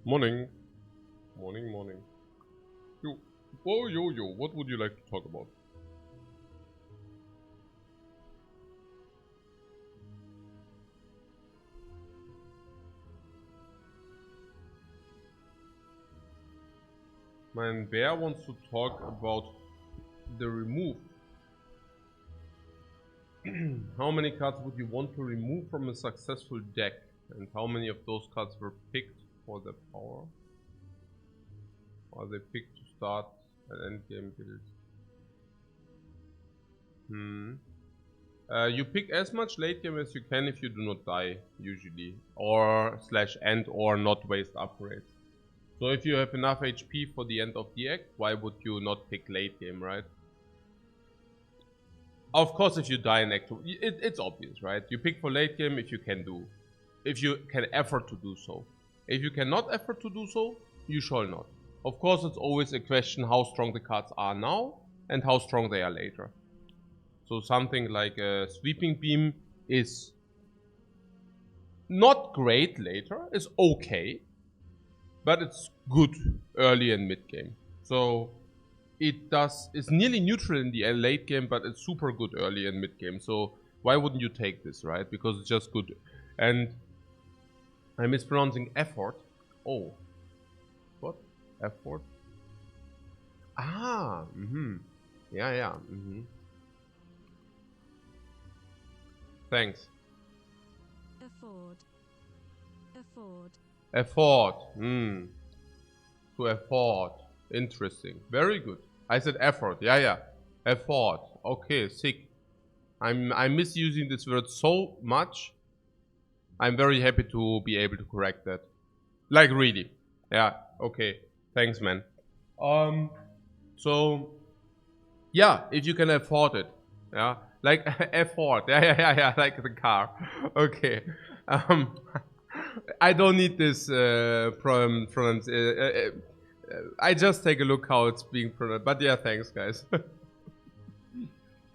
Morning. Morning. Yo. Oh, yo. What would you like to talk about? My bear wants to talk about the remove. How many cards would you want to remove from a successful deck? And how many of those cards were picked for the power? Or they picked to start an endgame build? You pick as much late game as you can if you do not die, usually. Or /or not waste upgrades. So if you have enough HP for the end of the act, why would you not pick late game, right? Of course, if you die in Act 2, it's obvious, right? You pick for late game if you can afford to do so. If you cannot afford to do so, you shall not. Of course, it's always a question how strong the cards are now and how strong they are later. So something like a Sweeping Beam is not great later, it's okay, but it's good early and mid game. So it's nearly neutral in the late game, but it's super good early and mid game. So why wouldn't you take this, right? Because it's just good. And I'm mispronouncing effort. Oh, what effort? Ah, yeah. Thanks. Afford. To afford. Interesting. Very good. I said effort. Yeah. Afford. Okay, sick. I'm misusing this word so much. I'm very happy to be able to correct that. Like really. Yeah, okay. Thanks, man. So yeah, if you can afford it. Yeah. Like afford. Yeah, like the car. Okay. I don't need this I just take a look how it's being pronounced. But yeah, thanks, guys.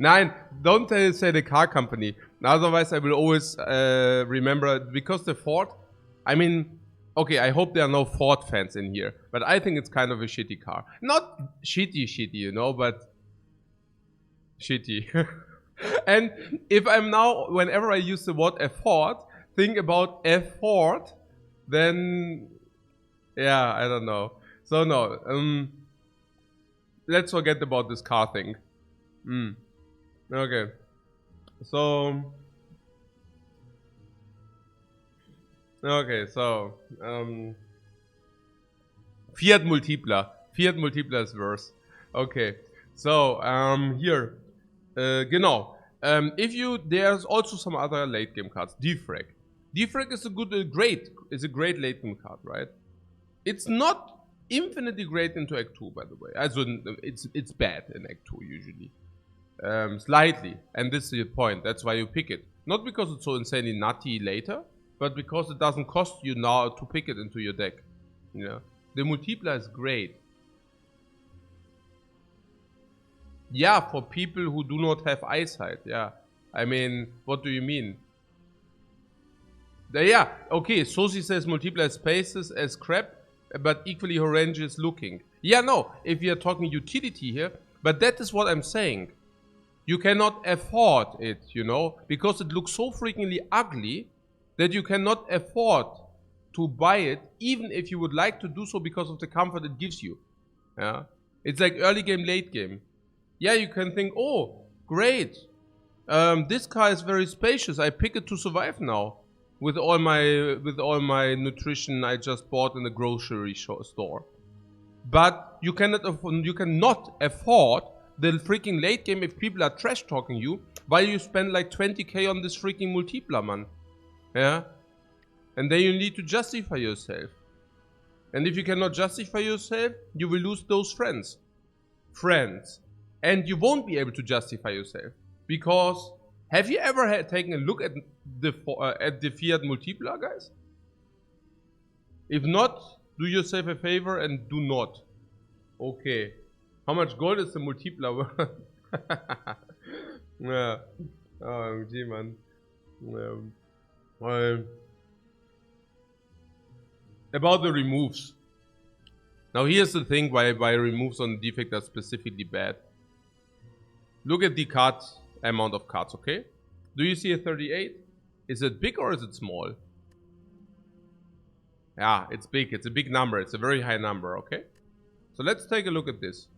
Nein, don't say the car company. Otherwise, I will always remember, because the Ford, I mean, okay, I hope there are no Ford fans in here, but I think it's kind of a shitty car. Not shitty, you know, but shitty. And if I'm now, whenever I use the word afford, think about effort, then, yeah, I don't know. So no, let's forget about this car thing. Okay. So Fiat Multipler. Fiat Multipler is worse. Okay. So here, genau. There's also some other late game cards. Defect. Defect is a great late game card, right? It's not infinitely great into Act 2, by the way. Also, it's bad in Act 2 usually. Slightly, and this is the point. That's why you pick it. Not because it's so insanely nutty later, but because it doesn't cost you now to pick it into your deck. Yeah, the multipler is great. Yeah, for people who do not have eyesight. Yeah, I mean, what do you mean? Yeah, okay. Sosi says multiply spaces as crap, but equally her range is looking. Yeah, no. If we are talking utility here, but that is what I'm saying. You cannot afford it, you know, because it looks so freakingly ugly that you cannot afford to buy it, even if you would like to do so because of the comfort it gives you. Yeah, it's like early game, late game. Yeah, you can think, oh, great. This car is very spacious. I pick it to survive now with all my nutrition I just bought in the grocery store. But you cannot afford the freaking late game if people are trash talking you while you spend like 20k on this freaking multipler, man. Yeah? And then you need to justify yourself. And if you cannot justify yourself, you will lose those friends. And you won't be able to justify yourself. Because, have you ever taken a look at the Fiat multipler, guys? If not, do yourself a favor and do not. Okay. How much gold is the multipler worth? Yeah. Oh, gee, man. About the removes. Now here's the thing why removes on Defect are specifically bad. Look at the amount of cards, okay? Do you see a 38? Is it big or is it small? Yeah, it's big. It's a big number. It's a very high number, okay? So let's take a look at this.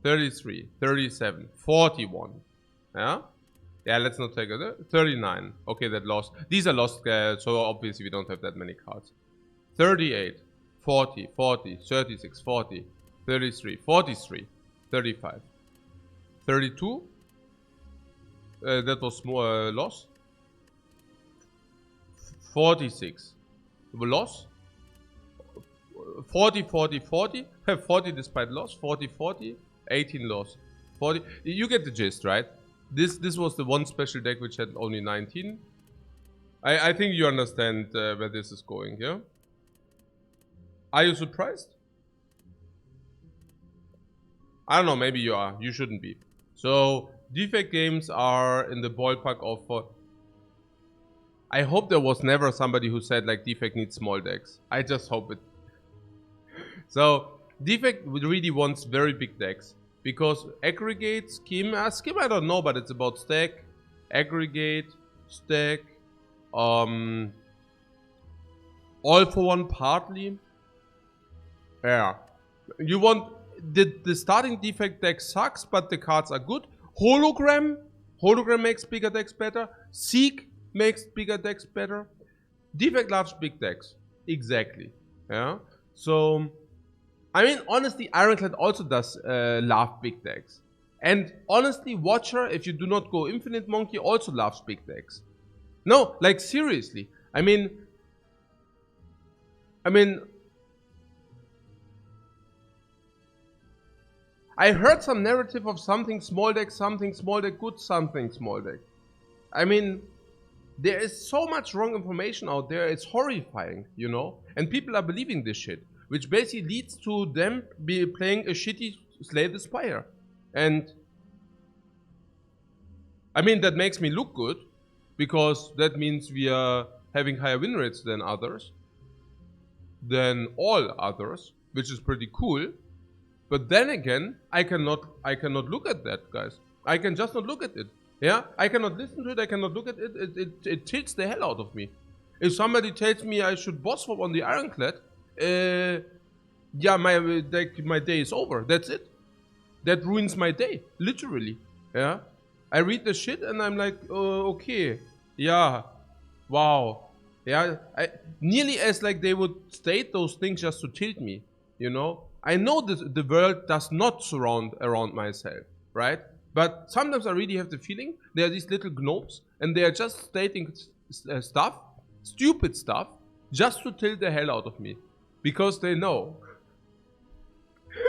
33, 37, 41. Yeah? Yeah, let's not take it. 39. Okay, that lost. These are lost, so obviously we don't have that many cards. 38, 40, 40, 36, 40, 33, 43, 35, 32. That was more loss. 46. Loss. 40, 40, 40. 40 despite loss. 40, 40. 18 loss. 40. You get the gist, right? This was the one special deck which had only 19. I think you understand where this is going, yeah? Are you surprised? I don't know, maybe you are. You shouldn't be. So, Defect games are in the ballpark of... I hope there was never somebody who said like Defect needs small decks. I just hope it. So, Defect really wants very big decks. Because aggregate, scheme I don't know, but it's about stack, aggregate, stack, all for one partly. Yeah. You want, the starting Defect deck sucks, but the cards are good. Hologram makes bigger decks better. Seek makes bigger decks better. Defect loves big decks. Exactly. Yeah. So, I mean, honestly, Ironclad also does love big decks. And honestly, Watcher, if you do not go Infinite Monkey, also loves big decks. No, like seriously. I mean, I heard some narrative of something small deck, good, something small deck. I mean, there is so much wrong information out there, it's horrifying, you know? And people are believing this shit. Which basically leads to them playing a shitty Slay the Spire. And I mean, that makes me look good, because that means we are having higher win rates than others, than all others, which is pretty cool. But then again, I cannot look at that, guys. I can just not look at it. Yeah, I cannot listen to it. I cannot look at it. It tilts the hell out of me. If somebody tells me I should boss swap on the Ironclad, yeah, my day is over. That's it. That ruins my day, literally. Yeah, I read the shit and I'm like, okay, yeah, wow, yeah. Nearly as like they would state those things just to tilt me. You know, I know that the world does not surround around myself, right? But sometimes I really have the feeling there are these little gnomes and they are just stating stuff, stupid stuff, just to tilt the hell out of me. Because they know.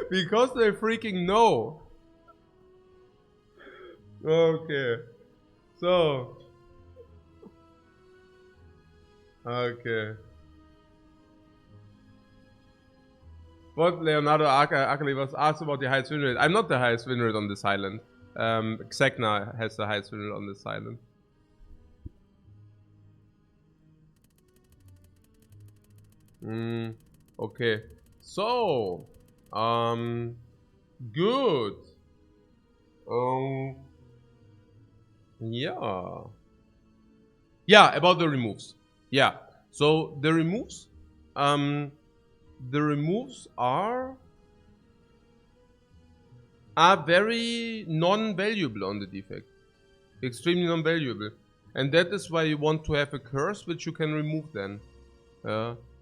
Because they freaking know. Okay. So. Okay. What Leonardo Akali was asked about the highest win rate. I'm not the highest win rate on this island. Xegna has the highest win rate on this island. Okay. So, good. Yeah. Yeah, about the removes. Yeah. So the removes are very non-valuable on the Defect. Extremely non-valuable. And that is why you want to have a curse which you can remove then.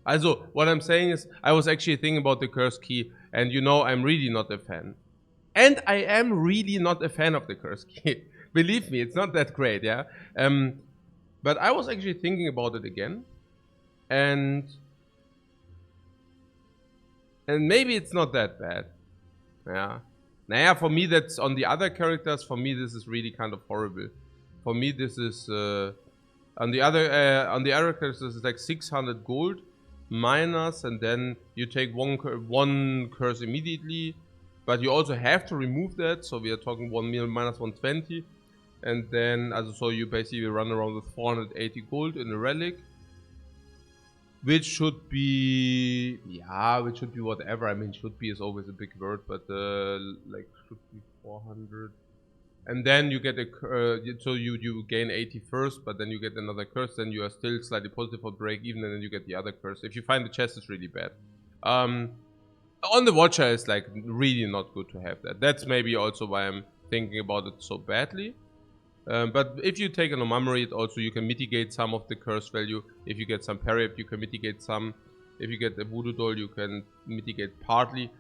Also, what I'm saying is, I was actually thinking about the curse key, and you know, I'm really not a fan. And I am really not a fan of the curse key. Believe me, it's not that great, yeah? But I was actually thinking about it again, and maybe it's not that bad. Yeah. Nah, for me, that's on the other characters, for me, this is really kind of horrible. For me, this is, on the other characters, this is like 600 gold. Minus, and then you take one curse immediately, but you also have to remove that, so we are talking 1 million minus 120, and then so you basically run around with 480 gold in a relic, which should be, yeah, which should be whatever. I mean, should be is always a big word, but like should be 400. And then you get a, so you gain 80 first, but then you get another curse, then you are still slightly positive for break even, and then you get the other curse. If you find the chest, it's really bad. On the Watcher, it's like really not good to have that. That's maybe also why I'm thinking about it so badly. But if you take an Omamori, also you can mitigate some of the curse value. If you get some parry, you can mitigate some. If you get a Voodoo Doll, you can mitigate partly.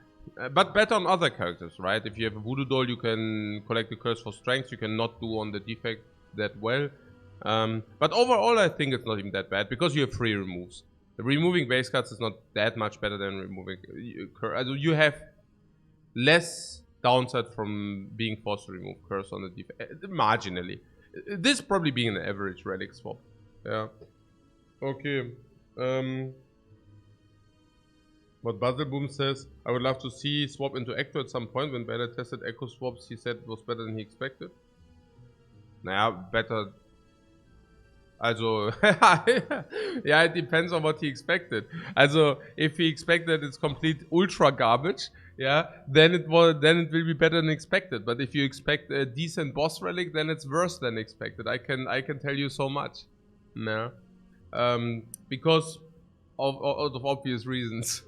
But better on other characters, right? If you have a Voodoo Doll, you can collect the curse for strength. You cannot do on the Defect that well. But overall, I think it's not even that bad because you have free removes. Removing base cards is not that much better than removing curse. You have less downside from being forced to remove curse on the Defect, marginally. This probably being an average relic swap. Yeah. Okay. What Basilboom says, I would love to see swap into Ecto at some point. When Baylor tested Echo swaps, he said it was better than he expected. Naja, better. Also, yeah, it depends on what he expected. Also, if he expected it's complete ultra garbage, yeah, then it will be better than expected. But if you expect a decent boss relic, then it's worse than expected. I can tell you so much. No. Because of obvious reasons.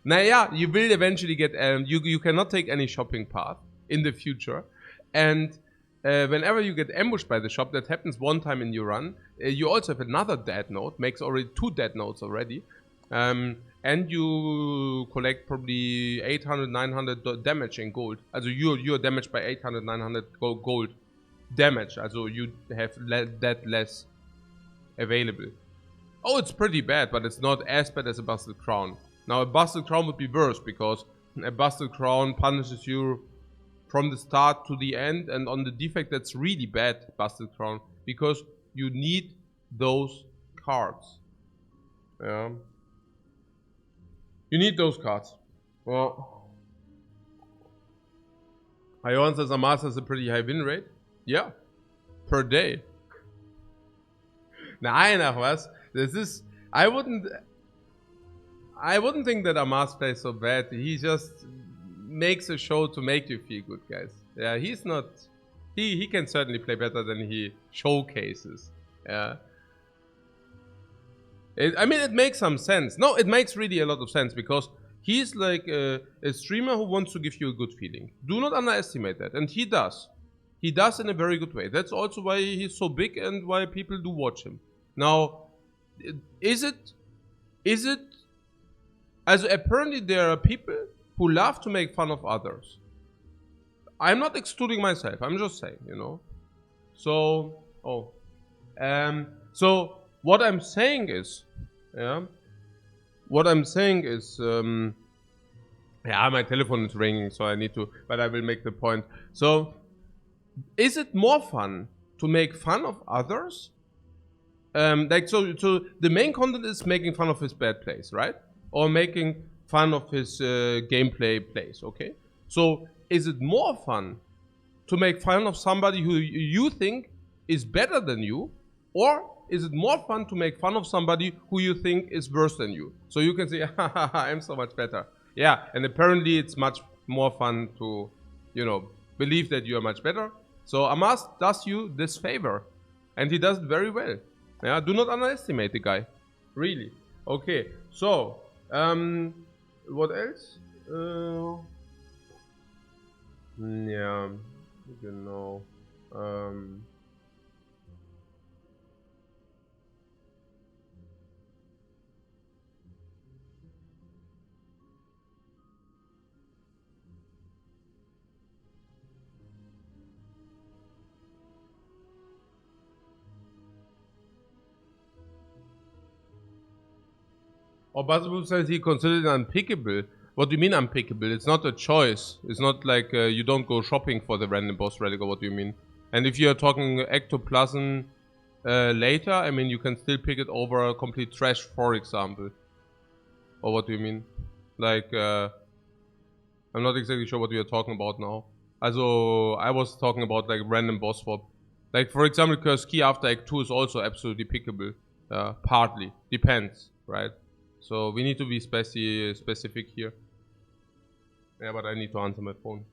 Naja, you will eventually get, you cannot take any shopping path in the future. And whenever you get ambushed by the shop, that happens one time in your run. You also have another dead note, makes already 2 dead notes already. And you collect probably 800, 900 damage in gold. Also you're damaged by 800, 900 gold damage. Also you have that less available. Oh, it's pretty bad, but it's not as bad as a Busted Crown. Now, a Busted Crown would be worse, because a Busted Crown punishes you from the start to the end, and on the Defect, that's really bad, Busted Crown, because you need those cards. Yeah. You need those cards. Well, Hayon says Amas has a pretty high win rate. Yeah. Per day. Nein, ach was. This is... I wouldn't think that Amas plays so bad. He just makes a show to make you feel good, guys. Yeah, he's not... He can certainly play better than he showcases. Yeah. I mean, it makes some sense. No, it makes really a lot of sense, because he's like a streamer who wants to give you a good feeling. Do not underestimate that. And he does. He does in a very good way. That's also why he's so big and why people do watch him. Now, is it... Also, apparently there are people who love to make fun of others. I'm not excluding myself. I'm just saying, you know. So, so what I'm saying is, yeah. What I'm saying is, yeah, my telephone is ringing, so I need to, but I will make the point. So, is it more fun to make fun of others? Like, so the main content is making fun of his bad plays, right? Or making fun of his gameplay plays, okay? So, is it more fun to make fun of somebody who you think is better than you? Or is it more fun to make fun of somebody who you think is worse than you? So you can say, haha, I'm so much better. Yeah, and apparently it's much more fun to, you know, believe that you are much better. So Amas does you this favor. And he does it very well. Yeah, do not underestimate the guy. Really. Okay, so... what else? Yeah, genau. Oh, Basilboom says he considered it unpickable. What do you mean unpickable? It's not a choice. It's not like you don't go shopping for the random boss relic, or what do you mean? And if you're talking ectoplasm later, I mean, you can still pick it over complete trash, for example. Or what do you mean? Like, I'm not exactly sure what you're talking about now. Also, I was talking about like random boss swap. Like, for example, Curse Key after Act 2 is also absolutely pickable. Partly. Depends, right? So we need to be specific here. Yeah, but I need to answer my phone.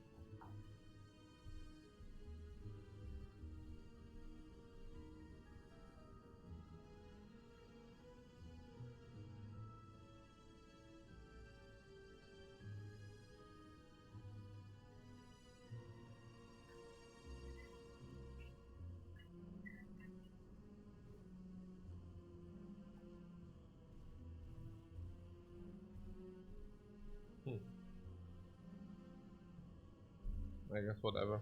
I guess whatever.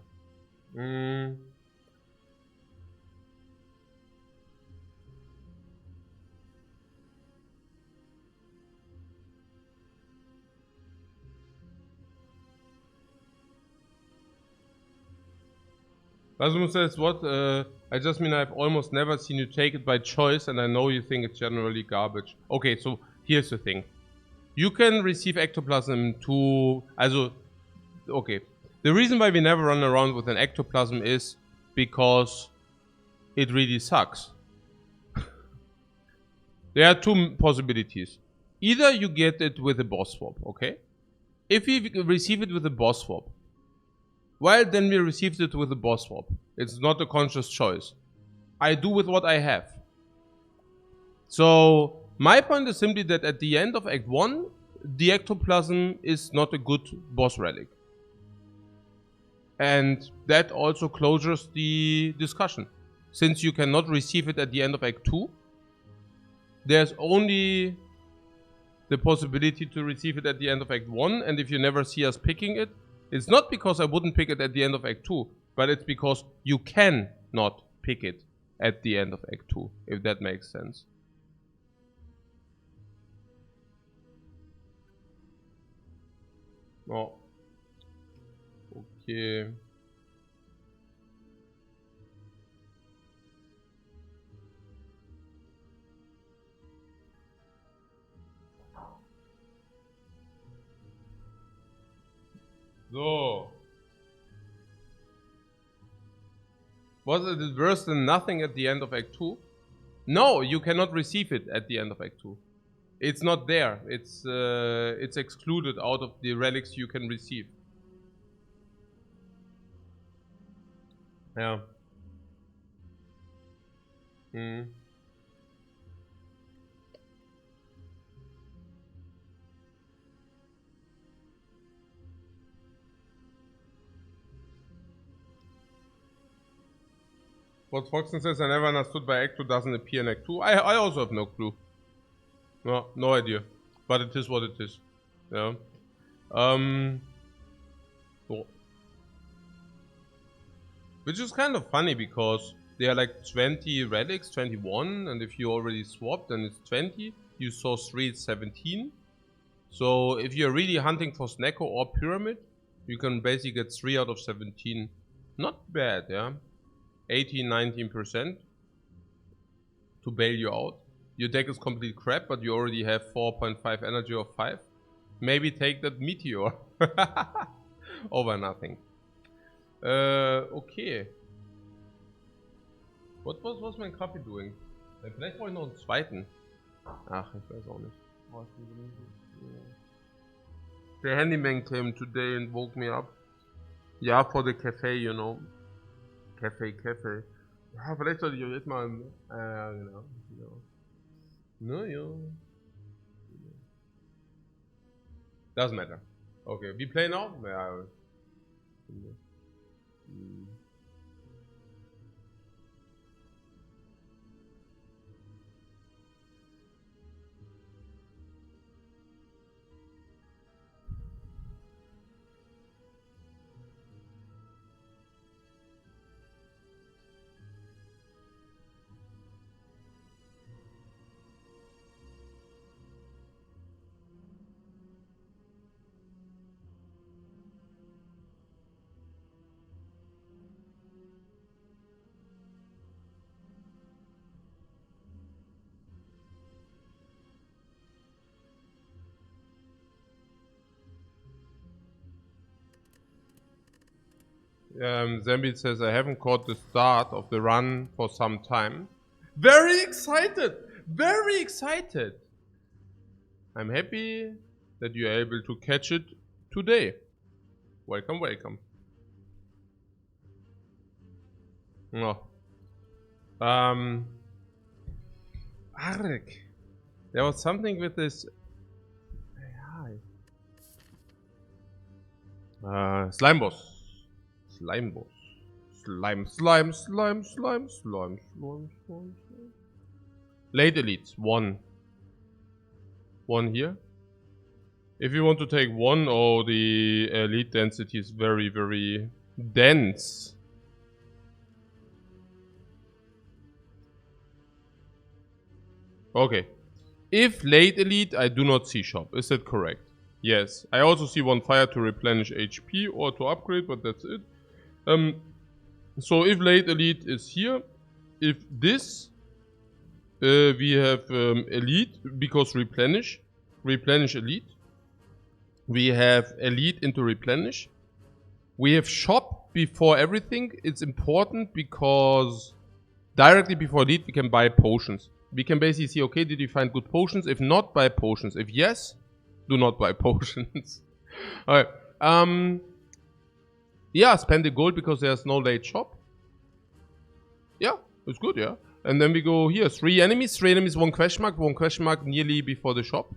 Rasmus says, what? I just mean I've almost never seen you take it by choice, and I know you think it's generally garbage. Okay, so here's the thing. You can receive ectoplasm to... Also, okay. The reason why we never run around with an ectoplasm is because it really sucks. There are two possibilities. Either you get it with a boss swap, okay? If you receive it with a boss swap, well, then we received it with a boss swap. It's not a conscious choice. I do with what I have. So, my point is simply that at the end of Act 1, the ectoplasm is not a good boss relic. And that also closes the discussion. Since you cannot receive it at the end of Act 2, there's only the possibility to receive it at the end of Act 1, and if you never see us picking it, it's not because I wouldn't pick it at the end of Act 2, but it's because you can not pick it at the end of Act 2, if that makes sense. Oh. Okay. So. Was it worse than nothing at the end of Act 2? No, you cannot receive it at the end of Act 2. It's not there. It's excluded out of the relics you can receive. Yeah. What Foxen says, I never understood why Act 2 doesn't appear in Act 2. I also have no clue. No idea. But it is what it is. Yeah. So. Which is kind of funny because there are like 20 relics, 21, and if you already swapped, then it's 20. You saw 3, it's 17. So if you're really hunting for Snecko or Pyramid, you can basically get 3 out of 17. Not bad, yeah. 18-19% to bail you out. Your deck is complete crap, but you already have 4.5 energy of 5. Maybe take that Meteor. Over nothing. Okay. Was mein Kaffee doing? Vielleicht brauche ich noch einen zweiten. Ach, ich weiß auch nicht. The handyman came today and woke me up. Ja, for the cafe, you know. Cafe. Ja, vielleicht sollte ich euch jetzt mal... genau. No. Doesn't matter. Okay, we play now? Ja. Zambi says, I haven't caught the start of the run for some time. Very excited! Very excited. I'm happy that you're able to catch it today. Welcome, welcome. No. Ark. There was something with this. Slime boss. Slime boss. Slime. Late elites. One here. If you want to take one, oh, the elite density is very, very dense. Okay. If late elite, I do not see shop. Is that correct? Yes. I also see one fire to replenish HP or to upgrade, but that's it. So if late elite is here, if this, we have elite because replenish elite. We have elite into replenish. We have shop before everything. It's important because directly before elite we can buy potions. We can basically see, okay, did you find good potions? If not, buy potions. If yes, do not buy potions. Alright. Yeah, spend the gold because there's no late shop. Yeah, it's good, yeah. And then we go here, 3 enemies, 1 question mark nearly before the shop.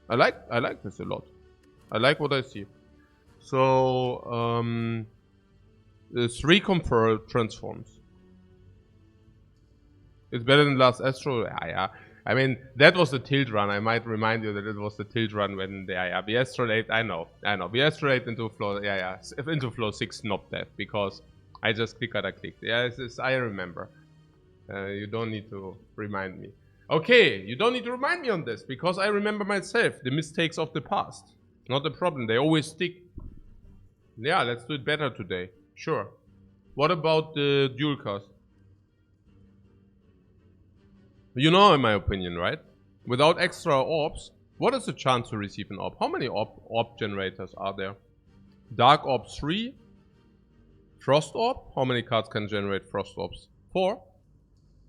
I like this a lot. I like what I see. So, 3 confer transforms. It's better than last Astro. Yeah. I mean, that was the tilt run. I might remind you that it was the tilt run when the astrolate. I know. The astrolate into floor. Into floor 6 not death because I just clicked. Yeah, I remember. You don't need to remind me. Okay, you don't need to remind me on this because I remember myself the mistakes of the past. Not a problem. They always stick. Yeah, let's do it better today. Sure. What about the dual cast? You know, in my opinion, right? Without extra orbs, what is the chance to receive an orb? How many orb generators are there? Dark orb 3. Frost orb. How many cards can generate frost orbs? 4.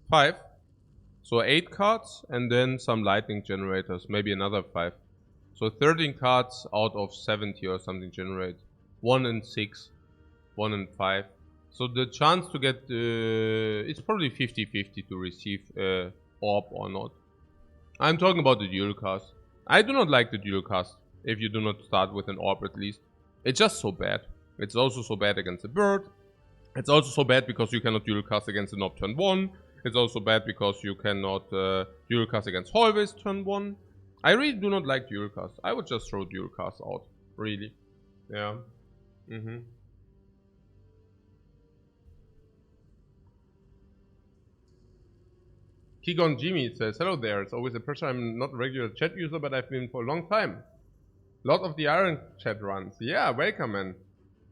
5. So 8 cards and then some lightning generators. Maybe another 5. So 13 cards out of 70 or something generate. 1 and 6. 1 and 5. So the chance to get... it's probably 50-50 to receive... orb or not. I'm talking about the dual cast. I do not like the dual cast if you do not start with an orb at least. It's just so bad. It's also so bad against a bird. It's also so bad because you cannot dual cast against an orb turn 1. It's also bad because you cannot dual cast against hallways turn 1. I really do not like dual cast. I would just throw dual cast out. Really. Yeah. Kigon Jimmy says, hello there, it's always a pleasure. I'm not a regular chat user, but I've been for a long time. Lot of the Iron chat runs. Yeah, welcome, man.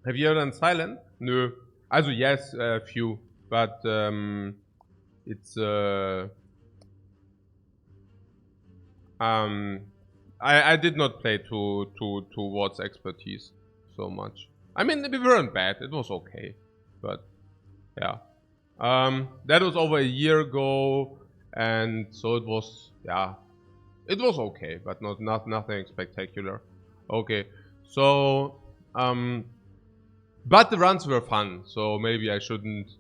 Have you ever done silent? No. Also, yes, a few. But, it's, I did not play towards expertise so much. I mean, we weren't bad. It was okay. But, yeah. That was over a year ago. And so it was, yeah, it was okay, but nothing spectacular. Okay, so, but the runs were fun, so maybe I shouldn't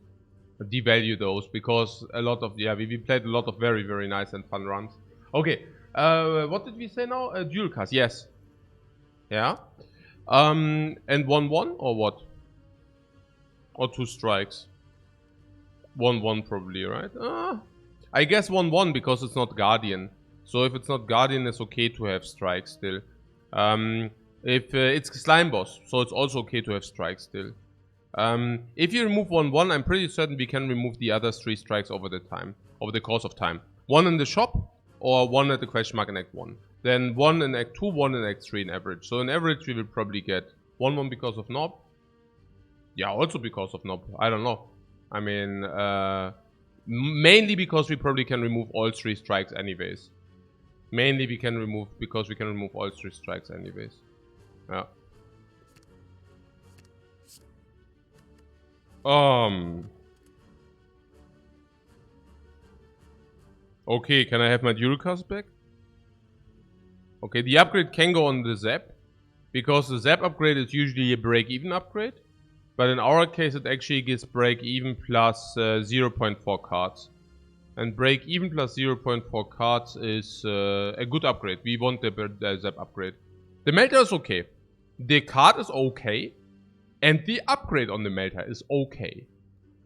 devalue those because a lot of, we played a lot of very, very nice and fun runs. Okay, what did we say now? Dual cast, yes. Yeah. And 1-1 or what? Or 2 strikes? 1-1 probably, right? I guess 1-1 because it's not Guardian. So if it's not Guardian, it's okay to have strikes still. If it's Slime Boss, so it's also okay to have strikes still. If you remove 1-1, I'm pretty certain we can remove the other 3 strikes over the course of time. 1 in the shop, or 1 at the question mark in Act 1. Then 1 in Act 2, 1 in Act 3 in average. So in average we will probably get 1-1 because of Knob. Yeah, also because of Knob. I don't know. I mean, mainly because we probably can remove all 3 strikes anyways. Mainly because we can remove all 3 strikes anyways. Yeah. Okay, can I have my dual cast back? Okay, the upgrade can go on the Zap, because the Zap upgrade is usually a break-even upgrade. But in our case, it actually gives break-even plus 0.4 cards. And break-even plus 0.4 cards is a good upgrade. We want the Zap upgrade. The Melter is okay. The card is okay. And the upgrade on the Melter is okay.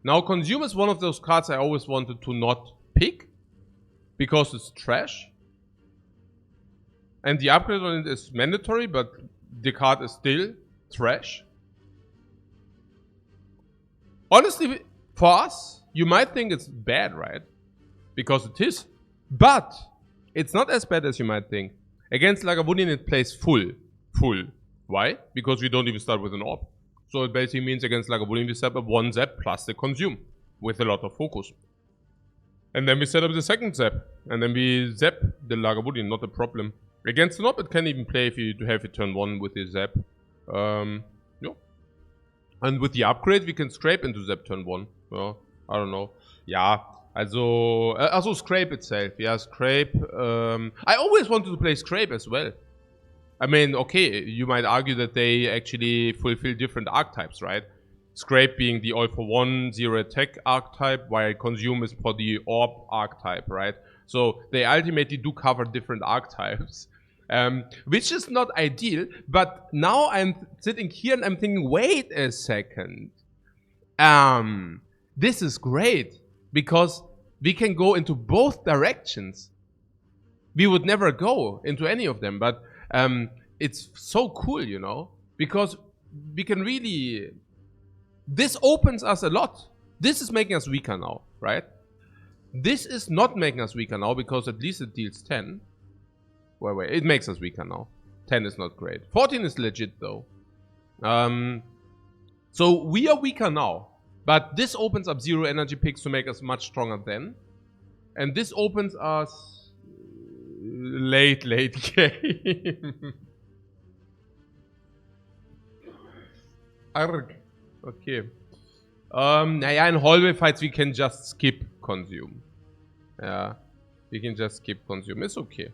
Now, Consume is one of those cards I always wanted to not pick, because it's trash. And the upgrade on it is mandatory, but the card is still trash. Honestly, for us, you might think it's bad, right? Because it is. But it's not as bad as you might think. Against Lagavulin, it plays full. Full. Why? Because we don't even start with an orb. So it basically means against Lagavulin, we set up one Zap plus the Consume with a lot of focus. And then we set up the second Zap. And then we Zap the Lagavulin, not a problem. Against the Nob, it can even play if you have it turn 1 with the Zap. Yeah. And with the upgrade, we can scrape into Zap turn 1. Yeah, I don't know. Yeah, also scrape itself. Yeah, scrape. I always wanted to play scrape as well. I mean, okay, you might argue that they actually fulfill different archetypes, right? Scrape being the all for 1, 0 attack archetype, while Consume is for the orb archetype, right? So they ultimately do cover different archetypes. Which is not ideal, but now I'm sitting here and I'm thinking, wait a second. This is great, because we can go into both directions. We would never go into any of them, but it's so cool, you know, because we can really... This opens us a lot. This is making us weaker now, right? This is not making us weaker now, because at least it deals 10. Wait, it makes us weaker now. 10 is not great. 14 is legit though. So we are weaker now. But this opens up 0 energy picks to make us much stronger then. And this opens us... late game. Arg. Okay. Naja, in hallway fights we can just skip Consume. Yeah. We can just skip Consume. It's okay.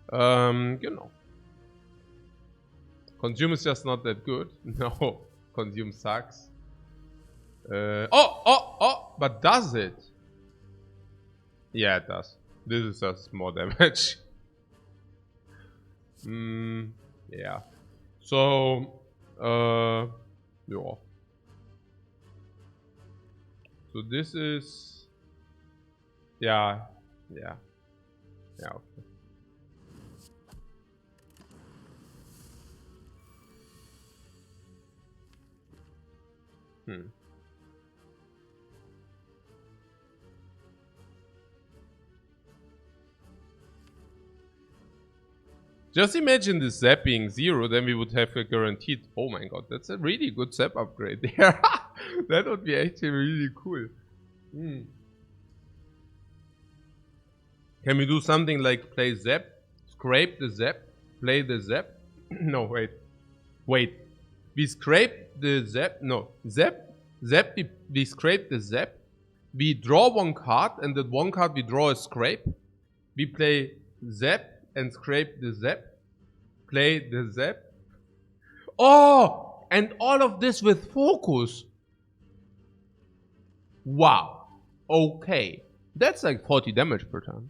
Genau. Consume is just not that good. No, Consume sucks. But does it? Yeah, it does. This is just more damage. Yeah. So, yeah. So this is... Yeah. Yeah, okay. Just imagine the Zap being 0, then we would have a guaranteed... Oh my god, that's a really good Zap upgrade there. That would be actually really cool. Can we do something like play Zap, scrape the Zap, play the Zap? No, wait. We scrape the Zap. No, Zap, we scrape the Zap. We draw one card, and that one card we draw a scrape. We play Zap and scrape the Zap. Play the Zap. Oh! And all of this with focus. Wow. Okay. That's like 40 damage per turn.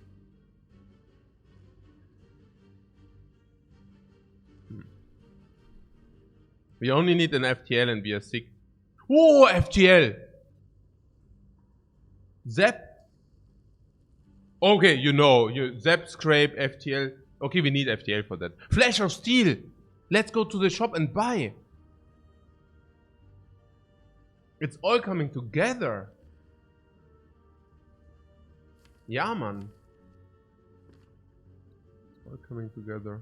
We only need an FTL and we are sick. Whoa, FTL! Zap. Okay, you know, Zap, scrape, FTL. Okay, we need FTL for that. Flash of Steel! Let's go to the shop and buy. It's all coming together. Yeah, man. It's all coming together.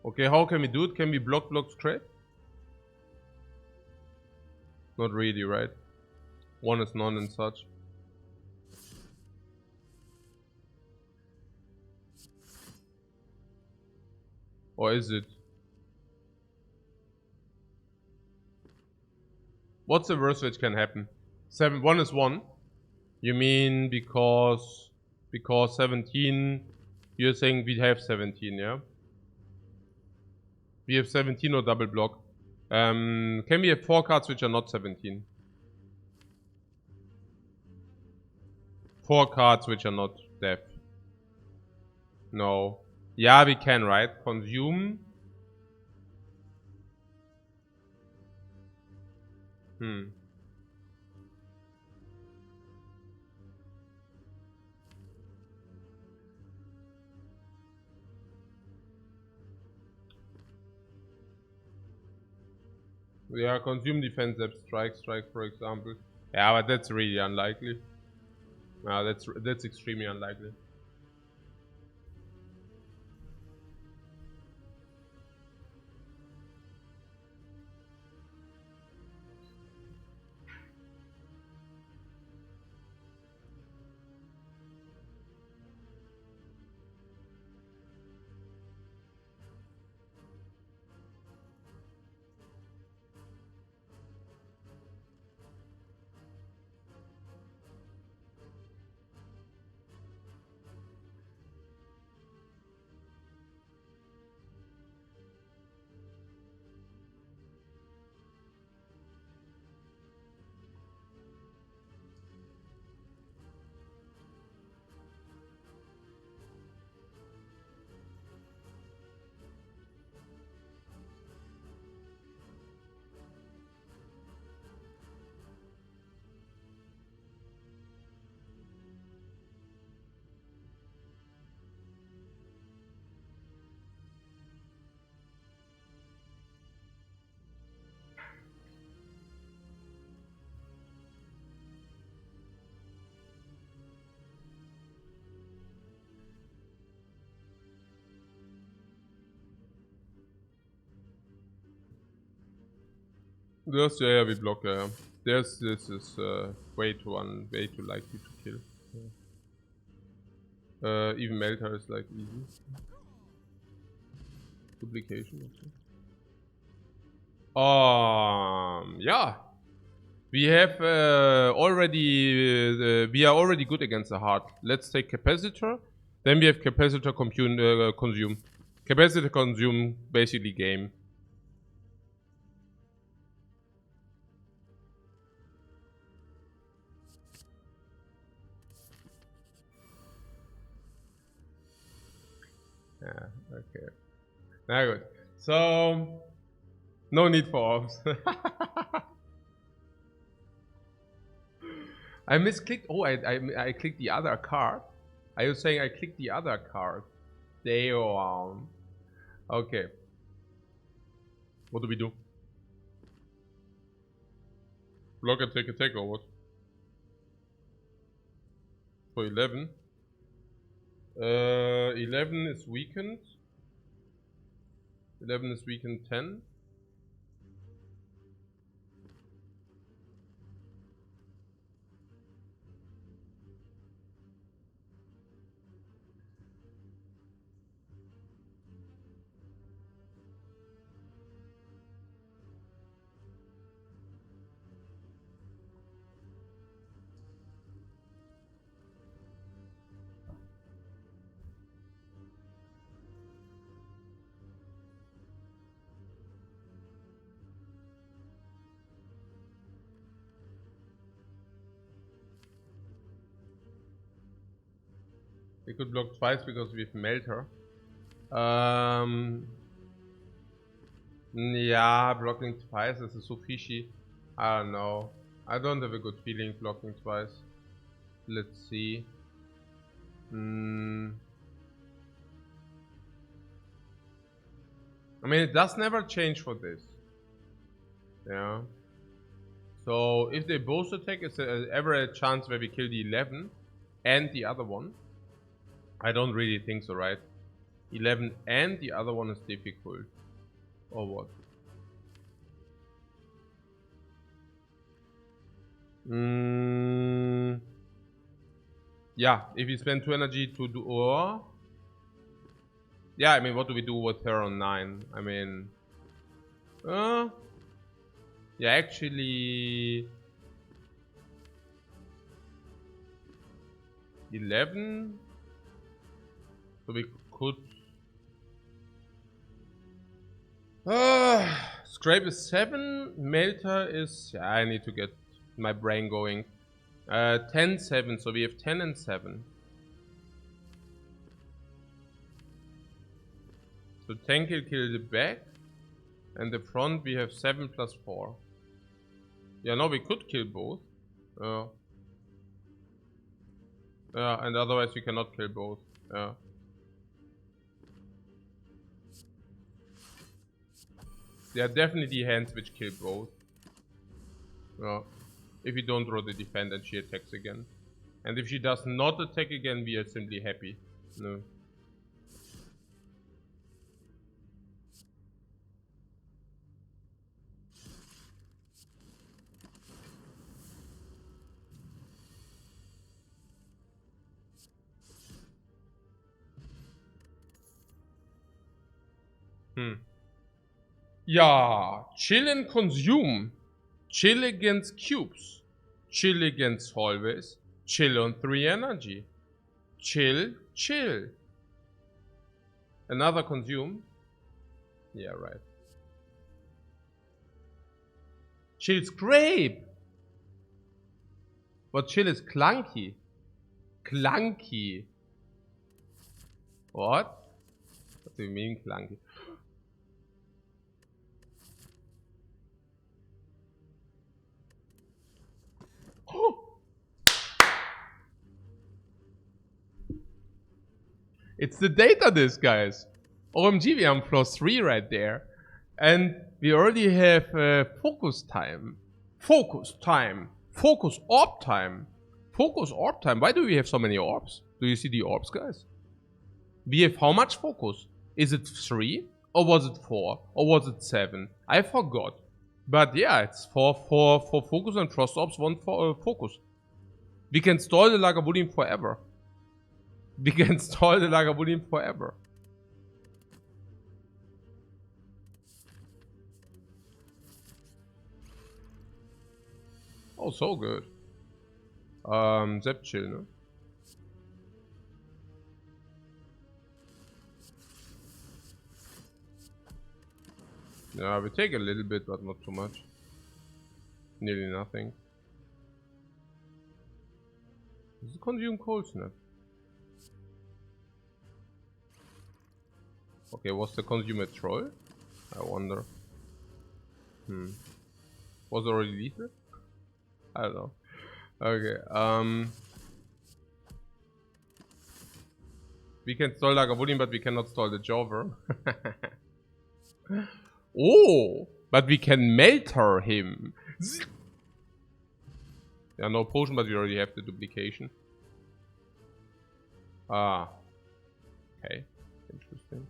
Okay, how can we do it? Can we block scrape? Not really, right? One is none and such. Or is it? What's the worst which can happen? 1 is 1. You mean because 17, you're saying we have 17, yeah? We have 17 or double block. Can we have 4 cards which are not 17? 4 cards which are not def. No. Yeah, we can, right? Consume. Yeah, consume, defense, strike, for example. Yeah, but that's really unlikely. That's extremely unlikely. There's yeah, we block. This is way too likely to kill. Even Melter is like easy. Duplication. Yeah. We have already. We are already good against the heart. Let's take capacitor. Then we have capacitor consume. Capacitor consume basically game. Yeah, okay. Now good. So, no need for orbs. I misclicked. Oh, I clicked the other card. Are you saying I clicked the other card? Damn. Okay. What do we do? Block and take attack or what? For 11. 11 is weakened. 11 is weakened 10. We could block twice because we have Melter. Yeah, blocking twice is so fishy. I don't know. I don't have a good feeling blocking twice. Let's see. I mean, it does never change for this. Yeah. So if they both attack, it's ever a chance where we kill the 11 and the other one. I don't really think so, right? 11 and the other one is difficult. Or what? Yeah, if you spend 2 energy to do or... Yeah, I mean, what do we do with her on 9? I mean... yeah, actually... 11. So we could... Scrape is 7. Melter is... Yeah, I need to get my brain going. 10, 7. So we have 10 and 7. So 10 will kill the back. And the front we have 7 plus 4. Yeah, no, we could kill both. And otherwise we cannot kill both. There are definitely hands which kill both. If you don't roll the defend and she attacks again. And if she does not attack again, we are simply happy. No. Yeah, chill and consume. Chill against cubes. Chill against hallways. Chill on 3 energy. Chill, chill. Another consume. Yeah, right. Chill scrape. But chill is clunky. Clunky. What? What do you mean clunky? It's the data disk, guys. OMG, we are on floor 3 right there. And we already have focus time. Focus time. Focus orb time. Focus orb time. Why do we have so many orbs? Do you see the orbs, guys? We have how much focus? Is it 3? Or was it 4? Or was it 7? I forgot. But yeah, it's 4 focus and frost orbs, 1 for focus. We can stall the Lagavulin forever. We can stall the Lagavulin forever. Oh, so good. Zap chill, no? Yeah, we take a little bit, but not too much. Nearly nothing. Does it consume cold snap? Okay, was the consumer troll? I wonder. Was it already lethal? I don't know. Okay, we can stall Lagavulin, but we cannot stall the Jover. Oh! But we can melter him. Yeah, no potion, but we already have the duplication. Ah. Okay. Interesting.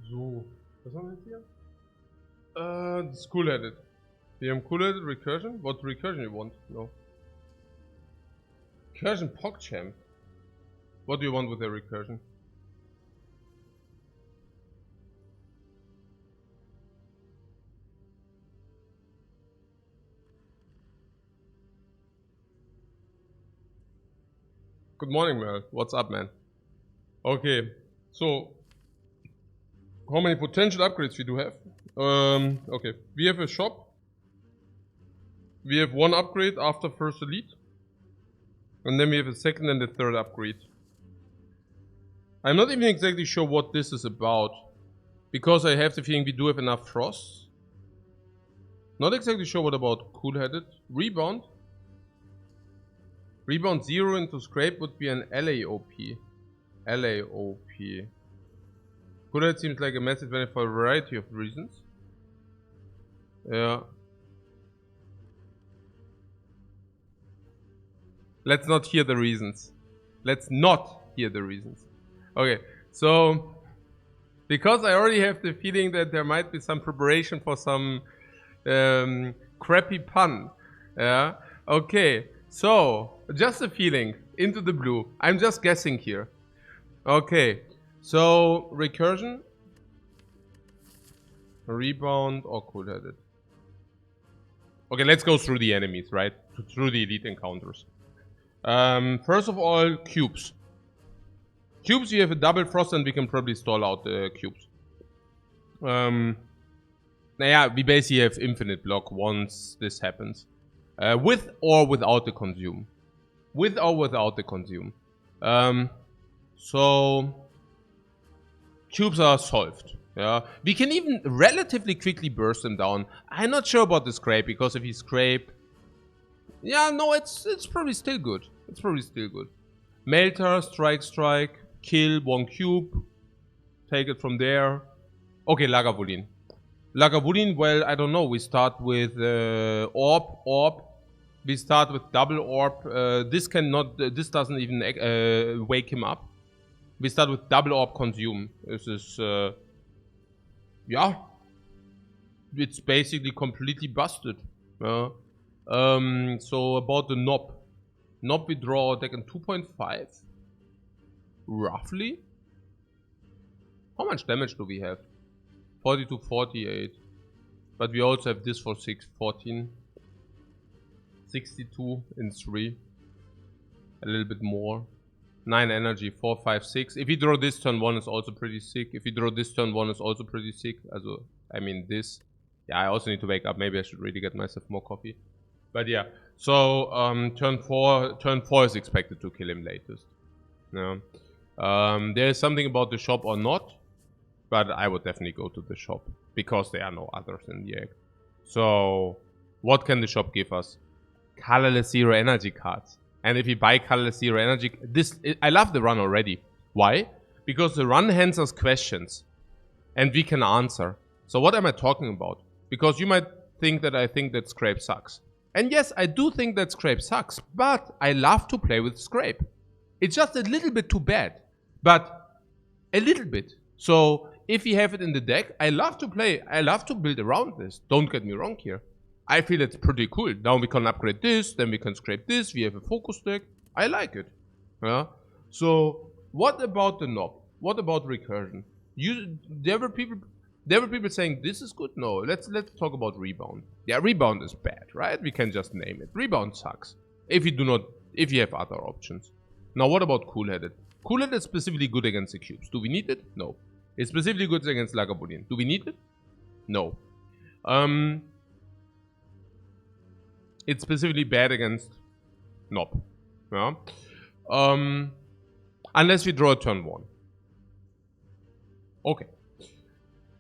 So, was haben wir jetzt hier? It's cool edit. We have cool edit recursion. What recursion you want? No. Recursion PogChamp. What do you want with the recursion? Good morning, Mel. What's up, man? Okay, so how many potential upgrades we do have? Okay, we have a shop. We have one upgrade after first elite. And then we have a second and a third upgrade. I'm not even exactly sure what this is about. Because I have the feeling we do have enough frost. Not exactly sure what about cool-headed. Rebound. Rebound 0 into scrape would be an LAOP. LAOP. Cool-head seems like a massive benefit for a variety of reasons. Yeah. Let's not hear the reasons. Let's not hear the reasons. Okay, so because I already have the feeling that there might be some preparation for some crappy pun. Yeah. Okay, so just a feeling into the blue. I'm just guessing here. Okay, so recursion, rebound, or cool-headed. Okay, let's go through the enemies, right? Through the elite encounters. First of all, cubes. Cubes, you have a double frost and we can probably stall out the cubes. Naja, we basically have infinite block once this happens. With or without the consume. With or without the consume. So cubes are solved. Yeah, we can even relatively quickly burst them down. I'm not sure about the scrape, because if you scrape, yeah, no, it's probably still good. It's probably still good. Melter, strike, kill, 1 cube. Take it from there. Okay, Lagavulin. Lagavulin, well, I don't know. We start with orb. We start with double orb. This doesn't even wake him up. We start with double orb consume. This is, yeah. It's basically completely busted. So about the knob. Knob, we draw deck in 2.5. Roughly. How much damage do we have? 40 to 48. But we also have this for 14. 62 in 3. A little bit more. 9 energy, 4, 5, 6. If you draw this turn 1, it's also pretty sick. If you draw this turn 1, it's also pretty sick. Also, I mean this. Yeah, I also need to wake up. Maybe I should really get myself more coffee. But yeah. So turn 4 is expected to kill him latest. Yeah. There is something about the shop or not. But I would definitely go to the shop. Because there are no others in the act. So what can the shop give us? Colorless 0 energy cards. And if you buy colorless 0 energy, I love the run already. Why? Because the run hands us questions. And we can answer. So what am I talking about? Because you might think that I think that scrape sucks. And yes, I do think that scrape sucks. But I love to play with scrape. It's just a little bit too bad. But a little bit. So if you have it in the deck, I love to play. I love to build around this. Don't get me wrong here. I feel it's pretty cool. Now we can upgrade this, then we can scrape this. We have a focus deck. I like it. Yeah. So what about the knob? What about recursion? There were people saying this is good. No, let's talk about rebound. Yeah, rebound is bad, right? We can just name it. Rebound sucks. If you have other options. Now what about cool-headed? Cool-headed is specifically good against the cubes. Do we need it? No. It's specifically good against Lagavulin. Do we need it? No. It's specifically bad against knob. Yeah. Unless we draw a turn 1. Okay.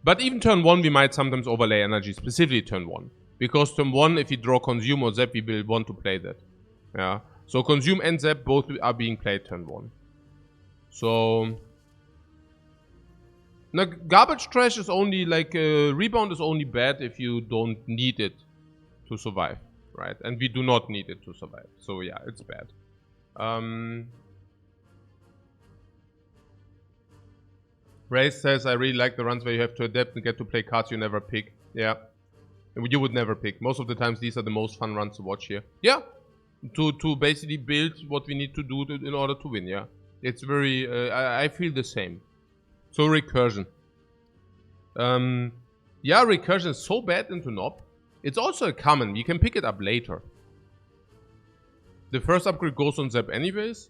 But even turn 1 we might sometimes overlay energy, specifically turn 1. Because turn 1, if you draw consume or zap, we will want to play that. Yeah. So consume and zap both are being played turn 1. So now, garbage trash is only like rebound is only bad if you don't need it to survive. Right, and we do not need it to survive. So yeah, it's bad. Race says, I really like the runs where you have to adapt and get to play cards you never pick. Yeah, you would never pick. Most of the times these are the most fun runs to watch here. Yeah, to basically build what we need to do in order to win. Yeah, it's very, I feel the same. So recursion. Yeah, recursion is so bad into knob. It's also a common. You can pick it up later. The first upgrade goes on zap anyways.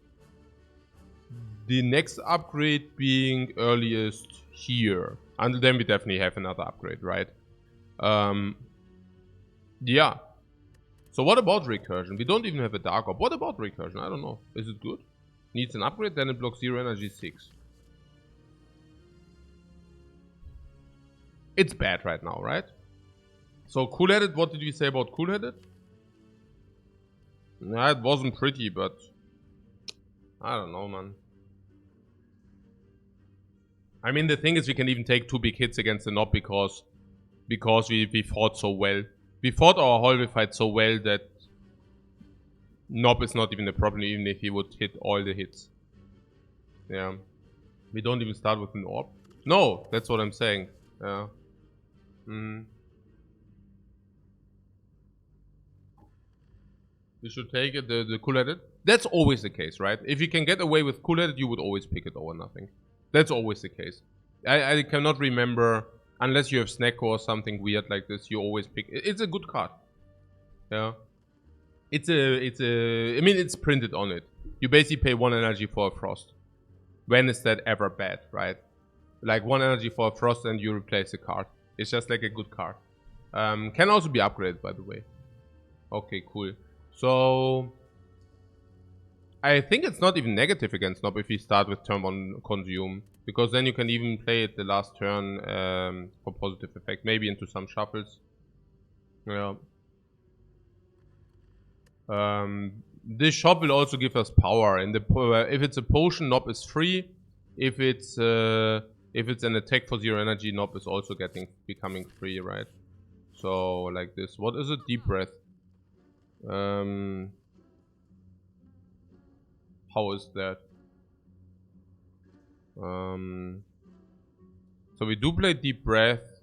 The next upgrade being earliest here. Until then we definitely have another upgrade, right? Yeah. So what about recursion? We don't even have a dark orb. What about recursion? I don't know. Is it good? Needs an upgrade, then it blocks 0 energy 6. It's bad right now, right? So cool-headed, what did we say about cool-headed? Nah, it wasn't pretty, but I don't know, man. I mean, the thing is, we can even take 2 big hits against the Nob because we fought so well. We fought our hallway fight so well that Nob is not even a problem, even if he would hit all the hits. Yeah. We don't even start with an orb. No, that's what I'm saying. Yeah. We should take it, the cool-headed. That's always the case, right? If you can get away with cool-headed, you would always pick it over nothing. That's always the case. I cannot remember, unless you have Snecko or something weird like this, you always pick. It's a good card. Yeah. I mean, it's printed on it. You basically pay 1 energy for a Frost. When is that ever bad, right? Like 1 energy for a Frost and you replace the card. It's just like a good card. Can also be upgraded, by the way. Okay, cool. So I think it's not even negative against Nob if you start with turn 1 consume. Because then you can even play it the last turn for positive effect. Maybe into some shuffles. Yeah. This shop will also give us power. And if it's a potion, Nob is free. If it's an attack for 0 energy, Nob is also becoming free, right? So like this. What is it? Deep breath. How is that? So we do play deep breath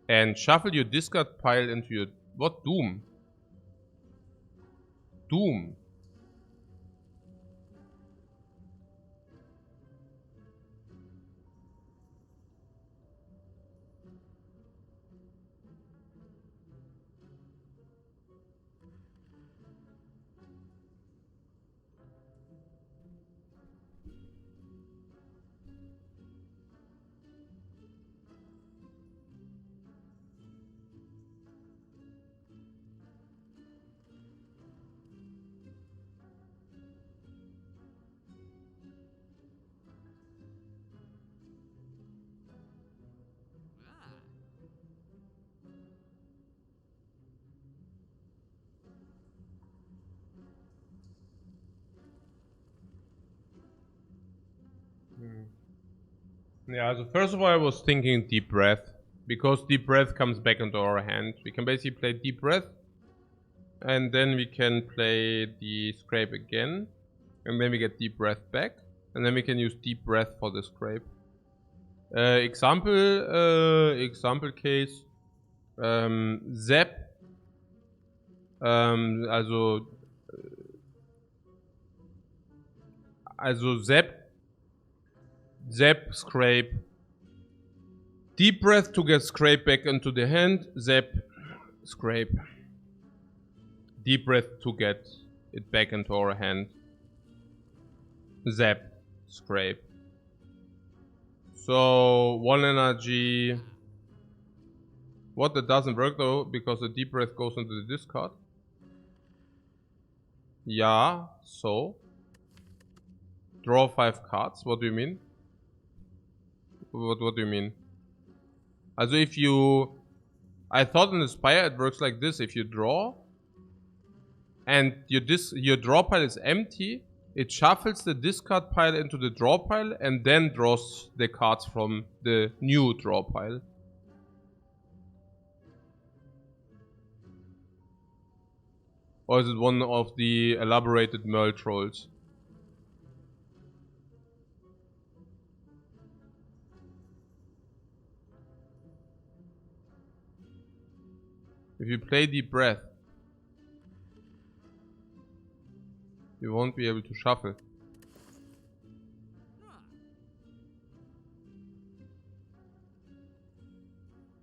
and shuffle your discard pile into your what? Doom. Doom. Yeah, so first of all I was thinking deep breath. Because deep breath comes back into our hand. We can basically play deep breath. And then we can play the scrape again. And then we get deep breath back. And then we can use deep breath for the scrape. Example case. Zap. Also Zap, scrape. Deep breath to get scrape back into the hand. Zap, scrape. Deep breath to get it back into our hand. Zap, scrape. So 1 energy. What, that doesn't work though, because the deep breath goes into the discard. Yeah, so. Draw 5 cards. What do you mean? What do you mean? Also if you... I thought in the Spire it works like this. If you draw and your draw pile is empty, it shuffles the discard pile into the draw pile and then draws the cards from the new draw pile. Or is it one of the elaborated Merle trolls? If you play deep breath, you won't be able to shuffle.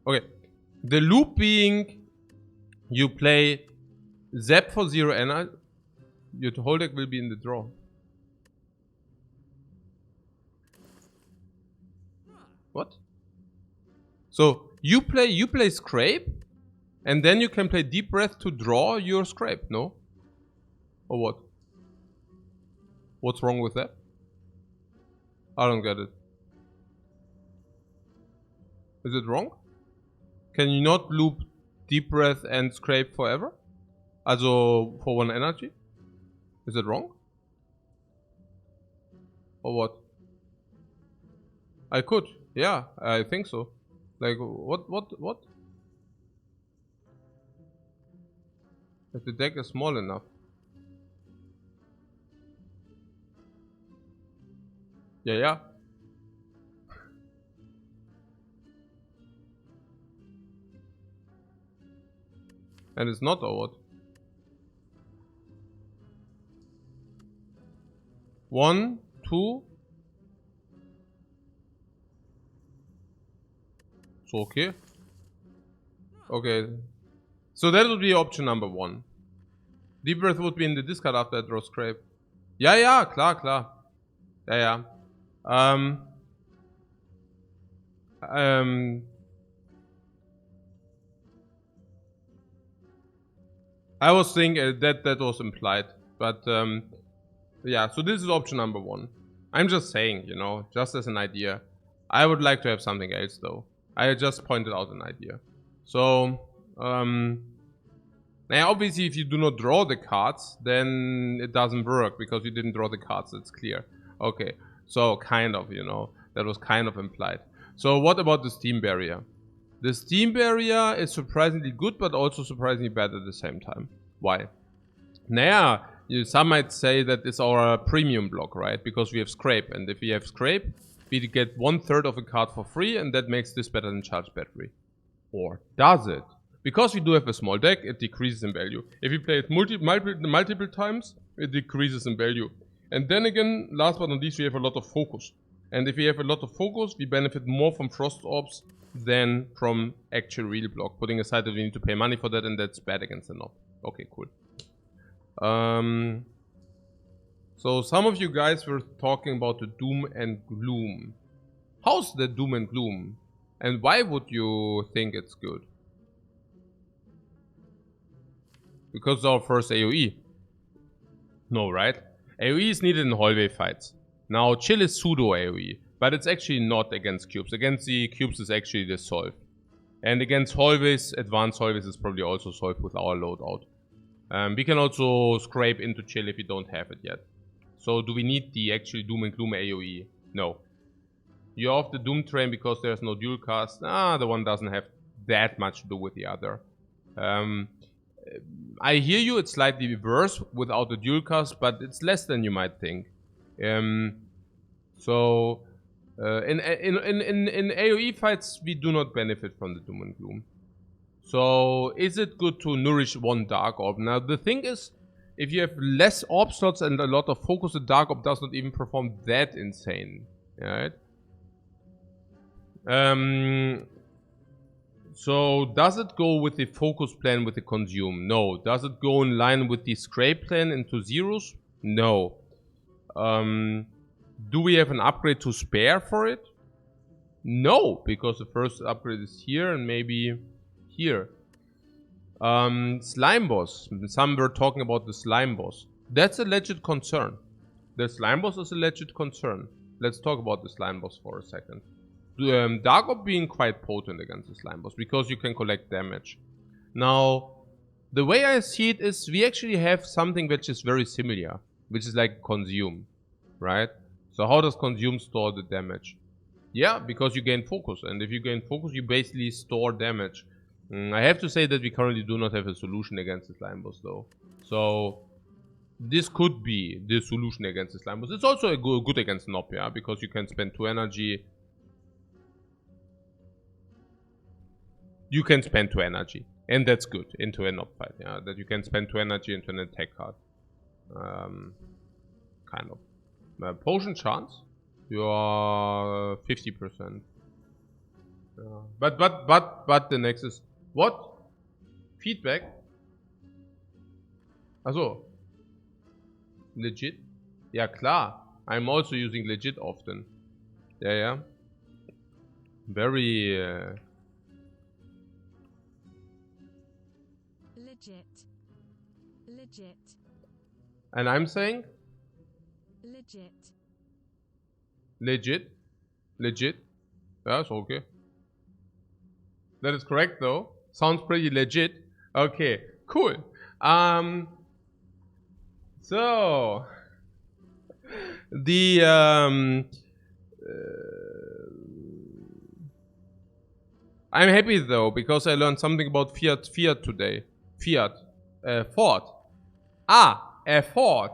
Okay. The loop being, you play Zap for 0 energy, your whole deck will be in the draw. What? So you play scrape, and then you can play deep breath to draw your scrape, no? Or what? What's wrong with that? I don't get it. Is it wrong? Can you not loop deep breath and scrape forever? Also for 1 energy? Is it wrong? Or what? I could. Yeah, I think so. Like, what? If the deck is small enough. Yeah. And it's not, or what? 1, 2. So okay. Okay. So that would be option number 1. Deep breath would be in the discard after I draw scrape. Ja, klar. Ja. I was thinking that was implied, but yeah. So this is option number 1. I'm just saying, you know, just as an idea. I would like to have something else though. I just pointed out an idea. So now obviously if you do not draw the cards, then it doesn't work because you didn't draw the cards. It's clear. Okay. So kind of, you know, that was kind of implied. So what about the steam barrier? The steam barrier is surprisingly good, but also surprisingly bad at the same time. Why? Now, some might say that it's our premium block, right? Because we have scrape, and if we have scrape, we get 1/3 of a card for free, and that makes this better than charged battery. Or does it? Because we do have a small deck, it decreases in value. If we play it multiple times, it decreases in value. And then again, last but not least, we have a lot of focus. And if we have a lot of focus, we benefit more from Frost Orbs than from actual real block. Putting aside that we need to pay money for that, and that's bad against the knob. Okay, cool. So some of you guys were talking about the doom and gloom. How's the doom and gloom? And why would you think it's good? Because it's our first AoE. No, right? AoE is needed in hallway fights. Now, chill is pseudo AoE, but it's actually not against cubes. Against the cubes is actually the solve. And against hallways, advanced hallways is probably also solved with our loadout. We can also scrape into chill if we don't have it yet. So do we need the actual Doom and Gloom AoE? No. You're off the Doom train because there's no dual cast. The one doesn't have that much to do with the other. I hear you, it's slightly worse without the dual cast, but it's less than you might think. In AoE fights, we do not benefit from the Doom and Gloom. So is it good to nourish 1 Dark Orb? Now the thing is, if you have less orb slots and a lot of focus, the Dark Orb does not even perform that insane. Right? So does it go with the focus plan with the consume? No. Does it go in line with the scrape plan into zeros? No. Do we have an upgrade to spare for it? No, because the first upgrade is here and maybe here. Slime boss. Some were talking about the slime boss. That's a legit concern. The slime boss is a legit concern. Let's talk about the slime boss for a second. Dark Orb being quite potent against the slime boss because you can collect damage. Now, the way I see it is we actually have something which is very similar, which is like consume, right? So how does consume store the damage? Yeah, because you gain focus, and if you gain focus, you basically store damage. I have to say that we currently do not have a solution against the slime boss though. So this could be the solution against the slime boss. It's also a good against Nob, yeah, because you can spend 2 energy. You can spend 2 energy, and that's good into a Nob fight, yeah. That you can spend 2 energy into an attack card. Kind of. Potion chance, you are 50%. But the next is what? Feedback? Also, legit? Ja klar, I'm also using legit often. Yeah. Very legit. Legit. And I'm saying Legit. legit. Legit. That's okay. That is correct though. Sounds pretty legit. Okay, cool. So the I'm happy though because I learned something about Fiat today. Fiat. Ford. Ah, a Ford.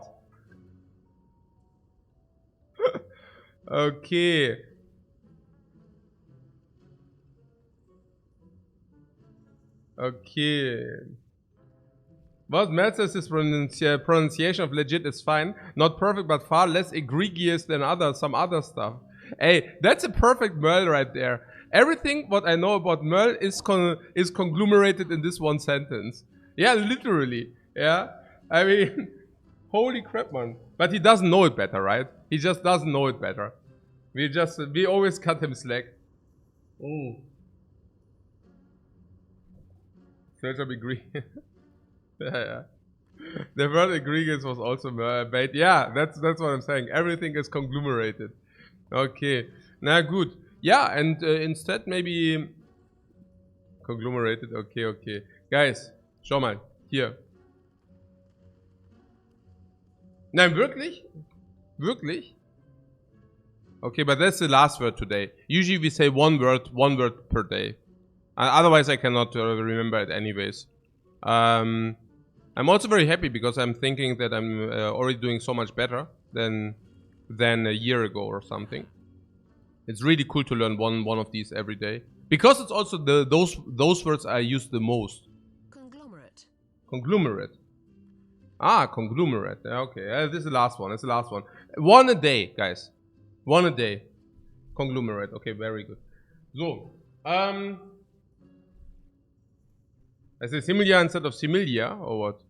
Okay. Okay. What matters is pronunciation of legit is fine. Not perfect, but far less egregious than some other stuff. Hey, that's a perfect Merle right there. Everything what I know about Merle is conglomerated in this one sentence. Yeah, literally. Yeah. I mean, holy crap, man. But he doesn't know it better, right? He just doesn't know it better. We always cut him slack. Search up agree. Yeah. The word egregious was also bait. Yeah, that's what I'm saying. Everything is conglomerated. Okay. Na good. Yeah, and instead maybe conglomerated. Okay. Guys, schau mal. Hier. Nein, wirklich? Wirklich? Okay, but that's the last word today. Usually we say one word per day. Otherwise I cannot remember it anyways. I'm also very happy because I'm thinking that I'm already doing so much better than a year ago or something. It's really cool to learn one of these every day because it's also those words I use the most. Conglomerate. Conglomerate. Ah, conglomerate. Okay, this is the last one. It's the last one. One a day, guys. One a day. Conglomerate. Okay, very good. So, I say similia instead of similia, or what?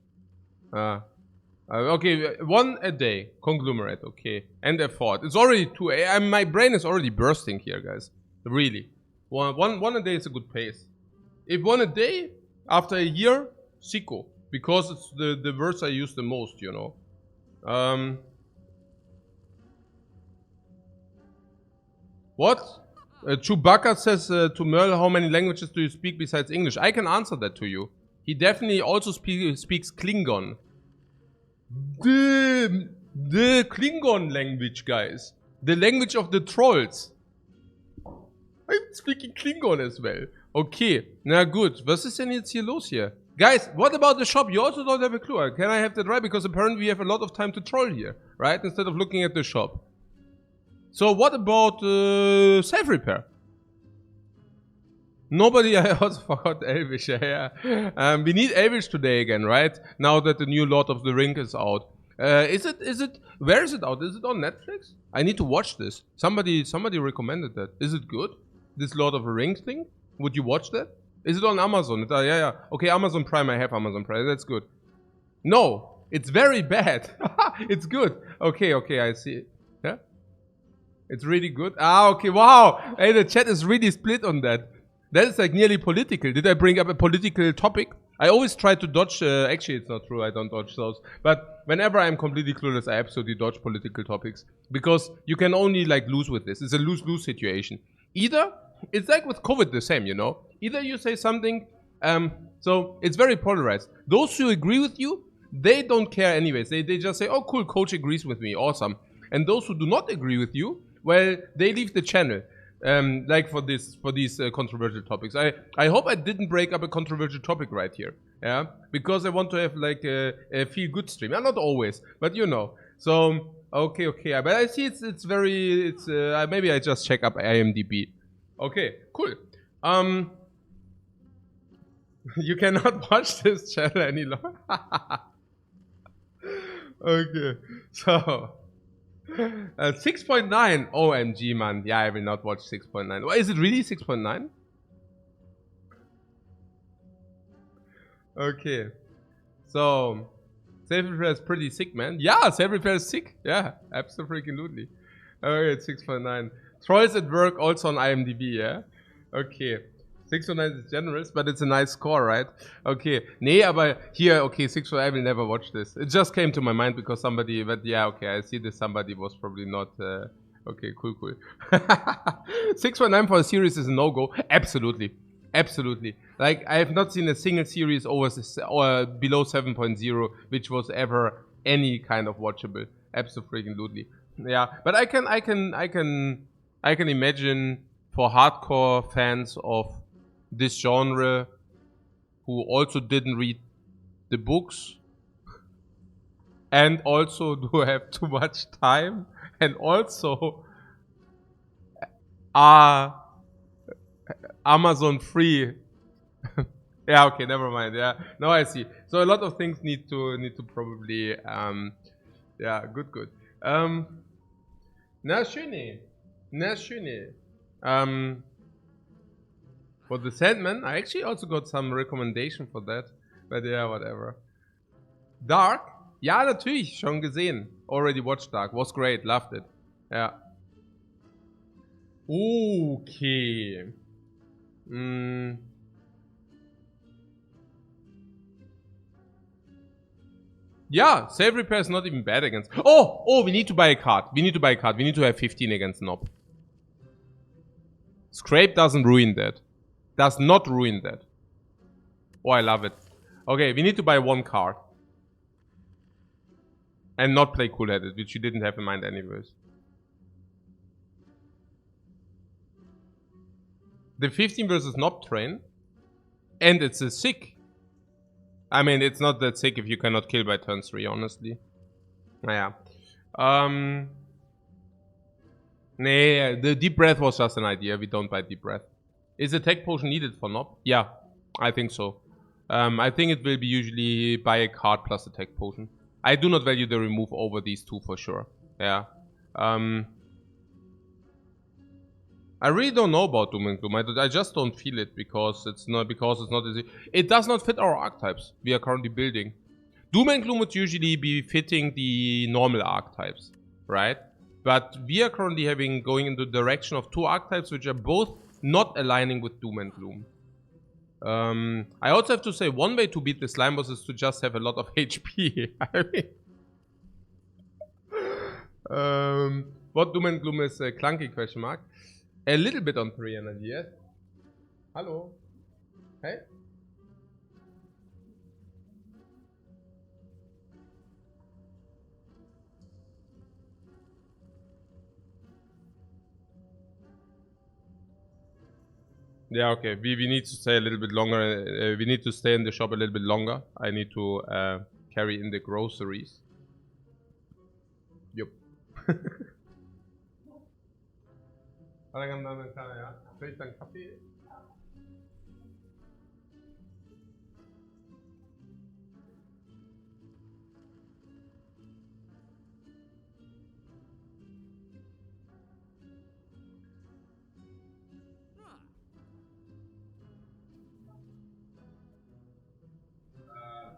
Okay, one a day. Conglomerate, okay. And a thought. It's already 2 a.m. My brain is already bursting here, guys. Really. One a day is a good pace. If one a day, after a year, sicko. Because it's the words I use the most, you know. What? Chewbacca says to Merle, how many languages do you speak besides English? I can answer that to you. He definitely also speaks Klingon. The Klingon language, guys. The language of the trolls. I'm speaking Klingon as well. Okay, na gut. Was ist denn jetzt hier los hier? Guys, what about the shop? You also don't have a clue. Can I have that right? Because apparently we have a lot of time to troll here, right? Instead of looking at the shop. So what about self-repair? Nobody, I also forgot Elvish, yeah. We need Elvish today again, right? Now that the new Lord of the Ring is out. Where is it out? Is it on Netflix? I need to watch this. Somebody recommended that. Is it good? This Lord of the Rings thing? Would you watch that? Is it on Amazon? Yeah. Okay, Amazon Prime, I have Amazon Prime, that's good. No, it's very bad. It's good. Okay, I see. Yeah? It's really good. Ah, okay, wow. Hey, the chat is really split on that. That is like nearly political. Did I bring up a political topic? I always try to dodge, actually it's not true, I don't dodge those. But whenever I'm completely clueless, I absolutely dodge political topics. Because you can only like lose with this. It's a lose-lose situation. Either, it's like with COVID the same, you know? Either you say something, so it's very polarized. Those who agree with you, they don't care anyways. They just say, oh cool, coach agrees with me, awesome. And those who do not agree with you, well, they leave the channel. Like for these controversial topics. I hope I didn't break up a controversial topic right here. Yeah, because I want to have like a feel good stream. Not always, but you know. So okay. But I see it's very maybe I just check up IMDb. Okay, cool. You cannot watch this channel any longer. Okay, so. 6.9. OMG, man. Yeah, I will not watch 6.9. Well, is it really 6.9? Okay. So, self-repair is pretty sick, man. Yeah, self-repair is sick. Yeah, absolutely. Okay, it's 6.9. Trolls at Work also on IMDb, yeah? Okay. 609 is generous, but it's a nice score, right? Okay. Nee, aber here, okay, 609, I will never watch this. It just came to my mind because somebody, but yeah, okay, I see this somebody was probably not, okay, cool. 619 for a series is a no-go. Absolutely. Absolutely. Like, I have not seen a single series over or below 7.0 which was ever any kind of watchable. Absolutely. Yeah, but I can imagine for hardcore fans of this genre who also didn't read the books and also do have too much time and also are Amazon free. Yeah, okay, never mind. Yeah, no, I see. So a lot of things need to probably yeah, good. Na schöne. For the Sandman, I actually also got some recommendation for that. But yeah, whatever. Dark? Ja, natürlich, schon gesehen. Already watched Dark. Was great, loved it. Ja. Okay. Yeah, save repair is not even bad against. Oh, we need to buy a card. We need to have 15 against Nob. Scrape doesn't ruin that. Does not ruin that. Oh, I love it. Okay, we need to buy one card. And not play cool-headed, which you didn't have in mind anyways. The 15 versus Nob train. And it's a sick. I mean, it's not that sick if you cannot kill by turn 3, honestly. Naja. Nee, the deep breath was just an idea. We don't buy deep breath. Is a tech potion needed for Nob? Yeah, I think so. I think it will be usually buy a card plus a tech potion. I do not value the remove over these two for sure. Yeah. I really don't know about Doom and Gloom. I just don't feel it because it's not easy. It does not fit our archetypes we are currently building. Doom and Gloom would usually be fitting the normal archetypes, right? But we are currently going in the direction of two archetypes which are both not aligning with Doom and Gloom. I also have to say one way to beat the slime boss is to just have a lot of HP. I mean, what Doom and Gloom is clunky question mark. A little bit on 3 energy, yes? Hello? Hey? Yeah, okay. We need to stay a little bit longer. We need to stay in the shop a little bit longer. I need to carry in the groceries. Yup. Will ich dann Kaffee?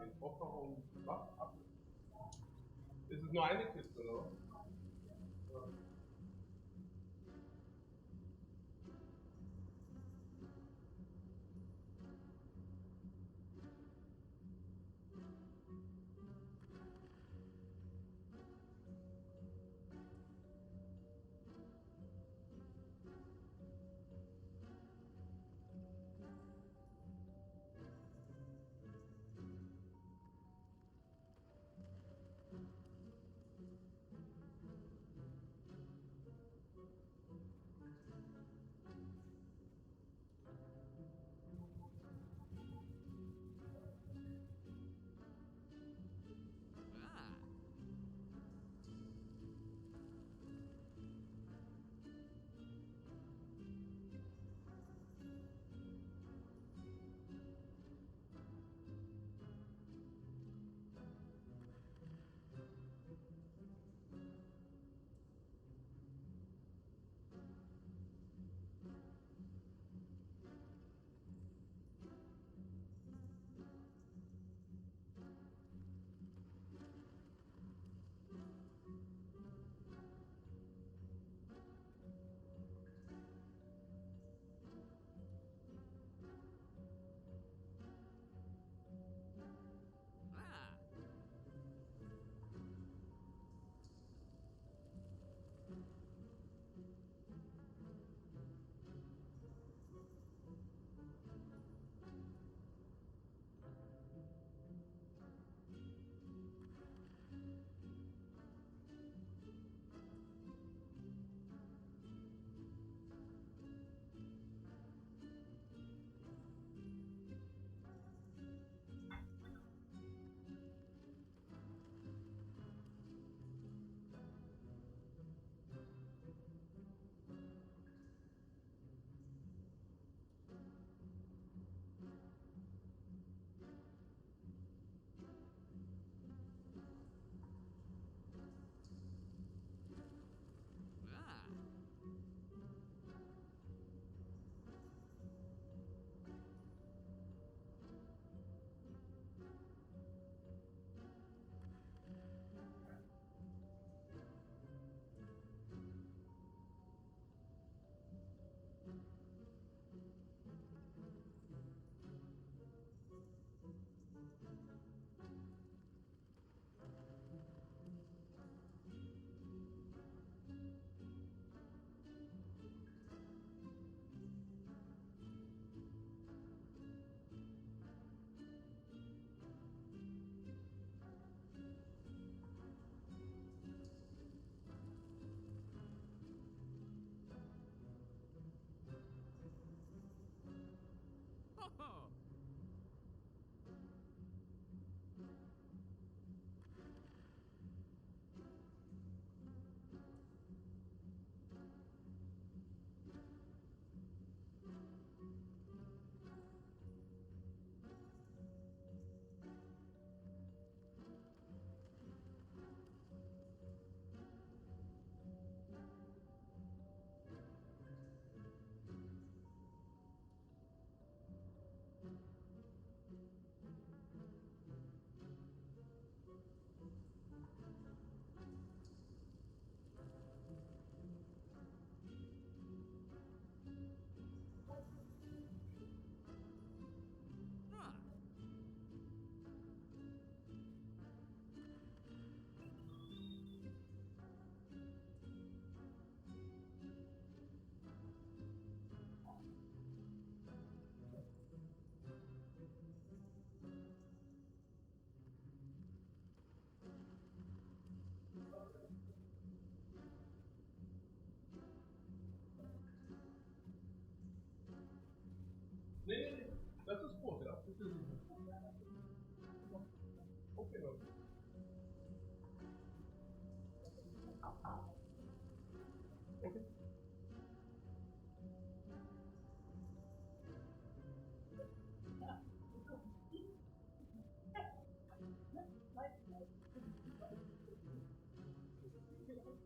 Den Kofferraum was ab? Ist es nur eine Kiste, oder?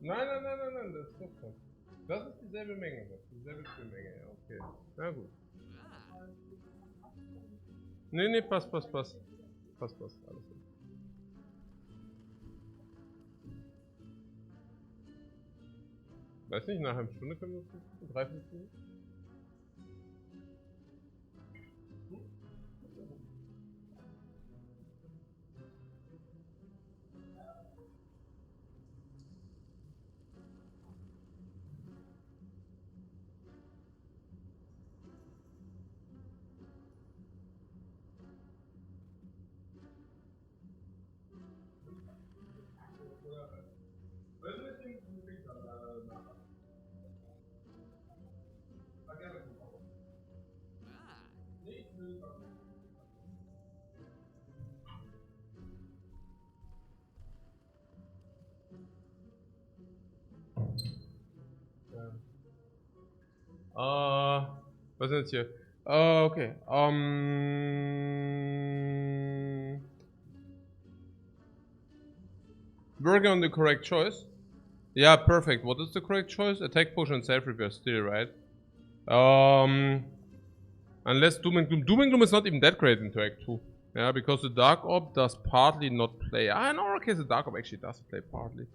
Nein, das ist doch so. Das ist dieselbe Menge, dieselbe Spielmenge, ja, okay. Na gut. Nee, passt. Passt, alles gut. Weiß nicht, nach einer Stunde können wir es 3, 5 Minuten? Was ist denn jetzt hier? Okay. Working on the correct choice. Yeah, perfect. What is the correct choice? Attack potion and self-repair still, right? Unless Doom and Gloom. Doom and Gloom is not even that great into Act 2. Yeah, because the Dark Orb does partly not play. In our case, the Dark Orb actually does play partly.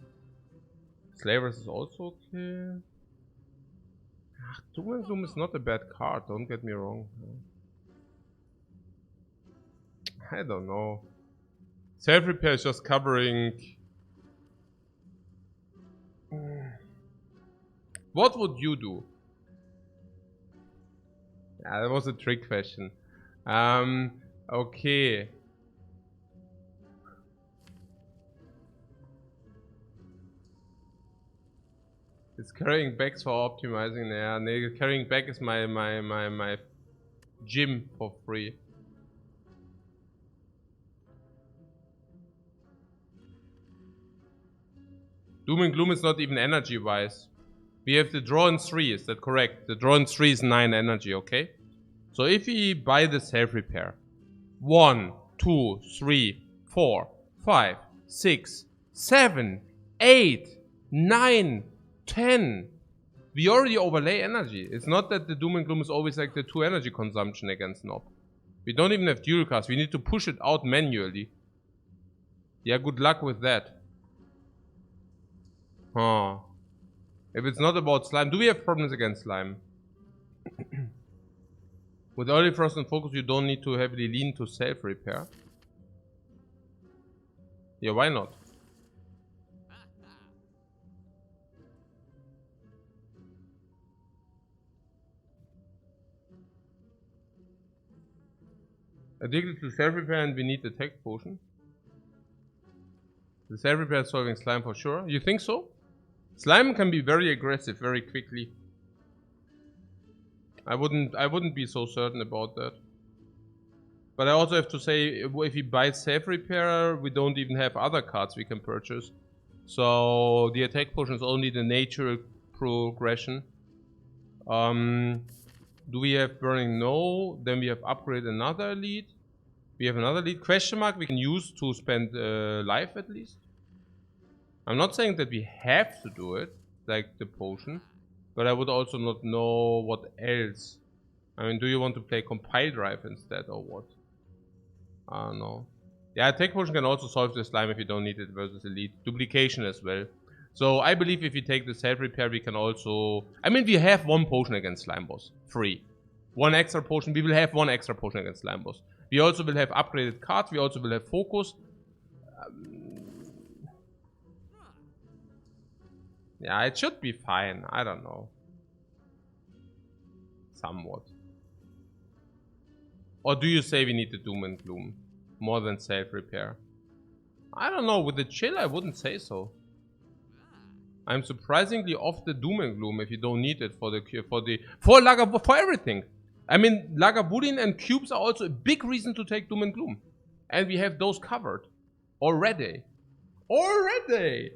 Slavers is also okay. Doom and Gloom is not a bad card, don't get me wrong. I don't know. Self-repair is just covering... What would you do? Yeah, that was a trick question. Okay. It's carrying backs for optimizing. Yeah, carrying back is my gym for free. Doom and Gloom is not even energy wise. We have the draw in 3, is that correct? The draw in 3 is 9 energy, okay? So if we buy the self-repair, 1, 2, 3, 4, 5, 6, 7, 8, 9, 10. We already overlay energy. It's not that the Doom and Gloom is always like the 2 energy consumption against Nob. We don't even have dual cast. We need to push it out manually. Yeah, good luck with that. Huh. If it's not about slime, do we have problems against slime? With early frost and focus, you don't need to heavily lean to self-repair. Yeah, why not? Addicted to self-repair and we need the tech potion. The self-repair is solving slime for sure. You think so? Slime can be very aggressive very quickly. I wouldn't be so certain about that. But I also have to say, if we buy self-repair, we don't even have other cards we can purchase. So the attack potion is only the natural progression. Do we have burning? No. Then we have upgrade another elite. We have another elite question mark we can use to spend life at least. I'm not saying that we have to do it, like the potion, but I would also not know what else. I mean, do you want to play compile drive instead or what? I don't know. Yeah, attack potion can also solve the slime if you don't need it versus elite. Duplication as well. So I believe if we take the self-repair, we can also... I mean, we have 1 potion against slime boss. Free. 1 extra potion. We will have 1 extra potion against slime boss. We also will have upgraded cards. We also will have focus. Yeah, it should be fine. I don't know. Somewhat. Or do you say we need the Doom and Gloom? More than self-repair? I don't know. With the chill, I wouldn't say so. I'm surprisingly off the Doom and Gloom if you don't need it for everything. I mean, Lagavulin and cubes are also a big reason to take Doom and Gloom. And we have those covered. Already. Already!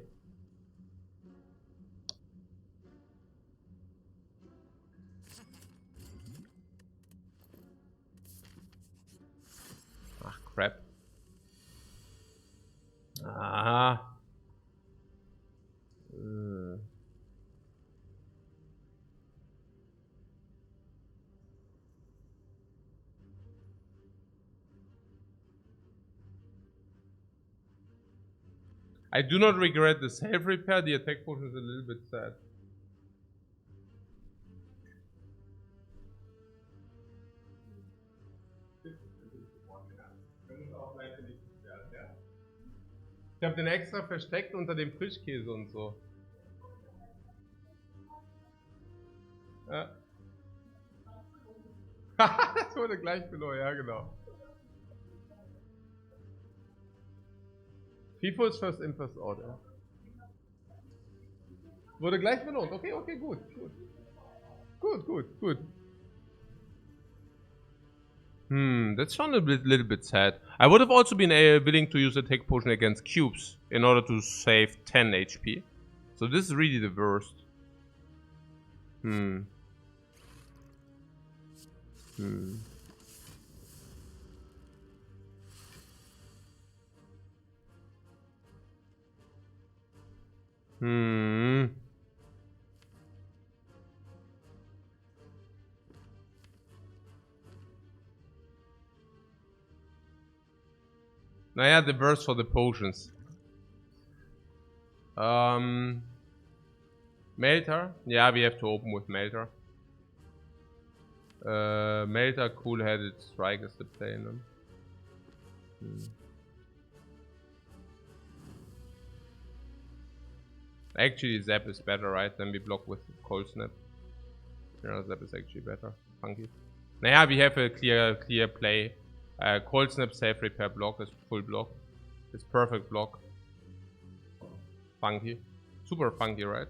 Ah, crap. Ah. I do not regret the self repair. The attack potion is a little bit sad. Ich habe den extra versteckt unter dem Frischkäse und so. Ja. Das wurde gleich belohnt, ja genau. FIFO's first in, first out, ja. Wurde gleich belohnt, okay, okay, gut, gut. Gut, gut, gut. That's schon a little bit sad. I would have also been willing to use a attack potion against cubes in order to save 10 HP. So this is really the worst. Naja, the burst for the potions. Melter? Yeah, we have to open with Melter. Melter, cool-headed strike is the play, no? Actually, Zap is better, right? Then we block with Cold Snap. Yeah, Zap is actually better. Funky. Naja, we have a clear play. Cold Snap self repair block is full block. It's perfect block. Funky. Super funky, right?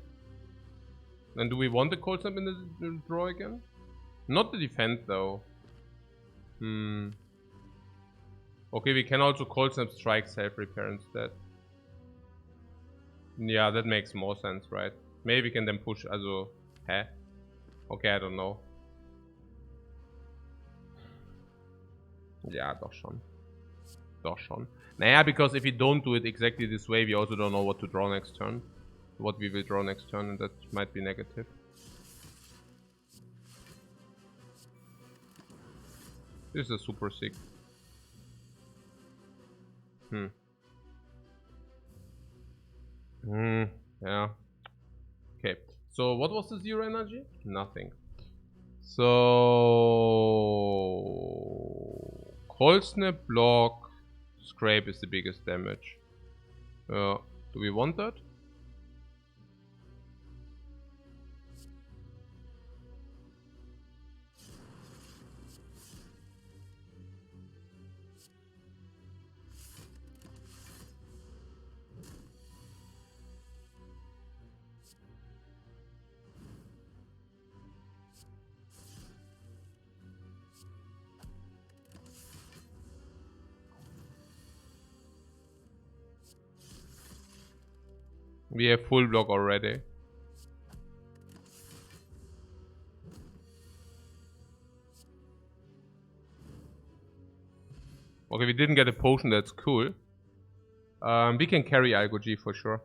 And do we want the Cold Snap in the draw again? Not the defend though. Okay, we can also Cold Snap strike self repair instead. Yeah, that makes more sense, right? Maybe we can then push, also, hä? Okay, I don't know. Ja, doch schon. Doch schon. Naja, because if we don't do it exactly this way, we also don't know what to draw next turn. What we will draw next turn, and that might be negative. This is super sick. Yeah. Okay. So what was the zero energy? Nothing. So Cold Snap block scrape is the biggest damage. Do we want that? We have full block already. Okay, we didn't get a potion, that's cool. We can carry Algo G for sure.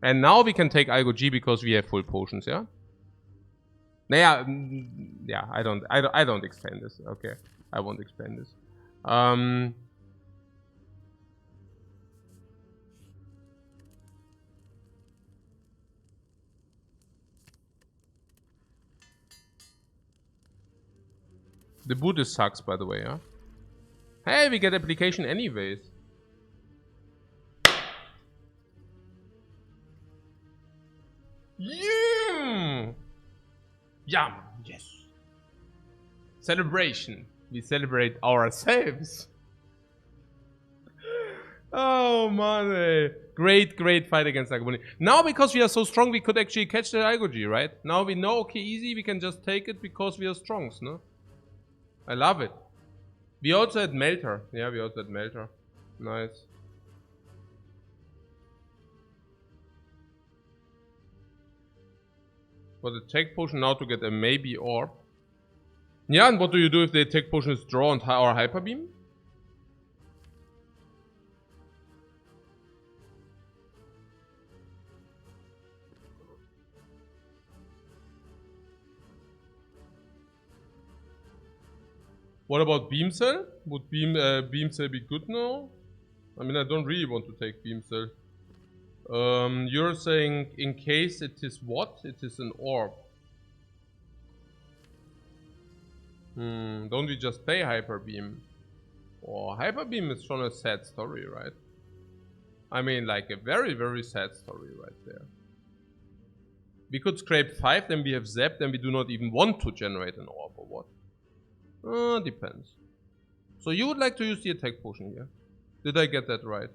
And now we can take Algo G because we have full potions, yeah? Naja, yeah, I don't explain this. Okay, I won't explain this. The Buddhist sucks, by the way, yeah? Hey, we get application anyways. Yeah! Yum! Yes! Celebration. We celebrate ourselves. Oh, man. Great fight against Agumoni. Now, because we are so strong, we could actually catch the Algoji, right? Now we know, okay, easy, we can just take it because we are strong, no? I love it. We also had Melter. Yeah, we also had Melter. Nice. For the attack potion now to get a maybe orb. Yeah, and what do you do if the attack potion is draw and or hyper beam? What about beam cell? Would beam cell be good now? I mean, I don't really want to take beam cell. You're saying in case it is what? It is an orb. Don't we just pay hyper beam? Or hyper beam is schon a sad story, right? I mean, like a very, very sad story right there. We could scrape 5, then we have Zap, then we do not even want to generate an orb or what? Depends. So you would like to use the attack potion here. Did I get that right?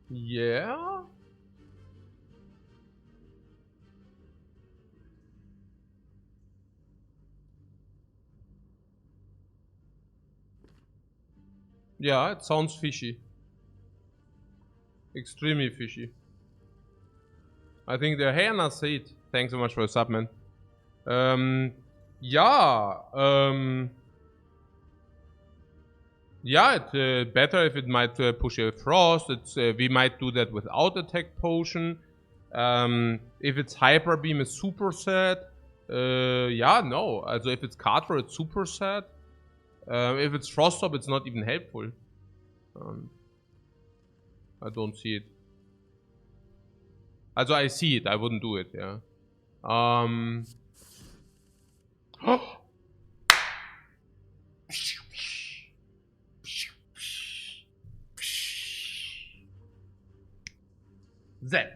Yeah? Yeah, it sounds fishy. Extremely fishy. I think the Hannah said, thanks so much for the sub, man. Yeah, it's better if it might push a frost. We might do that without attack potion. If it's hyper beam is super sad. Yeah, no. Also if it's card draw, it's super sad. If it's frost stop, it's not even helpful. I don't see it. Also I see it. I wouldn't do it. Yeah. Zap.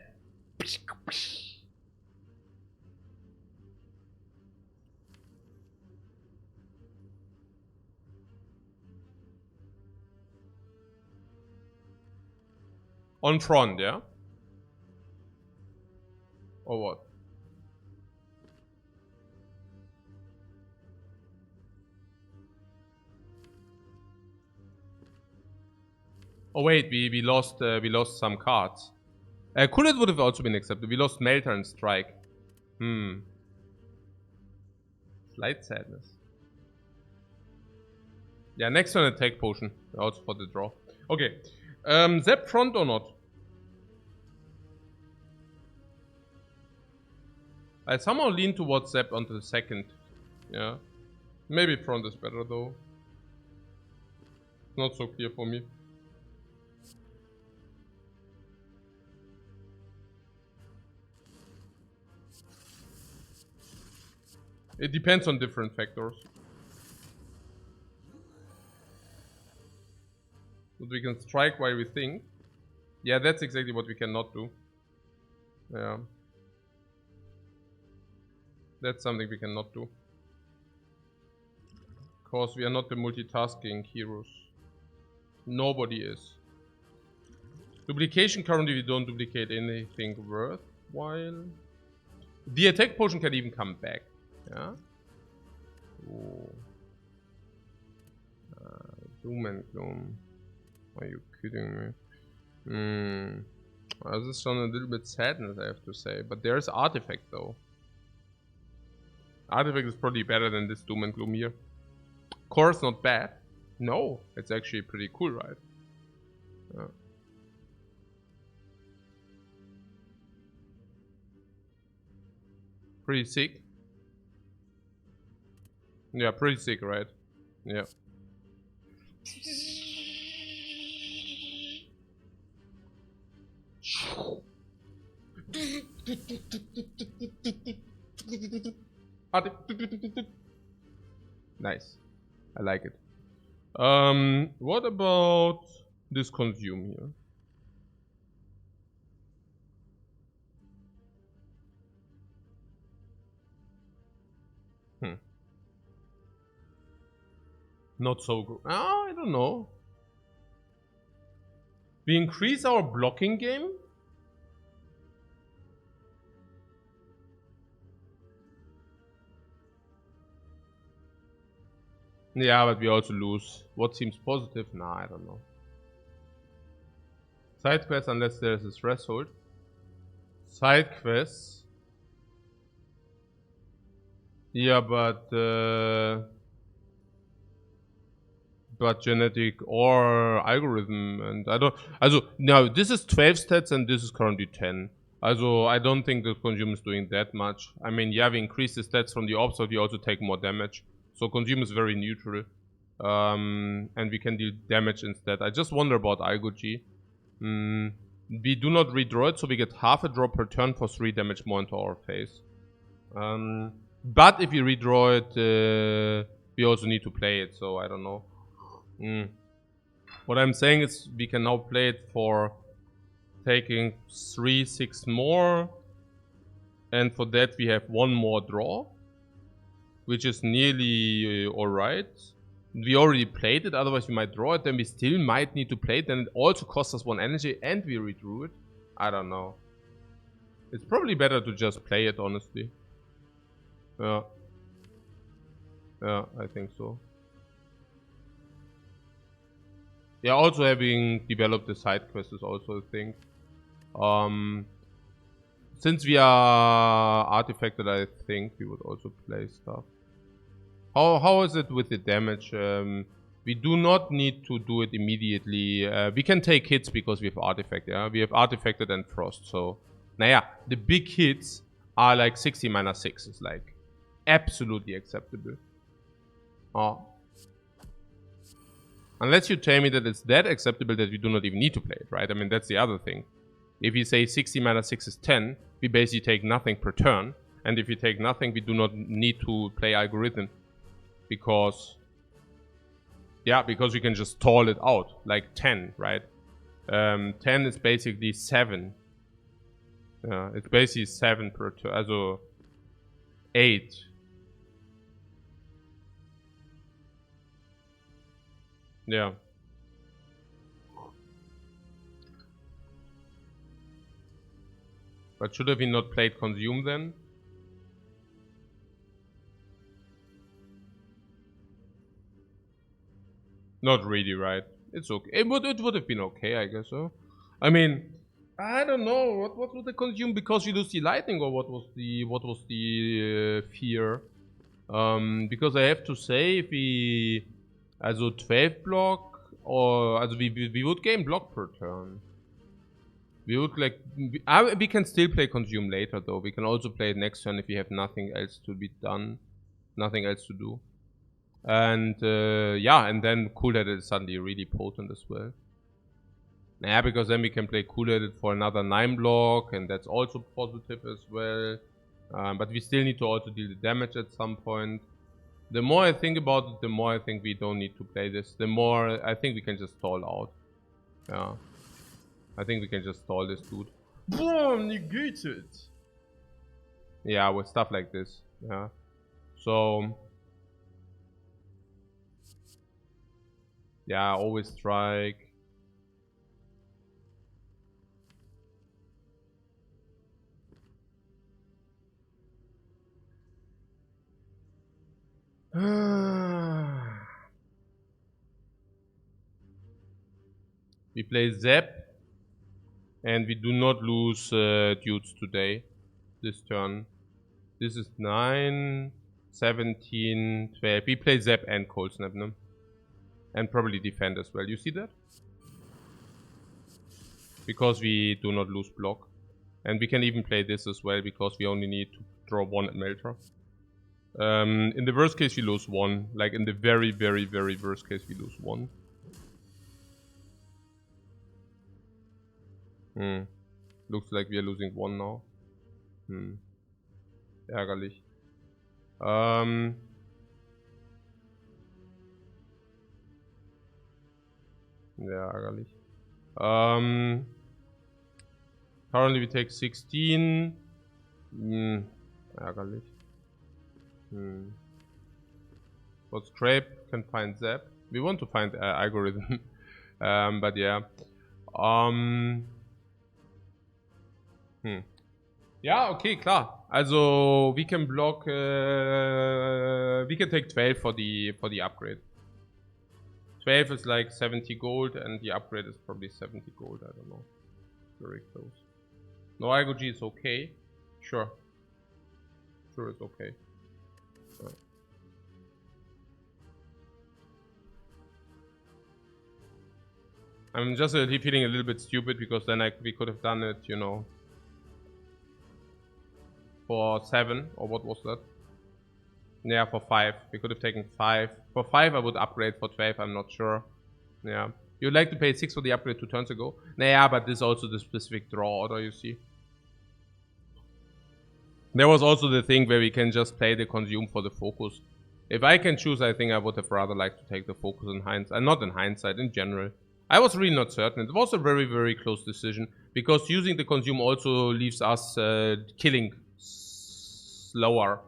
On front, yeah? Or what? Oh wait, we lost some cards. Kullet would have also been accepted. We lost Melter and Strike. Slight sadness. Yeah, next one attack potion. Also for the draw. Okay. Zap front or not? I somehow lean towards Zap onto the second. Yeah. Maybe front is better though. Not so clear for me. It depends on different factors. But we can strike while we think. Yeah, that's exactly what we cannot do. Yeah. That's something we cannot do. Because we are not the multitasking heroes. Nobody is. Duplication, currently we don't duplicate anything worthwhile. The attack potion can even come back. Yeah. Ooh. Doom and Gloom. Are you kidding me? This is schon a little bit sadness, I have to say. But there's Artifact though. Artifact is probably better than this Doom and Gloom here. Core's not bad. No, it's actually pretty cool, right? Yeah. Pretty sick. Yeah, pretty sick, right? Yeah. Nice. I like it. What about this consume here? Not so good. Oh, I don't know. We increase our blocking game? Yeah, but we also lose. What seems positive? Nah, I don't know. Side quests unless there's a threshold. Side quests. Yeah, but genetic or algorithm, and I don't. Also now this is 12 stats and this is currently 10. Also, I don't think the Consume is doing that much. I mean, yeah, we increase the stats from the ops, so we also take more damage. So Consume is very neutral. And we can deal damage instead. I just wonder about Algoji. We do not redraw it, so we get half a draw per turn for 3 damage more into our face. But if we redraw it, we also need to play it, so I don't know. What I'm saying is we can now play it for taking 3-6 more. And for that we have 1 more draw, which is nearly alright. We already played it, otherwise we might draw it, then we still might need to play it, then it also costs us 1 energy and we redrew it. I don't know. It's probably better to just play it, honestly. Yeah. Yeah, I think so. Yeah, also having developed the side quest is also a thing. Since we are artifacted, I think we would also play stuff. How is it with the damage? We do not need to do it immediately. We can take hits because we have artifact, yeah? We have artifacted and frost, so... Naja, the big hits are like 60 mana 6. It's like absolutely acceptable. Unless you tell me that it's that acceptable that we do not even need to play it, right? I mean, that's the other thing. If you say 60 mana 6 is 10, we basically take nothing per turn. And if we take nothing, we do not need to play algorithm. Because... yeah, because we can just stall it out. Like 10, right? 10 is basically 7. Yeah, it's basically 7 per turn. Also 8. Yeah. But should have we not played Consume then? Not really, right? It's okay. It would have been okay, I guess so. I mean, I don't know what was the Consume because we lose the lightning, or what was the fear? Because I have to say, if we also 12 block, or also we would gain block per turn. We would like we can still play Consume later though. We can also play it next turn if we have nothing else to be done, nothing else to do. And yeah, and then Cool-Headed is suddenly really potent as well. Yeah, because then we can play Cool-Headed for another 9 block, and that's also positive as well. But we still need to also deal the damage at some point. The more I think about it, the more I think we don't need to play this. The more I think we can just stall out. Yeah. I think we can just stall this dude. Boom! Negated! Yeah, with stuff like this. Yeah. So... yeah, always strike. We play Zap. And we do not lose dudes today. This turn. This is 9, 17, 12. We play Zap and Cold Snap, no? And probably defend as well. You see that? Because we do not lose block. And we can even play this as well because we only need to draw 1 Melter. In the worst case we lose 1. Like in the very, very, very worst case we lose 1. Looks like we are losing 1 now. Ärgerlich. Ja, ärgerlich. Currently we take 16. Ärgerlich. But Scrape can find Zap. We want to find algorithm. But yeah. Ja, okay, klar. Also, we can block, we can take 12 for the upgrade. 12 is like 70 gold, and the upgrade is probably 70 gold, I don't know. Very close. No, Algoji is okay. Sure. Sure, it's okay. I'm just feeling a little bit stupid because then we could have done it, you know, for 7, or what was that? Yeah, for 5. We could have taken 5. For 5, I would upgrade. For 12, I'm not sure. Yeah. You'd like to pay 6 for the upgrade 2 turns ago? Nah, but this is also the specific draw order, you see. There was also the thing where we can just play the consume for the focus. If I can choose, I think I would have rather liked to take the focus in hindsight. Not in hindsight, in general. I was really not certain. It was a very, very close decision. Because using the consume also leaves us killing slower.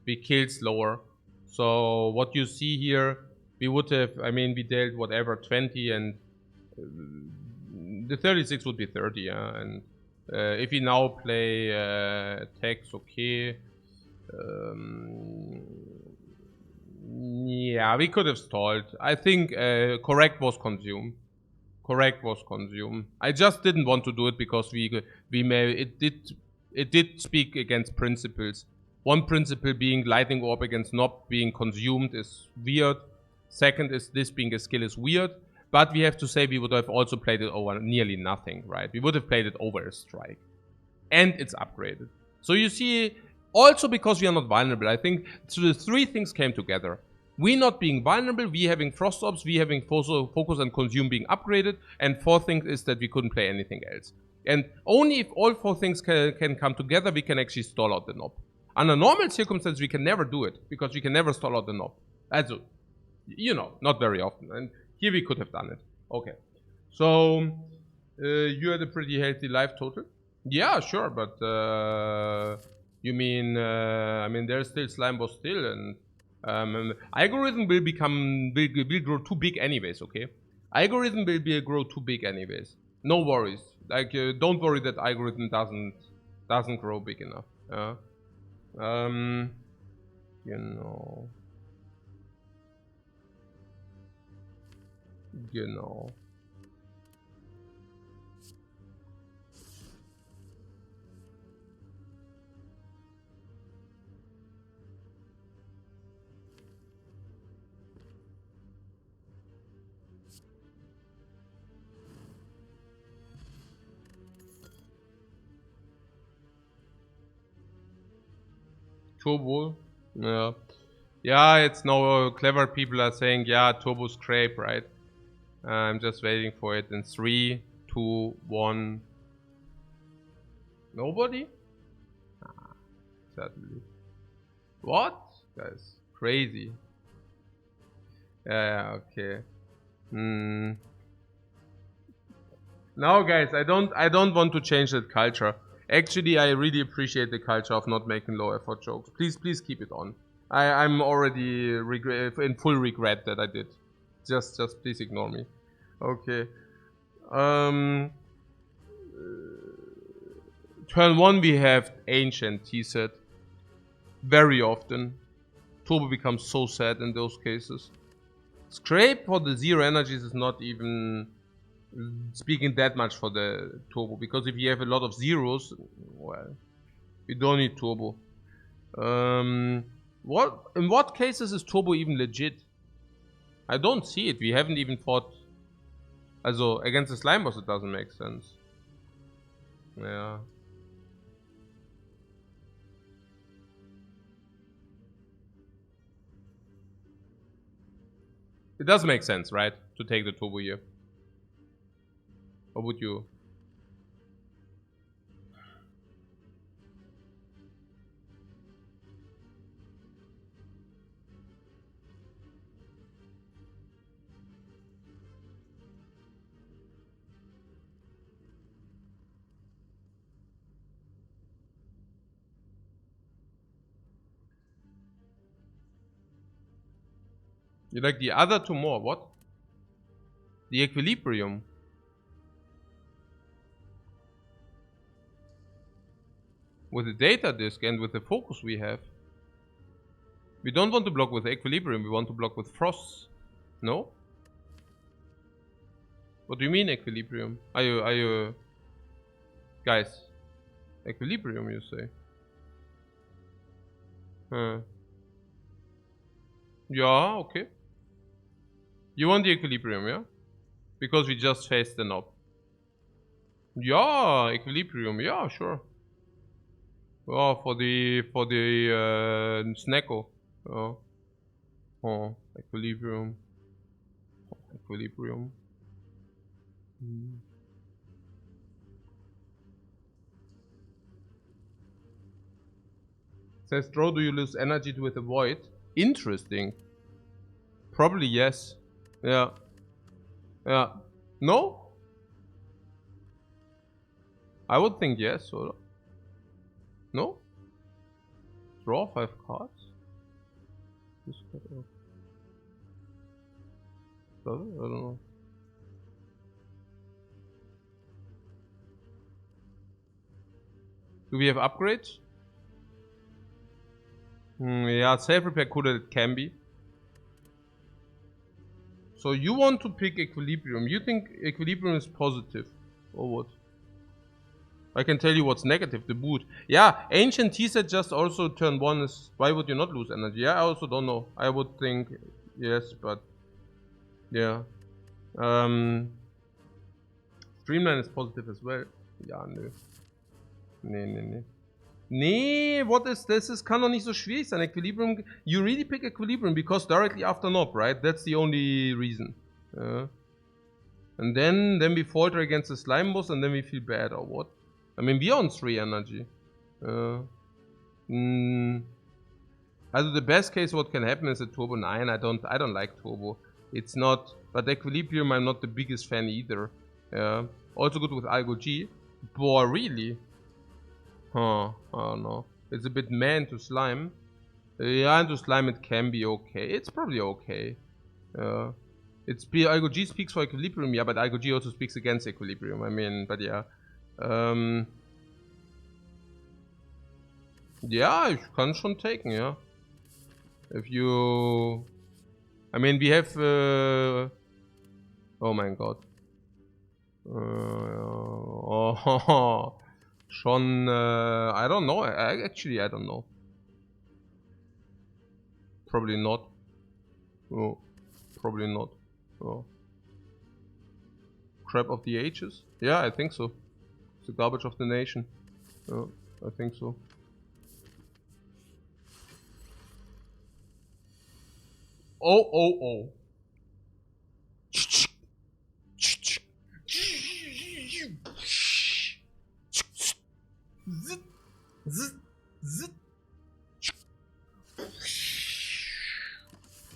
We kill slower. So what you see here, we would have, I mean, we dealt whatever, 20 and the 36 would be 30, yeah. And if we now play attacks, okay. Yeah, we could have stalled. I think correct was consumed. Correct was consumed. I just didn't want to do it because it did speak against principles. One principle being lightning orb against knob being consumed is weird. Second is this being a skill is weird. But we have to say we would have also played it over nearly nothing, right? We would have played it over a strike. And it's upgraded. So you see, also because we are not vulnerable, I think so the 3 things came together. We not being vulnerable, we having frost orbs, we having focus and consume being upgraded, and 4 things is that we couldn't play anything else. And only if all 4 things can come together, we can actually stall out the knob. Under normal circumstances, we can never do it, because we can never stall out the knob. Also, you know, not very often. And here we could have done it. Okay. So, you had a pretty healthy life total? Yeah, sure, but you mean, I mean, there's still slime boss still, and algorithm will grow too big anyways, okay? Algorithm will grow too big anyways. No worries. Like, don't worry that algorithm doesn't grow big enough. You know. Genau. Turbo? Yeah. Yeah, it's now clever people are saying, yeah, turbo scrape, right? I'm just waiting for it in 3, 2, 1. Nobody? Ah, certainly. What? Guys, crazy. Yeah, okay. No, guys, I don't want to change that culture. Actually, I really appreciate the culture of not making low effort jokes. Please keep it on. I'm already in full regret that I did. Just please ignore me. Okay. Turn 1 we have Ancient T-set. Very often. Turbo becomes so sad in those cases. Scrape for the 0 energies is not even speaking that much for the Turbo. Because if you have a lot of zeros, well, you don't need Turbo. In what cases is Turbo even legit? I don't see it. We haven't even fought. Also, against the slime boss it doesn't make sense. Yeah. It does make sense, right? To take the Turbo here. Or would you? You like the other 2 more, what? The Equilibrium. With the data disk and with the focus we have. We don't want to block with Equilibrium, we want to block with Frost. No? What do you mean Equilibrium? Are you... Guys. Equilibrium, you say? Huh. Yeah, okay. You want the Equilibrium, yeah? Because we just faced the knob. Yeah, Equilibrium, yeah, sure. Oh, for the Snecko. Oh. Oh, equilibrium. Equilibrium. Says draw, do you lose energy with the void? Interesting. Probably yes. Yeah. Yeah. No? I would think yes, or no? Draw 5 cards? This card off. Does it? I don't know. Do we have upgrades? Yeah, self-repair could it can be. So you want to pick equilibrium. You think equilibrium is positive, or what? I can tell you what's negative, the boot. Yeah, ancient T set just also turn 1 is... Why would you not lose energy? Yeah, I also don't know. I would think yes, but... Yeah. Streamline is positive as well. Ja, nö. Nee. Nee, what is this? Es kann doch nicht so schwierig sein. Equilibrium, you really pick equilibrium because directly after Nob, right? That's the only reason. And then we falter against the slime boss and then we feel bad, or what? I mean, we are on 3 energy. Also the best case what can happen is a Turbo 9. I don't like Turbo. It's not, but Equilibrium I'm not the biggest fan either. Also good with Algo G. Boy, really? Huh, I don't know. It's a bit man to slime. Yeah, and to slime it can be okay. It's probably okay. Algo G speaks for Equilibrium, yeah, but Algo G also speaks against Equilibrium. I mean, but yeah. Ja, ich kann schon taken, ja. If you... I mean, we have... Oh mein Gott. Schon... I don't know. Actually, I don't know. Probably not. Oh, probably not. Oh. Crap of the ages? Yeah, I think so. It's the garbage of the nation. Oh, I think so. Oh.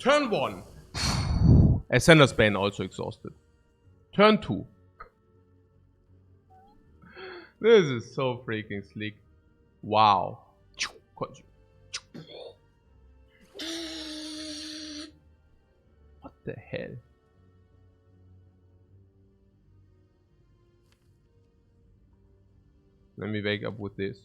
Turn 1. Ascender's Bane also exhausted. Turn 2. This is so freaking sleek. Wow. What the hell? Let me wake up with this.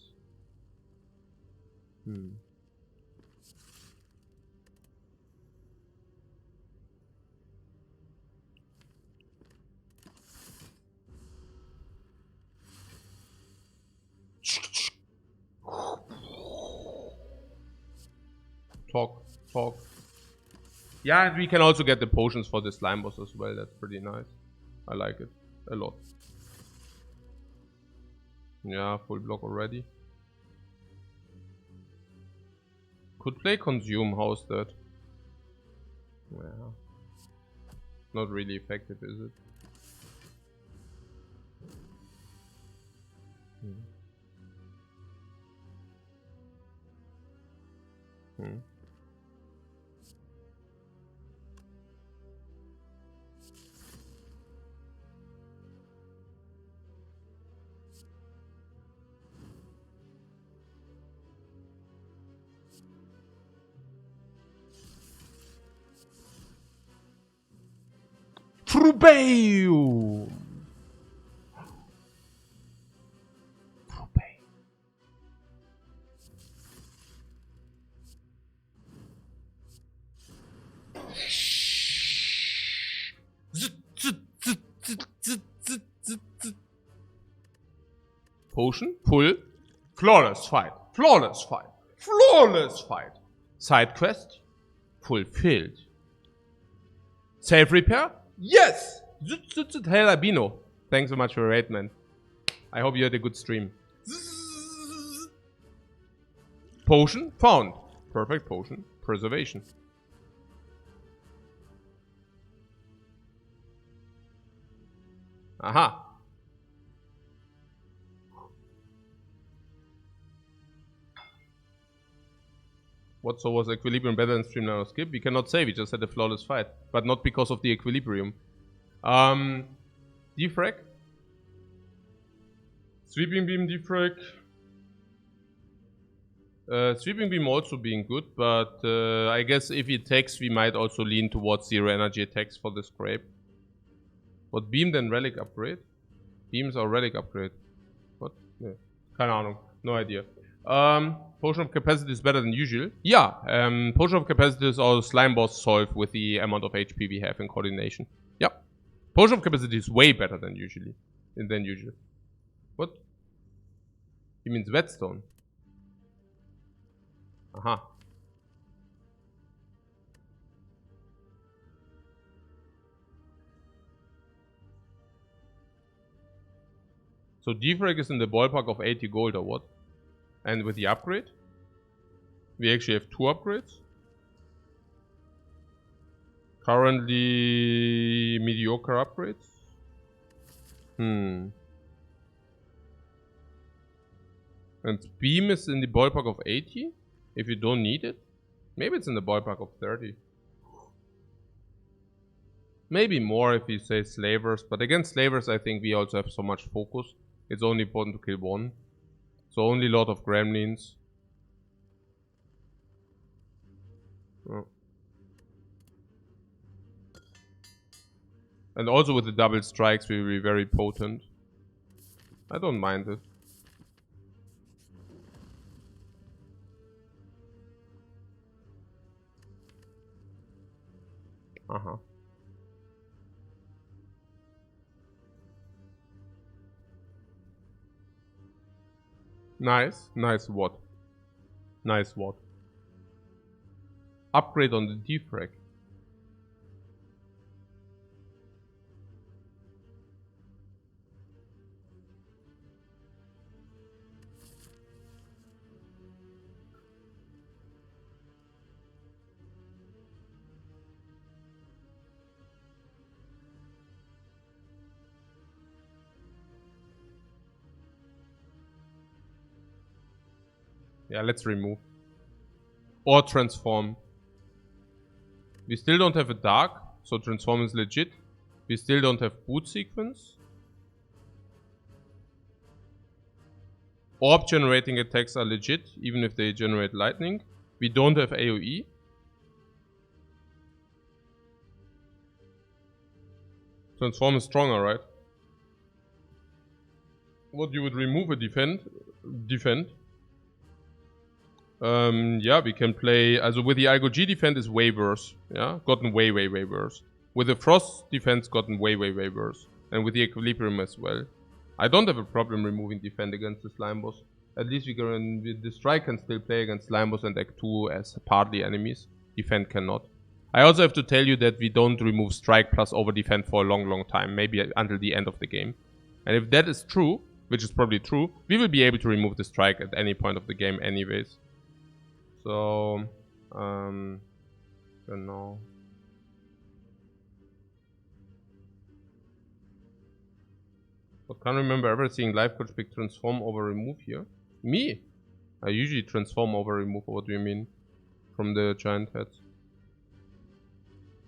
Talk. Yeah, and we can also get the potions for the slime boss as well. That's pretty nice. I like it a lot. Yeah, full block already. Could play consume. How's that? Yeah. Not really effective, is it? Trubeum! Potion, pull, flawless fight. Side quest, fulfilled. Self repair? Yes! Hell Albino. Thanks so much for your raid, man. I hope you had a good stream. Potion found. Perfect potion. Preservation. Aha. What, so was equilibrium better than stream now skip? We cannot say, we just had a flawless fight. But not because of the equilibrium. Defrag. Sweeping beam defrag. Sweeping beam also being good, but I guess if he attacks, we might also lean towards zero energy attacks for the scrape. What beam then relic upgrade? Beams or relic upgrade? What? Yeah. Keine Ahnung. No idea. Potion of capacity is better than usual. Yeah, potion of capacity is all slime boss solve with the amount of HP we have in coordination. Yep. Potion of capacity is way better than usual. What? He means whetstone. Aha. So defrag is in the ballpark of 80 gold or what? And with the upgrade? We actually have 2 upgrades. Currently mediocre upgrades. And beam is in the ballpark of 80? If you don't need it? Maybe it's in the ballpark of 30. Maybe more if you say slavers. But against slavers I think we also have so much focus. It's only important to kill one. So only Lord of Gremlins. Oh. And also with the double strikes we will be very potent. I don't mind it. Uh-huh. Nice. Nice what? Nice what? Upgrade on the defrag. Yeah, let's remove. Or transform. We still don't have a dark, so transform is legit. We still don't have boot sequence. Orb generating attacks are legit, even if they generate lightning. We don't have AoE. Transform is stronger, right? What, you would remove a defend? Defend. Yeah, we can play. Also with the Algo G defend is way worse. Yeah, gotten way worse. With the Frost defense, gotten way worse. And with the Equilibrium as well. I don't have a problem removing defend against the slime boss. At least we can. The strike can still play against slime boss and Act 2 as partly enemies. Defend cannot. I also have to tell you that we don't remove strike plus over defend for a long time. Maybe until the end of the game. And if that is true, which is probably true, we will be able to remove the strike at any point of the game anyways. So, don't know. But can't remember ever seeing Lifecoach pick transform over remove here. Me? I usually transform over remove. What do you mean? From the giant heads.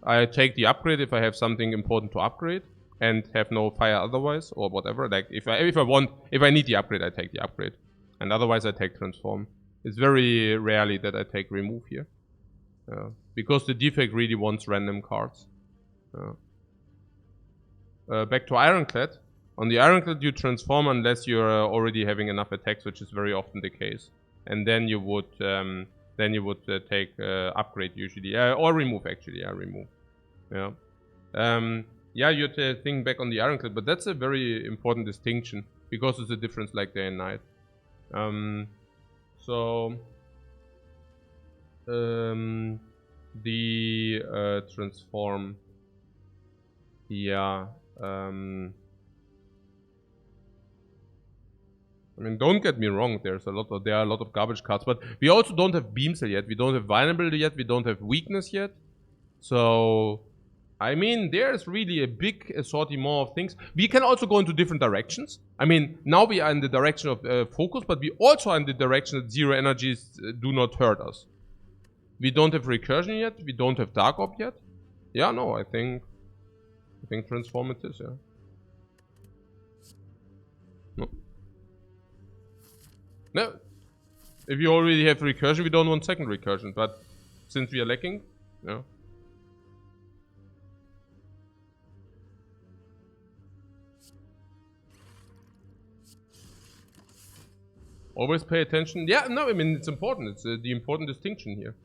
I take the upgrade if I have something important to upgrade and have no fire otherwise or whatever. Like if I need the upgrade, I take the upgrade, and otherwise I take transform. It's very rarely that I take remove here. Because the defect really wants random cards. Back to Ironclad. On the Ironclad you transform unless you're already having enough attacks, which is very often the case. And then you would take upgrade usually. Or remove actually. Yeah, remove. Yeah. Yeah, you're thinking back on the Ironclad, but that's a very important distinction. Because it's a difference like day and night. So the transform, yeah. I mean, don't get me wrong, there are a lot of garbage cards, but we also don't have Beam Cell yet, we don't have Vulnerability yet, we don't have Weakness yet. So, I mean, there's really a big assortment of things. We can also go into different directions. I mean, now we are in the direction of focus, but we also are in the direction that zero energies do not hurt us. We don't have Recursion yet, we don't have Dark Orb yet. Yeah, no, I think Transformative, yeah. No. If you already have Recursion, we don't want second Recursion, but since we are lacking, yeah. Always pay attention. Yeah, no, I mean, it's important. It's the important distinction here.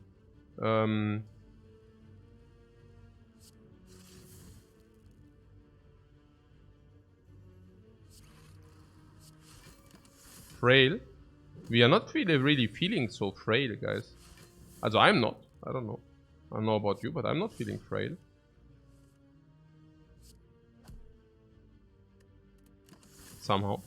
Frail. We are not really feeling so frail, guys. Also, I'm not. I don't know. I don't know about you, but I'm not feeling frail. Somehow.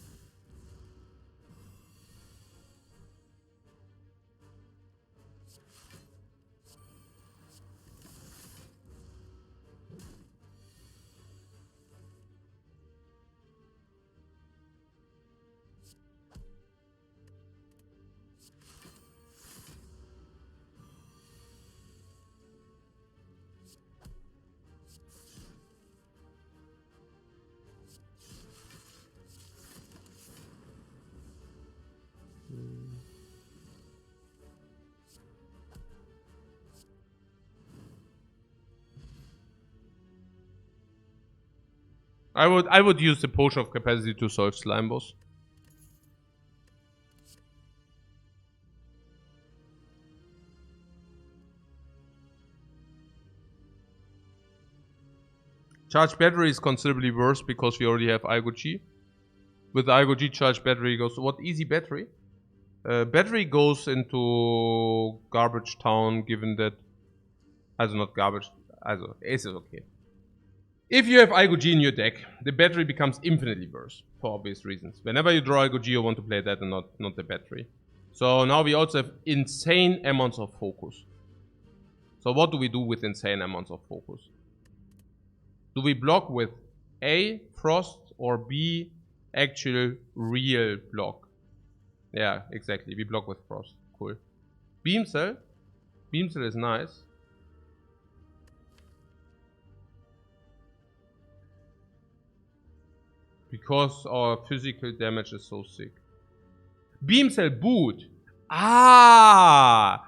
I would use the Potion of Capacity to solve Slime Boss. Charged battery is considerably worse because we already have Igo G. With the Igo G, charged battery goes... What? Easy battery? Battery goes into Garbage Town, given that... Also not garbage... Also, it's okay. If you have Igo G in your deck, the battery becomes infinitely worse, for obvious reasons. Whenever you draw Igo G, you want to play that and not the battery. So now we also have insane amounts of focus. So what do we do with insane amounts of focus? Do we block with A, Frost, or B, actual real block? Yeah, exactly. We block with Frost. Cool. Beam Cell. Beam Cell is nice. Because our physical damage is so sick. Beam Cell boot. Ah!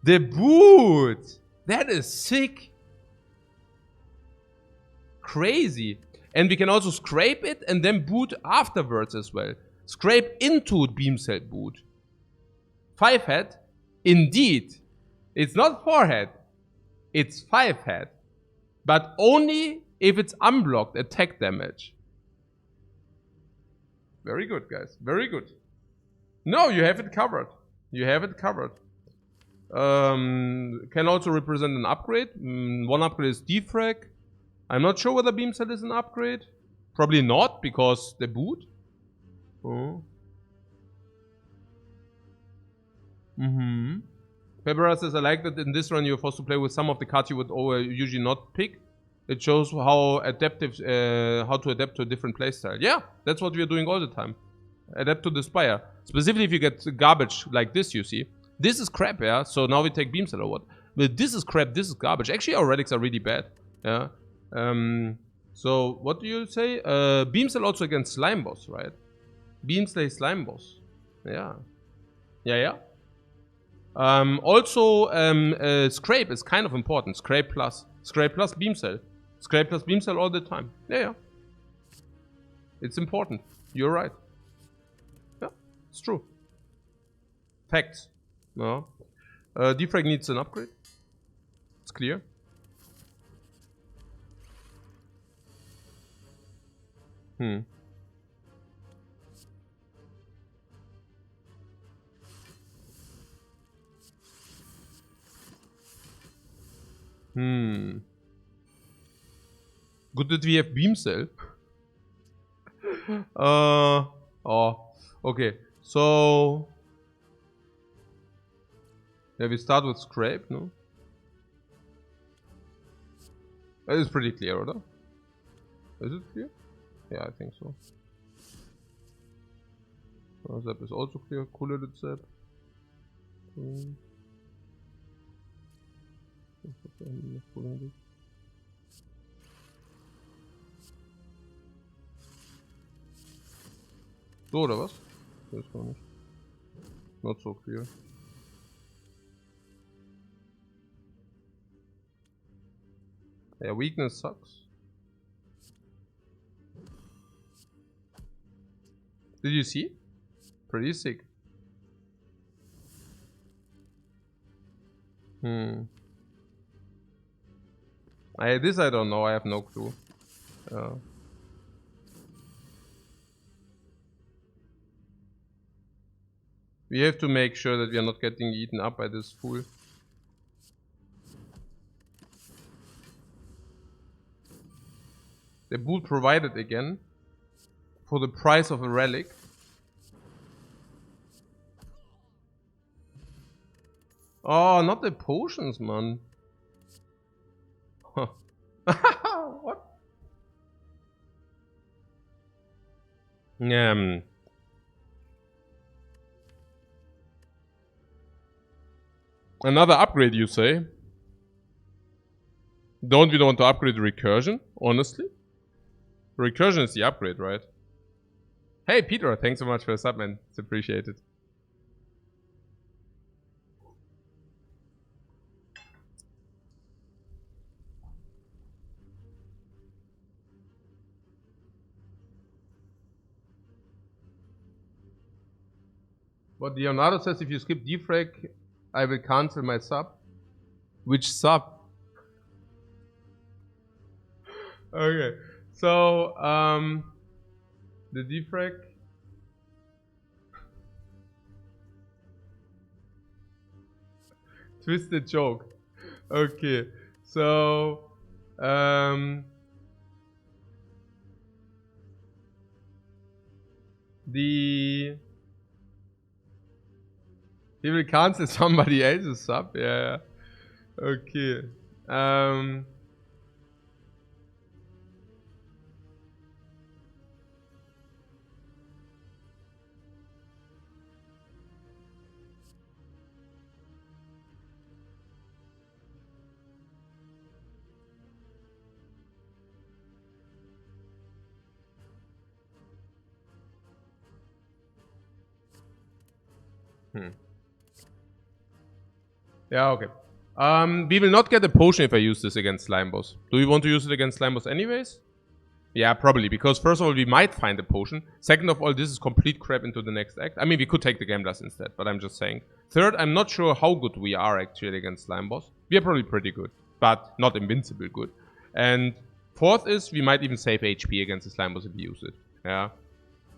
The boot! That is sick. Crazy. And we can also scrape it and then boot afterwards as well. Scrape into Beam Cell boot. 5 head? Indeed. It's not 4 head. It's 5 head. But only if it's unblocked attack damage. Very good, guys. Very good. No, you have it covered. You have it covered. Can also represent an upgrade. One upgrade is Defect. I'm not sure whether Beam Cell is an upgrade. Probably not, because the boot. Oh. Pebera says, I like that in this run you're forced to play with some of the cards you would usually not pick. It shows how adaptive, how to adapt to a different playstyle. Yeah, that's what we are doing all the time. Adapt to the Spire. Specifically if you get garbage like this, you see. This is crap, yeah? So now we take Beam Cell or what? But this is crap, this is garbage. Actually, our relics are really bad. Yeah. So, what do you say? Beam Cell also against Slime Boss, right? Beam Slay Slime Boss. Yeah. Yeah. Also, Scrape is kind of important. Scrape plus Beam Cell. Scrape plus Beam Cell all the time. Yeah. It's important. You're right. Yeah, it's true. Facts. No. Defrag needs an upgrade. It's clear. Good that we have Beam Cell. Oh, okay. So yeah, we start with scrape, no? That is pretty clear, or? Is it clear? Yeah, I think so. Zap is also clear. Cool-headed Zap. So, oder was? Das ist gar nicht. Not so clear. Yeah, weakness sucks. Did you see? Pretty sick. This I don't know, I have no clue. We have to make sure that we are not getting eaten up by this fool. The boot provided again for the price of a relic. Oh, not the potions, man. Huh. What? Another upgrade, you say? Don't we want to upgrade the recursion, honestly? Recursion is the upgrade, right? Hey, Peter, thanks so much for the sub, man. It's appreciated. But Leonardo says if you skip Defect, I will cancel my sub. Which sub? Okay, so the Defect. Twisted joke. Okay, so he will cancel somebody else's sub. Yeah. Okay. Yeah, okay. We will not get a potion if I use this against Slime Boss. Do you want to use it against Slime Boss anyways? Yeah, probably, because first of all, we might find a potion. Second of all, this is complete crap into the next act. I mean, we could take the Game Blast instead, but I'm just saying. Third, I'm not sure how good we are actually against Slime Boss. We are probably pretty good, but not invincible good. And fourth is, we might even save HP against the Slime Boss if we use it. Yeah.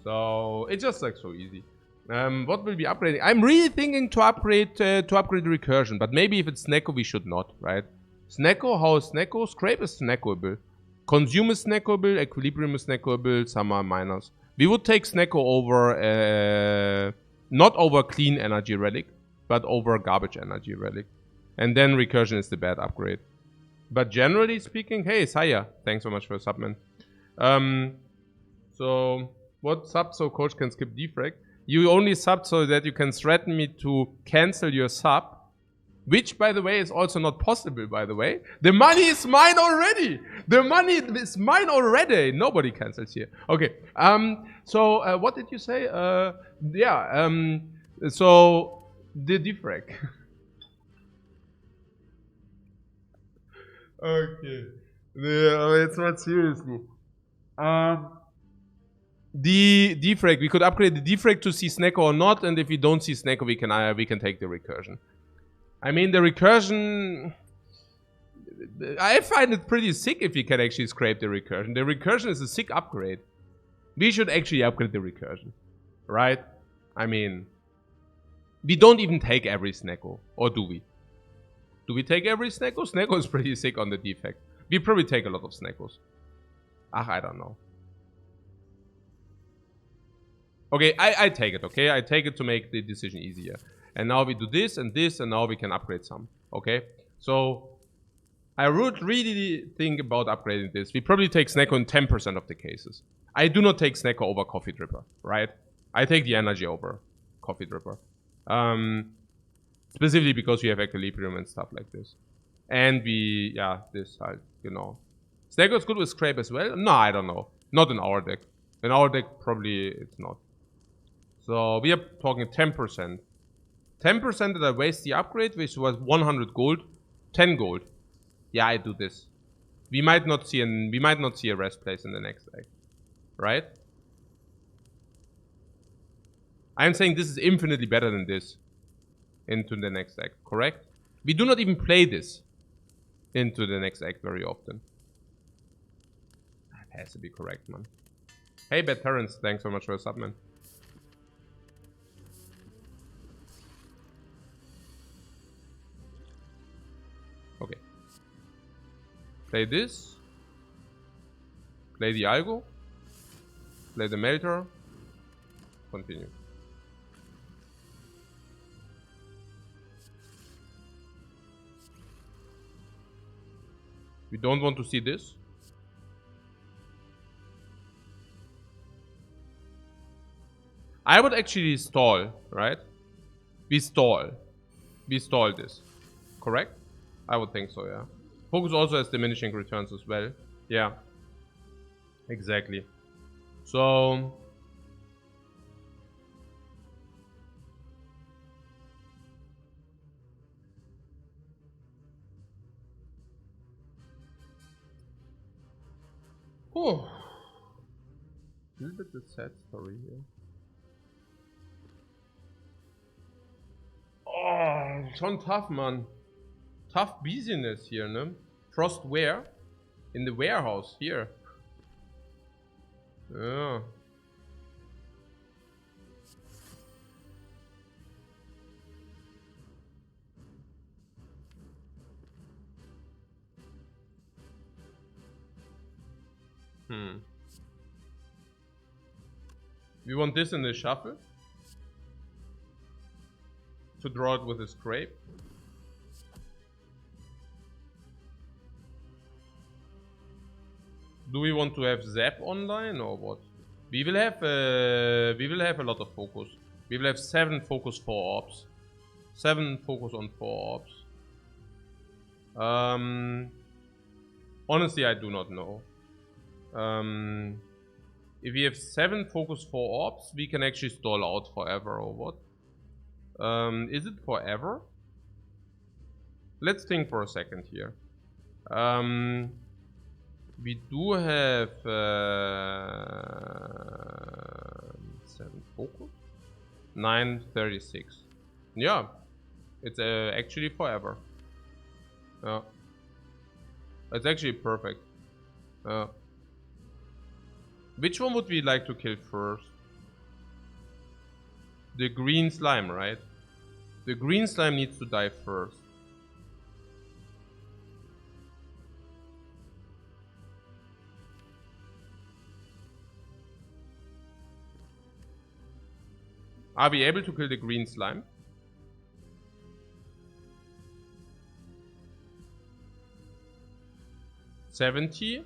So, it's just like so easy. What will be upgrading? I'm really thinking to upgrade the recursion, but maybe if it's Snecko, we should not, right? Snecko, how is Snecko? Scrape is snackable. Consume is snackable, Equilibrium is snackable, some are minors. We would take Snecko over, not over Clean Energy Relic, but over Garbage Energy Relic. And then recursion is the bad upgrade. But generally speaking, hey, Saya, thanks so much for the sub, man. So, what sub so coach can skip Defect? You only sub so that you can threaten me to cancel your sub. Which, by the way, is also not possible, by the way. The money is mine already! The money is mine already! Nobody cancels here. Okay, so what did you say? So, the Defect. Okay. Yeah, it's not seriously. The Defect, we could upgrade the Defect to see Snecko or not, and if we don't see Snecko, we can take the recursion. I mean, the recursion, I find it pretty sick if you can actually scrape the recursion. The recursion is a sick upgrade. We should actually upgrade the recursion, right? I mean, we don't even take every Snecko, or do we? Do we take every Snecko? Snecko is pretty sick on the Defect. We probably take a lot of Sneckos. I don't know. Okay, I take it, okay? I take it to make the decision easier. And now we do this, and now we can upgrade some, okay? So, I would really think about upgrading this. We probably take Snecko in 10% of the cases. I do not take Snecko over Coffee Dripper, right? I take the energy over Coffee Dripper. Specifically because we have Equilibrium and stuff like this. And we, yeah, this side, you know. Snecko is good with Scrape as well? No, I don't know. Not in our deck. In our deck, probably it's not. So we are talking 10%. 10% that I waste the upgrade, which was 100 gold. 10 gold. Yeah, I do this. We might not see a rest place in the next deck. Right? I'm saying this is infinitely better than this. Into the next deck, correct? We do not even play this into the next deck very often. That has to be correct, man. Hey, Bad Terrence, thanks so much for the sub, man. Okay. Play this. Play the Algo. Play the Melter. Continue. We don't want to see this. I would actually stall, right? We stall. We stall this. Correct? I would think so, yeah. Focus also has diminishing returns as well. Yeah. Exactly. So... Oh. A little bit of a sad story here. Oh, schon tough, man. Tough business here, ne? Frost where? In the warehouse here. Yeah. We want this in the shuffle. To draw it with a scrape. Do we want to have Zap online or what? We will have a lot of focus. We will have 7 focus 4 orbs. 7 focus on 4 orbs. Honestly, I do not know. If we have 7 focus 4 orbs, we can actually stall out forever or what? Is it forever? Let's think for a second here. We do have 7 focus. 936. Yeah, it's actually forever. Yeah, it's actually perfect. Which one would we like to kill first? The green slime, right? The green slime needs to die first. Are we able to kill the green slime? $70,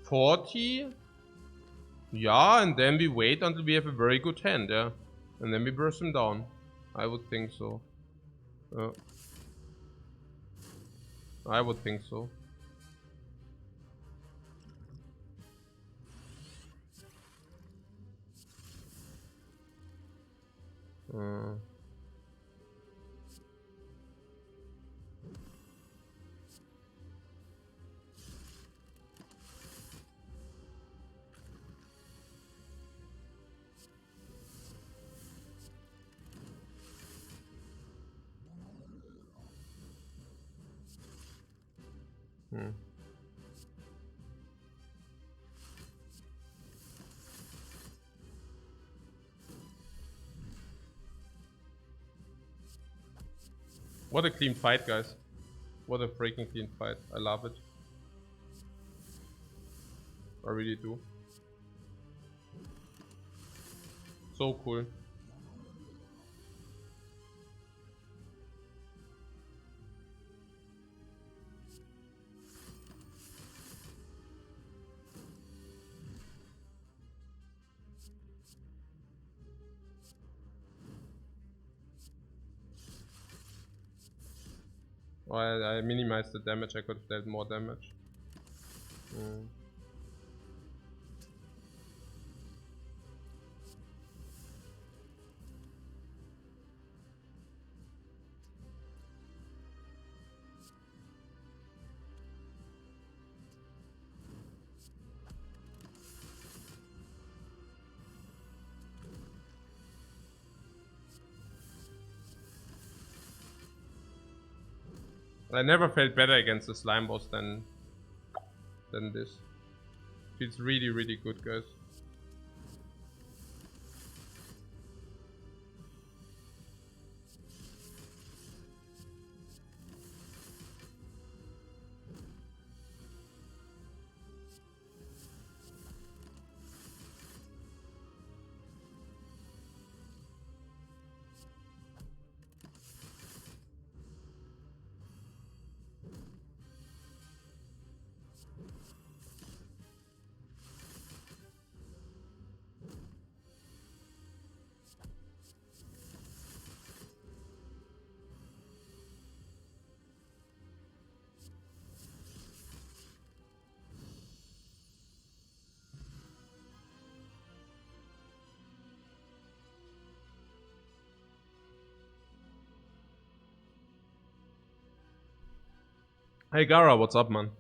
$40. Yeah, and then we wait until we have a very good hand, yeah. And then we burst him down. I would think so. I would think so. What a clean fight, guys. What a freaking clean fight. I love it. I really do. So cool. Oh, I minimized the damage. I could have dealt more damage. I never felt better against the slime boss than this. Feels really, really good, guys. Hey Gara, what's up, man?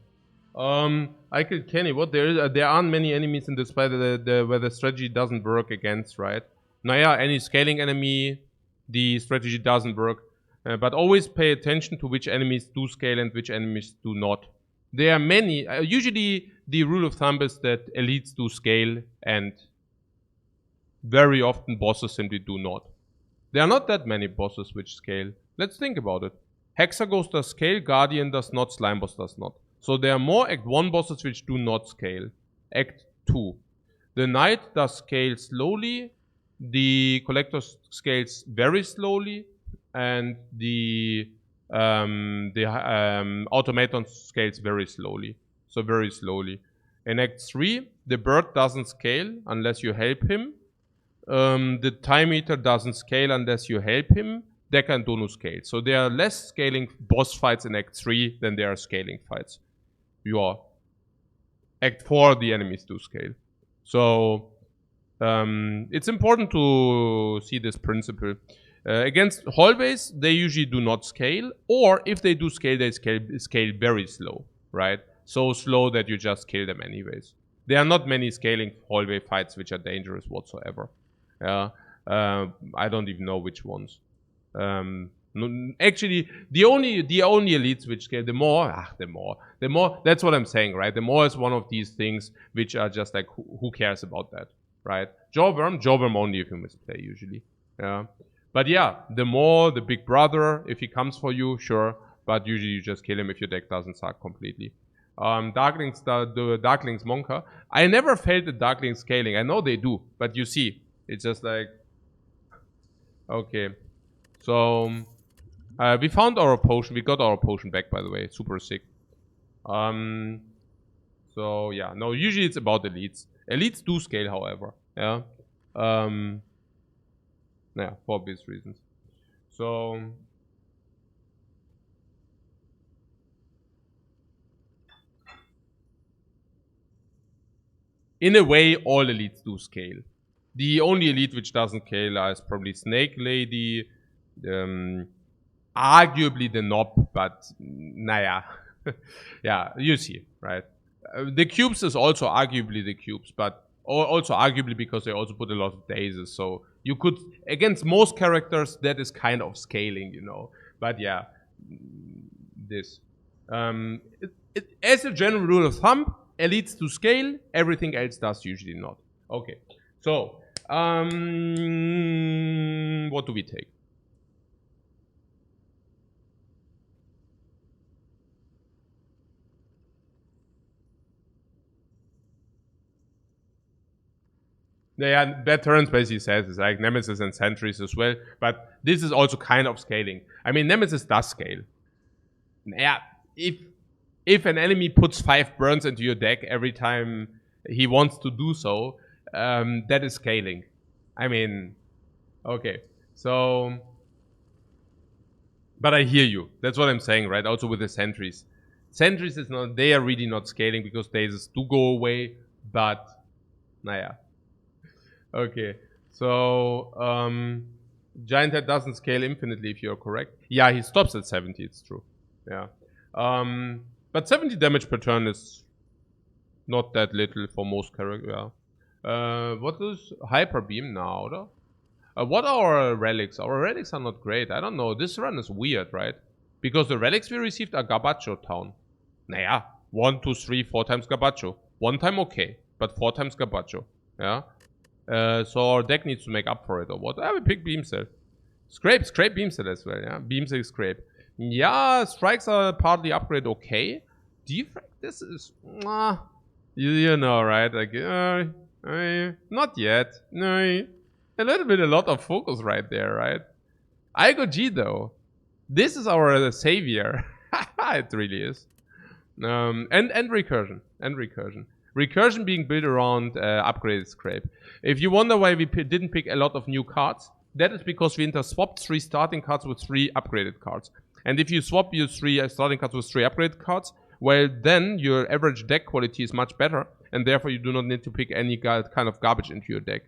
I killed Kenny. What there aren't many enemies in this fight where the strategy doesn't work against, right? Now, yeah, any scaling enemy, the strategy doesn't work. But always pay attention to which enemies do scale and which enemies do not. There are many. Usually, the rule of thumb is that elites do scale, and very often bosses simply do not. There are not that many bosses which scale. Let's think about it. Hexaghost does scale, Guardian does not, Slime Boss does not. So there are more Act 1 bosses which do not scale. Act 2. The Knight does scale slowly, the Collector scales very slowly, and the Automaton scales very slowly. So very slowly. In Act 3, the Bird doesn't scale unless you help him. The Time Eater doesn't scale unless you help him. Decker and Dono scale. So there are less scaling boss fights in Act 3 than there are scaling fights. Act 4, the enemies do scale. So it's important to see this principle. Against hallways, they usually do not scale, or if they do scale, they scale very slow, right? So slow that you just kill them anyways. There are not many scaling hallway fights which are dangerous whatsoever. I don't even know which ones. Actually, the only elites which scale, the more. That's what I'm saying, right? The more is one of these things which are just like, who cares about that, right? Jawworm only if you misplay usually. Yeah. But yeah, the more, the big brother, if he comes for you, sure. But usually you just kill him if your deck doesn't suck completely. Darklings, the Darklings Monka. I never felt the Darkling scaling. I know they do, but you see, it's just like, okay. So, we found our potion. We got our potion back, by the way. Super sick. So, yeah. No, usually it's about elites. Elites do scale, however. Yeah. Yeah, for obvious reasons. So... in a way, all elites do scale. The only elite which doesn't scale is probably Snake Lady, arguably the Knob, but naya. Yeah, you see, right? The cubes is also arguably the cubes, but also arguably because they also put a lot of dazes. So you could, against most characters, that is kind of scaling, you know. But yeah, this. As a general rule of thumb, elites to scale, everything else does usually not. Okay, so what do we take? Yeah, that turn space he says is like Nemesis and Sentries as well, but this is also kind of scaling. I mean, Nemesis does scale. Yeah, if an enemy puts 5 burns into your deck every time he wants to do so, that is scaling. I mean, okay, so... But I hear you. That's what I'm saying, right? Also with the Sentries. Sentries is not... They are really not scaling because days do go away, but... Naja. Okay, so Giant Head doesn't scale infinitely if you're correct. Yeah, he stops at 70, it's true. Yeah. But 70 damage per turn is not that little for most characters. Yeah. What is Hyper Beam now, though? What are our relics? Our relics are not great. I don't know. This run is weird, right? Because the relics we received are Gabacho Town. Naja, 1, 2, 3, 4 times Gabacho. 1 time okay, but 4 times Gabacho. Yeah. So our deck needs to make up for it, or what? I will pick Beam Cell. Scrape Beam Cell as well, yeah? Beam Cell, Scrape. Yeah, strikes are partly upgrade okay. Defect, this is... you know, right? Like, not yet. No. A lot of focus right there, right? Igo G, though. This is our savior. It really is. And recursion. Recursion being built around upgraded Scrape. If you wonder why we didn't pick a lot of new cards, that is because we inter-swapped 3 starting cards with 3 upgraded cards. And if you swap your 3 starting cards with 3 upgraded cards, well, then your average deck quality is much better, and therefore you do not need to pick any kind of garbage into your deck.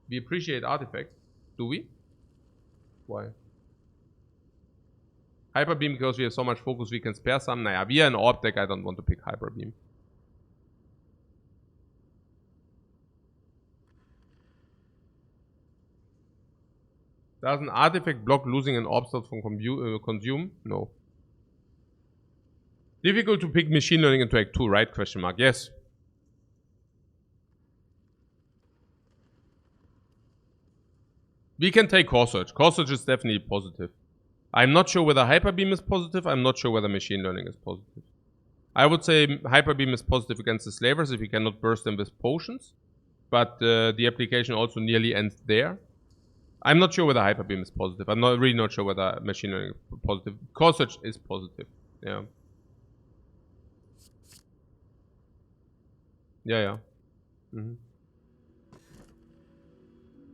We appreciate artifacts. Do we? Why? Hyper Beam because we have so much focus we can spare some. Naja, we are an Orb deck, I don't want to pick Hyper Beam. Does an artifact block losing an orb slot from consume? No. Difficult to pick machine learning into Act 2, right? Question mark. Yes. We can take Core Search. Core Search is definitely positive. I'm not sure whether Hyper Beam is positive. I'm not sure whether machine learning is positive. I would say Hyper Beam is positive against the slavers if you cannot burst them with potions. But the application also nearly ends there. I'm not sure whether Hyper Beam is positive. I'm really not sure whether machine learning is positive. Core Search is positive. Yeah. Yeah.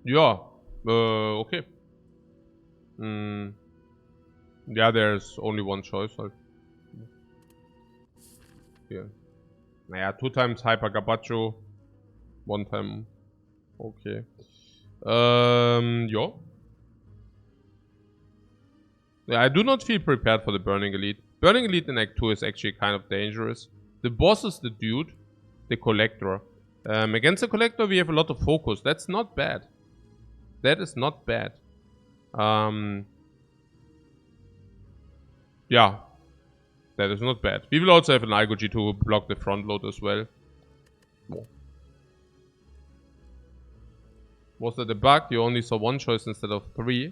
Yeah. Okay. Yeah, there's only one choice. Yeah. Naja, 2 times Hyper Gabacho. 1 time. Okay. Yeah. I do not feel prepared for the Burning Elite. Burning Elite in Act 2 is actually kind of dangerous. The boss is the dude, the Collector. Against the Collector we have a lot of focus. That's not bad. That is not bad. Yeah. That is not bad. We will also have an Igo G to block the front load as well. Oh. Was that a bug? You only saw 1 choice instead of 3.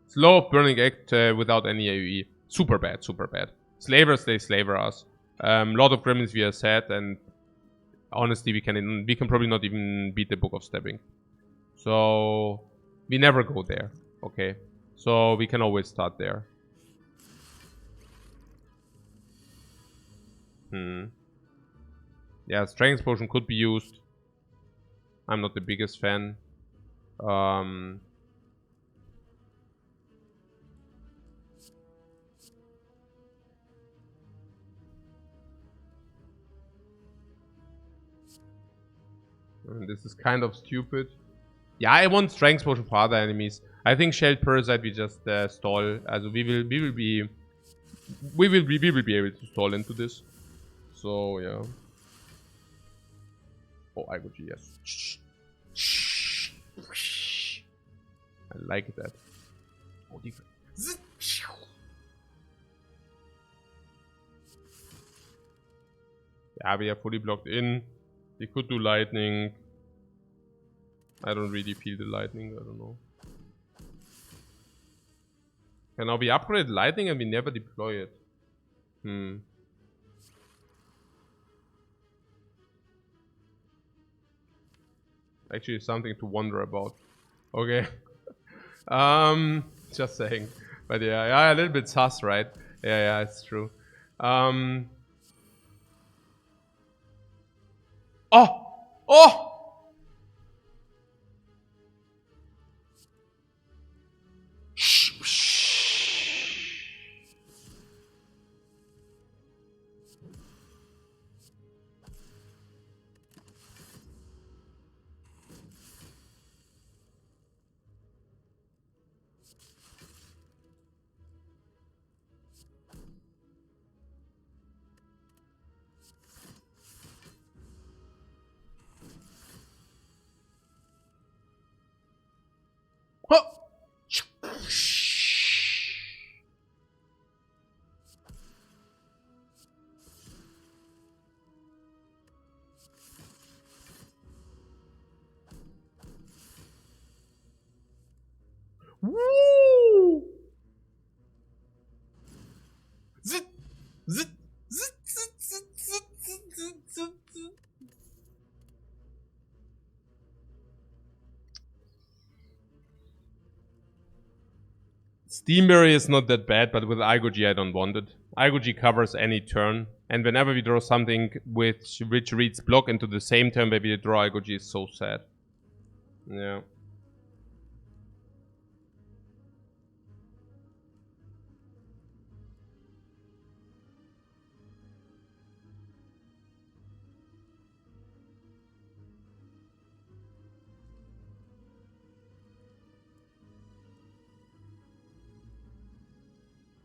Slow of Burning Act without any AoE. Super bad, super bad. Slavers, they slaver us. Lord of Gremlins we are sad, and honestly we can probably not even beat the Book of Stabbing. So we never go there. Okay. So we can always start there. Yeah, Strength Potion could be used. I'm not the biggest fan. This is kind of stupid. Yeah, I want Strength Potion for other enemies. I think Shelled Parasite we just stall. Also we will be able to stall into this. So yeah. Oh, I would yes. I like that. Oh, yeah, we are fully blocked in. We could do lightning. I don't really feel the lightning. I don't know. And now we upgrade lightning and we never deploy it. Actually, something to wonder about. Okay. Just saying. But yeah, a little bit sus, right? Yeah, it's true. Oh! Oh! Woo! Zit, zit, zit, zit, zit, zit, zit, zit, zit. Steam Barrier is not that bad, but with Igoji I don't want it. Igoji covers any turn, and whenever we draw something which reads block into the same turn where we draw Igoji is so sad. Yeah.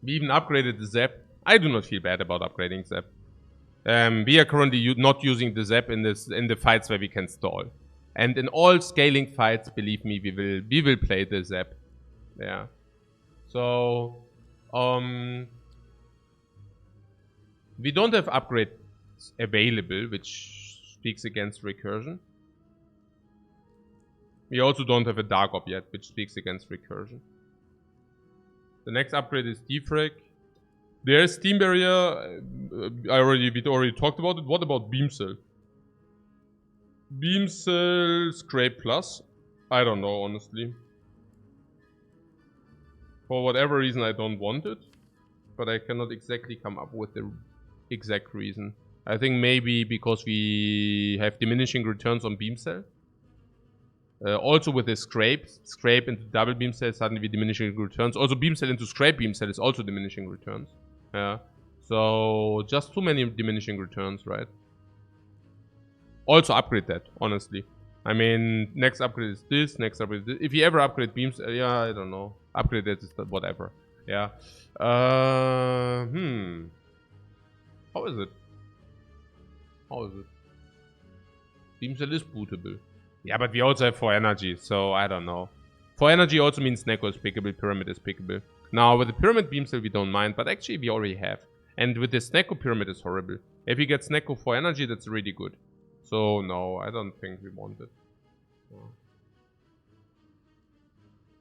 We even upgraded the Zap. I do not feel bad about upgrading Zap. We are currently not using the Zap in the fights where we can stall. And in all scaling fights, believe me, we will play the Zap. Yeah. So we don't have upgrades available, which speaks against recursion. We also don't have a Dark Orb yet, which speaks against recursion. The next upgrade is Defect. There's Steam Barrier. We already talked about it. What about Beam Cell? Beam Cell Scrape Plus? I don't know, honestly. For whatever reason, I don't want it. But I cannot exactly come up with the exact reason. I think maybe because we have diminishing returns on Beam Cell. Also with the scrape into double beam cell, suddenly we diminishing returns. Also beam cell into scrape beam cell is also diminishing returns. Yeah. So just too many diminishing returns, right? Also upgrade that, honestly. I mean, next upgrade is this, next upgrade is this. If you ever upgrade beams, yeah, I don't know. Upgrade that is whatever. Yeah. How is it? How is it? Beam cell is bootable. Yeah, but we also have 4 energy, so I don't know. 4 energy also means Neko is pickable, Pyramid is pickable. Now, with the Pyramid Beam Cell, we don't mind, but actually we already have. And with this Neko, Pyramid is horrible. If he gets Neko 4 energy, that's really good. So, no, I don't think we want it. No.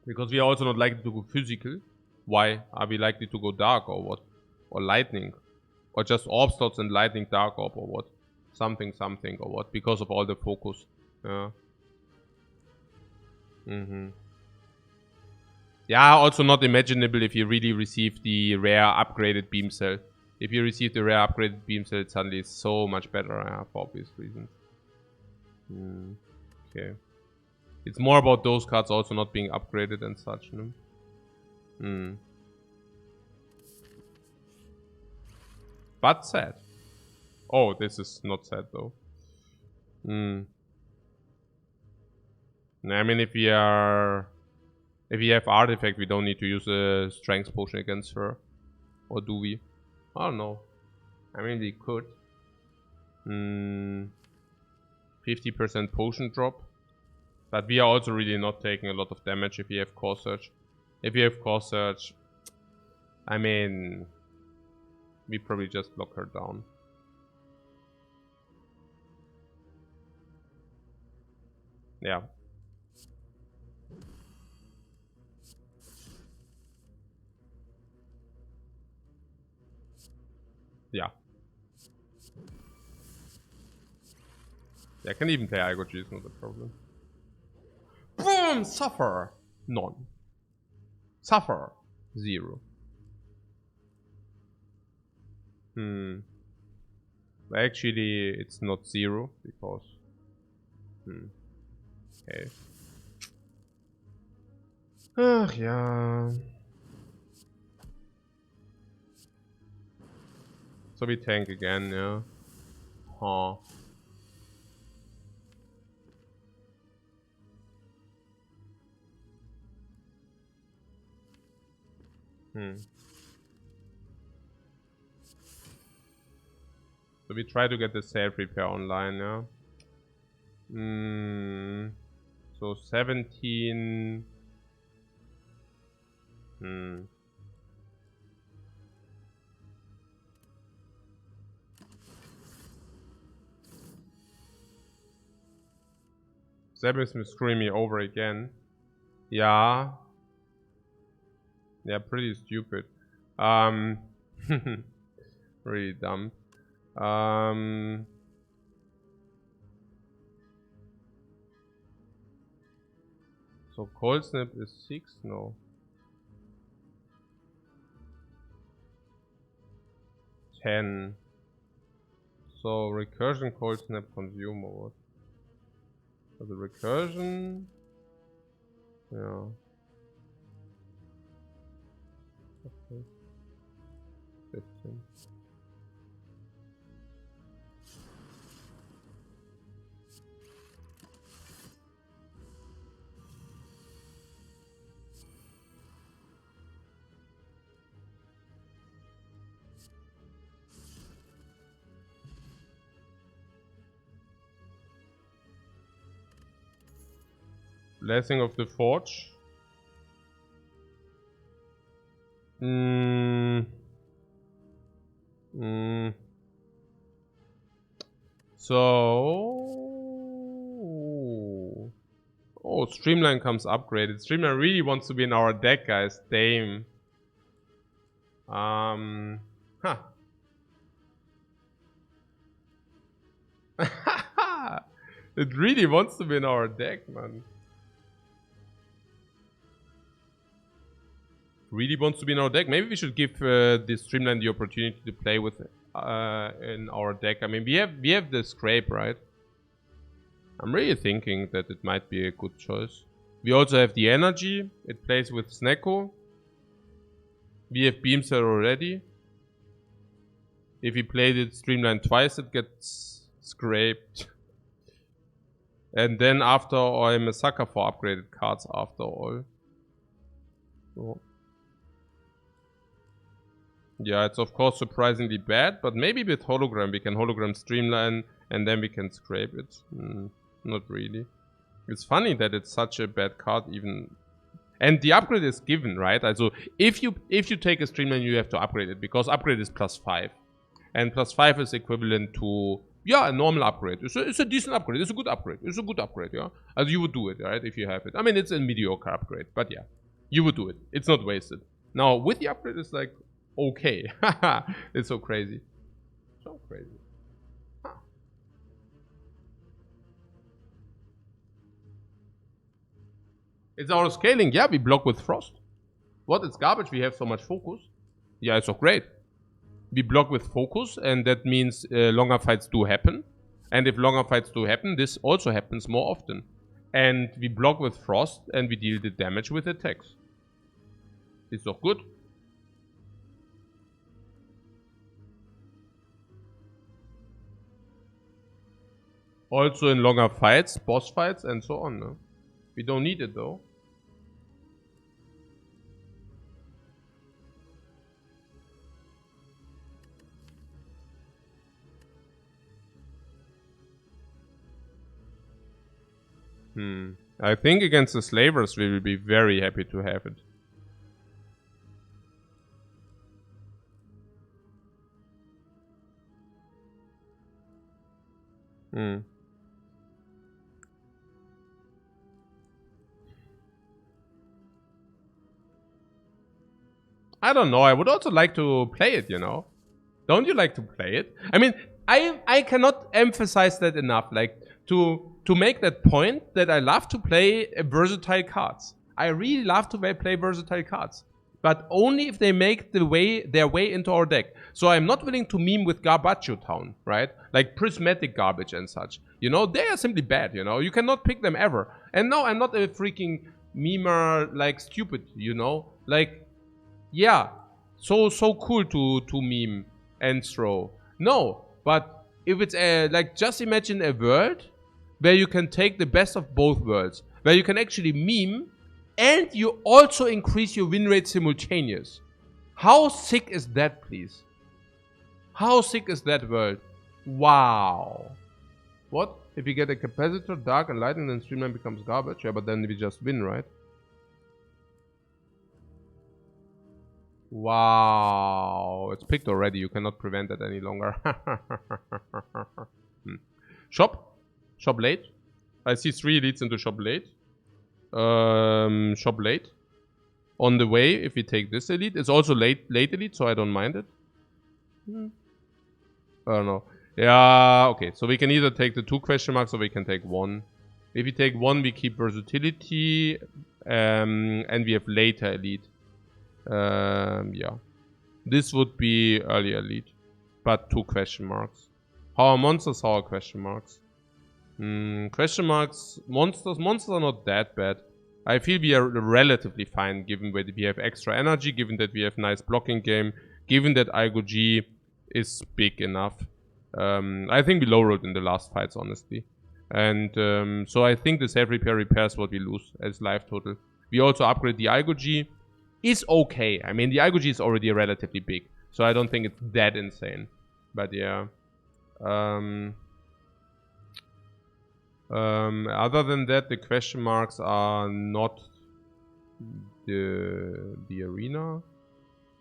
Because we are also not likely to go physical. Why? Are we likely to go dark or what? Or lightning? Or just orb slots and lightning dark orb or what? Something or what? Because of all the focus. Yeah. Yeah, also not imaginable if you really receive the rare upgraded beam cell. If you receive the rare upgraded beam cell, it suddenly is so much better for obvious reasons. Okay. It's more about those cards also not being upgraded and such, no? But sad. Oh, this is not sad though. I mean, if we have Artifact, we don't need to use a Strength Potion against her. Or do we? I don't know. I mean, we could. 50% potion drop. But we are also really not taking a lot of damage if we have Core Surge. If we have Core Surge, I mean, we probably just lock her down. Yeah. Yeah. I can even play Algo G, it's not a problem. Boom! Suffer! None. Suffer! 0. Actually, it's not 0 because. Okay. Ach ja. So we tank again, yeah. Huh. So we try to get the self repair online, yeah. So 17. Zeb is screwing me over again. Yeah. Yeah, pretty stupid. Really dumb. So cold snap is 6? No. 10. So recursion cold snap consume or what? So the recursion. Yeah. Okay. 15. Blessing of the Forge. So... Oh, Streamline comes upgraded. Streamline really wants to be in our deck, guys. Damn. Huh. It really wants to be in our deck, man. Really wants to be in our deck. Maybe we should give this Streamline the opportunity to play with in our deck. I mean, we have the scrape, right? I'm really thinking that it might be a good choice. We also have the energy. It plays with Snecko. We have Beam Cell already. If we played it Streamline twice, it gets scraped. And then after all, I'm a sucker for upgraded cards after all. So. Yeah, it's of course surprisingly bad, but maybe with hologram we can hologram Streamline and then we can scrape it. Not really. It's funny that it's such a bad card even. And the upgrade is given, right? Also, if you take a Streamline, you have to upgrade it because upgrade is +5. And +5 is equivalent to, yeah, a normal upgrade. It's a decent upgrade. It's a good upgrade. It's a good upgrade, yeah? As you would do it, right? If you have it. I mean, it's a mediocre upgrade, but yeah. You would do it. It's not wasted. Now, with the upgrade, it's like, okay. It's so crazy. So crazy. Huh. It's our scaling. Yeah, we block with Frost. What? It's garbage. We have so much focus. Yeah, it's so great. We block with focus, and that means longer fights do happen. And if longer fights do happen, this also happens more often. And we block with Frost, and we deal the damage with attacks. It's doch good. Also in longer fights, boss fights, and so on. No? We don't need it though. I think against the slavers we will be very happy to have it. I don't know. I would also like to play it, you know. Don't you like to play it? I mean, I cannot emphasize that enough. Like, to make that point that I love to play versatile cards. I really love to play versatile cards. But only if they make their way into our deck. So I'm not willing to meme with Garbaggio Town, right? Like prismatic garbage and such. You know, they are simply bad, you know? You cannot pick them ever. And no, I'm not a freaking memer like stupid, you know? Like, yeah, so cool to meme and throw. No, but if it's like, just imagine a world where you can take the best of both worlds. Where you can actually meme and you also increase your win rate simultaneous. How sick is that, please? How sick is that world? Wow. What? If you get a capacitor, dark and lightning, then streamline becomes garbage. Yeah, but then we just win, right? Wow. It's picked already. You cannot prevent that any longer. Shop. Shop late. I see 3 leads into shop late. Shop late. On the way, if we take this elite. It's also late elite, so I don't mind it. I don't know. Yeah, okay. So we can either take the 2 question marks or we can take 1. If we take 1, we keep versatility. And we have later elite. Yeah. This would be early elite. But 2 question marks. How are monsters? How are question marks? Question marks. Monsters are not that bad. I feel we are relatively fine given that we have extra energy, given that we have nice blocking game, given that Igo G is big enough. I think we low rolled in the last fights, honestly. And so I think the save repair repairs what we lose as life total. We also upgrade the Igo G. Is okay. I mean, the Igo G is already relatively big, so I don't think it's that insane. But yeah. Other than that, the question marks are not the arena.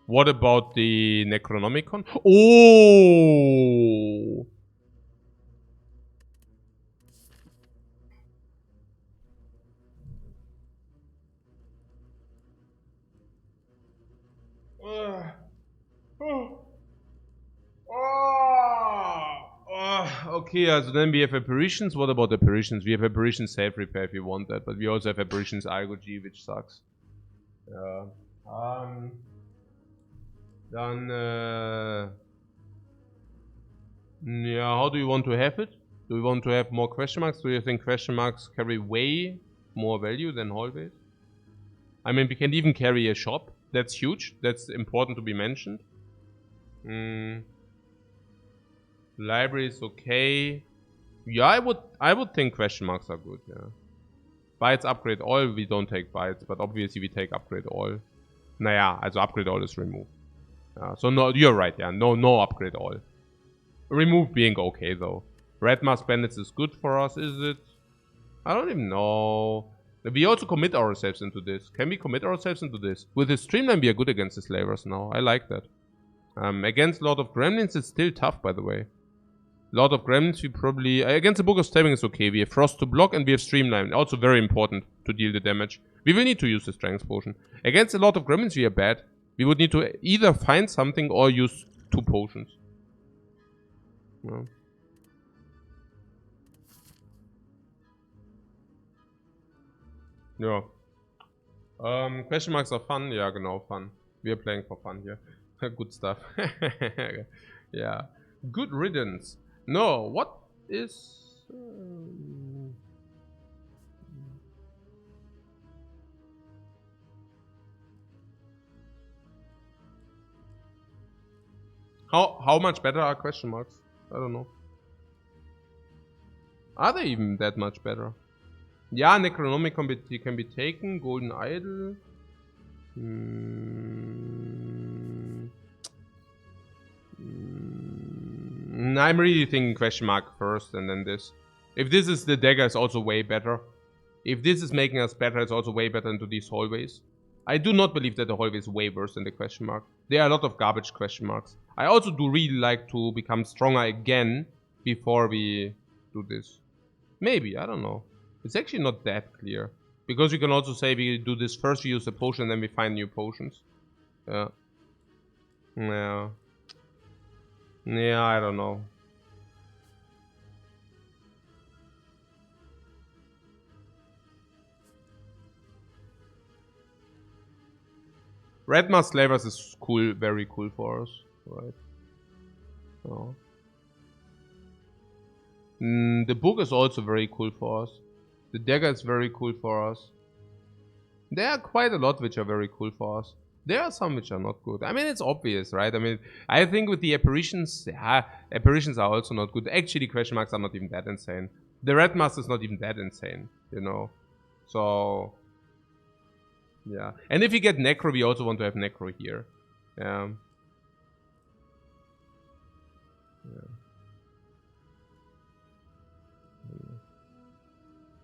What about the Necronomicon? Oh! Okay, so then we have apparitions. What about apparitions? We have apparitions save repair if you want that, but we also have apparitions Igo G, which sucks. Yeah. Then yeah, how do you want to have it? Do we want to have more question marks? Do you think question marks carry way more value than hallways? I mean, we can even carry a shop. That's huge. That's important to be mentioned. Library is okay. Yeah, I would think question marks are good, yeah. Bytes upgrade all, we don't take bytes, but obviously we take upgrade all. Naja, also upgrade all is removed. So no, you're right, yeah. No upgrade all. Remove being okay though. Red Mask Bandits is good for us, is it? I don't even know. We also commit ourselves into this. Can we commit ourselves into this? With the streamline we are good against the slavers now. I like that. Against Lord of Gremlins it's still tough, by the way. Lord of Gremlins we probably... against the Book of Stabbing is okay. We have Frost to block and we have Streamline. Also very important to deal the damage. We will need to use the Strength Potion. Against the Lord of Gremlins we are bad. We would need to either find something or use 2 potions. No. Ja. Question marks are fun. Ja, genau, fun. We are playing for fun here. Good stuff. Yeah. Good riddance. No, what is... How much better are question marks? I don't know. Are they even that much better? Yeah, Necronomicon can be taken. Golden Idol. I'm really thinking question mark first and then this. If this is the dagger, it's also way better. If this is making us better, it's also way better into these hallways. I do not believe that the hallway is way worse than the question mark. There are a lot of garbage question marks. I also do really like to become stronger again before we do this. Maybe, I don't know. It's actually not that clear. Because you can also say we do this first, we use a potion, and then we find new potions. Yeah. Yeah. Yeah, I don't know. Red Mask Slavers is cool, very cool for us, right? So. The book is also very cool for us. The dagger is very cool for us. There are quite a lot which are very cool for us. There are some which are not good. I mean, it's obvious, right? I mean, I think with the apparitions, yeah, apparitions are also not good. Actually, question marks are not even that insane. The red mask is not even that insane, you know? So, yeah. And if you get Necro, we also want to have Necro here. Yeah.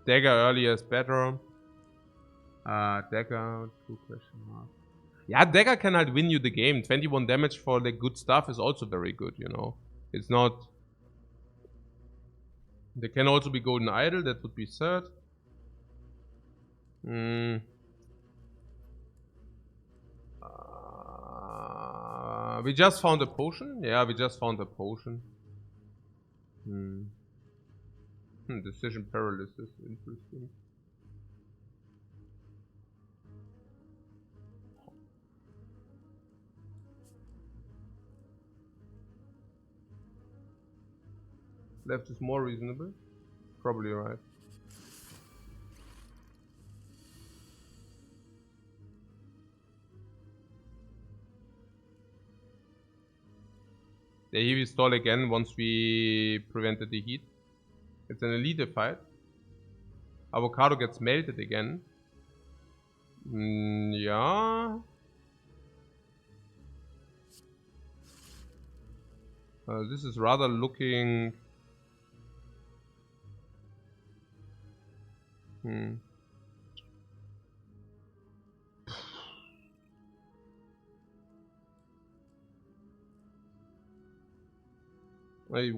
Dagger earlier is better. Dagger, 2 question mark. Yeah, Dagger can halt win you the game. 21 damage for the good stuff is also very good, you know. It's not... There can also be Golden Idol, that would be third. We just found a potion? Yeah, we just found a potion. Decision paralysis, interesting. Left is more reasonable. Probably right. The heavy stall again once we prevented the heat. It's an elite fight. Avocado gets melted again. Yeah. This is rather looking...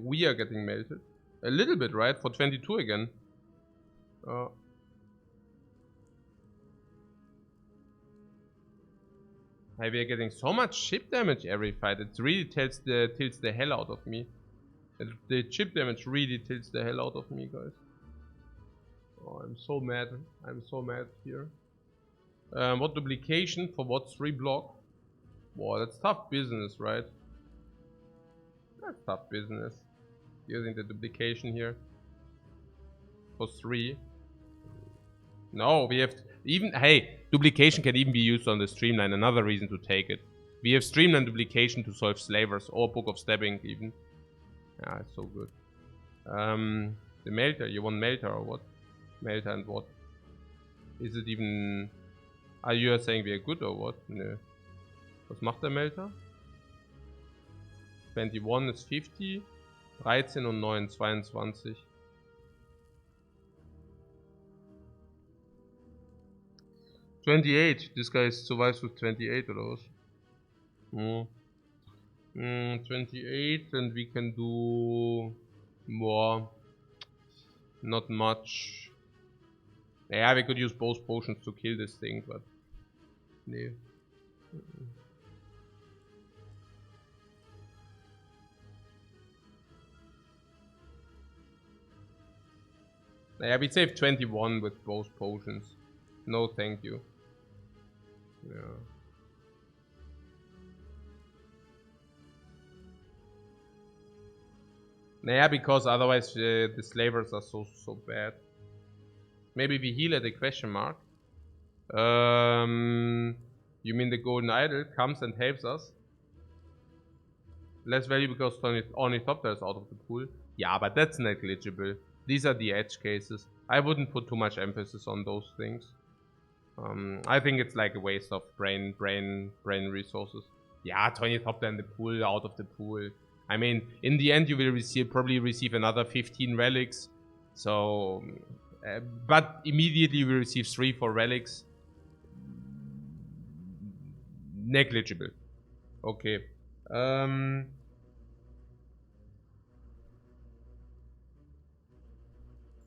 We are getting melted. A little bit, right? For 22 again. We are getting so much chip damage every fight. It really tilts the hell out of me. The chip damage really tilts the hell out of me, guys. Oh, I'm so mad. I'm so mad here. What duplication for what 3 block? Wow, that's tough business, right? That's tough business. Using the duplication here. For 3. No, we have even... Hey, duplication can even be used on the streamline. Another reason to take it. We have streamline duplication to solve slavers. Or Book of Stabbing even. Yeah, it's so good. The Melter. You want Melter or what? Melter and what? Is it even... Are you saying we are good or what? No. Was macht der Melter? 21 ist 50. 13 und 9, 22. This guy survives with 28 oder was? 28 and we can do more. Not much. Yeah, we could use both potions to kill this thing, but... Nee. Yeah, we saved 21 with both potions. No, thank you. Yeah. Yeah, because otherwise the slavers are so bad. Maybe we heal at a question mark. You mean the Golden Idol comes and helps us? Less value because Ornithopter is out of the pool. Yeah, but that's negligible. These are the edge cases. I wouldn't put too much emphasis on those things. I think it's like a waste of brain resources. Yeah, 20 top in the pool, out of the pool. I mean, in the end, you will probably receive another 15 relics. So, but immediately we receive 3 for relics. Negligible. Okay.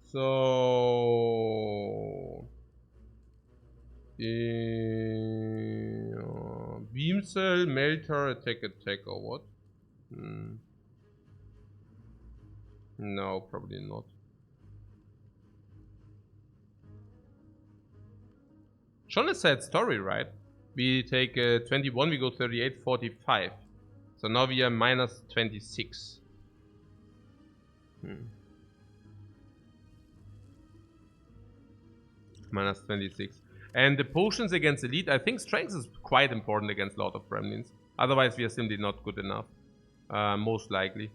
So... Beam Cell, Melter, attack or what? No, probably not. Shown a sad story, right? We take 21, we go 38, 45. So now we are minus 26. Minus 26. And the potions against elite, I think strength is quite important against Lord of Gremlins. Otherwise we are simply not good enough. Most likely.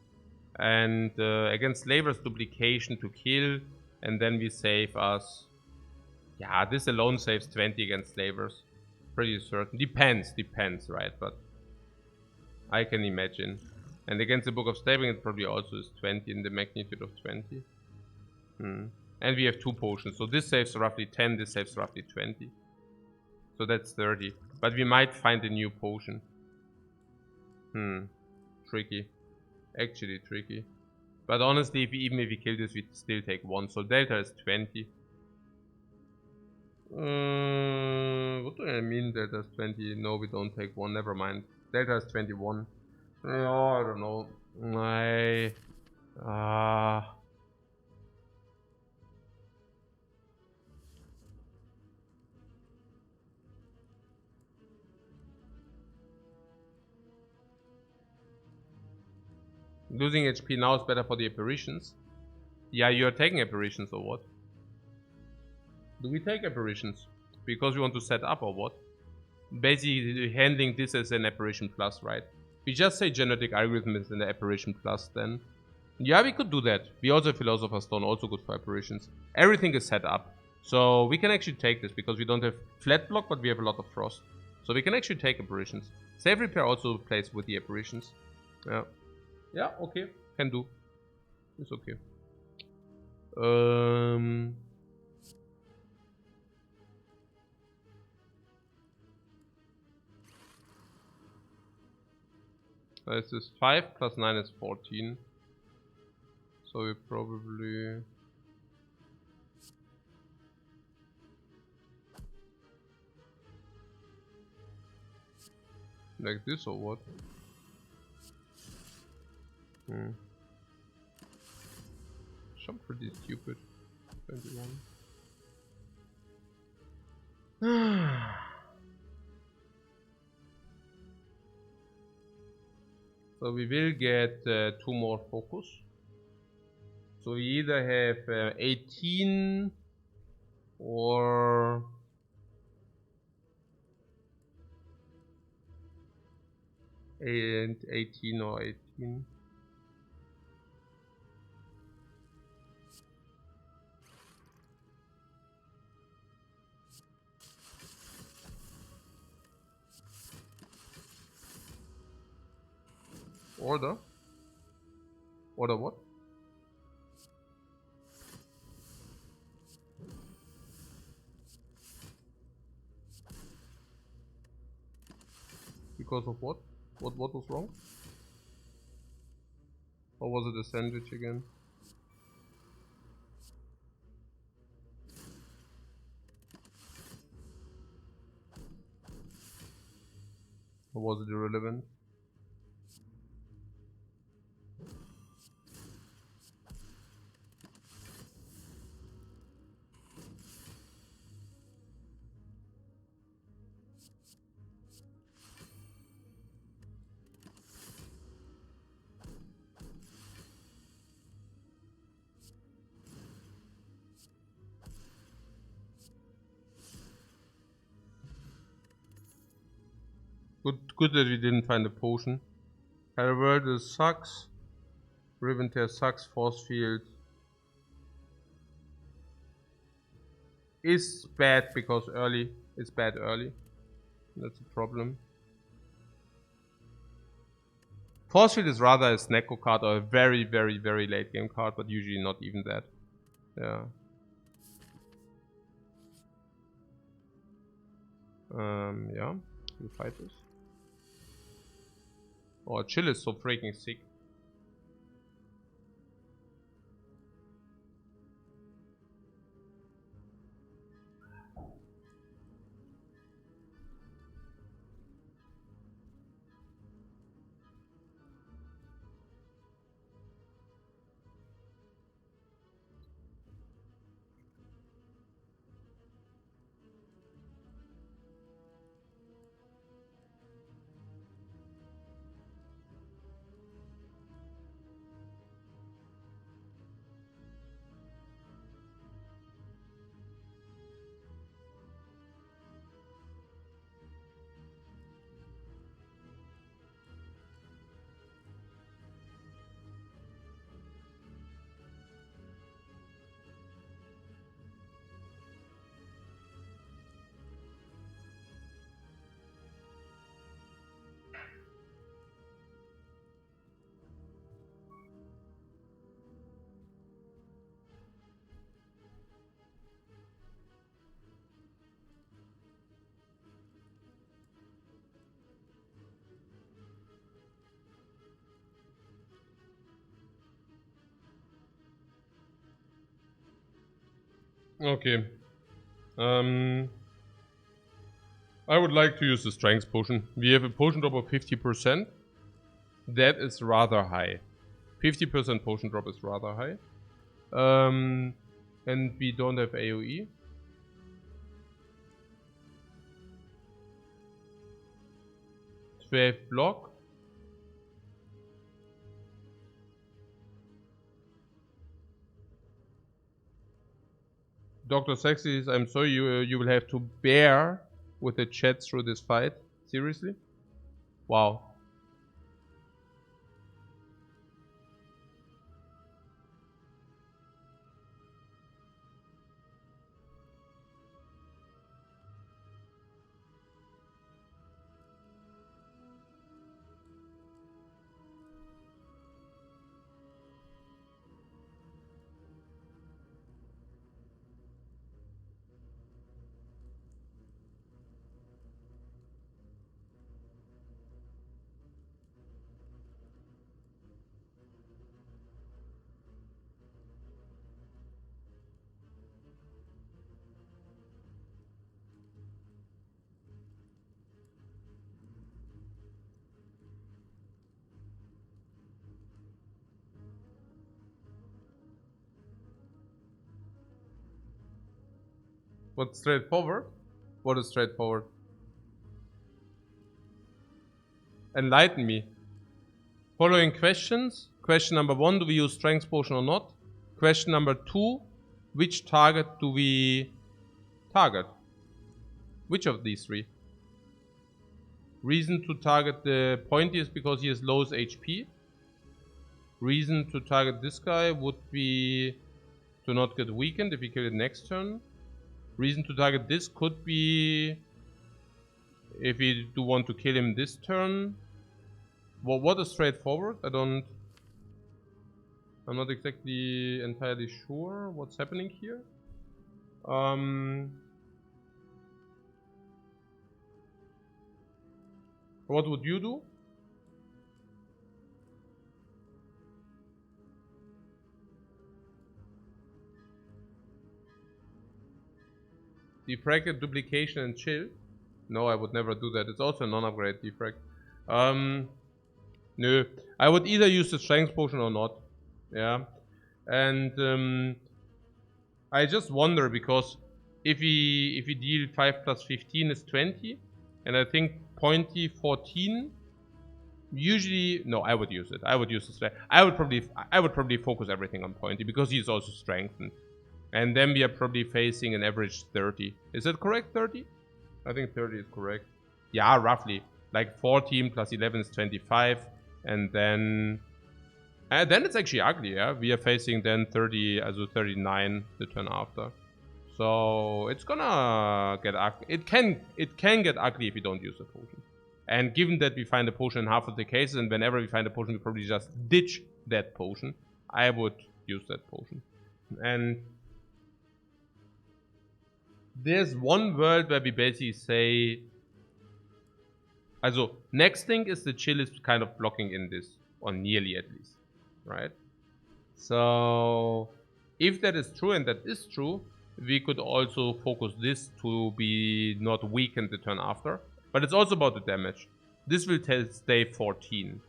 And against slavers, duplication to kill. And then we save us. Yeah, this alone saves 20 against slavers. Pretty certain. Depends, right? But I can imagine. And against the Book of Stabbing, it probably also is 20 in the magnitude of 20. And we have 2 potions. So this saves roughly 10, this saves roughly 20. So that's 30. But we might find a new potion. Tricky. Actually tricky. But honestly, even if we kill this, we still take 1. So delta is 20. What do I mean delta is 20? No, we don't take 1. Never mind. Delta is 21. Oh, I don't know. Losing HP now is better for the apparitions. Yeah, you're taking apparitions or what? Do we take apparitions? Because we want to set up or what? Basically handling this as an apparition plus, right? We just say genetic algorithm is an apparition plus then. Yeah, we could do that. We also have Philosopher's Stone, also good for apparitions. Everything is set up. So we can actually take this because we don't have flat block, but we have a lot of frost. So we can actually take apparitions. Save repair also plays with the apparitions. Yeah. Yeah, okay. Can do. It's okay. This is 5 plus 9 is 14. So we probably... like this or what? Some pretty stupid. 21. So we will get 2 more focus. So we either have 18 or... and 18 or 18. Order? Order what? Because of what? What was wrong? Or was it a sandwich again? Or was it irrelevant? Good that we didn't find a potion. Hello sucks. Riven Tear sucks. Force Field is bad because early. It's bad early. That's a problem. Force Field is rather a snacko card or a very, very, very late game card, but usually not even that. Yeah. Yeah. We'll fight this. Oh, Chill is so freaking sick. Okay. I would like to use the strength potion. We have a potion drop of 50%. That is rather high. 50% potion drop is rather high. And we don't have AoE. Block. Dr. Sexy, I'm sorry, you will have to bear with the chat through this fight. Seriously? Wow. What's straightforward? What is straightforward? Enlighten me. Following questions. Question number 1, do we use strength potion or not? Question number 2, which target do we target? Which of these 3? Reason to target the pointy is because he has lowest HP. Reason to target this guy would be to not get weakened if we kill it next turn. Reason to target this could be if we do want to kill him this turn. Well, what is straightforward? I'm not exactly entirely sure what's happening here. What would you do? Defrag, duplication, and chill. No, I would never do that. It's also a non-upgrade defrag. No, I would either use the strength potion or not. Yeah, and I just wonder because if we deal 5 plus 15 is 20, and I think pointy 14. Usually, no, I would use it. I would use the strength. I would probably focus everything on pointy because he's also strengthened. And then we are probably facing an average 30. Is that correct, 30? I think 30 is correct. Yeah, roughly. Like 14 plus 11 is 25. And then it's actually ugly, yeah? We are facing then 30, also 39 the turn after. So it's gonna get ugly. It can get ugly if you don't use a potion. And given that we find a potion in half of the cases, and whenever we find a potion, we probably just ditch that potion. I would use that potion. And there's one world where we basically say, also, next thing is the chill is kind of blocking in this, or nearly at least, right? So, if that is true, and that is true, we could also focus this to be not weakened the turn after. But it's also about the damage. This will stay 14,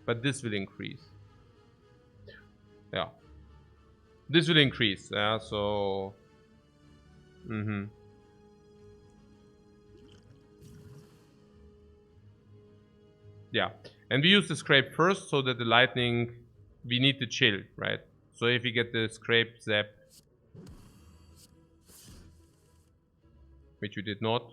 but this will increase. Yeah. This will increase, yeah, so... Yeah, and we use the scrape first so that the lightning, we need the chill, right? So if we get the scrape zap, which we did not.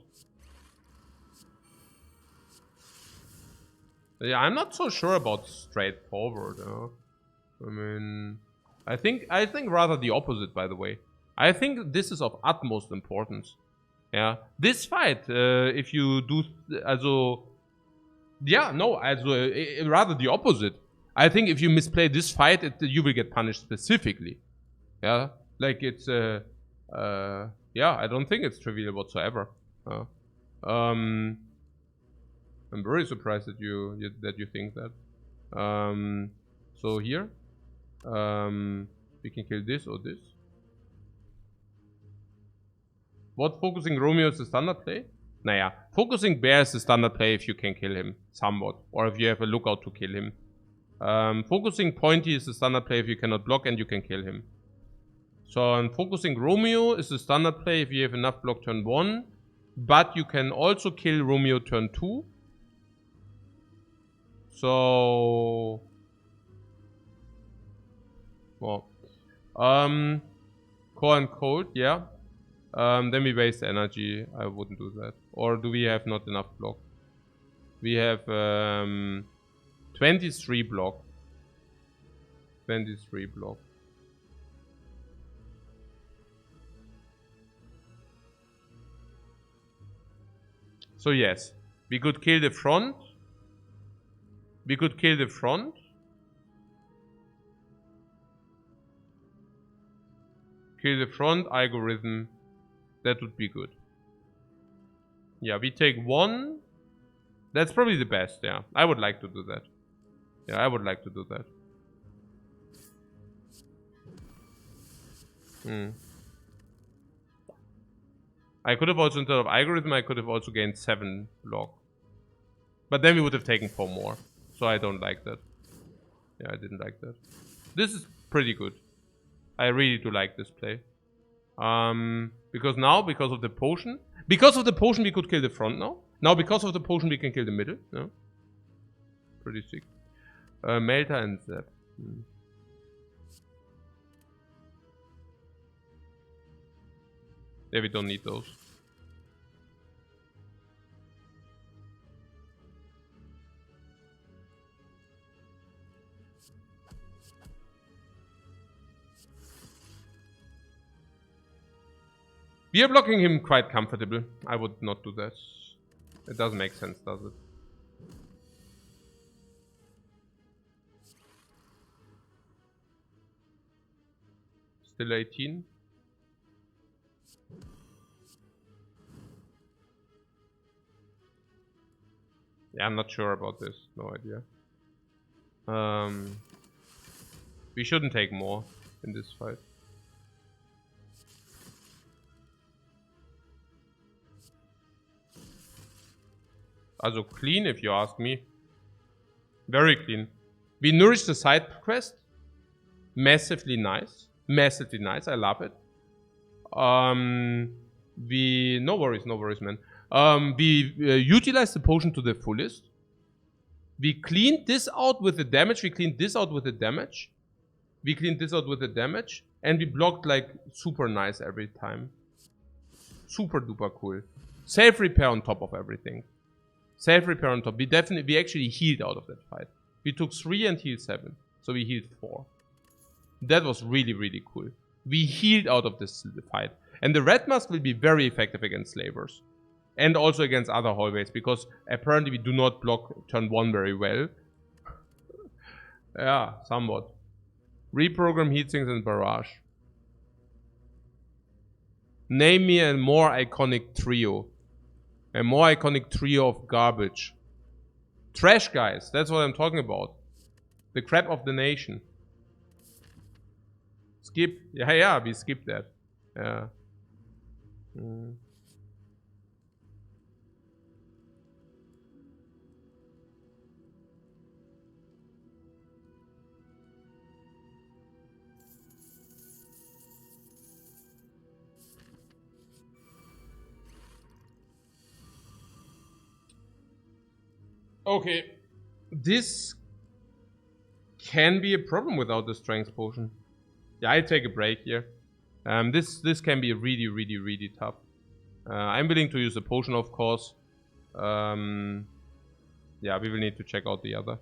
Yeah, I'm not so sure about straightforward. I mean, I think rather the opposite, by the way. I think this is of utmost importance. Yeah, this fight, if you do, also, yeah, no, also, rather the opposite. I think if you misplay this fight, you will get punished specifically. Yeah, like it's, yeah, I don't think it's trivial whatsoever. I'm very surprised that you think that. So here, we can kill this or this. What focusing Romeo is the standard play? Naja, focusing Bear is the standard play if you can kill him somewhat, or if you have a lookout to kill him. Focusing Pointy is the standard play if you cannot block and you can kill him. So focusing Romeo is the standard play if you have enough block turn 1, but you can also kill Romeo turn 2. So... well... core and cold, yeah. Then we waste energy. I wouldn't do that. Or do we have not enough block? We have 23 block. 23 block. So yes, we could kill the front. We could kill the front. Kill the front algorithm. That would be good. Yeah, we take 1. That's probably the best, yeah. I would like to do that. Yeah, I would like to do that. I could have also, instead of algorithm, I could have also gained 7 block. But then we would have taken 4 more. So I don't like that. Yeah, I didn't like that. This is pretty good. I really do like this play. Because now, because of the potion, we could kill the front now. Now, because of the potion, we can kill the middle. Yeah. Pretty sick. Melta and Zap. Yeah, we don't need those. We are blocking him quite comfortable. I would not do that. It doesn't make sense, does it? Still 18. Yeah, I'm not sure about this. No idea. We shouldn't take more in this fight. Also clean, if you ask me. Very clean. We nourish the side quest. Massively nice. Massively nice. I love it. No worries, man. We utilize the potion to the fullest. We cleaned this out with the damage. We cleaned this out with the damage. We cleaned this out with the damage. And we blocked like super nice every time. Super duper cool. Self repair on top of everything. Self repair on top. We actually healed out of that fight. We took 3 and healed 7. So we healed 4. That was really, really cool. We healed out of this fight. And the red mask will be very effective against slavers. And also against other hallways. Because apparently we do not block turn 1 very well. Yeah, somewhat. Reprogram heatsinks and barrage. Name me a more iconic trio. A more iconic trio of garbage. Trash guys, that's what I'm talking about. The crap of the nation. Skip. Yeah, we skipped that. Yeah. Okay, this can be a problem without the strength potion. Yeah, I take a break here. This can be really, really, really tough. I'm willing to use a potion, of course. Yeah, we will need to check out the other.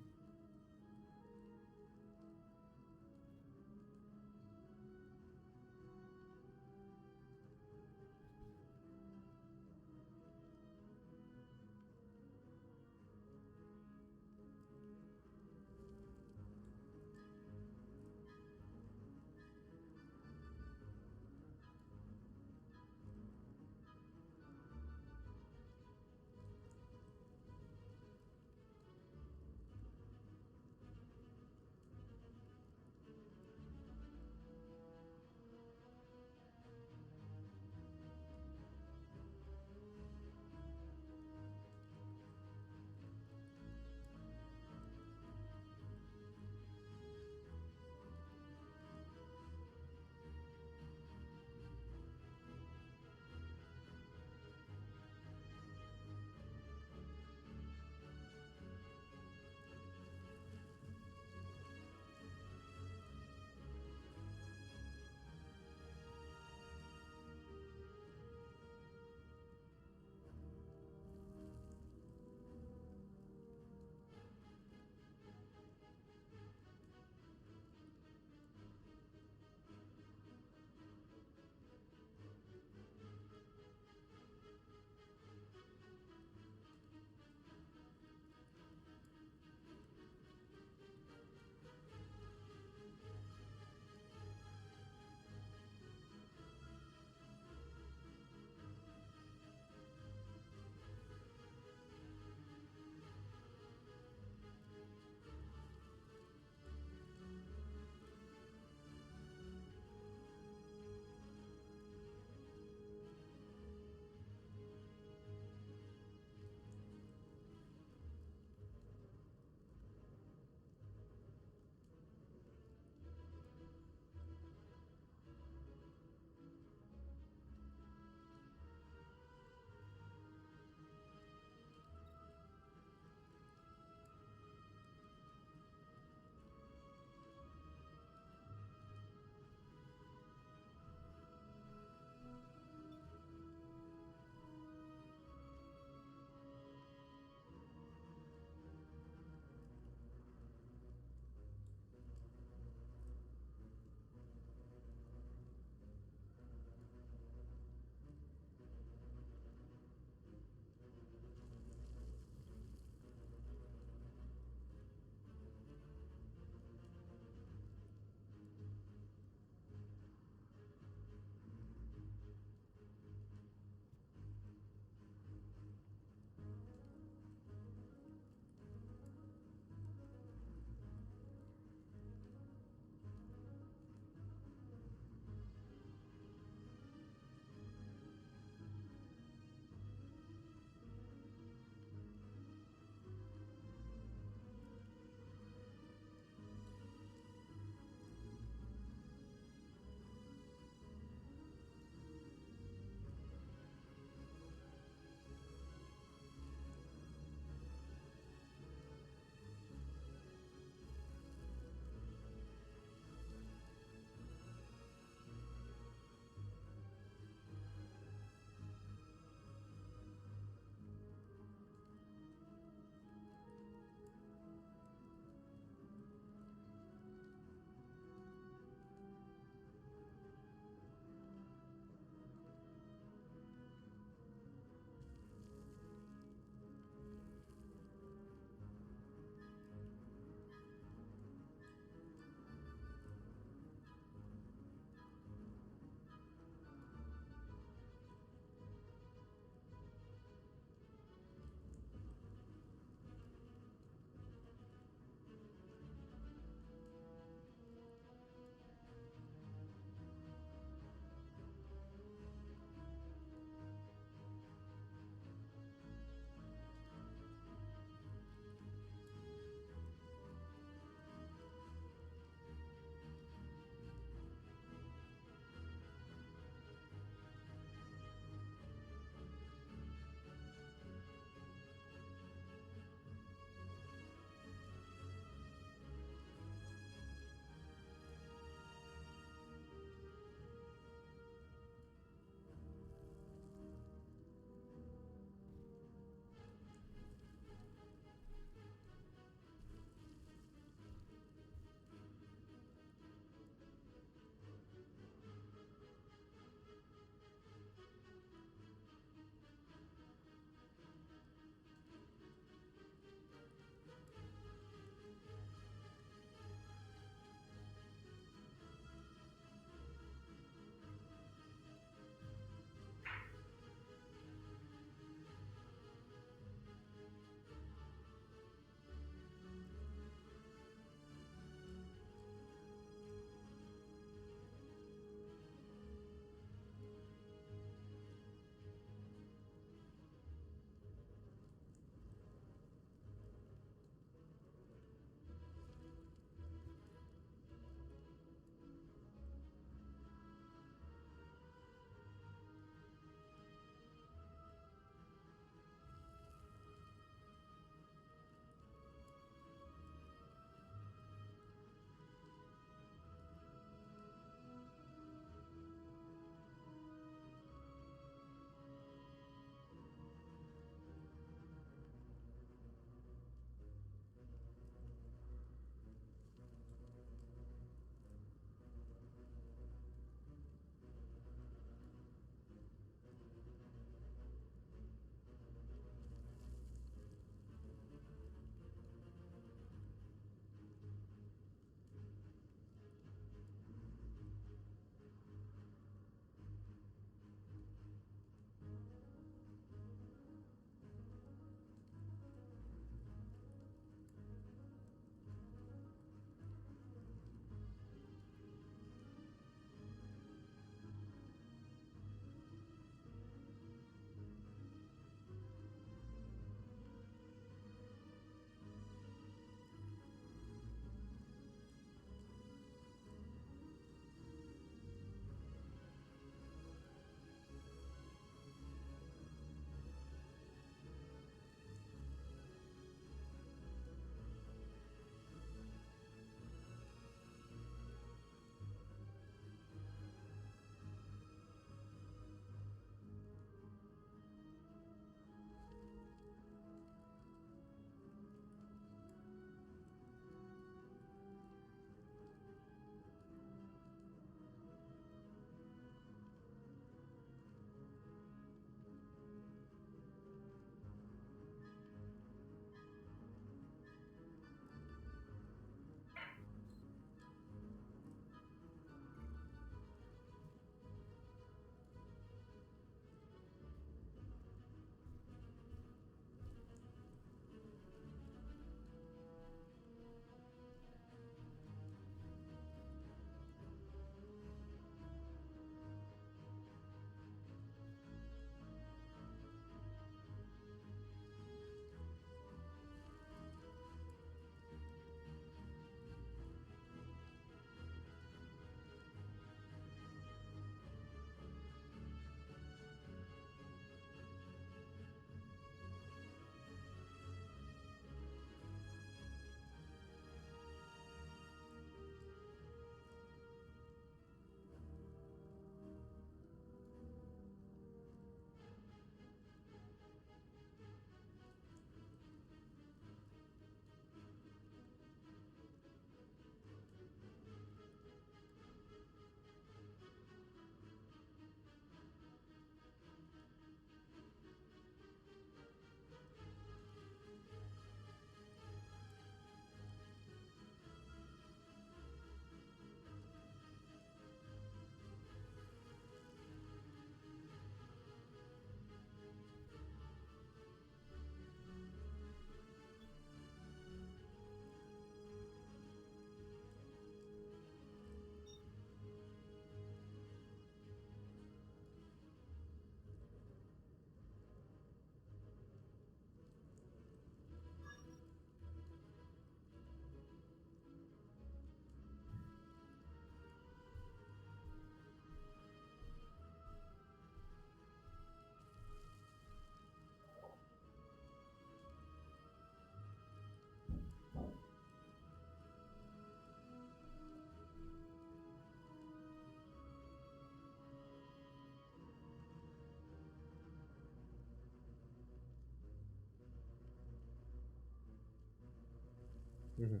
Mhm.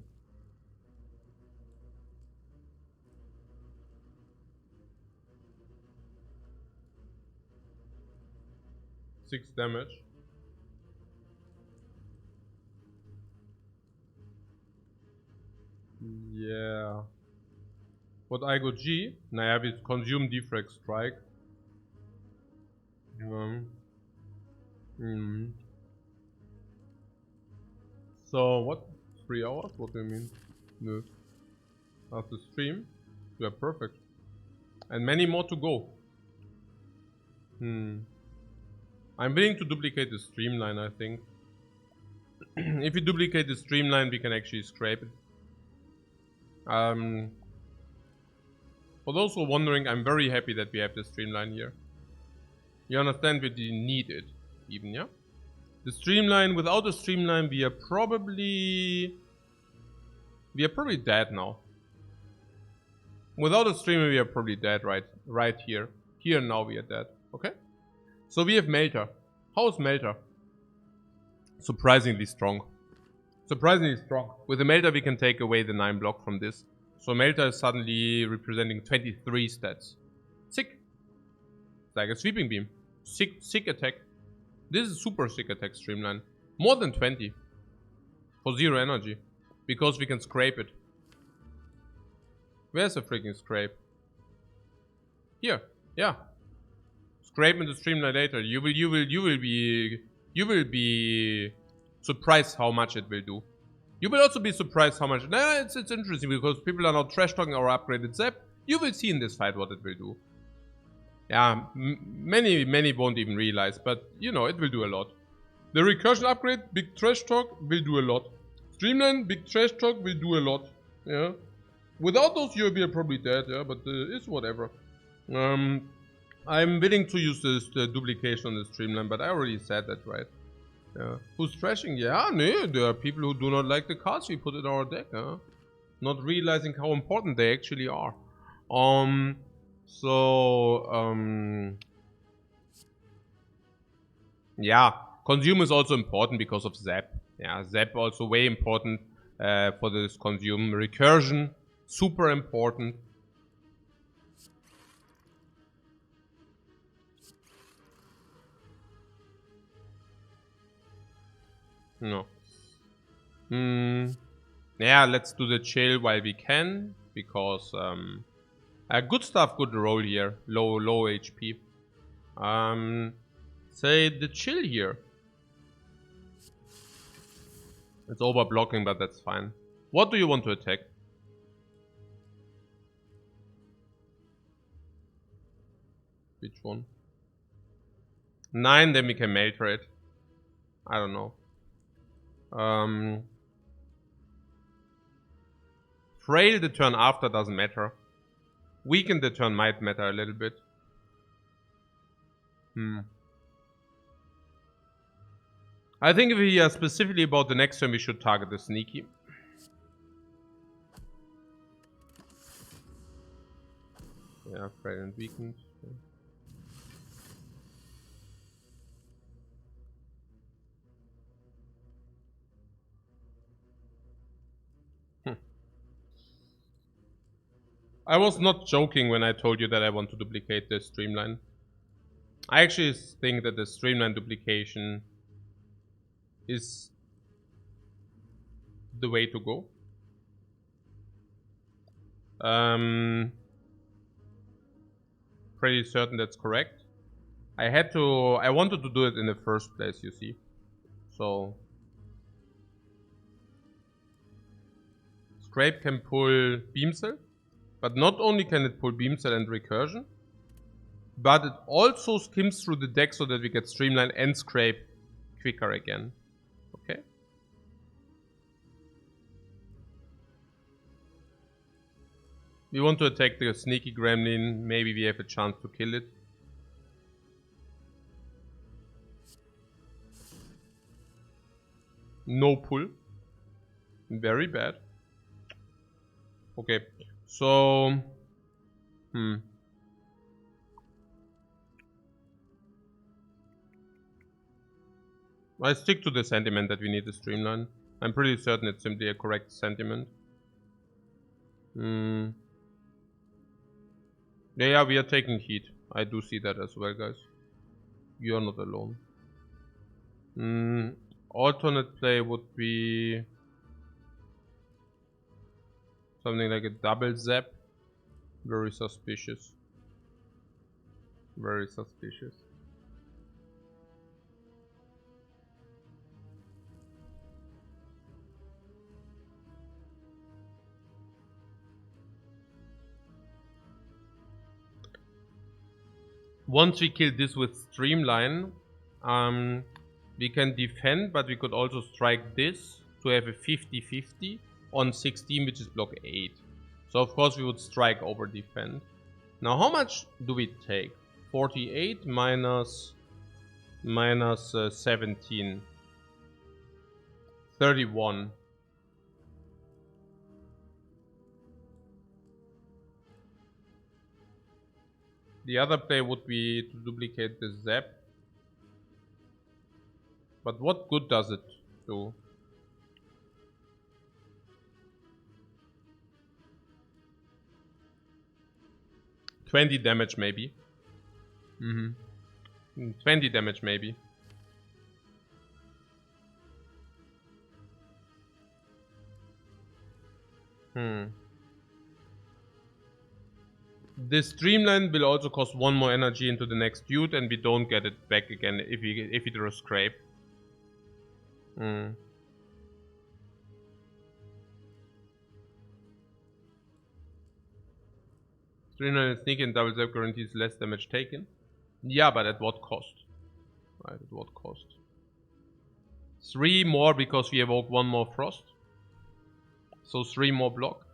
Six damage. Yeah. What I go G? Naja, wir consume Defect Strike. Ja. Mhm. So, what? 3 hours? What do you mean? No. After stream? Yeah, perfect. And many more to go. I'm willing to duplicate the streamline, I think. If we duplicate the streamline, we can actually scrape it. For those who are wondering, I'm very happy that we have the streamline here. You understand we didn't need it, even, yeah? The streamline, without the streamline, we are probably dead now. Without a streamline, we are probably dead right here. Here now we are dead, okay? So we have Melter. How is Melter? Surprisingly strong. Surprisingly strong. With the Melter, we can take away the 9 block from this. So Melter is suddenly representing 23 stats. Sick. It's like a sweeping beam. Sick attack. This is super sick attack streamline. More than 20. For 0 energy. Because we can scrape it. Where's the freaking scrape? Here. Yeah. Scrape in the streamline later. You will be surprised how much it will do. You will also be surprised how much. Nah, it's interesting because people are now trash talking our upgraded Zap. You will see in this fight what it will do. Yeah, many won't even realize, but you know, it will do a lot. The recursion upgrade, big trash talk, will do a lot. Streamline, big trash talk, will do a lot. Yeah. Without those, you'll be probably dead, yeah, but it's whatever. I'm willing to use this duplication on the streamline, but I already said that, right? Yeah. Who's trashing? Yeah, no, there are people who do not like the cards we put in our deck, huh? Not realizing how important they actually are. Yeah, consume is also important because of Zap. Yeah, Zap also way important for this consume. Recursion, super important. No. Yeah, let's do the chill while we can, because good stuff, good roll here. Low HP. Say the chill here. It's over blocking, but that's fine. What do you want to attack? Which one? 9, then we can Melter it. I don't know. Frail the turn after doesn't matter. Weaken the turn might matter a little bit. I think if we are specifically about the next turn, we should target the sneaky. Yeah, frail and weakened. I was not joking when I told you that I want to duplicate the streamline. I actually think that the streamline duplication is the way to go. Pretty certain that's correct. I wanted to do it in the first place, you see. So Scrape can pull Beam Cell, but not only can it pull Beam Cell and Recursion, but it also skims through the deck so that we get Streamline and Scrape quicker again. Okay? We want to attack the sneaky gremlin. Maybe we have a chance to kill it. No pull. Very bad. Okay. So... I stick to the sentiment that we need the streamline. I'm pretty certain it's simply a correct sentiment. Yeah, we are taking heat. I do see that as well, guys. You are not alone. Alternate play would be something like a double zap. Very suspicious. Very suspicious. Once we kill this with Streamline, we can defend, but we could also strike this to have a 50-50 on 16, which is block 8. So of course we would strike over defend. Now how much do we take? 48 minus 17. 31. The other play would be to duplicate the zap. But what good does it do? $20 damage maybe. 20 damage maybe. This Streamline will also cost 1 more energy into the next dude, and we don't get it back again if we do a scrape. Streamline sneak and double zap guarantees less damage taken. Yeah, but at what cost? Right, at what cost? 3 more because we evoke 1 more frost. So 3 more block.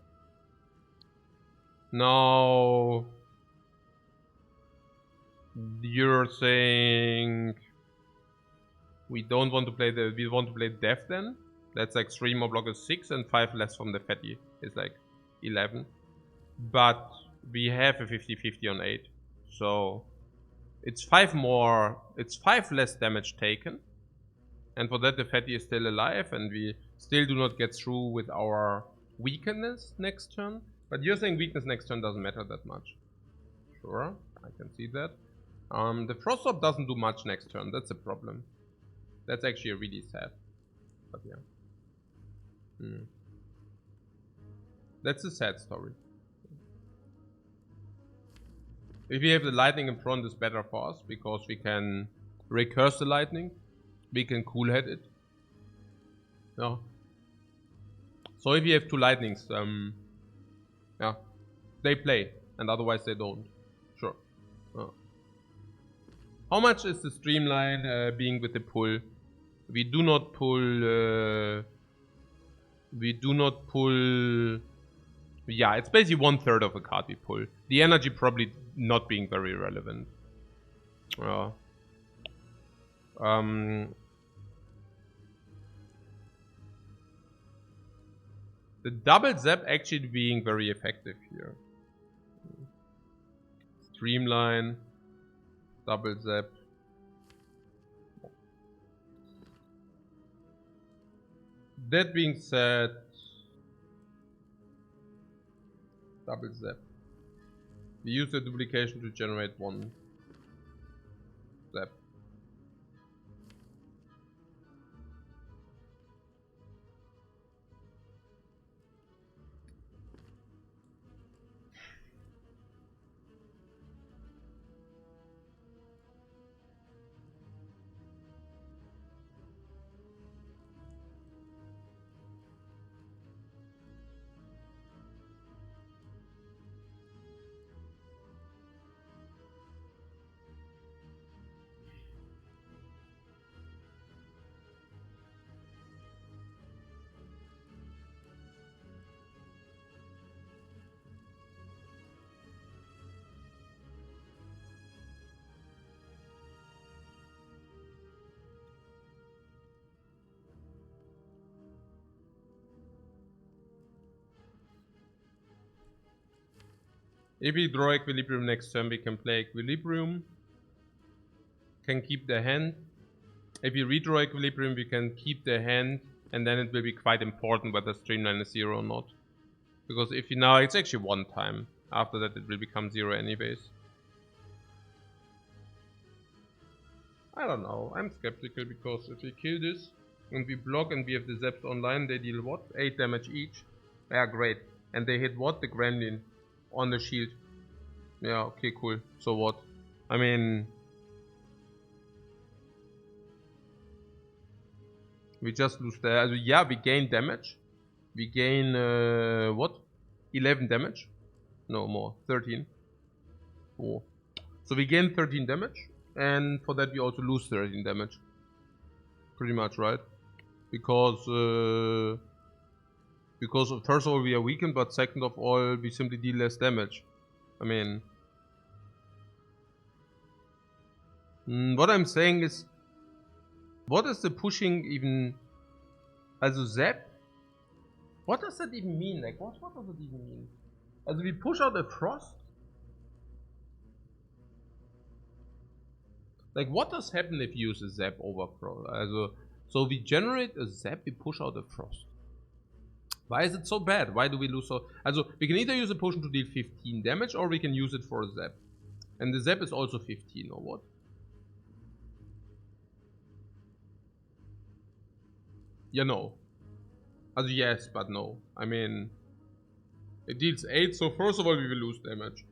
Now you're saying we don't want to play we want to play Def then? That's like 3 more block is 6 and 5 less from the fatty is like 11. But we have a 50-50 on 8. So it's 5 more, it's 5 less damage taken. And for that the fatty is still alive and we still do not get through with our weakness next turn. But you're saying weakness next turn doesn't matter that much. Sure, I can see that. The Frost Orb doesn't do much next turn, that's a problem. That's actually really sad. But yeah. That's a sad story. If we have the lightning in front, it's better for us because we can recurse the lightning. We can cool head it. No. So if you have 2 lightnings, yeah, they play, and otherwise they don't. Sure. How much is the Streamline being with the pull? We do not pull. We do not pull. Yeah, it's basically 1/3 of a card we pull. The energy probably not being very relevant. The double zap actually being very effective here. Streamline, double zap. That being said, double zap. We use the duplication to generate 1 zap. If we draw Equilibrium next turn, we can play Equilibrium. Can keep the hand. If we redraw Equilibrium, we can keep the hand And then it will be quite important whether streamline is 0 or not. Because if you now, it's actually 1 time. After that it will become 0 anyways. I don't know, I'm skeptical because if we kill this and we block and we have the Zeps online, they deal what? 8 damage each. Yeah, great. And they hit what? The Gremlin on the shield. Yeah, okay, cool. So what? I mean, we just lose there. Yeah, we gain damage. We gain, what? 11 damage? No, more. 13. Oh. So we gain 13 damage. And for that we also lose 13 damage. Pretty much, right? Because first of all we are weakened, but second of all we simply deal less damage. I mean, what I'm saying is, what is the pushing even? Also Zap? What does that even mean? Like what does it even mean? Also we push out a Frost? Like what does happen if you use a Zap over Frost? Also, so we generate a Zap, we push out a Frost. Why is it so bad? Why do we lose so? Also we can either use a potion to deal 15 damage or we can use it for a Zap. And the Zap is also 15 or what? Yeah, no. Also yes, but no. I mean, it deals 8, so first of all we will lose damage.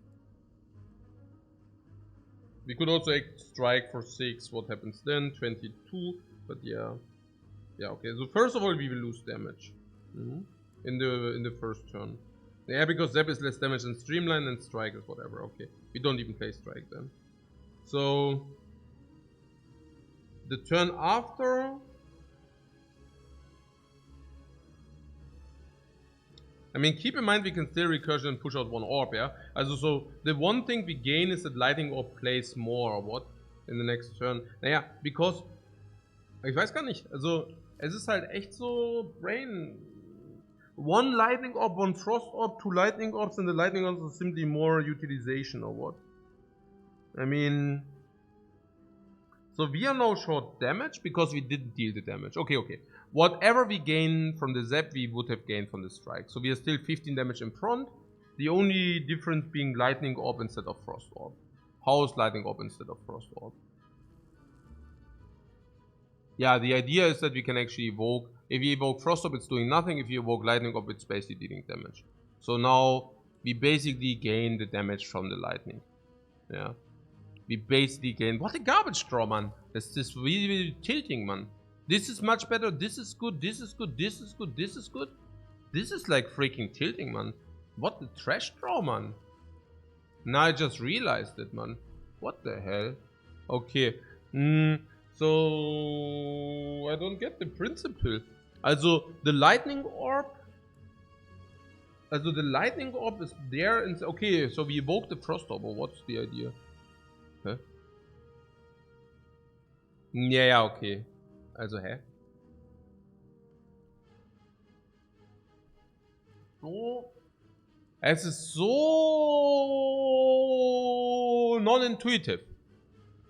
We could also strike for 6, what happens then? 22, but yeah. Yeah, okay, so first of all we will lose damage. In the first turn. Yeah, because Zap is less damage than Streamline and Strike is whatever, okay. We don't even play Strike then. So, the turn after... I mean, keep in mind we can still recursion and push out 1 orb, yeah? Also, so the one thing we gain is that Lightning Orb plays more, or what? In the next turn. Naja, because... Ich weiß gar nicht, also... Es ist halt echt so... Brain... 1 Lightning Orb, 1 Frost Orb, 2 Lightning Orbs, and the Lightning Orbs are simply more utilization, or what? I mean... So we are now short damage because we didn't deal the damage. Okay, okay. Whatever we gain from the Zap, we would have gained from the Strike. So we are still 15 damage in front. The only difference being Lightning Orb instead of Frost Orb. How is Lightning Orb instead of Frost Orb? Yeah, the idea is that we can actually evoke. If you evoke Frost Orb, it's doing nothing. If you evoke Lightning Orb, it's basically dealing damage. So now we basically gain the damage from the Lightning. Yeah. We basically gain... What a garbage draw, man. That's just really tilting, man. This is much better. This is good. This is good. This is good. This is good. This is like freaking tilting, man. What the trash draw, man. Now I just realized it, man. What the hell? Okay. So... I don't get the principle. Also, the Lightning Orb... Also, the Lightning Orb is there and... Okay, so we evoke the Frost Orb, or what's the idea? Hä? Ja, ja, okay. Also, hä? So... Es ist so... non-intuitive.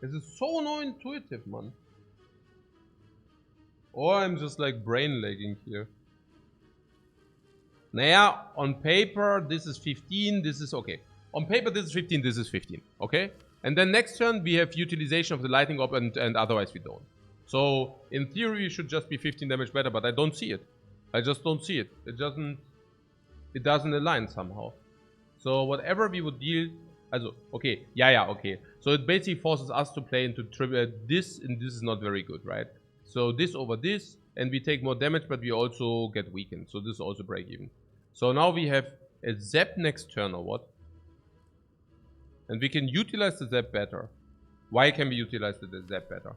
Es ist so non-intuitive, man. Or I'm just like brain lagging here. Naja, on paper this is 15, this is okay. On paper this is 15, this is 15, okay? And then next turn we have utilization of the Lightning Orb and otherwise we don't. So in theory it should just be 15 damage better, but I don't see it. I just don't see it. It doesn't align somehow. So whatever we would deal... Also, okay, yeah, okay. So it basically forces us to play into this, and this is not very good, right? So this over this, and we take more damage, but we also get weakened. So this is also break even. So now we have a Zap next turn or what? And we can utilize the Zap better. Why can we utilize the Zap better?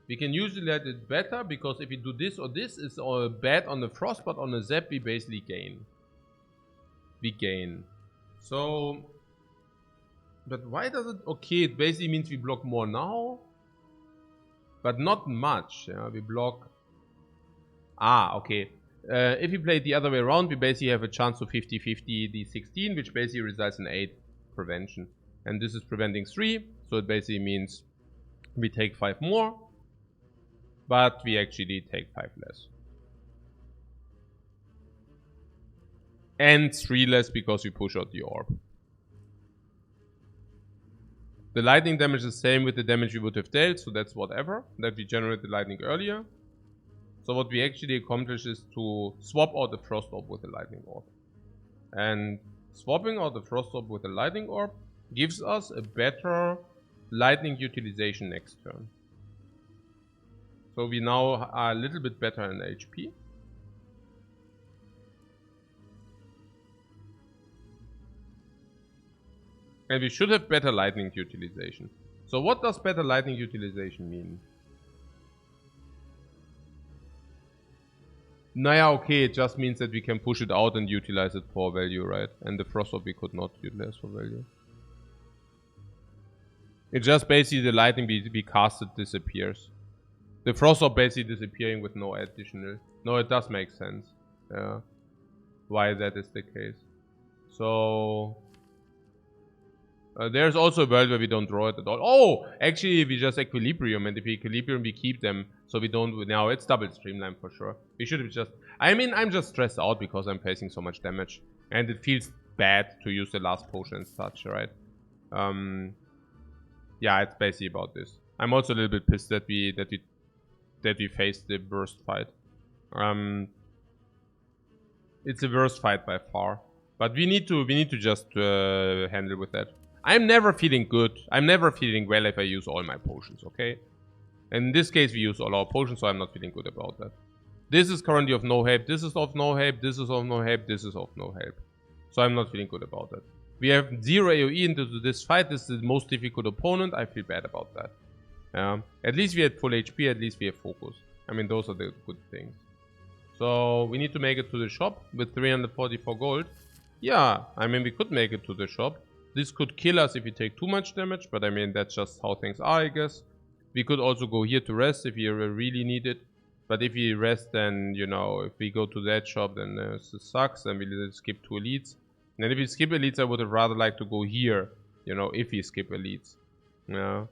We can utilize it better because if we do this or this, it's all bad on the Frost, but on the Zap we basically gain. We gain. So... But why does it... Okay, it basically means we block more now. But not much. Yeah, we block... Ah, okay. If we play it the other way around, we basically have a chance of 50-50 D16, which basically results in 8 prevention. And this is preventing 3, so it basically means we take 5 more. But we actually take 5 less. And 3 less because we push out the orb. The lightning damage is the same with the damage we would have dealt, so that's whatever. That we generate the lightning earlier. So what we actually accomplish is to swap out the frost orb with the lightning orb. And swapping out the frost orb with the lightning orb gives us a better lightning utilization next turn. So we now are a little bit better in HP. And we should have better lightning utilization. So what does better lightning utilization mean? Naja, okay, it just means that we can push it out and utilize it for value, right? And the frost orb we could not utilize for value. It just basically the lightning we casted disappears. The frost orb basically disappearing with no additional. No, it does make sense. Yeah. Why that is the case. So there's also a world where we don't draw it at all. Oh, actually we just equilibrium, and if we equilibrium we keep them, so we don't. Now it's double streamline for sure. We should have just. I mean, I'm just stressed out because I'm facing so much damage, and it feels bad to use the last potion and such, right? Yeah, it's basically about this. I'm also a little bit pissed that we faced the worst fight. It's the worst fight by far, but we need to just handle with that. I'm never feeling good. I'm never feeling well if I use all my potions, okay? In this case, we use all our potions, so I'm not feeling good about that. This is currently of no help. This is of no help. This is of no help. This is of no help. So I'm not feeling good about that. We have 0 AoE into this fight. This is the most difficult opponent. I feel bad about that. At least we had full HP. At least we have focus. I mean, those are the good things. So we need to make it to the shop with 344 gold. Yeah, I mean, we could make it to the shop. This could kill us if we take too much damage, but I mean, that's just how things are, I guess. We could also go here to rest if we really need it. But if we rest, then, you know, if we go to that shop, then this sucks, and we skip 2 elites. And if we skip elites, I would have rather liked to go here, you know, if we skip elites. Yeah.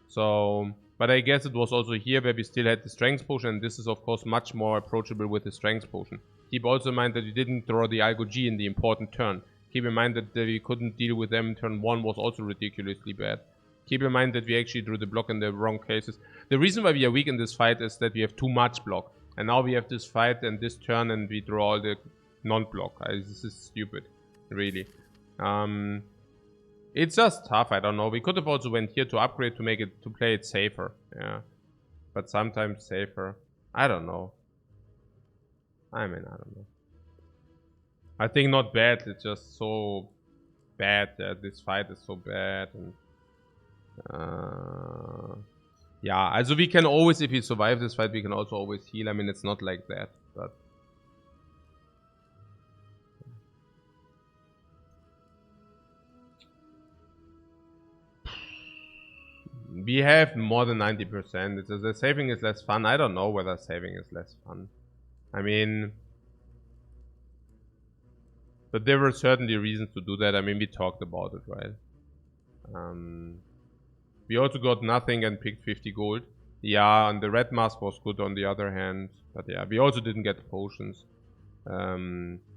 So, but I guess it was also here where we still had the strength potion, and this is of course much more approachable with the strength potion. Keep also in mind that we didn't draw the Algo G in the important turn. Keep in mind that we couldn't deal with them in turn 1 was also ridiculously bad. Keep in mind that we actually drew the block in the wrong cases. The reason why we are weak in this fight is that we have too much block. And now we have this fight and this turn and we draw all the non-block. This is stupid, really. It's just tough, I don't know. We could have also went here to upgrade to make it, to play it safer. Yeah. But sometimes safer. I don't know. I mean, I don't know. I think not bad, it's just so bad that this fight is so bad. And yeah, also we can always, if we survive this fight, we can also always heal. I mean, it's not like that, but we have more than 90%. The saving is less fun. I don't know whether saving is less fun. I mean, but there were certainly reasons to do that. I mean, we talked about it, right? We also got nothing and picked 50 gold. Yeah, and the red mask was good on the other hand. But yeah, we also didn't get the potions.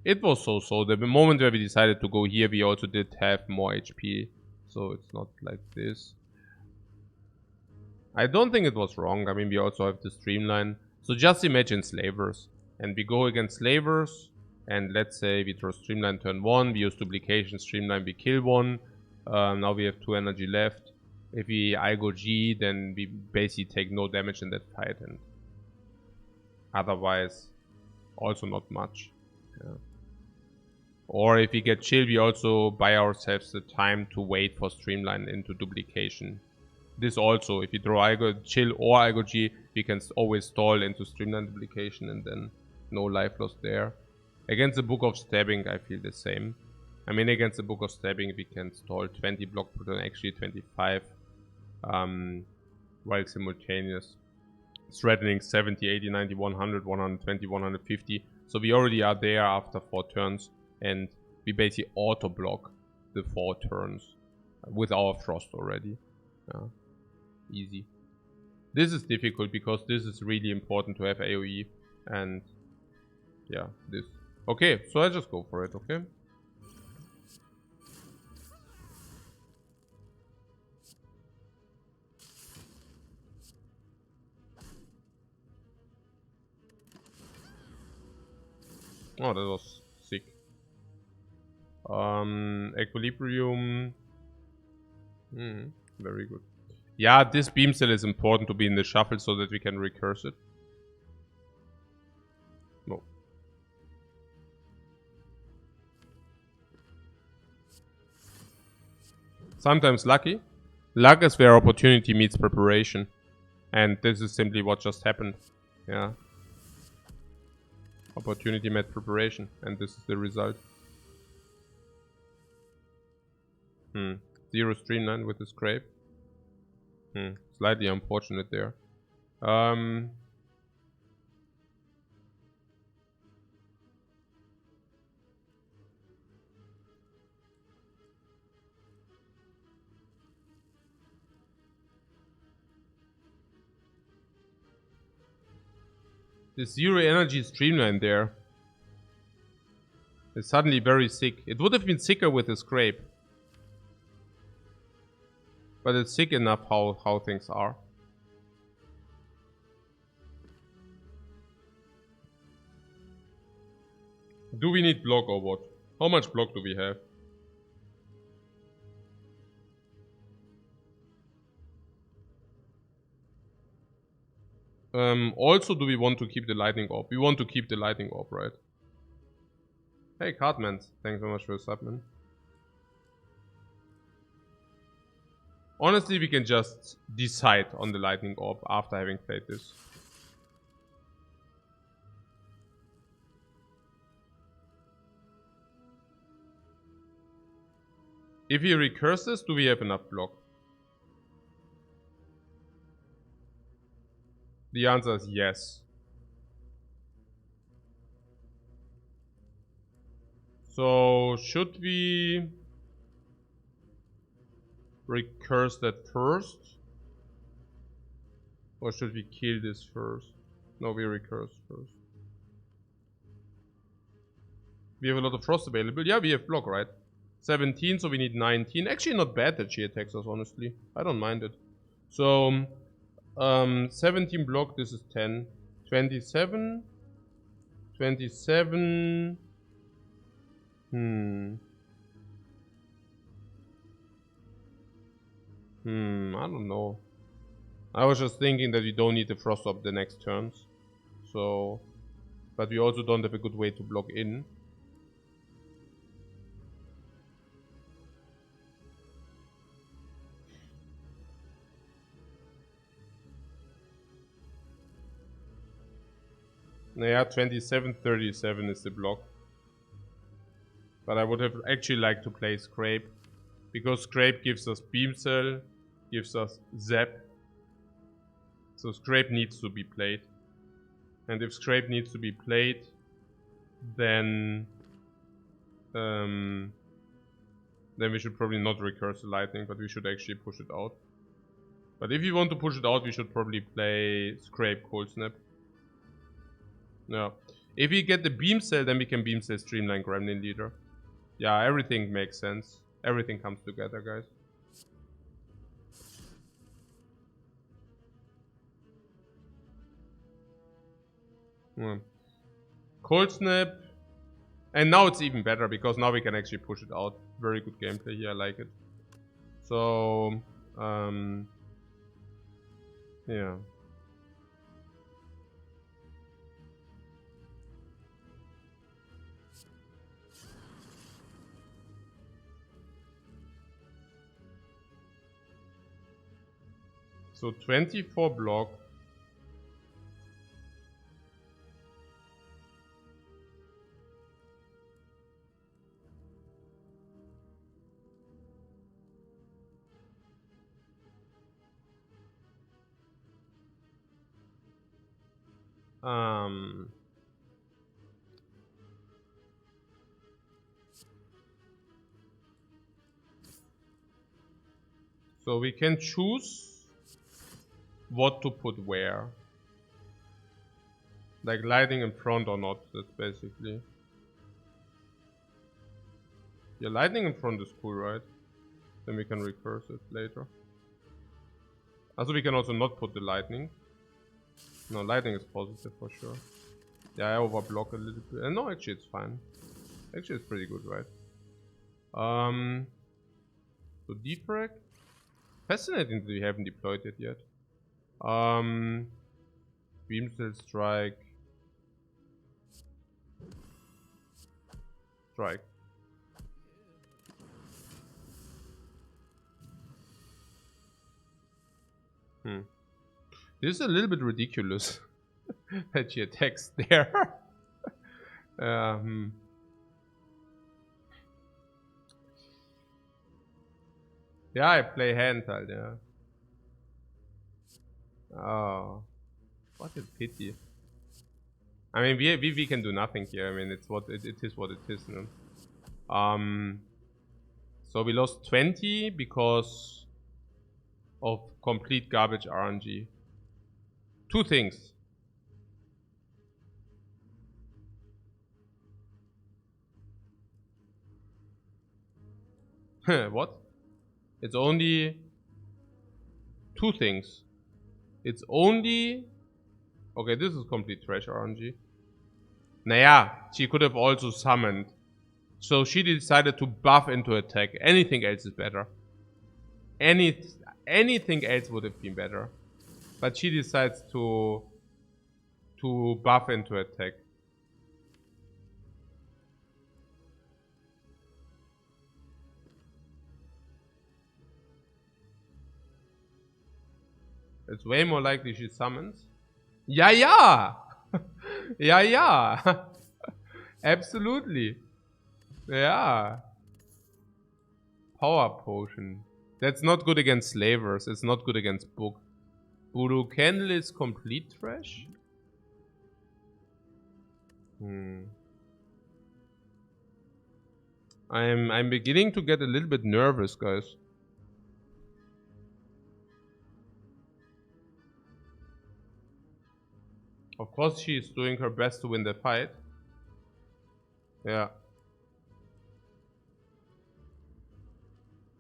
It was so-so. The moment where we decided to go here, we also did have more HP. So it's not like this. I don't think it was wrong. I mean, we also have the streamline. So just imagine slavers. And we go against slavers. And let's say we draw streamline turn 1. We use duplication, streamline, we kill 1. Now we have 2 energy left. If we Algo G, then we basically take no damage in that fight. And otherwise, also not much. Yeah. Or if we get chill, we also buy ourselves the time to wait for streamline into duplication. This also, if you draw Algo chill or Algo G, we can always stall into streamline duplication and then no life loss there. Against the Book of Stabbing, I feel the same. I mean, against the Book of Stabbing, we can stall 20 block per turn, actually 25. While simultaneous threatening 70, 80, 90, 100, 120, 150. So we already are there after 4 turns. And we basically auto-block the 4 turns with our frost already. Yeah. Easy. This is difficult because this is really important to have AoE. And yeah, this Okay, so I just go for it, okay? Oh, that was sick. Equilibrium. Very good. Yeah, this beam cell is important to be in the shuffle so that we can recurse it. No. Sometimes lucky. Luck is where opportunity meets preparation. And this is simply what just happened. Yeah. Opportunity met preparation. And this is the result. 0 streamline with the scrape. Slightly unfortunate there. The 0 energy streamline there is suddenly very sick. It would have been sicker with the scrape. But it's sick enough how things are. Do we need block or what? How much block do we have? Also, do we want to keep the lightning orb? We want to keep the lightning orb, right? Hey, Cartman, thanks so much for the sub, man. Honestly, we can just decide on the lightning orb after having played this. If he recurses, do we have enough block? The answer is yes. So, should we recurse that first? Or should we kill this first? No, we recurse first. We have a lot of frost available. Yeah, we have block, right? 17, so we need 19. Actually, not bad that she attacks us, honestly. I don't mind it. So, 17 block, this is 10. 27. 27. I don't know. I was just thinking that we don't need the frost up the next turns. So, but we also don't have a good way to block in. Yeah, 27, 37 is the block. But I would have actually liked to play Scrape. Because Scrape gives us Beam Cell, gives us Zap. So Scrape needs to be played. And if Scrape needs to be played, then we should probably not recurse the lightning, but we should actually push it out. But if you want to push it out, we should probably play Scrape Cold Snap. Yeah. If we get the Beam Cell, then we can Beam Cell Streamline Gremlin Leader. Yeah, everything makes sense. Everything comes together, guys. Cold Snap. And now it's even better, because now we can actually push it out. Very good gameplay here, I like it. So, yeah. So 24 block. So we can choose what to put where. Like lighting in front or not, that's basically. Yeah, lightning in front is cool, right? Then we can recurse it later. Also, we can also not put the lightning. No, lightning is positive for sure. Yeah, I overblock a little bit. No, actually it's fine. Actually it's pretty good, right? So Defect. Fascinating that we haven't deployed it yet. Beam Cell Strike. Strike. This is a little bit ridiculous that she attacks there. Yeah, I play handheld, yeah. Oh, what a pity. I mean, we can do nothing here. I mean, it's what it is. What it is, no? So we lost 20 because of complete garbage RNG. Two things. What? It's only two things. It's only... Okay, this is complete trash RNG. Naja, she could have also summoned. So she decided to buff into attack. Anything else is better. Anything else would have been better. But she decides to buff into attack. It's way more likely she summons. Yeah, yeah! Yeah, yeah! Absolutely. Yeah. Power potion. That's not good against slavers. It's not good against book. Voodoo candle is complete trash? I'm beginning to get a little bit nervous, guys. Of course she is doing her best to win the fight. Yeah.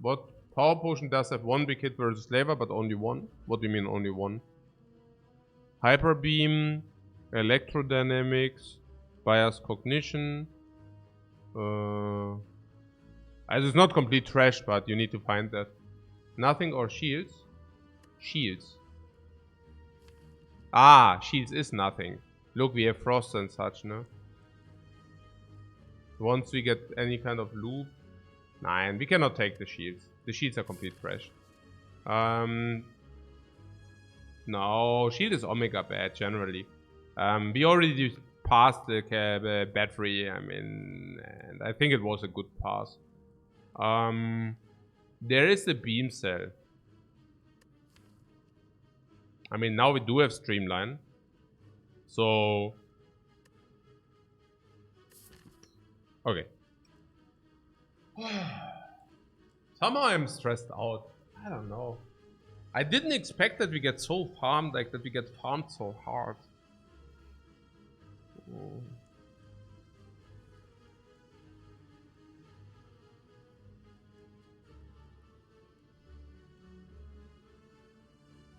What? Power potion does have one big hit versus slaver, but only one? What do you mean only one? Hyper beam, electrodynamics, bias cognition. It's not complete trash, but you need to find that. Nothing or shields? Shields. Ah, shields is nothing. Look, we have frost and such, no? Once we get any kind of loop. Nah, we cannot take the shields. The shields are complete trash. No, shield is omega bad generally. We already passed the battery, I mean, and I think it was a good pass. There is the beam cell. I mean, now we do have streamline. So... Okay. Somehow I'm stressed out. I don't know. I didn't expect that we get so farmed, like that we get farmed so hard.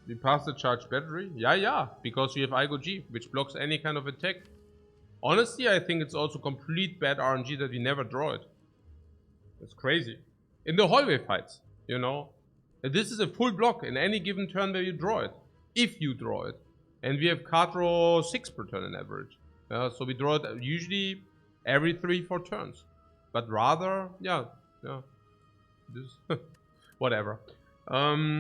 We pass the charged battery? Yeah, because we have Igo G, which blocks any kind of attack. Honestly, I think it's also complete bad RNG that we never draw it. It's crazy. In the hallway fights, you know. This is a full block in any given turn where you draw it. If you draw it. And we have card draw 6 per turn on average. So we draw it usually every 3-4 turns. But rather, yeah. This whatever. Yeah.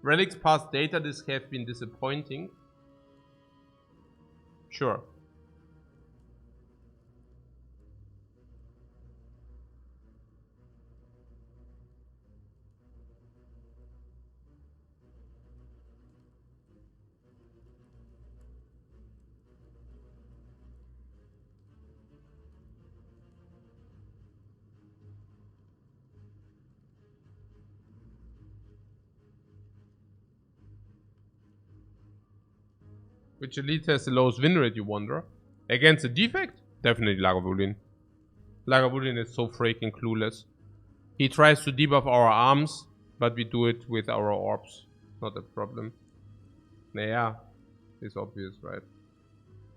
Relics past data disc have been disappointing. Sure. Which elite has the lowest win rate, you wonder? Against the Defect? Definitely Lagavulin. Lagavulin is so freaking clueless. He tries to debuff our arms, but we do it with our orbs. Not a problem. Yeah, it's obvious, right?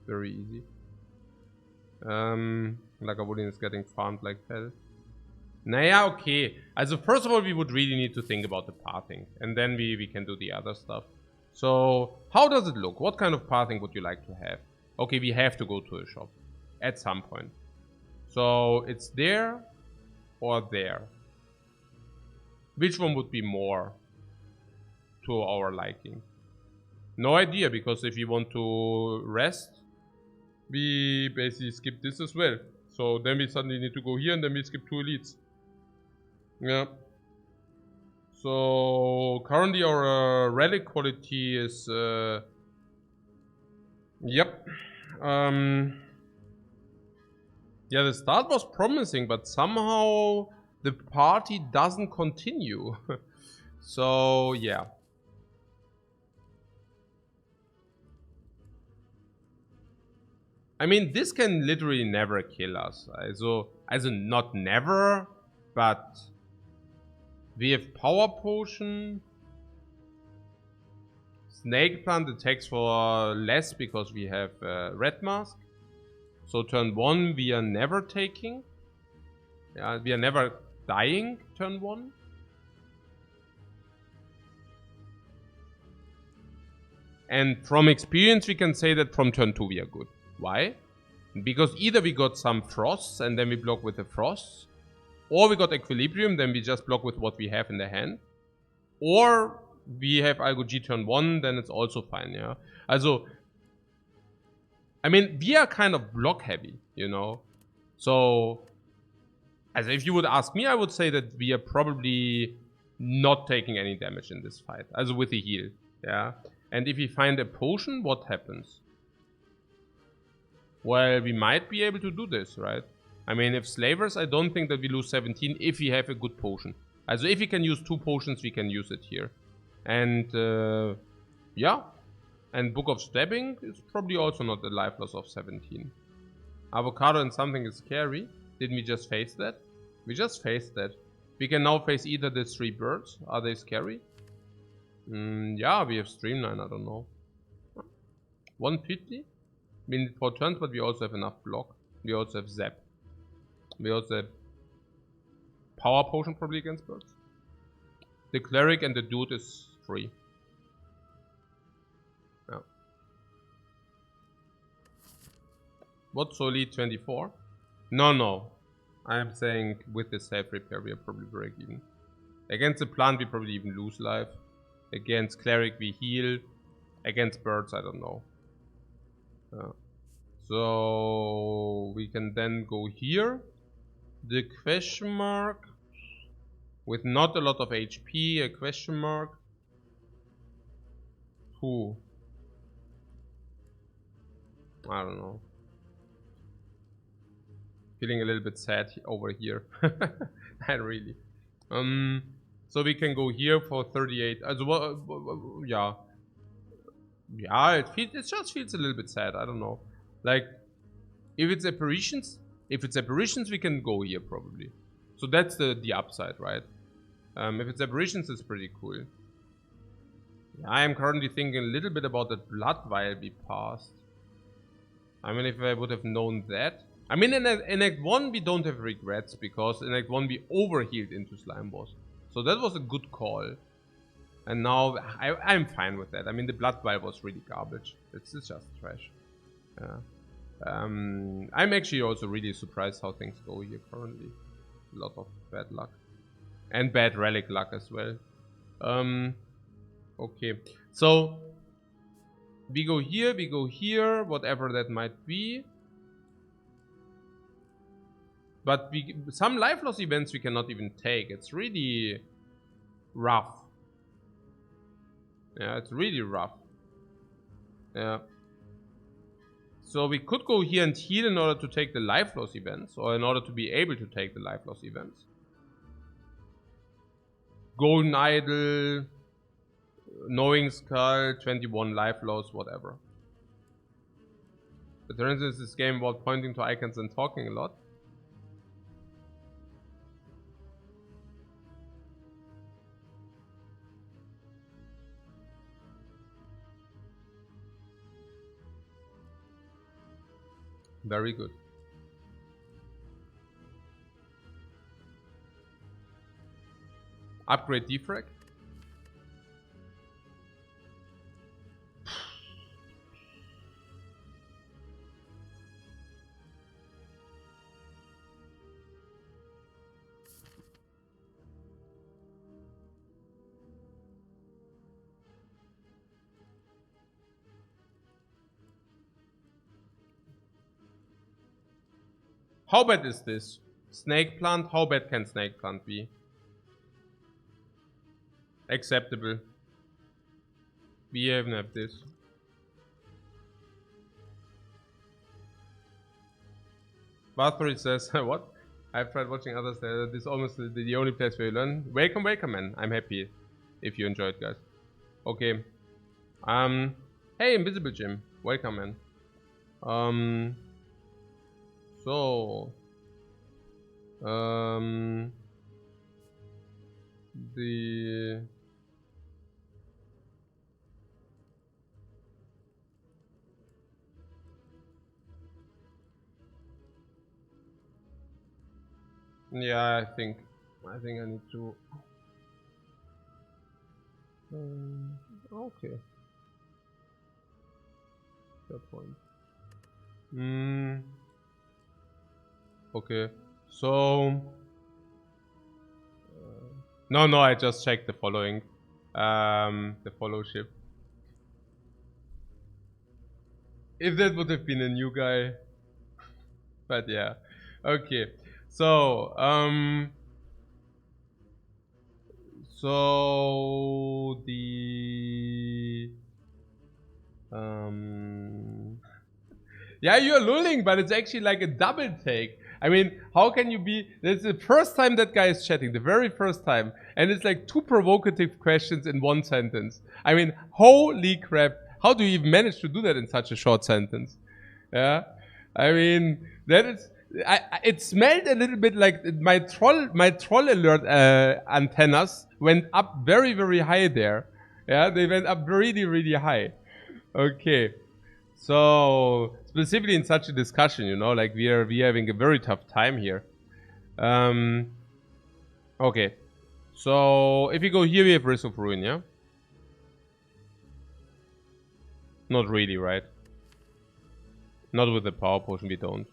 Very easy. Lagavulin is getting farmed like hell. Naja, okay. Also first of all, we would really need to think about the pathing. And then we can do the other stuff. So, how does it look? What kind of pathing would you like to have? Okay, we have to go to a shop. At some point. So, it's there or there. Which one would be more to our liking? No idea, because if you want to rest, we basically skip this as well. So then we suddenly need to go here and then we skip 2 elites. Yeah. So currently our relic quality is yep. Yeah, the start was promising, but somehow the party doesn't continue. So yeah. I mean, this can literally never kill us. Also not never, but we have Power Potion. Snake Plant attacks for less because we have Red Mask. So turn 1 we are never taking. Yeah, we are never dying turn 1. And from experience we can say that from turn 2 we are good. Why? Because either we got some frosts and then we block with the frosts, or we got equilibrium, then we just block with what we have in the hand, or we have Algo G turn 1, then it's also fine, yeah. Also, I mean, we are kind of block heavy, you know. So, as if you would ask me, I would say that we are probably not taking any damage in this fight, also with the heal, yeah. And if we find a potion, what happens? Well, we might be able to do this, right? I mean, if Slavers, I don't think that we lose 17 if we have a good potion. Also, if we can use 2 potions, we can use it here. And, yeah. And Book of Stabbing is probably also not a life loss of 17. Avocado and something is scary. Didn't we just face that? We just faced that. We can now face either the 3 birds. Are they scary? Yeah, we have Streamline, I don't know. 150? We need 4 turns, but we also have enough block. We also have Zap. We also have Power Potion probably against birds. The Cleric and the Dude is free. Yeah. What's Solid 24? No. I am saying with the self repair we are probably break even. Against the plant we probably even lose life. Against Cleric we heal. Against birds I don't know. So we can then go here. The question mark with not a lot of HP, a question mark. Who? I don't know. Feeling a little bit sad over here. Not really. So we can go here for 38. Yeah. Yeah, it just feels a little bit sad. I don't know. Like, if it's apparitions, we can go here probably. So that's the upside, right? If it's apparitions, it's pretty cool. Yeah, I am currently thinking a little bit about that blood vial we passed. I mean, if I would have known that. I mean, in Act 1 we don't have regrets because in Act 1 we overhealed into Slime Boss. So that was a good call. And now I'm fine with that. I mean, the blood vial was really garbage. It's just trash. Yeah. I'm actually also really surprised how things go here currently. A lot of bad luck. And bad relic luck as well. Okay. So, we go here, whatever that might be. But some life loss events we cannot even take. It's really rough. Yeah, it's really rough. Yeah. So we could go here and heal in order to take the life loss events, or in order to be able to take the life loss events. Golden Idol, Knowing Skull, 21 life loss, whatever. It turns into this game about pointing to icons and talking a lot. Very good. Upgrade Defect. How bad is this? Snake plant? How bad can snake plant be? Acceptable. We even have this. Bathory says, what? I've tried watching others. This is almost the only place where you learn. Welcome, welcome, man. I'm happy if you enjoyed, guys. Okay. Hey, Invisible Jim. Welcome, man. So, yeah, I think I need to. Okay. Fair point. Okay, so no, I just checked the following, the followship. If that would have been a new guy, but yeah, okay. So yeah, you're lulling, but it's actually like a double take. I mean, how can you be... This is the first time that guy is chatting, the very first time. And it's like 2 provocative questions in 1 sentence. I mean, holy crap. How do you even manage to do that in such a short sentence? Yeah. I mean, that is... it smelled a little bit like my troll alert antennas went up very, very high there. Yeah, they went up really, really high. Okay. So, specifically in such a discussion, you know, like we are having a very tough time here. Okay. So, if we go here, we have Risk of Ruin, yeah? Not really, right? Not with the power potion, we don't.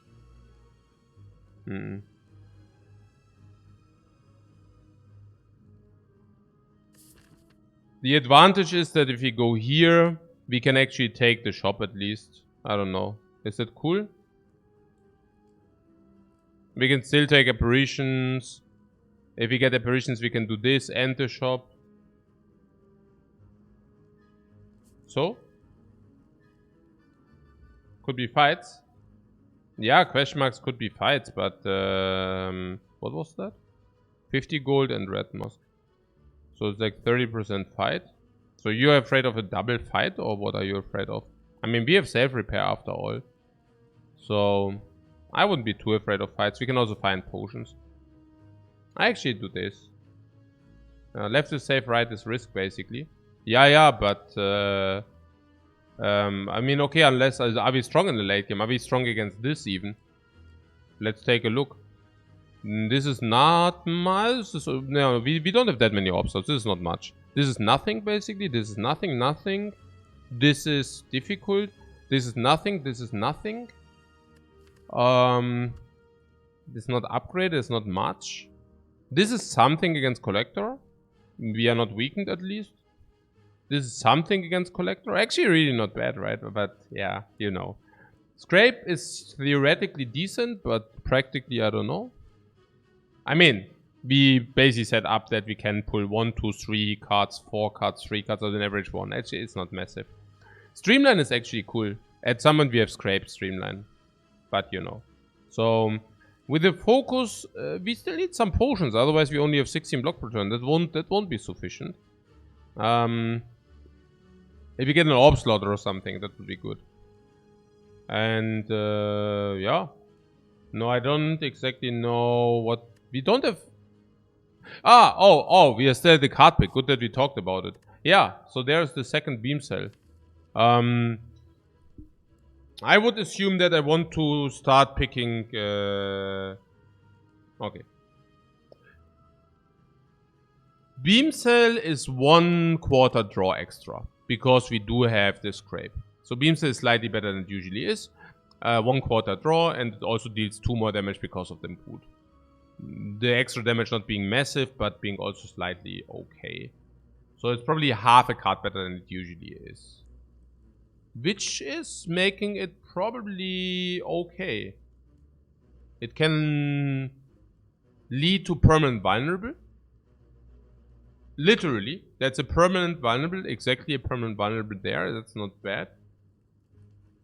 The advantage is that if we go here, we can actually take the shop at least. I don't know. Is that cool? We can still take apparitions. If we get apparitions, we can do this and the shop. So? Could be fights. Yeah, question marks could be fights, but what was that? 50 gold and red mask. So it's like 30% fight. So you're afraid of a double fight, or what are you afraid of? I mean, we have self-repair after all. So I wouldn't be too afraid of fights. We can also find potions. I actually do this. Left is safe, right is risk, basically. Yeah, but I mean, okay, unless are we strong in the late game? Are we strong against this even? Let's take a look. This is not much. No, we don't have that many obstacles. This is not much. This is nothing, basically. This is nothing. This is difficult. This is nothing. This is nothing. This is not upgrade. It's not much. This is something against Collector. We are not weakened, at least. This is something against Collector. Actually, really not bad, right? But yeah, you know. Scrape is theoretically decent, but practically, I don't know. I mean, we basically set up that we can pull 1, 2, 3 cards, 4 cards, 3 cards, or an average 1. Actually, it's not massive. Streamline is actually cool. At Summon, we have Scrape Streamline. But, you know. So, with the focus, we still need some potions. Otherwise, we only have 16 block per turn. That won't be sufficient. If you get an Orb Slaughter or something, that would be good. And yeah. No, I don't exactly know what... We don't have... we are still at the card pick. Good that we talked about it. Yeah, so there's the second beam cell. I would assume that I want to start picking... Okay. Beam cell is 1/4 draw extra, because we do have this scrape. So beam cell is slightly better than it usually is. 1/4 draw, and it also deals 2 more damage because of the boot. The extra damage not being massive, but being also slightly okay. So it's probably half a card better than it usually is. Which is making it probably okay. It can lead to permanent vulnerable. Literally, that's a permanent vulnerable, exactly a permanent vulnerable there, that's not bad.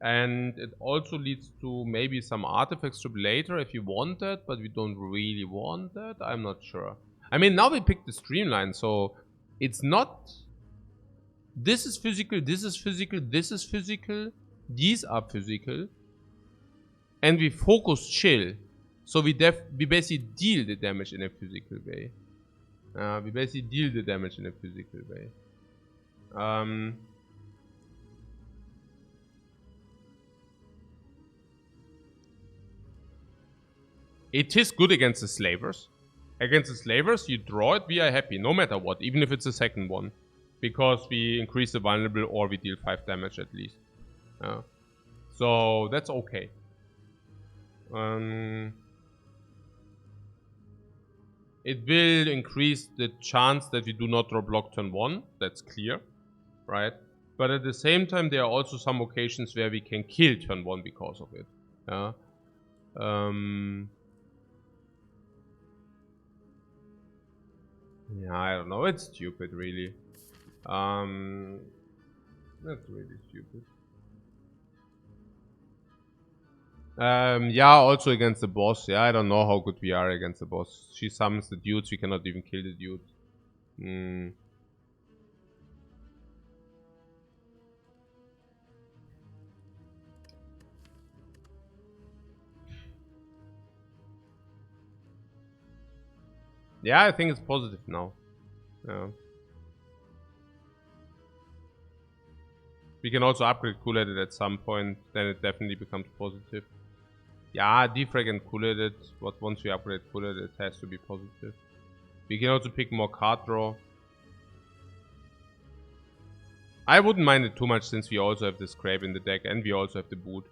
And it also leads to maybe some artifact strip later if you want that, but we don't really want that, I'm not sure. I mean, now we picked the streamline, so it's not... This is physical, this is physical, this is physical, these are physical. And we focus chill, so we basically deal the damage in a physical way. We basically deal the damage in a physical way. It is good against the slavers. Against the slavers, you draw it, we are happy, no matter what, even if it's a second one. Because we increase the vulnerable or we deal 5 damage at least. So that's okay. It will increase the chance that we do not draw block turn 1, that's clear, right? But at the same time, there are also some occasions where we can kill turn 1 because of it. Yeah, I don't know, it's stupid, really. That's really stupid. Yeah, also against the boss. Yeah, I don't know how good we are against the boss. She summons the dudes, we cannot even kill the dude. Yeah, I think it's positive now. Yeah. We can also upgrade cool-headed at some point, then it definitely becomes positive. Yeah, defrag and cool-headed, but once we upgrade cool-headed, it has to be positive. We can also pick more card draw. I wouldn't mind it too much since we also have the scrape in the deck and we also have the boot.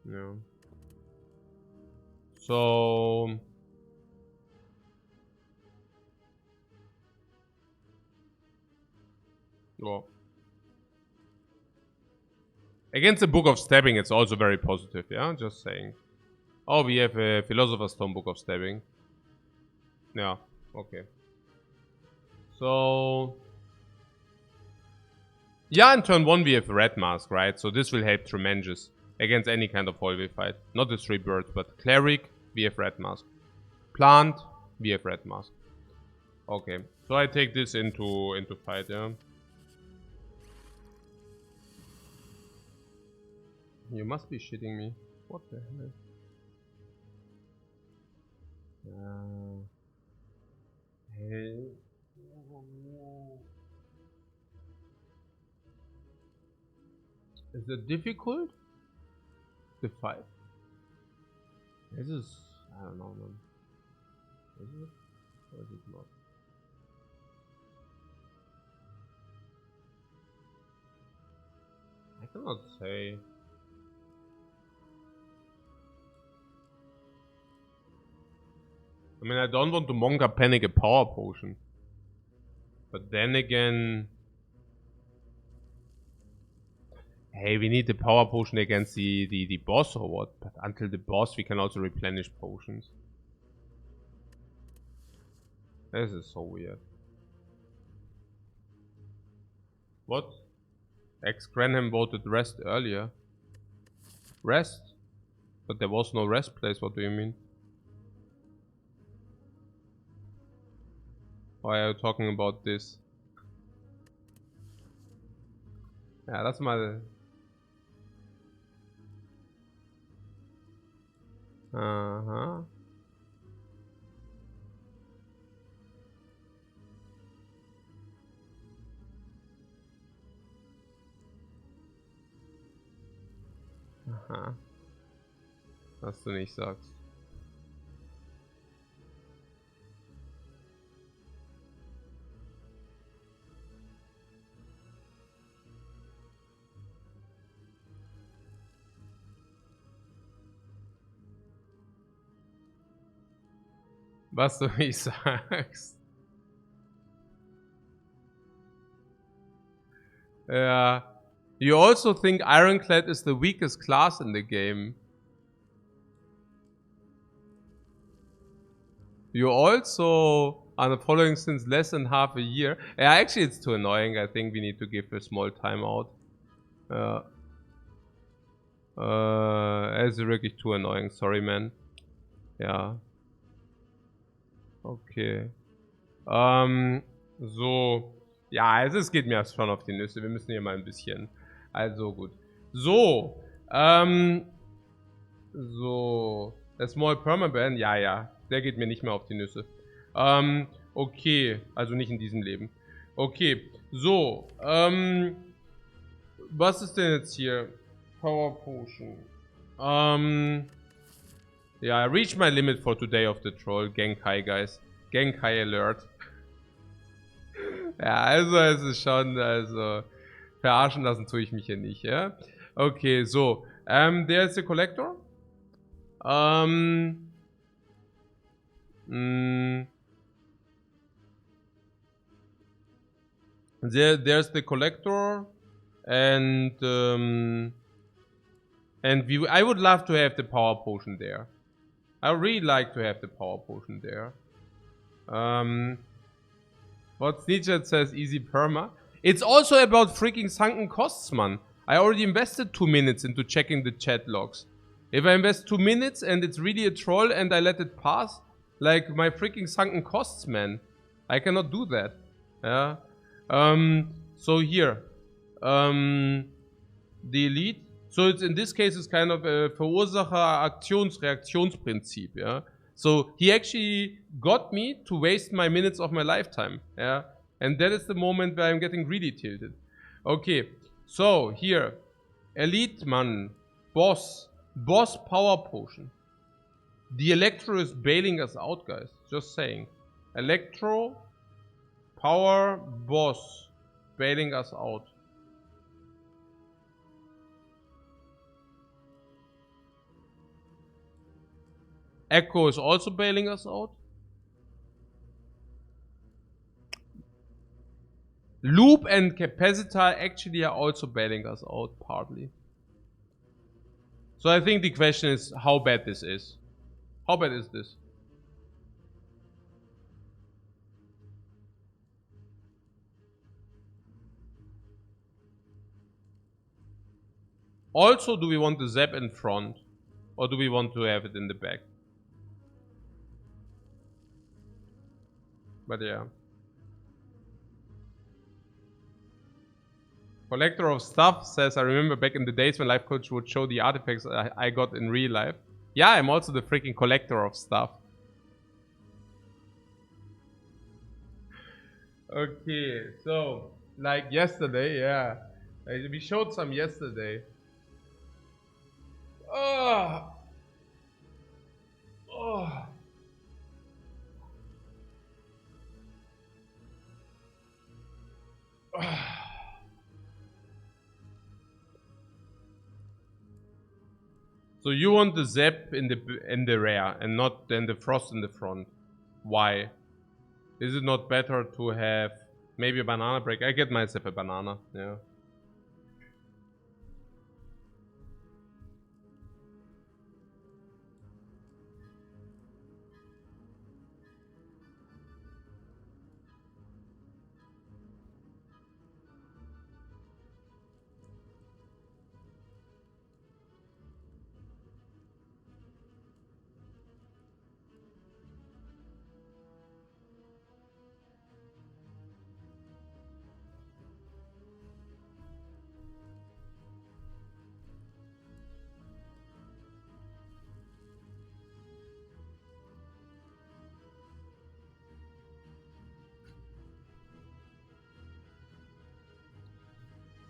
Yeah. So... Well. Against the Book of Stabbing, it's also very positive, yeah? Just saying. Oh, we have a Philosopher's Stone Book of Stabbing. Yeah, okay. So... Yeah, in turn 1 we have Red Mask, right? So this will help tremendous against any kind of hallway fight. Not the 3 birds, but Cleric, we have Red Mask. Plant, we have Red Mask. Okay, so I take this into fight, yeah? You must be shitting me. What the hell? Hey. Is it difficult? The fight? This is... I don't know, man. Is it? Or is it not? I cannot say. I mean, I don't want to Monka Panic a power potion. But then again... Hey, we need the power potion against the boss or what? But until the boss, we can also replenish potions. This is so weird. What? Ex-Granham voted rest earlier. Rest? But there was no rest place, what do you mean? Why are you talking about this? Ja, lass mal. Aha. Aha. Was du nicht sagst. Was du nicht sagst. Yeah. You also think Ironclad is the weakest class in the game. You also are following since less than half a year. Yeah, actually it's too annoying. I think we need to give a small timeout. Es ist wirklich too annoying. Sorry, man. Ja. Okay. So. Ja, also es geht mir schon auf die Nüsse. Wir müssen hier mal ein bisschen. Also gut. So. So. A Small Permaban. Ja, ja. Der geht mir nicht mehr auf die Nüsse. Okay. Also nicht in diesem Leben. Okay. So. Was ist denn jetzt hier? Power Potion. Yeah, I reached my limit for today of the Troll. Genkai, guys. Genkai Alert. Ja, also es ist schon, also verarschen lassen tue ich mich hier nicht, ja. Okay, so. There's the Collector. There's the Collector, and I would love to have the Power Potion there. I would really like to have the Power Potion there. What Sneechat says, easy perma. It's also about freaking sunken costs, man. I already invested 2 minutes into checking the chat logs. If I invest 2 minutes and it's really a troll and I let it pass, like my freaking sunken costs, man. I cannot do that. Yeah. So here. The elite. So it's, in this case, it's kind of a Verursacher-Aktions-Reaktionsprinzip, yeah. So he actually got me to waste my minutes of my lifetime, yeah. And that is the moment where I'm getting really tilted. Okay, so here, elite man, boss power potion. The Electro is bailing us out, guys. Just saying. Electro, power, boss, bailing us out. Echo is also bailing us out. Loop and capacitor actually are also bailing us out, partly. So I think the question is how bad this is. How bad is this? Also, do we want the zap in front? Or do we want to have it in the back? But yeah. Collector of Stuff says, I remember back in the days when Lifecoach would show the artifacts I got in real life. Yeah, I'm also the freaking collector of stuff. Okay, so, like yesterday, yeah. We showed some yesterday. Oh. Oh. So you want the zap in the rear and not then the frost in the front. Why? Is it not better to have maybe a banana break? I get myself a banana, yeah.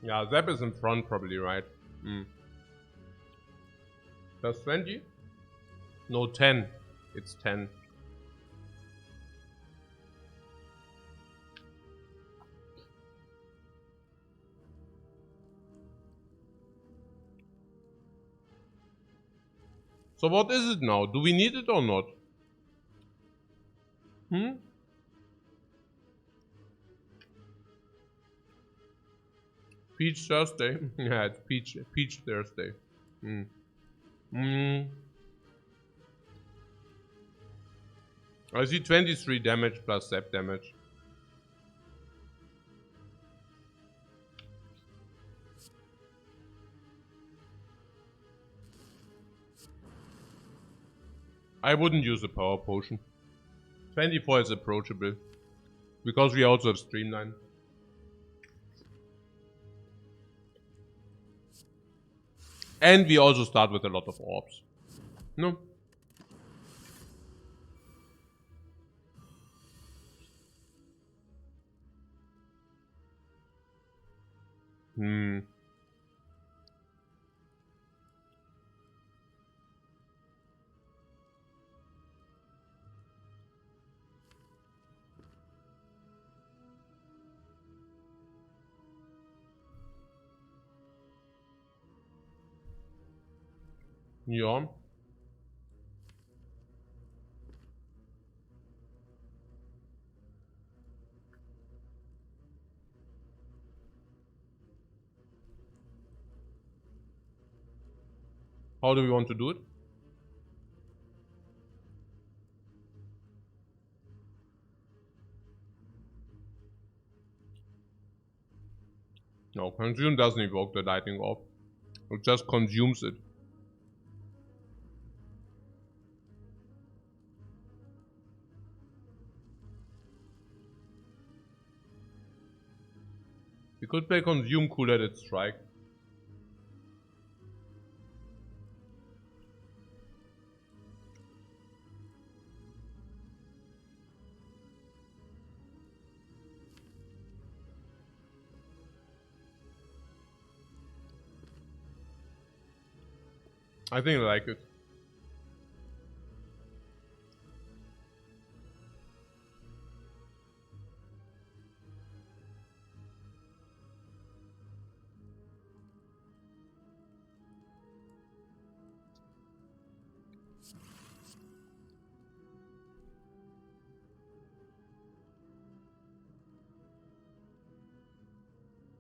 Yeah, Zap is in front probably, right? That's 20? No, 10. It's 10. So what is it now? Do we need it or not? Peach Thursday? Yeah, it's Peach Thursday. I see 23 damage plus zap damage. I wouldn't use a power potion. 24 is approachable. Because we also have Streamline. And we also start with a lot of orbs. No? Yeah. How do we want to do it? No, consume doesn't evoke the lightning orb. It just consumes it. We could play consume cool at its strike. I think I like it.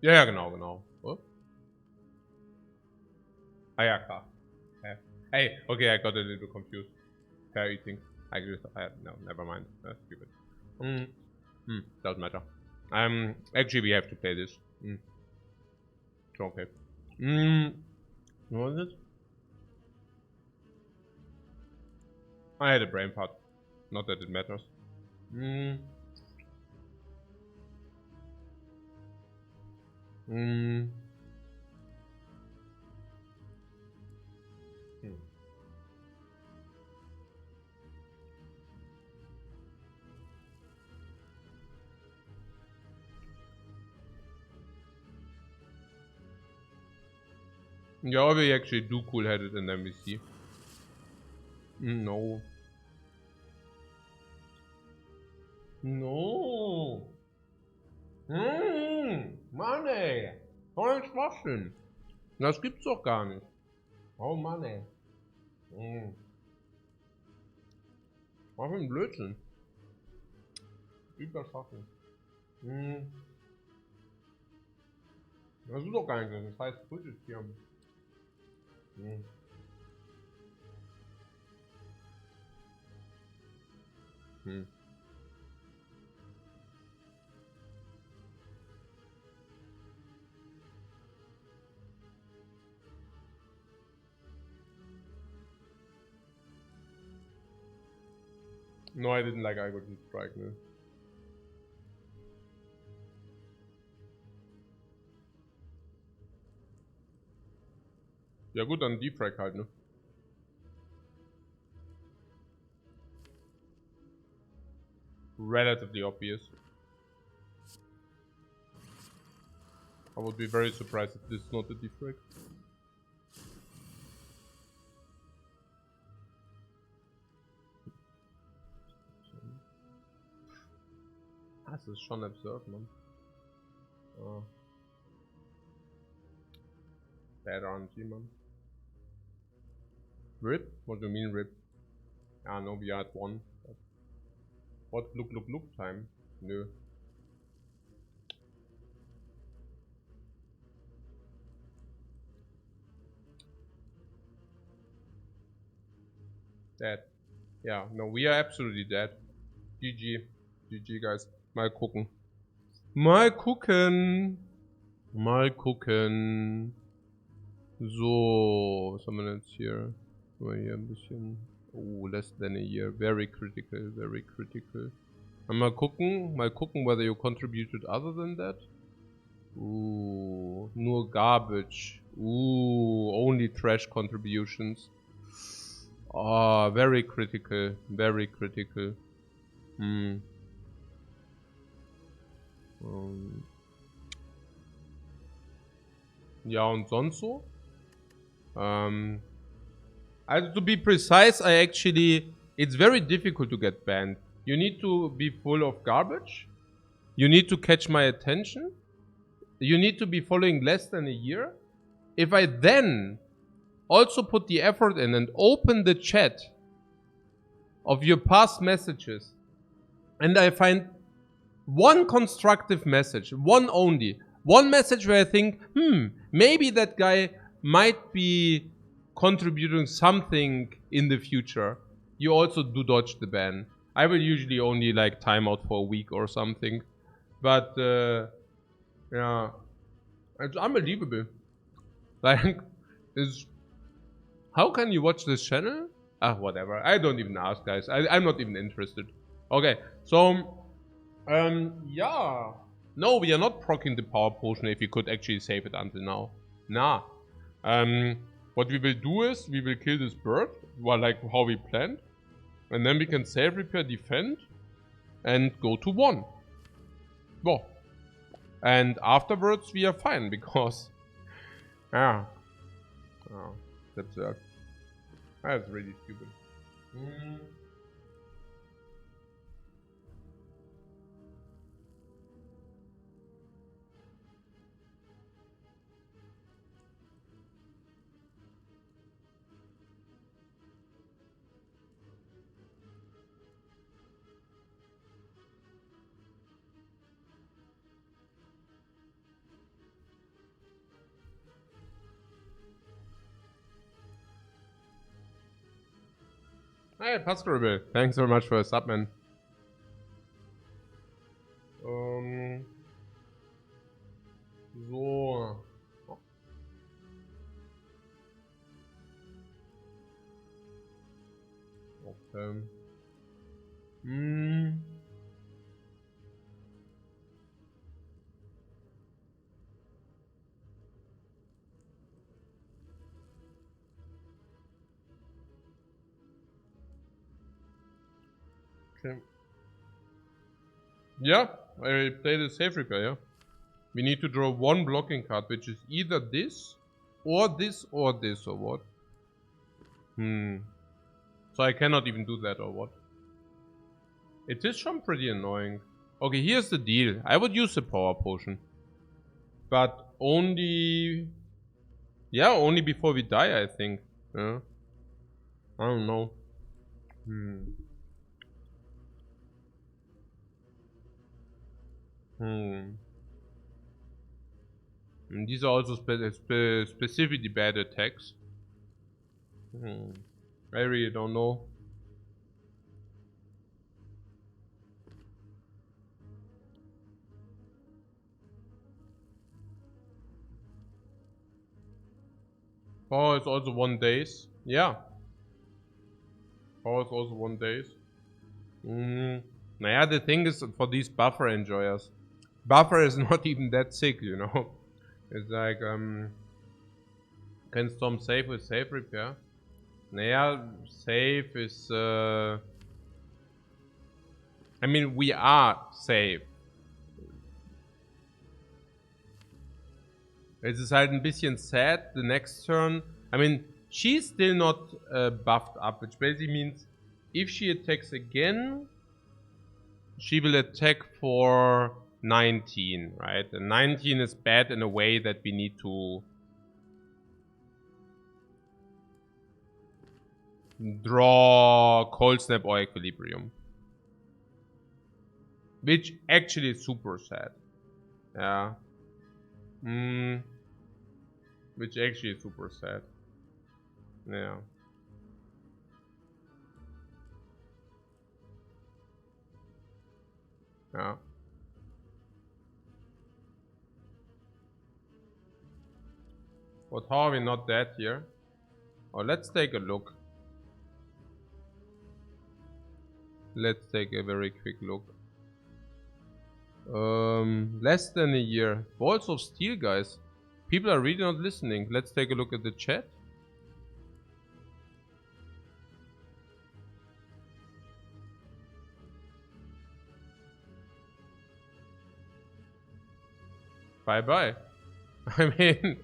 Ja, genau. Oh. Ah ja, klar. Yeah. Hey, okay, I got a little confused. Fair eating. I just, no, never mind. That's stupid. Doesn't matter. Actually, we have to play this. It's okay. What was it? I had a brain fart. Not that it matters. Yeah, or we actually do cool-headed and then we see. No. No. Mann ey. Voll Schwachsinn. Das gibt's doch gar nicht. Oh Mann ey. Was für ein Blödsinn. Überschaffen. Das ist doch gar nicht, das heißt Brütetieren. No, I didn't like I got strike, ne? Ja gut, dann Defect halt, ne? Relatively obvious. I would be very surprised if this is not a defect. Das ist schon absurd, man. Oh. Bad RNG, man. RIP? What do you mean RIP? Ah, no, we are at 1. What look time? Nö. Dead. Yeah, no, we are absolutely dead. GG. GG, guys. Mal gucken. Mal gucken. Mal gucken. So, was haben wir denn jetzt hier? Mal hier ein bisschen. Oh, less than a year. Very critical, very critical. Mal gucken whether you contributed other than that. Ooh, nur garbage. Ooh, only trash contributions. Oh, very critical, very critical. Ja, und sonst so? Also to be precise, it's very difficult to get banned. You need to be full of garbage. You need to catch my attention. You need to be following less than a year. If I then also put the effort in and open the chat of your past messages, and I find one constructive message, one only, one message where I think, maybe that guy might be contributing something in the future, you also do dodge the ban. I will usually only like time out for a week or something, but yeah, it's unbelievable. Like, how can you watch this channel? Ah, whatever. I don't even ask, guys. I'm not even interested. Okay, so yeah. No, we are not proccing the power potion if we could actually save it until now. Nah. What we will do is we will kill this bird, well, like how we planned, and then we can save, repair, defend, and go to 1. Well, and afterwards we are fine because, oh, that's really stupid. Hey, Pastorable, thanks very much for a sub, man. So. Okay. Okay. Yeah, I play the safe repair, yeah. We need to draw 1 blocking card, which is either this, or this, or this, or what? So I cannot even do that, or what? It is some pretty annoying. Okay, here's the deal. I would use the power potion. But only... yeah, only before we die, I think. Yeah. I don't know. And these are also specifically bad attacks. I really don't know. Power is also 1 days. Yeah. Power is also 1 days. Naja, the thing is for these buffer enjoyers. Buffer is not even that sick, you know. It's like, can storm save with save repair? Naja, save is, I mean, we are safe. Es ist halt ein bisschen sad, the next turn. I mean, she's still not buffed up, which basically means if she attacks again, she will attack for 19, right? And 19 is bad in a way that we need to draw Cold Snap or Equilibrium. Which actually is super sad. Yeah. Which actually is super sad. Yeah. Yeah. But how are we not dead here? Oh, let's take a look. Let's take a very quick look. Less than a year. Balls of Steel, guys. People are really not listening. Let's take a look at the chat. Bye bye. I mean,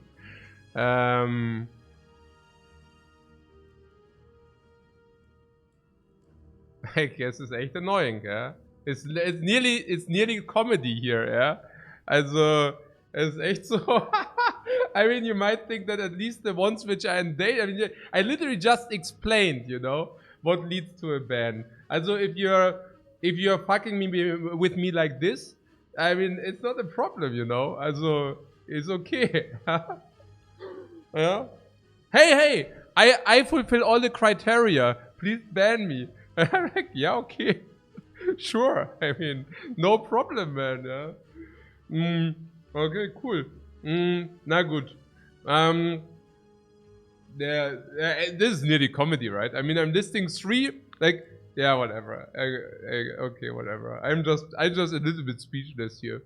I guess it's echt annoying, yeah. It's nearly comedy here, yeah. Also, es ist echt so. I mean, you might think that at least the ones which are in date. I mean, I literally just explained, you know, what leads to a ban. Also, if you're fucking with me like this, I mean, it's not a problem, you know. Also, it's okay. Yeah. Hey! I fulfill all the criteria. Please ban me. I'm like, yeah, okay. Sure. I mean, no problem, man. Yeah. Okay, cool. Na gut. This is nearly comedy, right? I mean, I'm listing 3, like, yeah, whatever. Okay, whatever. I'm just a little bit speechless here.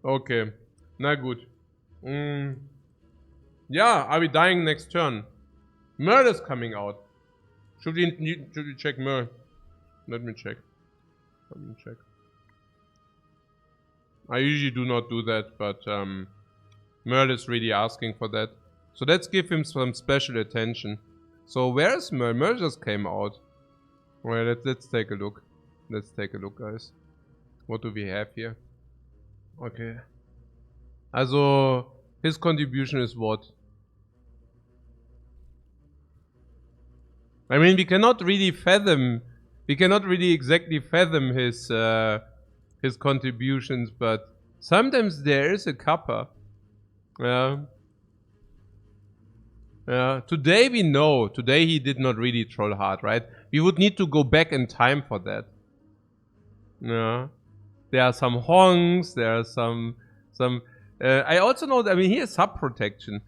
Okay. Na gut. Yeah, are we dying next turn? Murder's coming out. Should we check Mur? Let me check. I usually do not do that, but Merle is really asking for that. So let's give him some special attention. So where's Merle? Merle just came out. Well, let's take a look. Let's take a look, guys. What do we have here? Okay. Also, his contribution is what? I mean, we cannot really exactly fathom his contributions, but sometimes there is a kappa. Yeah. Yeah. Today we know. Today he did not really troll hard, right? We would need to go back in time for that. Yeah. There are some honks. There are some. I also know that. I mean, he has sub protection.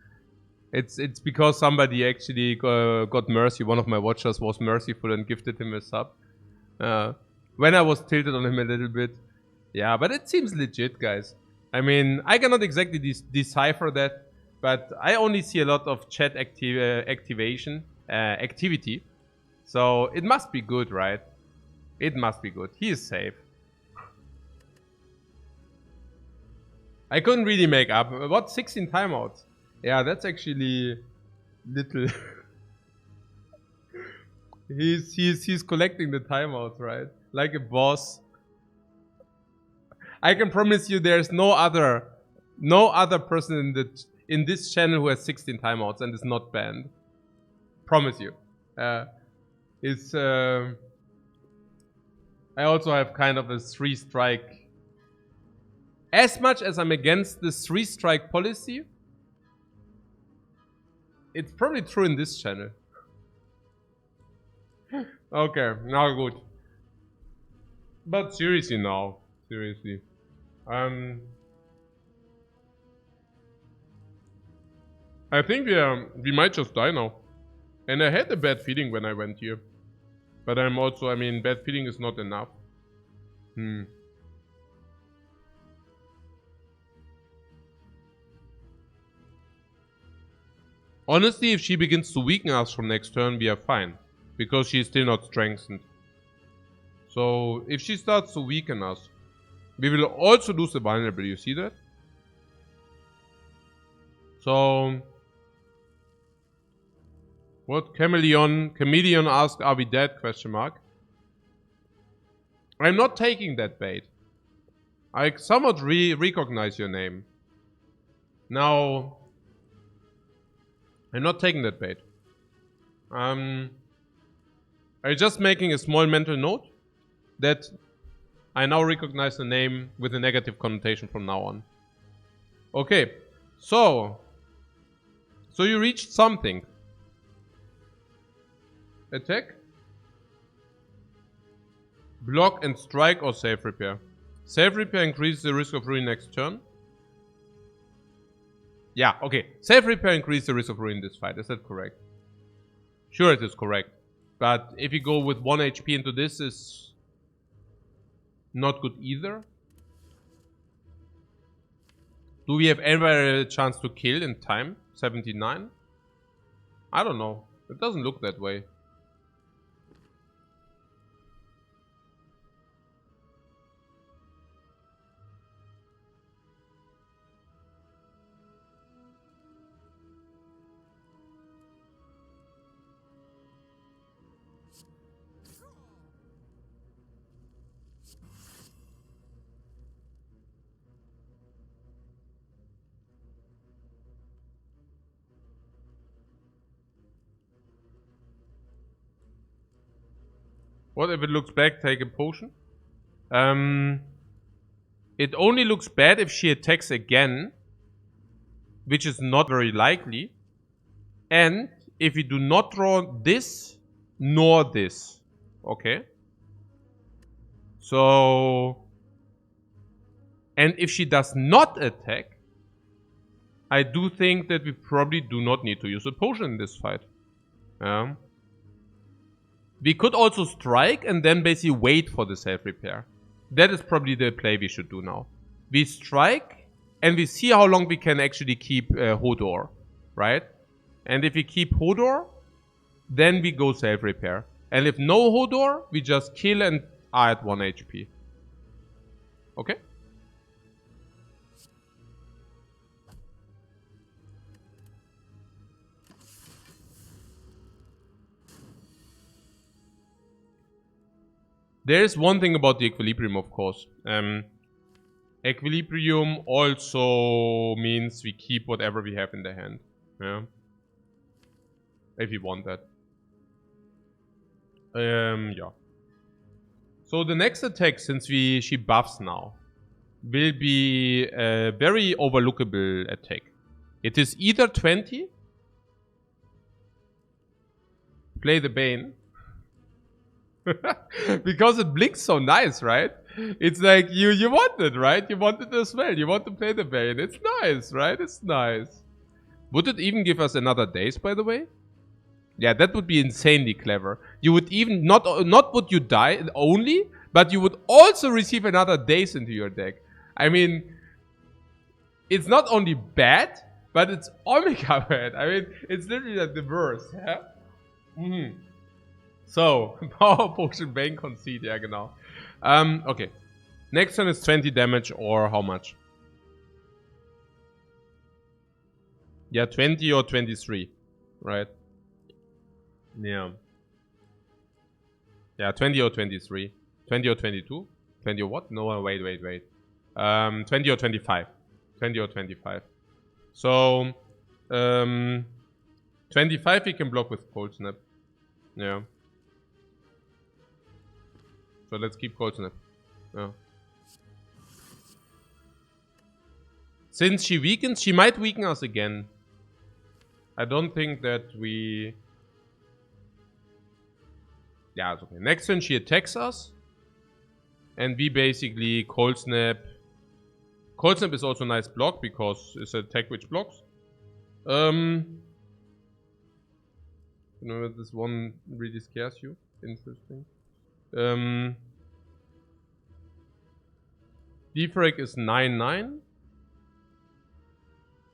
It's because somebody actually got mercy. One of my watchers was merciful and gifted him a sub. When I was tilted on him a little bit. Yeah, but it seems legit, guys. I mean, I cannot exactly decipher that, but I only see a lot of chat activity. So it must be good, right? It must be good. He is safe. I couldn't really make up. What, 16 timeouts? Yeah, that's actually little. he's collecting the timeouts, right? Like a boss. I can promise you there's no other person in this channel who has 16 timeouts and is not banned. Promise you. I also have kind of a 3-strike. As much as I'm against the 3-strike policy, it's probably true in this channel. Okay, now good. But seriously now. Seriously. I think we might just die now. And I had a bad feeling when I went here. But I mean, bad feeling is not enough. Honestly, if she begins to weaken us from next turn, we are fine. Because she is still not strengthened. So, if she starts to weaken us, we will also lose the vulnerable, you see that? So, what Chameleon asked, are we dead? Question mark. I'm not taking that bait. I somewhat recognize your name. Now, I'm not taking that bait. I'm just making a small mental note that I now recognize the name with a negative connotation from now on. Okay, so you reached something. Attack, block and strike, or save repair. Save repair increases the risk of ruin next turn. Yeah, okay. Save repair increases the risk of ruin this fight. Is that correct? Sure, it is correct. But if you go with 1 HP into this, is not good either. Do we have ever a chance to kill in time? 79? I don't know. It doesn't look that way. What if it looks back? Take a potion. It only looks bad if she attacks again, which is not very likely. And if we do not draw this, nor this. Okay. So, and if she does not attack, I do think that we probably do not need to use a potion in this fight. We could also strike and then basically wait for the save repair. That is probably the play we should do now. We strike and we see how long we can actually keep Hodor, right? And if we keep Hodor, then we go save repair. And if no Hodor, we just kill and are at 1 HP. Okay? There is one thing about the equilibrium, of course. Equilibrium also means we keep whatever we have in the hand. Yeah. If you want that. Yeah. So the next attack, since she buffs now, will be a very overlookable attack. It is either 20. Play the Bane. Because it blinks so nice, right? It's like you want it, right? You want it as well. You want to play the Bane. It's nice, right? It's nice. Would it even give us another daze, by the way? Yeah, that would be insanely clever. You would even not would you die only, but you would also receive another daze into your deck. I mean, it's not only bad, but it's omega bad. I mean, it's literally like the worst. Yeah? Mm-hmm. So, Power Potion Bane Concede, yeah, genau. Okay. Next turn is 20 damage or how much? Yeah, 20 or 23, right? Yeah. Yeah, 20 or 23. 20 or 22? 20 or what? No, wait. 20 or 25. 20 or 25. So, 25 we can block with Cold Snap. Yeah. So let's keep Cold Snap. Yeah. Since she weakens, she might weaken us again. I don't think that we... Yeah, it's okay. Next turn she attacks us. And we basically Cold Snap. Cold Snap is also a nice block because it's an attack which blocks. You know, this one really scares you. Interesting. Defect is 9/9.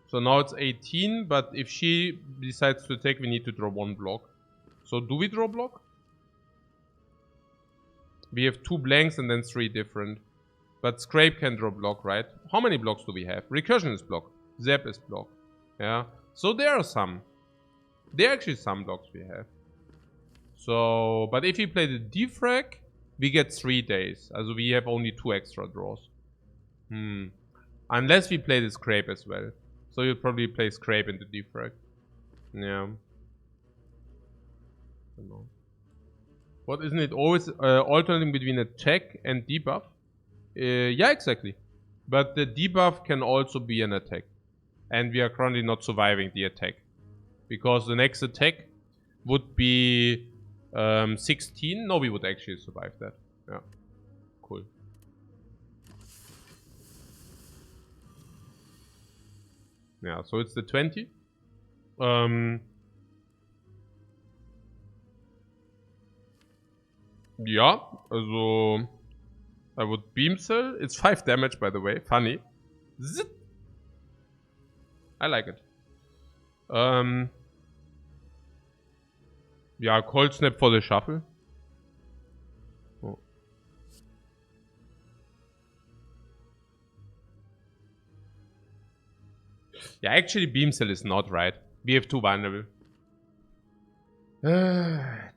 So now it's 18, but if she decides to attack, we need to draw 1 block. So do we draw block? We have 2 blanks and then 3 different. But Scrape can draw block, right? How many blocks do we have? Recursion is block. Zap is block. Yeah. So there are some. There are actually some blocks we have. So, but if we play the Defect, we get 3 days. Also we have only 2 extra draws. Unless we play the Scrape as well. So you'll probably play Scrape into Defect. Yeah. I don't know. What, isn't it always alternating between attack and debuff? Yeah, exactly. But the debuff can also be an attack. And we are currently not surviving the attack. Because the next attack would be 16. No, we would actually survive that. Yeah. Cool. Yeah, so it's the 20. Ja, also I would beam cell. It's 5 damage, by the way. Funny. Zip. I like it. Yeah, Cold Snap for the shuffle. Oh. Yeah, actually beam cell is not right. We have 2 vulnerable. 2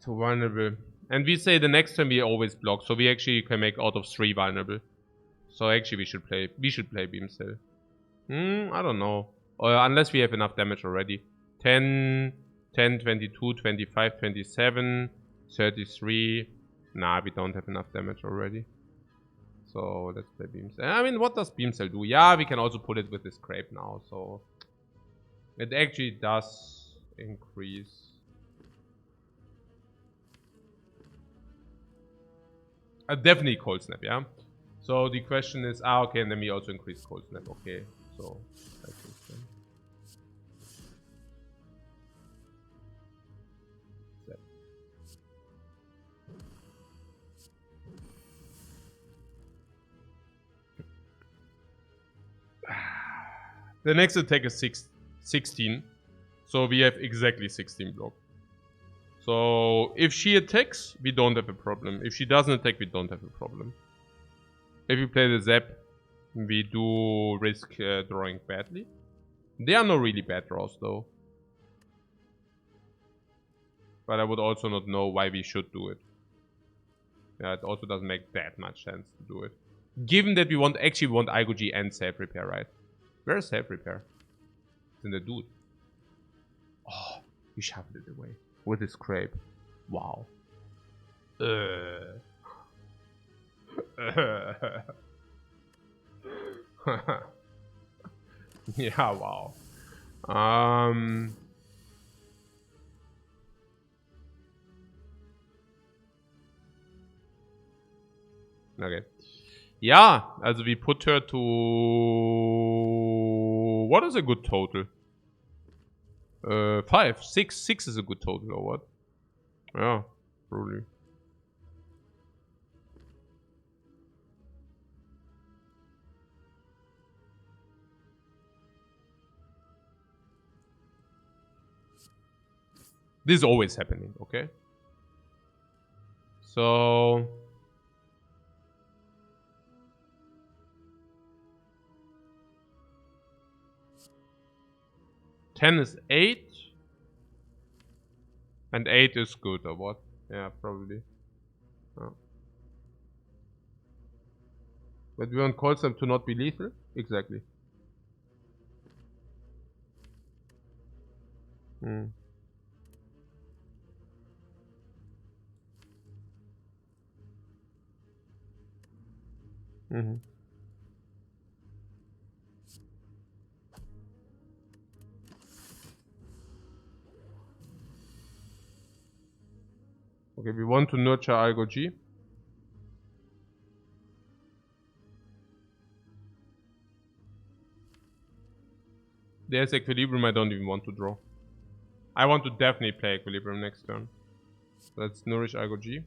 vulnerable. And we say the next time we always block, so we actually can make out of 3 vulnerable. So actually we should play beam cell. I don't know. Unless we have enough damage already. 10, 22, 25, 27, 33. Nah, we don't have enough damage already. So let's play beam cell. I mean, what does beam cell do? Yeah, we can also put it with the Scrape now, so it actually does increase. Definitely Cold Snap, yeah. So the question is, okay, and then we also increase Cold Snap. Okay, so I think then. The next attack is 16. So we have exactly 16 block. So if she attacks, we don't have a problem. If she doesn't attack, we don't have a problem. If we play the Zap, we do risk drawing badly. There are no really bad draws though. But I would also not know why we should do it. Yeah, it also doesn't make that much sense to do it. Given that we actually want Igo and Self Repair, right? Where's Self Repair? It's in the dude. Oh, he shuffled it away with his Scrape. Wow. Yeah, wow. Okay. Yeah, also we put her to... What is a good total? 5. 6. 6 is a good total, or what? Yeah, probably. This is always happening, okay? So... 10 is 8. And 8 is good, or what? Yeah, probably. Oh. But we want Cold Snap to not be lethal? Exactly. Okay, we want to nurture Igo. There's Equilibrium I don't even want to draw. I want to definitely play Equilibrium next turn. Let's nourish Igo.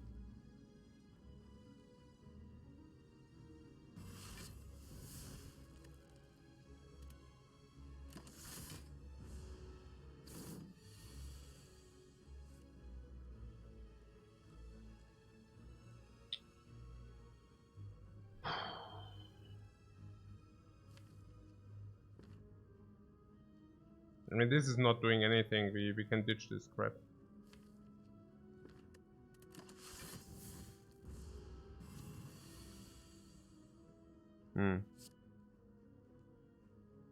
I mean, this is not doing anything. We can ditch this crap.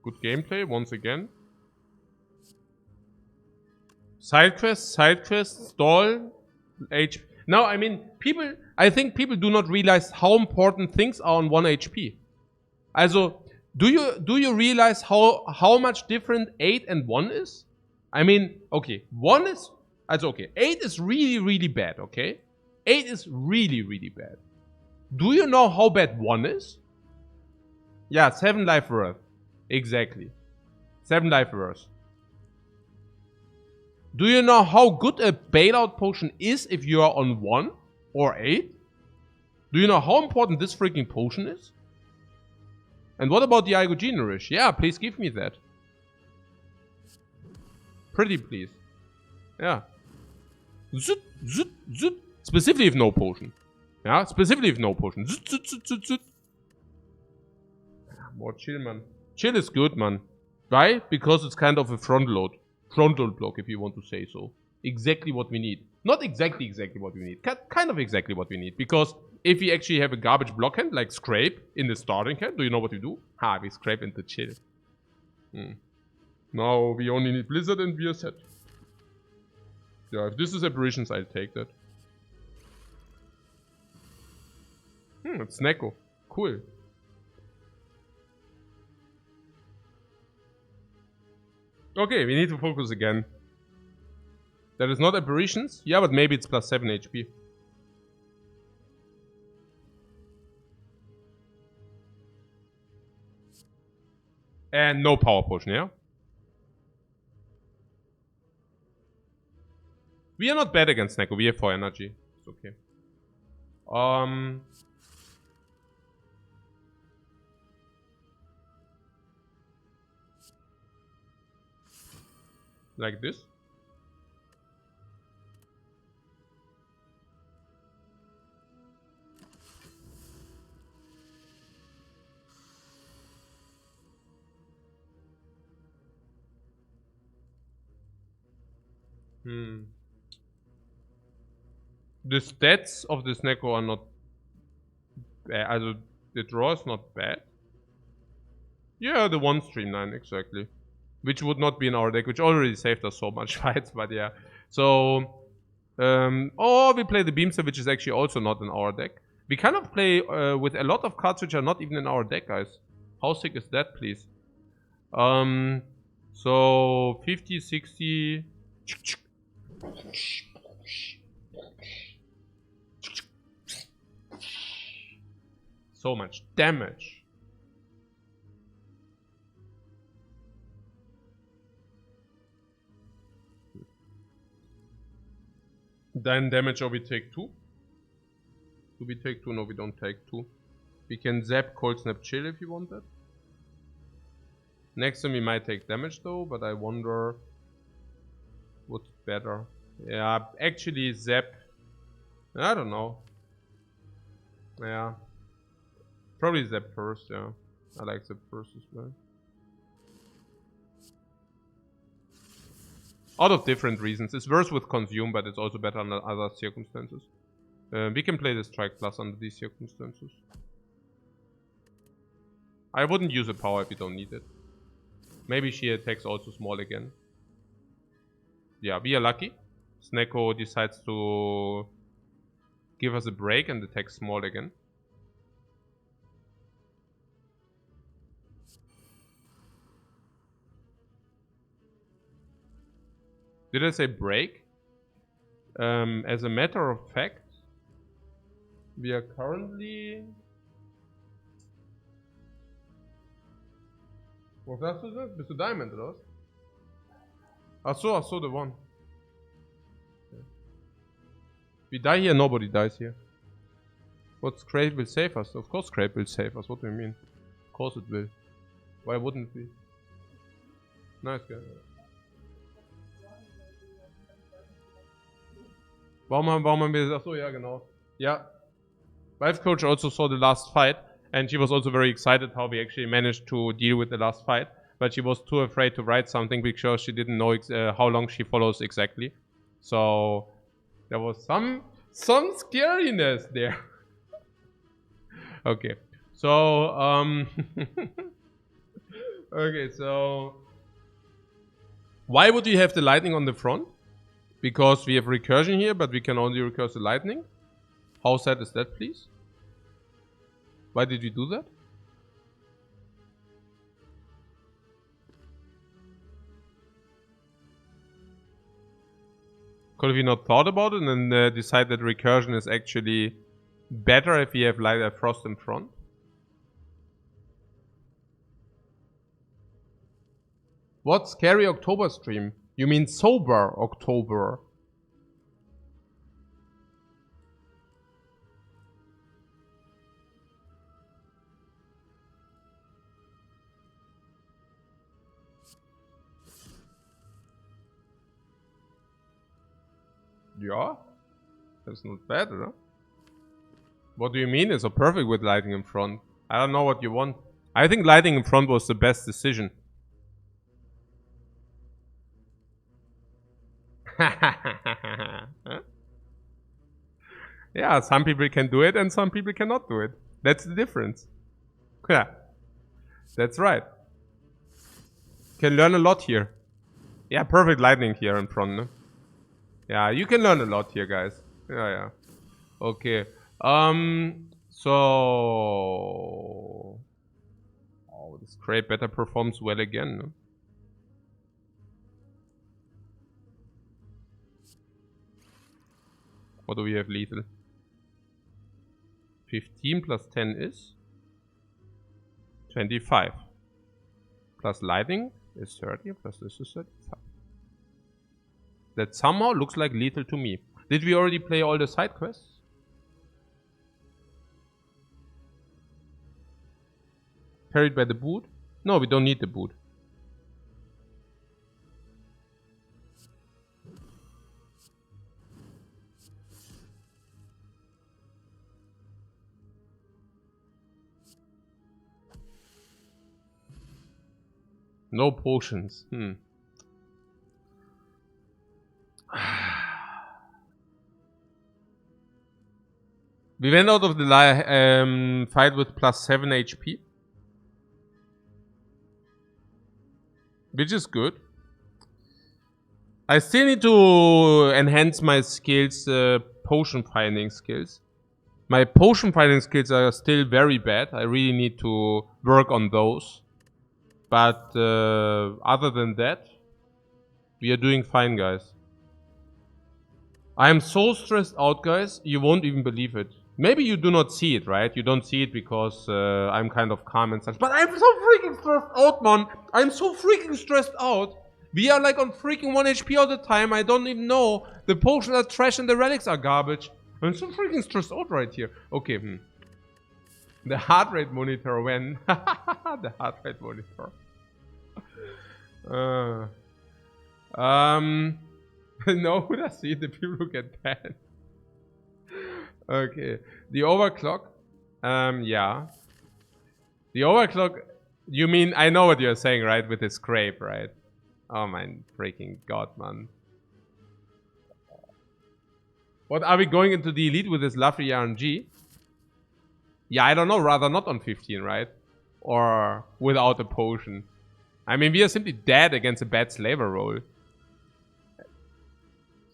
Good gameplay once again. Side quest, stall, HP. Now, I mean, I think people do not realize how important things are on 1 HP. Also, do you realize how much different 8 and 1 is? I mean, okay, 1 is, also okay, 8 is really, really bad, okay? 8 is really, really bad. Do you know how bad 1 is? Yeah, 7 life worth. Exactly. 7 life worth. Do you know how good a bailout potion is if you are on 1 or 8? Do you know how important this freaking potion is? And what about the Igogene Nourish? Yeah, please give me that. Pretty please. Yeah. Zut, zut, zut. Specifically if no potion. Yeah, specifically if no potion. Zut, zut, zut, zut, zut. More chill, man. Chill is good, man. Why? Because it's kind of a front load block, if you want to say so. Exactly what we need. Not exactly what we need. Kind of exactly what we need. Because if we actually have a garbage block hand, like Scrape, in the starting hand, do you know what we do? Ha, we Scrape into chill. Now we only need Blizzard and we are set. Yeah, if this is Aberrations, I'll take that. It's Neko. Cool. Okay, we need to focus again. That is not Aberrations. Yeah, but maybe it's plus 7 HP. And no power potion, yeah? We are not bad against Neko. We have 4 energy. It's okay. Like this. The stats of this Neko are not bad. Also, the draw is not bad. Yeah, the 1 streamline, exactly. Which would not be in our deck, which already saved us so much fights, but yeah. So, or we play the Beamster, which is actually also not in our deck. We kind of play with a lot of cards which are not even in our deck, guys. How sick is that, please? So, 50, 60... So much damage. Then damage or we take 2? Do we take 2? No, we don't take 2. We can zap, cold snap, chill if you want that. Next time we might take damage though, but I wonder what's better. Yeah, actually zap. I don't know. Yeah. Probably zap first, yeah. I like zap first as well. Out of different reasons. It's worse with consume, but it's also better under other circumstances. We can play the strike plus under these circumstances. I wouldn't use a power if you don't need it. Maybe she attacks also small again. Yeah, we are lucky. Sneko decides to give us a break and attack small again. Did I say break? As a matter of fact, we are currently... Was hast du das? Bist du Diamond oder was? Ach so, the one. Okay. We die here, nobody dies here. What Scrape will save us? Of course Scrape will save us, what do you mean? Of course it will. Why wouldn't we? Nice guy. Warum haben wir das? Ach so, ja, genau. Yeah. Lifecoach also saw the last fight, and she was also very excited how we actually managed to deal with the last fight. but she was too afraid to write something because she didn't know how long she follows exactly. So there was some scariness there. Okay, so okay, so why would you have the lightning on the front? Because we have recursion here, but we can only recurse the lightning. How sad is that, please? Why did we do that? Could we not thought about it and decide that recursion is actually better if we have light frost in front? What scary October stream? You mean sober October? Yeah, that's not bad, huh? What do you mean it's so perfect with lighting in front? I don't know what you want. I think lighting in front was the best decision. Yeah, some people can do it and some people cannot do it. That's the difference. Yeah, that's right. Can learn a lot here. Yeah, perfect lightning here in front, no? Yeah, you can learn a lot here, guys. Yeah. Okay. So... Oh, this crate better performs well again, no? What do we have lethal? 15 plus 10 is 25. Plus lightning is 30, plus this is 35. That somehow looks like lethal to me. Did we already play all the side quests? Carried by the boot? No, we don't need the boot. No potions. We went out of the fight with plus 7 HP. Which is good. I still need to enhance my skills, potion finding skills. My potion finding skills are still very bad. I really need to work on those. But other than that, we are doing fine, guys. I am so stressed out, guys, you won't even believe it. Maybe you do not see it, right? You don't see it because I'm kind of calm and such. But I'm so freaking stressed out, man. I'm so freaking stressed out. We are like on freaking 1 HP all the time. I don't even know. The potions are trash and the relics are garbage. I'm so freaking stressed out right here. Okay, The heart rate monitor when? The heart rate monitor. No, who does see the people who get banned? Okay. The overclock. Yeah. The overclock. You mean, I know what you're saying, right? With the scrape, right? Oh my freaking god, man. What, are we going into the elite with this lovely RNG? Yeah, I don't know. Rather not on 15, right? Or without a potion. I mean, we are simply dead against a bad slaver roll.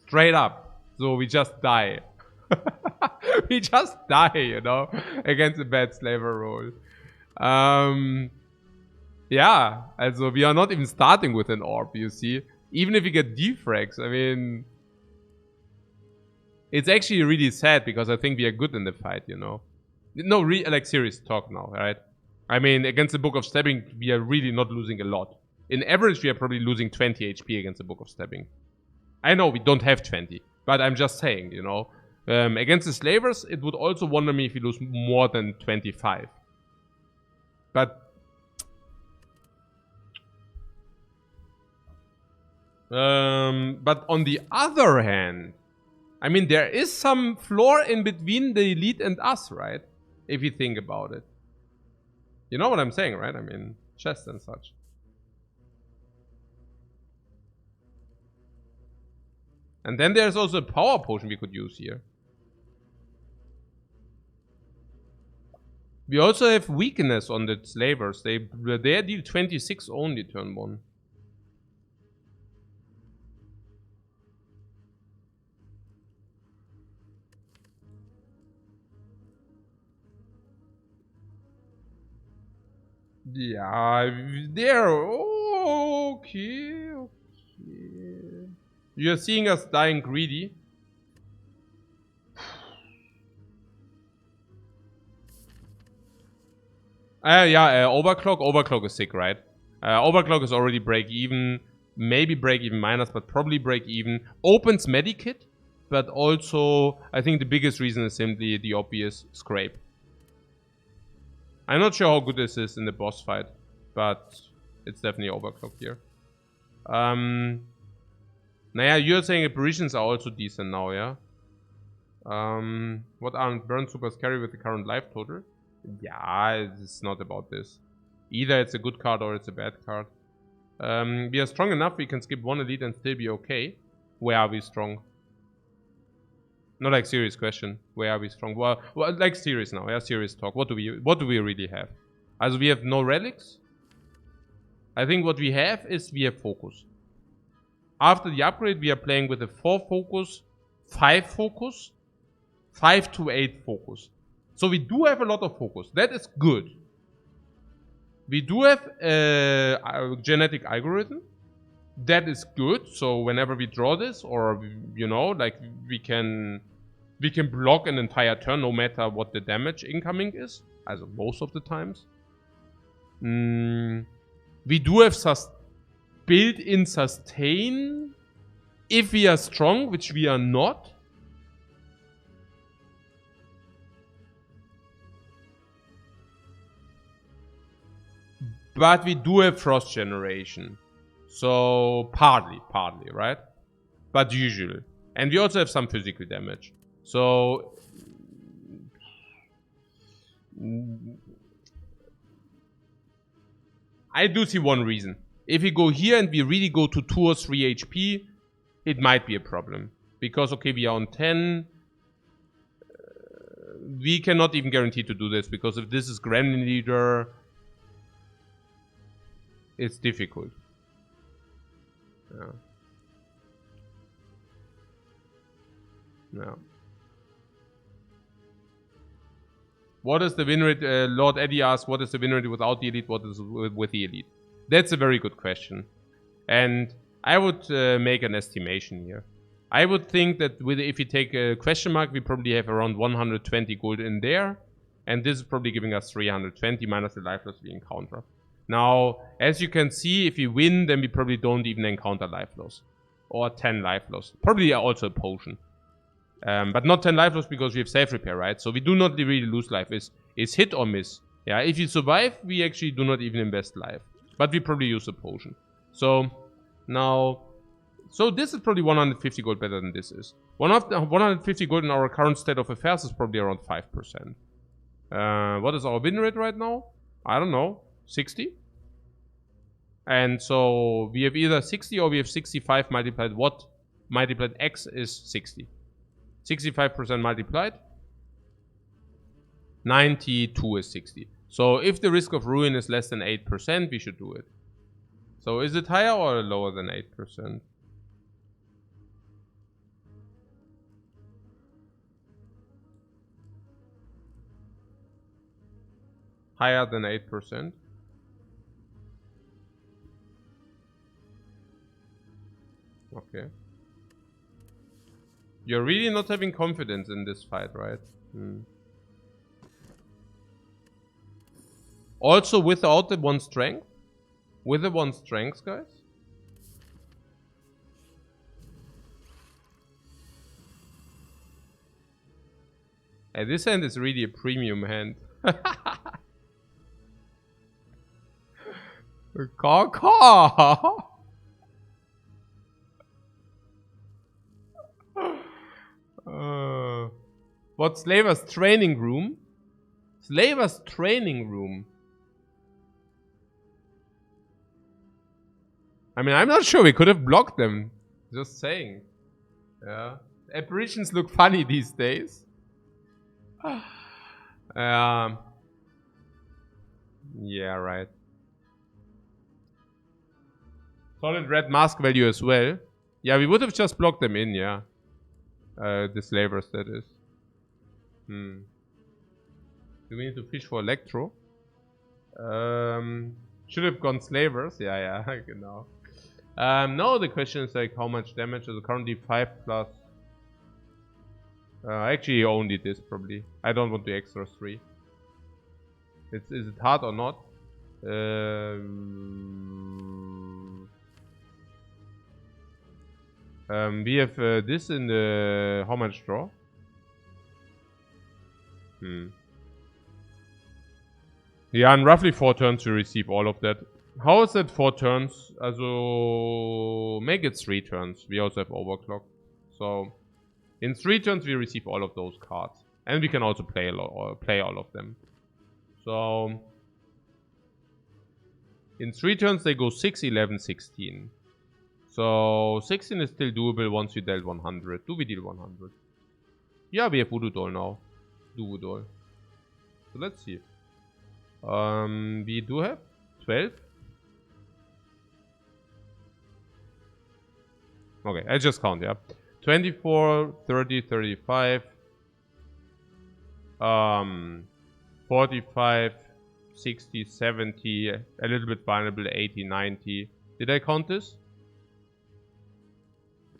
Straight up. So we just die. We just die, you know, against a bad slaver roll. Yeah, also we are not even starting with an orb, you see. Even if we get defrags, I mean... It's actually really sad because I think we are good in the fight, you know. No, like serious talk now, right? I mean, against the Book of Stabbing, we are really not losing a lot. In average, we are probably losing 20 HP against the Book of Stabbing. I know we don't have 20, but I'm just saying, you know. Against the slavers, it would also wonder me if we lose more than 25. But on the other hand, I mean, there is some floor in between the elite and us, right? If you think about it. You know what I'm saying, right? I mean, chest and such. And then there's also a power potion we could use here. We also have weakness on the slavers. They deal 26 only turn 1. Yeah, they're okay. You're seeing us dying greedy. Yeah, overclock. Overclock is sick, right? Overclock is already break even. Maybe break even minus, but probably break even. Opens Medikit, but also I think the biggest reason is simply the obvious scrape. I'm not sure how good this is in the boss fight, but it's definitely overclocked here. Naja, you're saying apparitions are also decent now, yeah? What aren't burn supers carry with the current life total? Yeah, it's not about this. Either it's a good card or it's a bad card. We are strong enough, we can skip 1 elite and still be okay. Where are we strong? Not like serious question. Where are we strong? Well, like serious now. Yeah, serious talk. What do we really have? Also, we have no relics. I think what we have is we have focus. After the upgrade, we are playing with a 4 focus, 5 focus, 5 to 8 focus. So we do have a lot of focus. That is good. We do have a genetic algorithm. That is good. So whenever we draw this, or you know, like we can block an entire turn no matter what the damage incoming is. Also most of the times. We do have built-in sustain if we are strong, which we are not. But we do have frost generation. So partly, right? But usually. And we also have some physical damage. So I do see one reason. If we go here and we really go to 2 or 3 HP, it might be a problem. Because, okay, we are on 10. We cannot even guarantee to do this. Because if this is Gremlin Leader, it's difficult. Yeah. Yeah. What is the win rate? Lord Eddie asks, what is the win rate without the elite? What is with the elite? That's a very good question. And I would make an estimation here. I would think that if you take a question mark, we probably have around 120 gold in there. And this is probably giving us 320 minus the life loss we encounter. Now, as you can see, if we win, then we probably don't even encounter life loss. Or 10 life loss. Probably also a potion. But not 10 life loss because we have self repair, right? So we do not really lose life. It's hit or miss. Yeah, if you survive, we actually do not even invest life. But we probably use a potion. So, now... So this is probably 150 gold better than this is. 150 gold in our current state of affairs is probably around 5%. What is our win rate right now? I don't know. 60? And so we have either 60 or we have 65 multiplied what? Multiplied x is 60. 65% multiplied. 92 is 60. So if the risk of ruin is less than 8%, we should do it. So is it higher or lower than 8%? Higher than 8%. Okay. You're really not having confidence in this fight, right? Also without the 1 strength? With the 1 strength, guys? Hey, this hand is really a premium hand. Caw. What Slaver's training room? Slaver's training room. I mean, I'm not sure. We could have blocked them. Just saying. Yeah. Apparitions look funny these days. Yeah, right. Solid red mask value as well. Yeah, we would have just blocked them in, yeah. The slavers, that is. Do we need to fish for Electro? Should have gone slavers. Yeah, genau. No, the question is like how much damage is it? Currently 5 plus. Actually only this probably. I don't want the extra 3. Is it hard or not? We have this in the how much draw? Yeah, in roughly 4 turns we receive all of that. How is that 4 turns? Also, make it 3 turns. We also have overclock. So, in 3 turns we receive all of those cards. And we can also play all of them. So, in 3 turns they go 6, 11, 16. So, 16 is still doable once you dealt 100. Do we deal 100? Yeah, we have Voodoo Doll now. Voodoo Doll. So, let's see. We do have 12. Okay, I just count, yeah. 24, 30, 35. 45, 60, 70, a little bit vulnerable, 80, 90. Did I count this?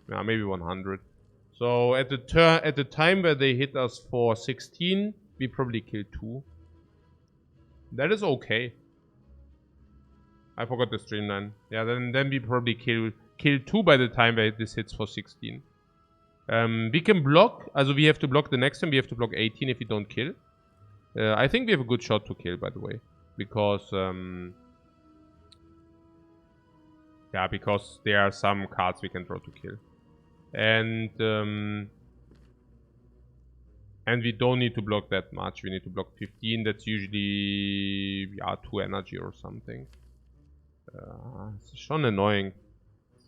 Yeah, maybe 100. So at the time where they hit us for 16, we probably killed 2. That is okay. I forgot the streamline. Yeah, then we probably kill 2 by the time where this hits for 16. We can block. Also we have to block the next time. We have to block 18 if we don't kill. I think we have a good shot to kill, by the way, because yeah, because there are some cards we can draw to kill, and we don't need to block that much. We need to block 15. That's usually 2 energy or something. It's schon annoying.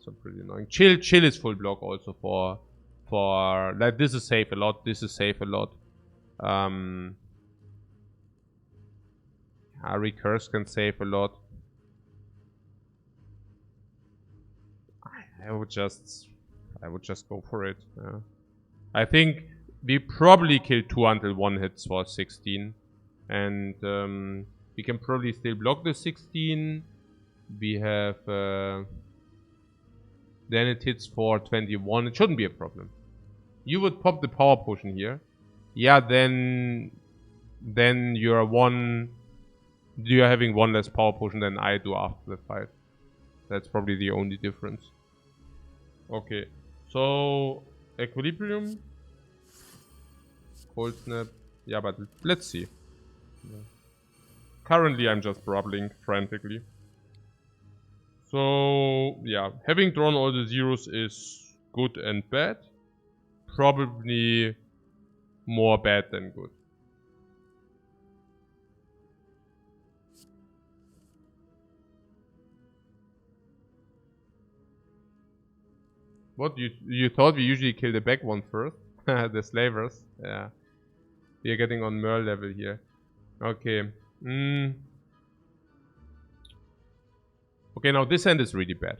So pretty annoying. Chill is full block also for like this is safe a lot. This is safe a lot. Recurse can save a lot. I would just go for it. Yeah. I think we probably kill 2 until 1 hits for 16, and we can probably still block the 16. We have then it hits for 21. It shouldn't be a problem. You would pop the power potion here. Yeah, then you're having 1 less power potion than I do after the fight. That's probably the only difference. Okay, so equilibrium, cold snap. Yeah, but let's see. Yeah. Currently, I'm just brabbling frantically. So yeah, having drawn all the zeros is good and bad. Probably more bad than good. What, you thought we usually kill the back one first? The slavers. Yeah. We are getting on Merle level here. Okay. Okay, now this hand is really bad.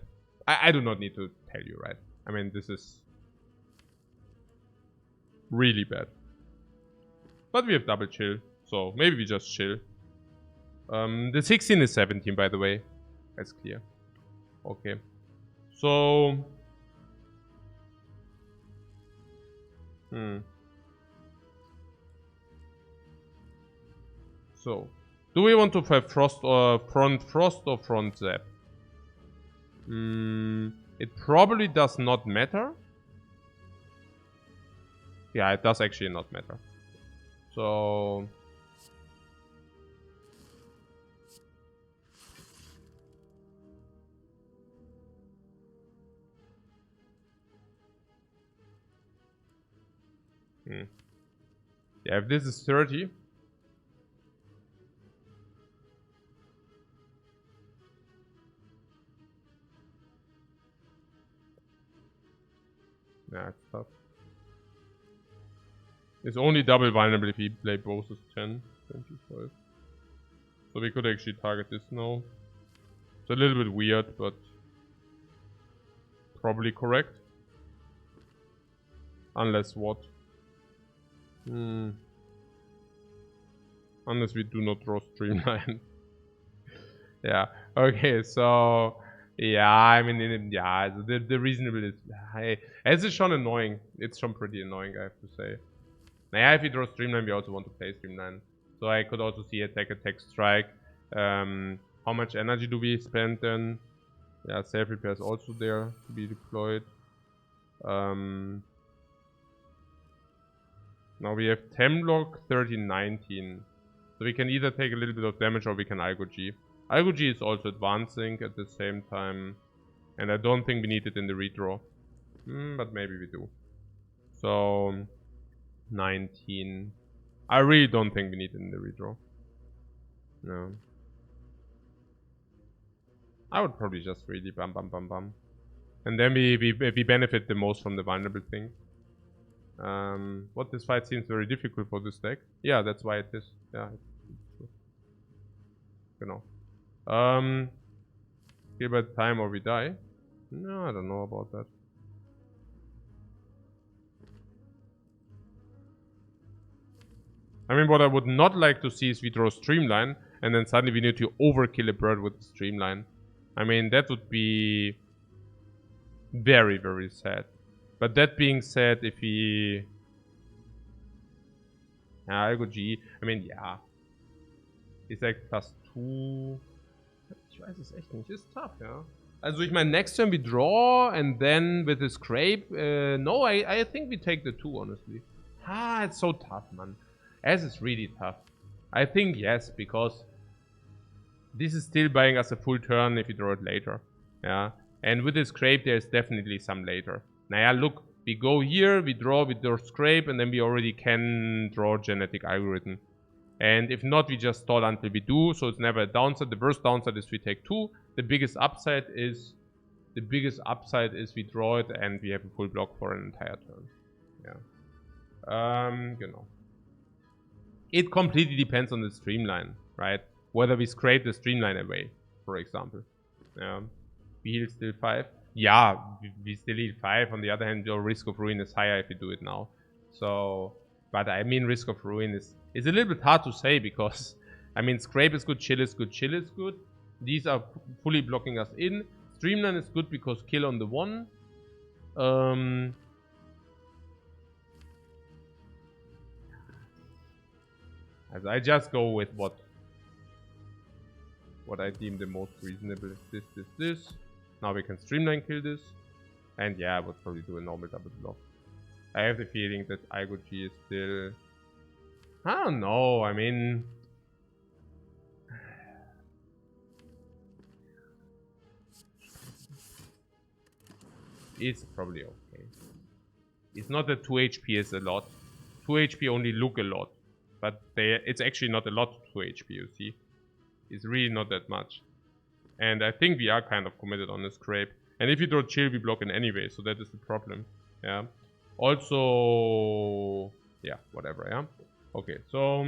I do not need to tell you, right? I mean, this is really bad. But we have double chill, so maybe we just chill. The 16 is 17, by the way. That's clear. Okay. So... So, do we want to have frost or front zap? It probably does not matter. Yeah, it does actually not matter. So... Yeah, if this is 30... Yeah, Nah, it's tough. It's only double vulnerable if we play both as 10, 25. So we could actually target this now. It's a little bit weird, but probably correct. Unless what? Unless we do not draw streamline. Yeah. Okay, so yeah, I mean, yeah, the reasonable is, as it's shown annoying. It's shown pretty annoying, I have to say. Now, if we draw streamline, we also want to play streamline. So I could also see attack, strike. How much energy do we spend then? Yeah, self repair is also there to be deployed. Now we have 10 block, 13, 19. So we can either take a little bit of damage or we can Algo G. Algo G is also advancing at the same time. And I don't think we need it in the redraw. But maybe we do. So 19. I really don't think we need it in the redraw. No. I would probably just really bam bam bam bam. And then we benefit the most from the vulnerable thing. What this fight seems very difficult for this deck. Yeah, that's why it is. Yeah, it's true. Genau. Kill by time or we die. No, I don't know about that. I mean, what I would not like to see is we draw Streamline and then suddenly we need to overkill a bird with Streamline. I mean, that would be very, very sad. But that being said, if we... Ja, Algo G. I mean, ja. Ist like +2. Ich weiß es echt nicht. Ist tough, ja. Also ich meine, next turn we draw and then with the scrape. No, I think we take the 2, honestly. It's so tough, man. As is really tough. I think yes, because this is still buying us a full turn if we draw it later. Yeah. And with the scrape, there's definitely some later. Naja, look, we go here, we draw scrape, and then we already can draw genetic algorithm. And if not, we just stall until we do, so it's never a downside. The worst downside is we take 2. The biggest upside is we draw it and we have a full block for an entire turn. Yeah. Genau. It completely depends on the streamline, right? Whether we scrape the streamline away, for example. We heal still 5. Yeah, we still heal 5. On the other hand, your risk of ruin is higher if you do it now. So, but I mean, risk of ruin is a little bit hard to say because, I mean, scrape is good, chill is good, chill is good. These are fully blocking us in. Streamline is good because kill on the 1. As I just go with what I deem the most reasonable. This. Now we can streamline kill this. And yeah, I would probably do a normal double block. I have the feeling that Algo G is still... I don't know, I mean... It's probably okay. It's not that 2 HP is a lot. 2 HP only look a lot. But it's actually not a lot 2 HP, you see. It's really not that much. And I think we are kind of committed on the scrape. And if you draw chill, we block in anyway, so that is the problem. Yeah. Also... yeah, whatever, yeah. Okay, so...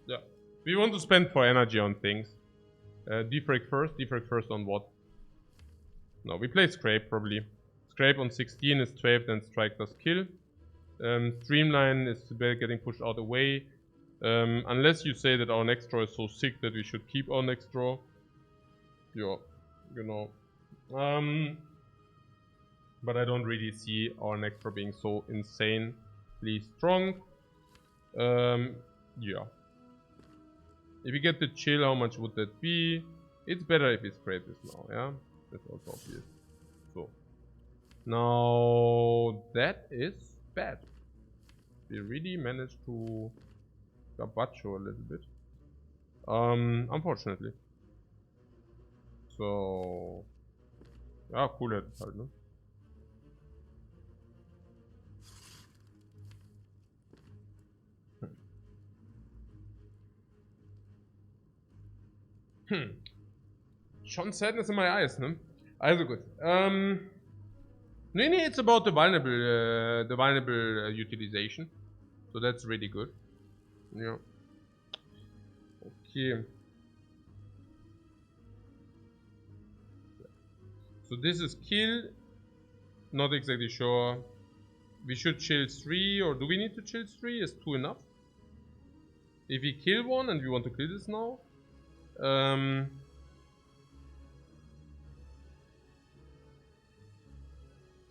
yeah. We want to spend 4 energy on things. Defect first on what? No, we play Scrape probably. Scrape on 16 is 12, then Strike does kill. Streamline is getting pushed out away. Unless you say that our next draw is so sick that we should keep our next draw. Yeah, you know. But I don't really see our next draw being so insanely strong. Yeah. If we get the chill, how much would that be? It's better if we scrape this now, yeah? That's also obvious. So. Now, that is bad. We really managed to gabacho a little bit. Unfortunately. So. Ja, cool hätte es halt, ne? Schon sadness in my eyes, ne? Also gut. Nee, it's about the vulnerable utilization. So that's really good. Yeah. Okay. So this is kill. Not exactly sure. We should chill 3, or do we need to chill 3? Is 2 enough? If we kill one and we want to kill this now.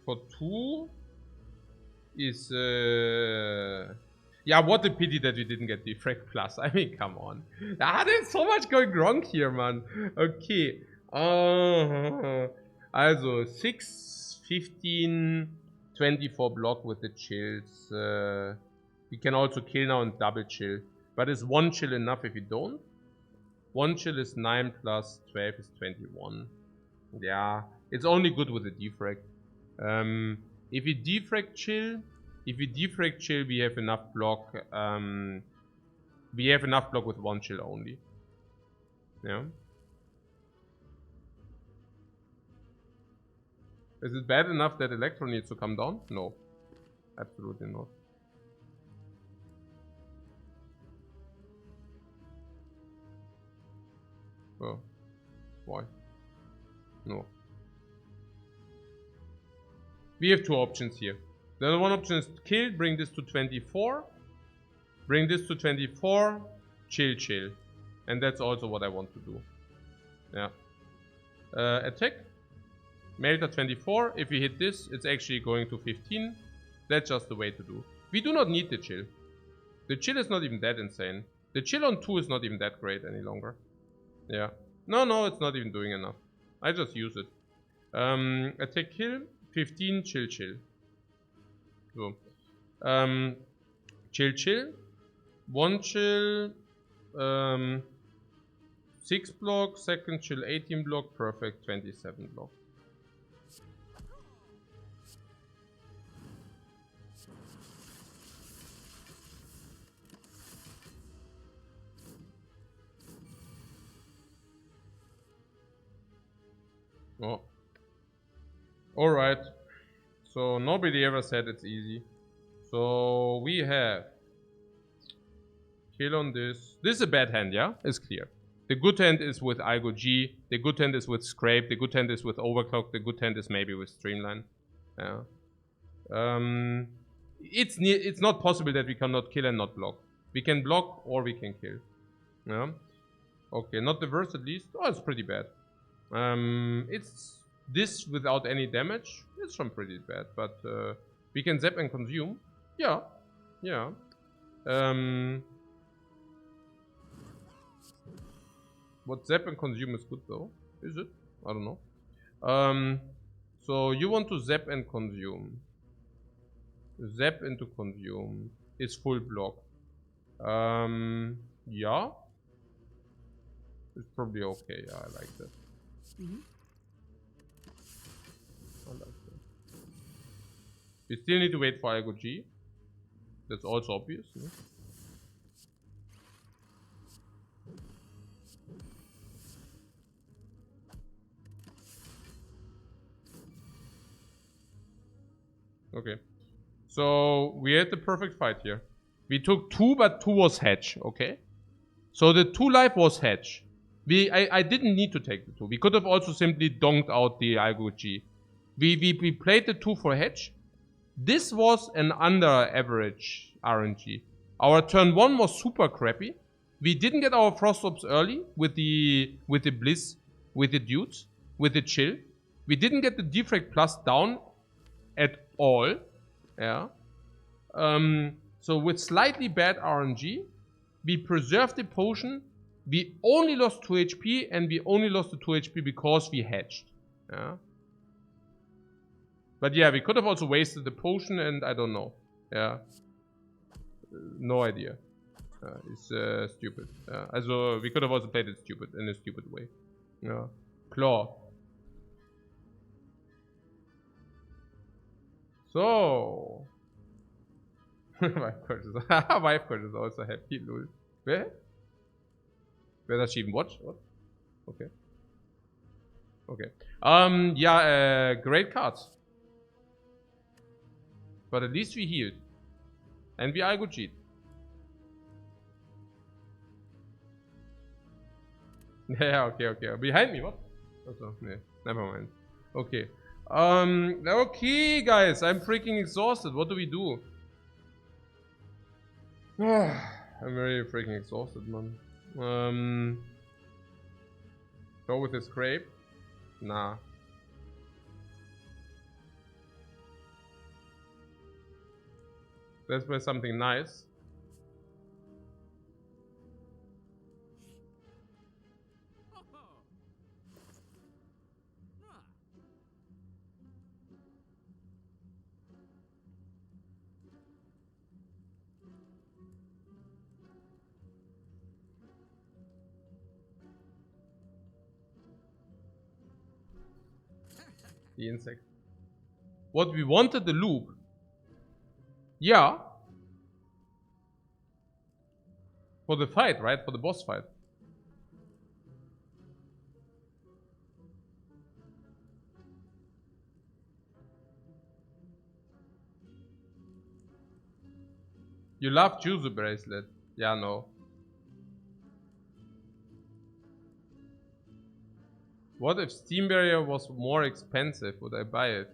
For 2 is yeah, what a pity that we didn't get Defect Plus. I mean, come on. There's so much going wrong here, man. Okay. Also 6, 15, 24 block with the chills. We can also kill now and double chill. But is 1 chill enough if we don't? 1 chill is 9 plus 12 is 21. Yeah, it's only good with the defrag. If we defrag chill, we have enough block. We have enough block with 1 chill only. Yeah. Is it bad enough that Electro needs to come down? No. Absolutely not. Oh. Why? No. We have 2 options here. The other one option is kill, bring this to 24. Bring this to 24, chill. And that's also what I want to do. Yeah. Attack. Melter 24. If we hit this, it's actually going to 15. That's just the way to do. We do not need the chill. The chill is not even that insane. The chill on 2 is not even that great any longer. Yeah. No, it's not even doing enough. I just use it. Attack kill, 15, chill. So. Chill. 1 chill. 6 block, second chill 18 block, perfect 27 block. Oh. Alright. So nobody ever said it's easy. So we have kill on this. This is a bad hand, yeah? It's clear. The good hand is with Algo G. The good hand is with Scrape. The good hand is with Overclock. The good hand is maybe with Streamline. Yeah. It's not possible that we cannot kill and not block. We can block or we can kill. Yeah. Okay, not the worst at least. Oh, it's pretty bad. It's this without any damage. It's schon pretty bad, but we can zap and consume. Yeah. What zap and consume is good though? Is it? I don't know. So you want to zap and consume. Zap into consume is full block. Yeah. It's probably okay. Yeah, I like that. I like that. We still need to wait for Algo G. That's also obvious. Yeah? Okay. So we had the perfect fight here. We took 2, but 2 was hedge, okay? So the 2 life was hedge. I didn't need to take the 2. We could have also simply donked out the Algo G. We played the 2 for hedge. This was an under average RNG. Our turn 1 was super crappy. We didn't get our frost orbs early with the bliss, with the dudes, with the chill. We didn't get the defect plus down at all. Yeah. So with slightly bad RNG, we preserved the potion. We only lost 2 HP, and we only lost the 2 HP because we hedged. Yeah. But yeah, we could have also wasted the potion, and I don't know. Yeah. No idea. It's stupid. Also, we could have also played it stupid, in a stupid way. Yeah. Claw. So. Lifecoach is also happy, lol. Where does she even watch? What? Okay. Okay. Yeah, great cards. But at least we healed. And we are good cheat. Yeah, okay. Behind me, what? Also, yeah, never mind. Okay. Okay, guys, I'm freaking exhausted. What do we do? I'm very freaking exhausted, man. Go with the scrape? Nah. Let's play something nice. The insect. What we wanted, the loop. Yeah. For the fight, right? For the boss fight. You love Juzu bracelet. Yeah, no. What if Steam Barrier was more expensive? Would I buy it?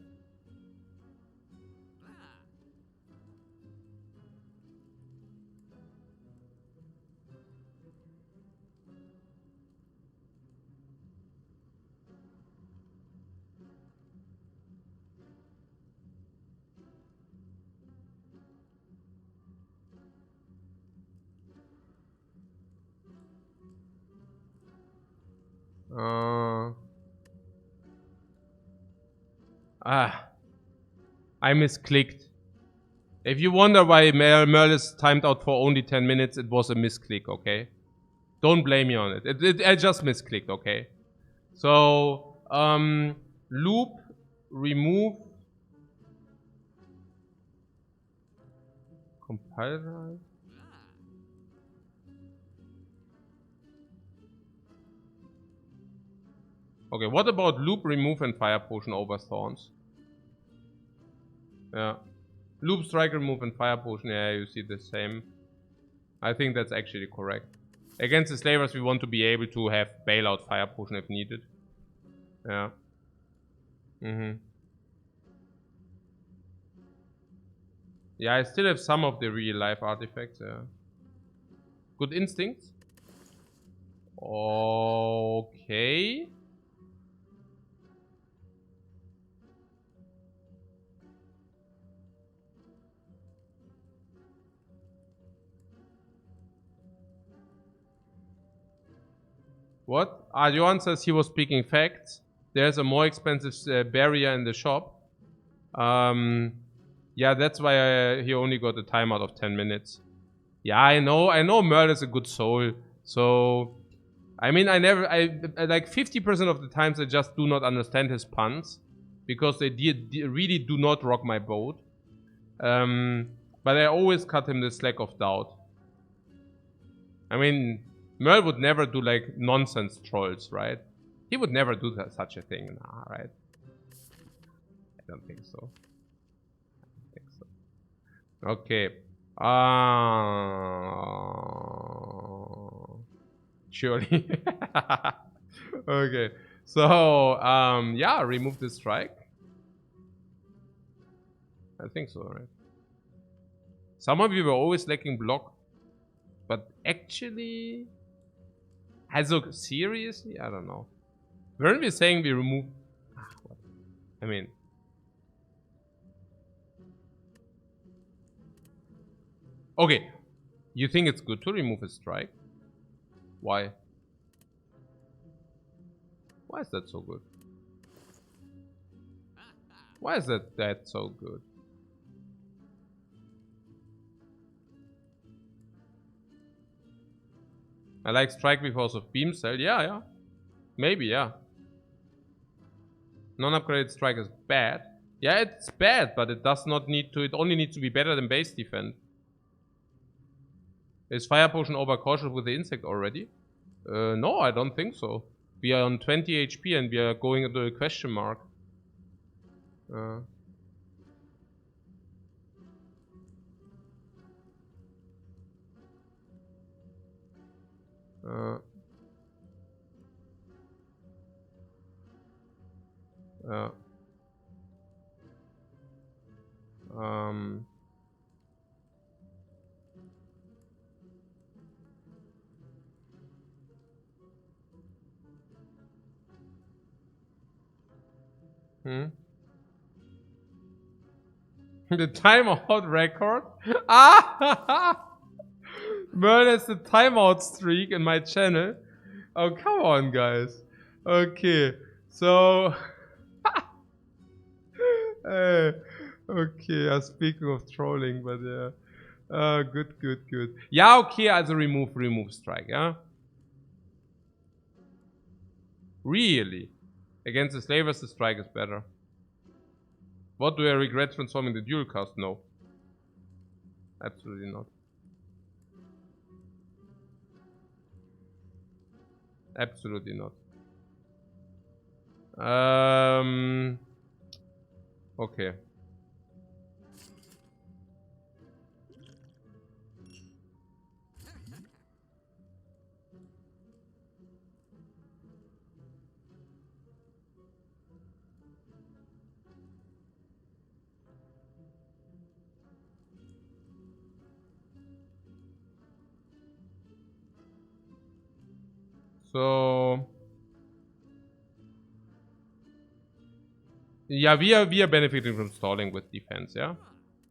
I misclicked. If you wonder why Merle is timed out for only 10 minutes, it was a misclick, okay? Don't blame me on it. I just misclicked, okay? So, loop, remove, compile. Okay, what about loop, remove, and fire potion over thorns? Yeah. Loop, strike, remove, and fire potion. Yeah, you see the same. I think that's actually correct. Against the slavers, we want to be able to have bailout fire potion if needed. Yeah. Yeah, I still have some of the real life artifacts. Yeah. Good instincts. Okay. What? Johan says he was speaking facts. There's a more expensive barrier in the shop. Yeah, that's why he only got a timeout of 10 minutes. Yeah, I know Merle is a good soul. So, I mean, I like 50% of the times I just do not understand his puns. Because they really do not rock my boat. But I always cut him the slack of doubt. I mean, Merle would never do like nonsense trolls, right? He would never do such a thing, nah, right? I don't think so. Okay. Surely. Okay. So, yeah, remove the strike. I think so, right? Some of you were always lacking block. But actually... seriously? I don't know. Weren't we saying we remove... what? I mean... Okay. You think it's good to remove a strike? Why? Why is that so good? Why is that so good? I like strike because of beam cell. Yeah. Maybe, yeah. Non-upgraded strike is bad. Yeah, it's bad, but it does not need to... It only needs to be better than base defense. Is fire potion overcautious with the insect already? No, I don't think so. We are on 20 HP and we are going into a question mark. The timeout record? Ah! Man, that's the timeout streak in my channel. Oh, come on, guys. Okay, so... okay, speaking of trolling, but yeah. Good. Yeah, okay, also remove strike, yeah? Really? Against the slavers, the strike is better. What do I regret transforming the dual cast? No. Absolutely not. Absolutely not. Okay. So yeah, we are benefiting from stalling with defense, yeah.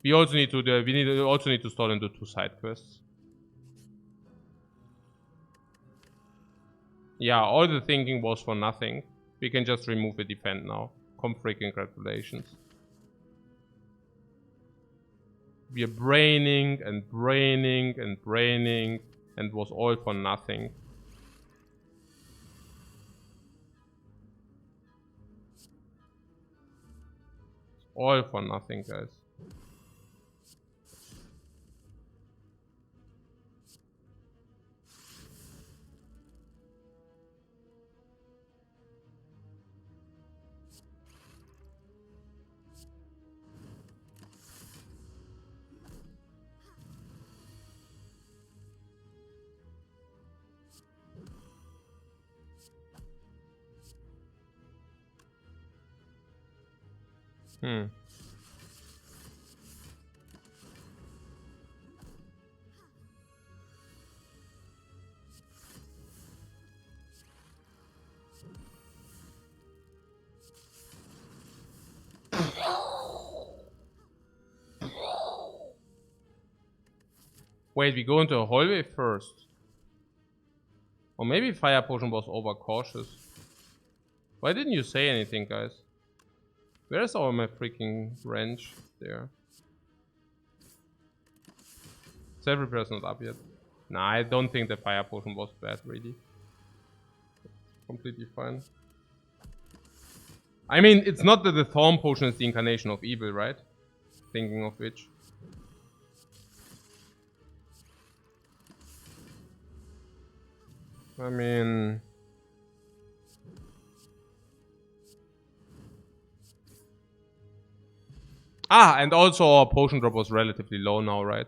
We also need to stall into 2 side quests. Yeah, all the thinking was for nothing. We can just remove the defend now. Freaking congratulations. We are braining and was all for nothing. All for nothing, guys. Wait, we go into a hallway first. Or maybe fire potion was overcautious. Why didn't you say anything, guys? Where's my freaking wrench? There. Self repair is not up yet. Nah, I don't think the fire potion was bad, really. Completely fine. I mean, it's not that the thorn potion is the incarnation of evil, right? Thinking of which. I mean... Ah, and also our potion drop was relatively low now, right?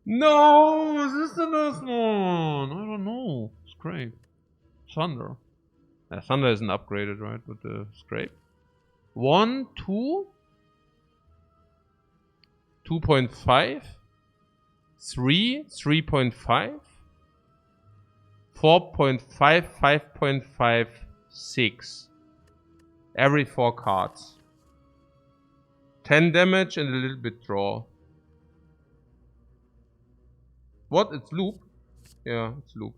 No, is this the last one? I don't know. Scrape. Thunder. Thunder isn't upgraded, right? With the scrape. 1, 2, 2.5, 3, 3.5, 4.5, 5.5, 6. Every 4 cards. 10 damage and a little bit draw. What? It's loop? Yeah, it's loop.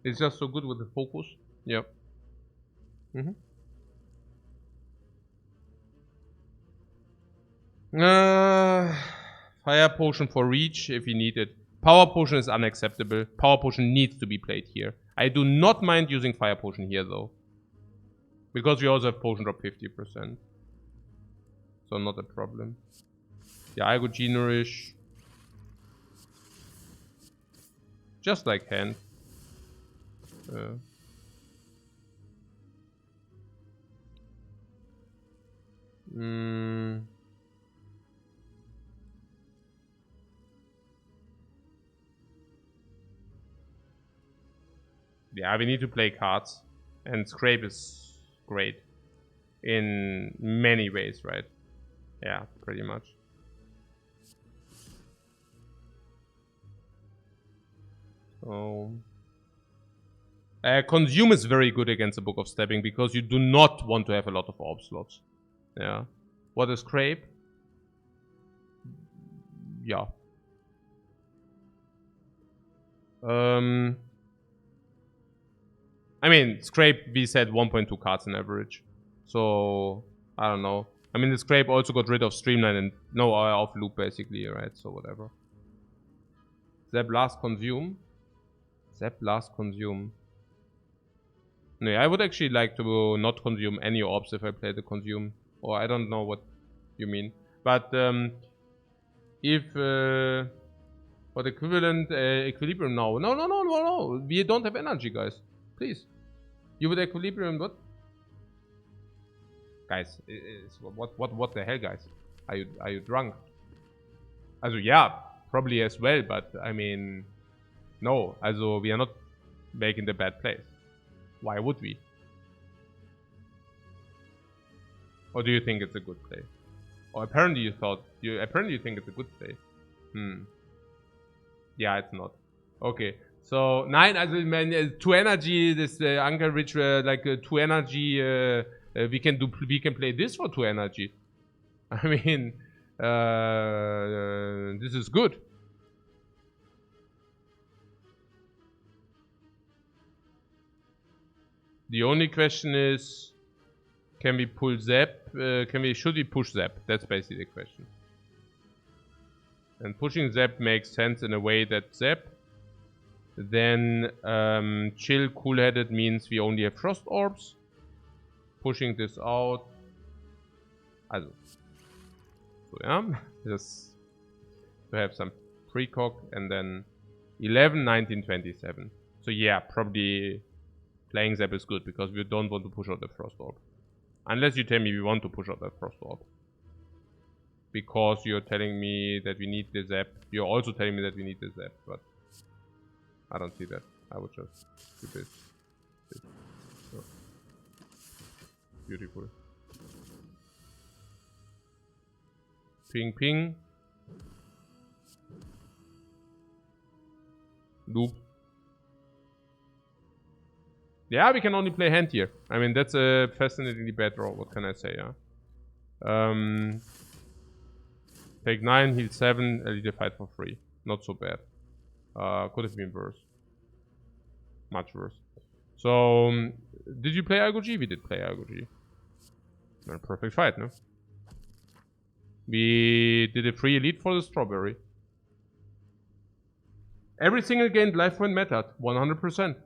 It's just so good with the focus. Yep. Fire potion for reach if you need it. Power potion is unacceptable. Power potion needs to be played here. I do not mind using fire potion here though. Because we also have potion drop 50%. So not a problem. Yeah, I go G-Nourish. Just like hand. Yeah, we need to play cards. And scrape is great. In many ways, right? Yeah, pretty much. So... consume is very good against the Book of Stepping because you do not want to have a lot of orb slots. Yeah. What is scrape? Yeah. I mean, scrape, we said 1.2 cards on average. So, I don't know. I mean, the scrape also got rid of Streamline and no off loop basically, right? So, whatever. Zap last consume. Zap last consume. No, I would actually like to not consume any orbs if I play the consume. Or I don't know what you mean. But if... what equivalent equilibrium? No. No. We don't have energy, guys. Please. You would equilibrium what? Guys, what the hell, guys? Are you drunk? Also, yeah, probably as well, but I mean... No, also we are not making the bad place. Why would we? Or do you think it's a good play? Or apparently you think it's a good play. Yeah, it's not. Okay. So 9, also man, 2 energy, this Anchor Rich like 2 energy, we can play this for 2 energy. I mean, this is good. The only question is, can we pull Zap? Should we push Zap? That's basically the question. And pushing Zap makes sense in a way that Zap, then chill cool-headed means we only have frost orbs. Pushing this out. Also. So yeah, just to have some precog and then 11, 19, 27. So yeah, probably playing Zap is good because we don't want to push out the frost orb. Unless you tell me we want to push out the frost orb. Because you're telling me that we need the Zap. You're also telling me that we need the Zap, but I don't see that. I would just do this. Oh. Beautiful. Ping ping. Loop. Yeah, we can only play hand here. I mean, that's a fascinatingly bad draw. What can I say, yeah? Take 9, heal 7, elite fight for free. Not so bad. Could have been worse. Much worse. So, did you play Argo G? We did play Argo G. A perfect fight, no? We did a free elite for the strawberry. Every single gained life point mattered. 100%.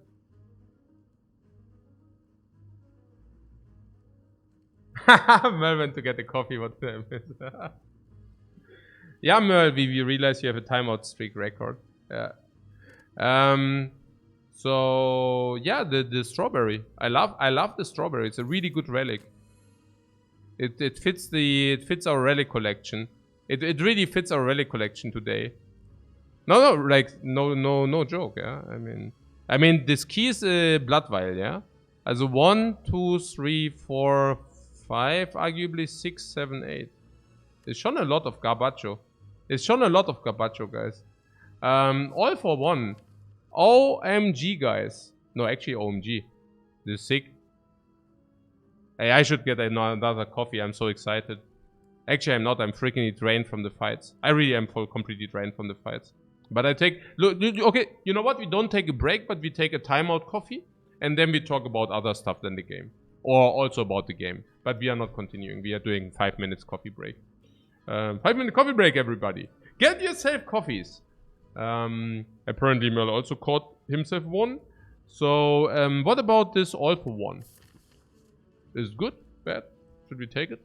Merl went to get a coffee. What the hell? Yeah, Merl, we realize you have a timeout streak record. Yeah. So yeah, the strawberry. I love the strawberry. It's a really good relic. It fits our relic collection. It really fits our relic collection today. No joke. Yeah, I mean this key is a blood vial. Yeah, also 1, 2, 3, 4, 5, arguably 6, 7, 8. It's shown a lot of garbaggio. Guys. All for one. OMG, guys. No, actually OMG. This is sick. Hey, I should get another coffee. I'm so excited. Actually, I'm not. I'm freaking drained from the fights. I really am completely drained from the fights. But I take... Look, okay, you know what? We don't take a break, but we take a timeout coffee. And then we talk about other stuff than the game. Or also about the game. But we are not continuing. We are doing 5 minutes coffee break. 5-minute coffee break, everybody. Get yourself coffees. Apparently Merl also caught himself one. So, what about this all for one? Is it good? Bad? Should we take it?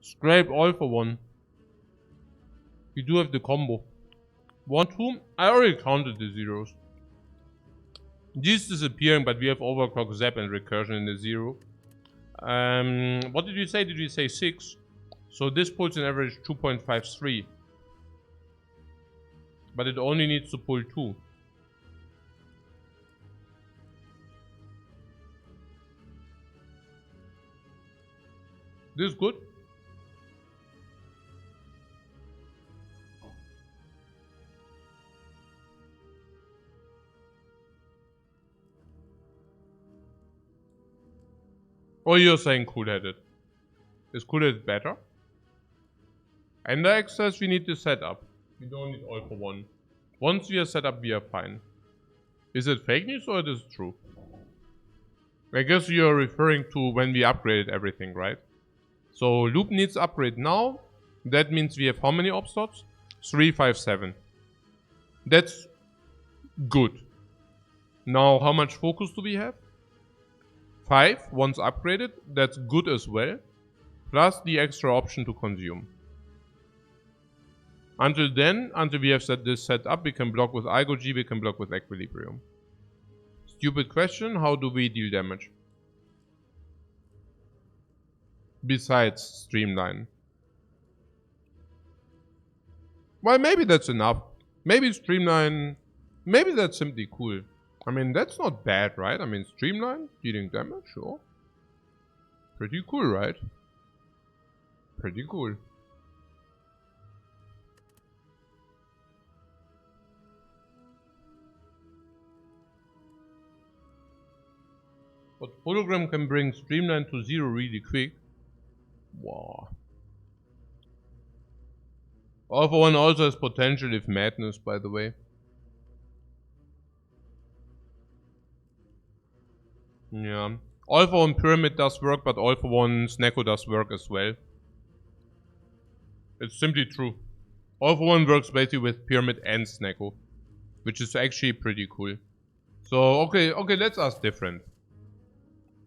Scrape all for one. We do have the combo. 1, 2. I already counted the zeros. These disappearing, but we have overclock, zap, and recursion in the 0. What did you say? Did you say 6? So this pulls an average 2.53. But it only needs to pull 2. This is good. Or you're saying cool-headed. Is cool-headed better? And the access we need to set up. We don't need all for one. Once we are set up, we are fine. Is it fake news or it is true? I guess you're referring to when we upgraded everything, right? So loop needs upgrade now. That means we have how many op slots? 3, 5, 7. That's good. Now how much focus do we have? 5 once upgraded. That's good as well. Plus the extra option to consume. Until then, until we have set this set up, we can block with IGOG, we can block with Equilibrium. Stupid question, how do we deal damage? Besides Streamline. Well, maybe that's enough. Maybe Streamline, maybe that's simply cool. I mean, that's not bad, right? I mean, Streamline, dealing damage, sure. Pretty cool, right? Pretty cool. But hologram can bring Streamline to 0 really quick. Wow. All for one also has potential if madness, by the way. Yeah. All for one pyramid does work, but all for one Snecko does work as well. It's simply true. All for one works basically with pyramid and Snecko, which is actually pretty cool. So okay, let's ask different.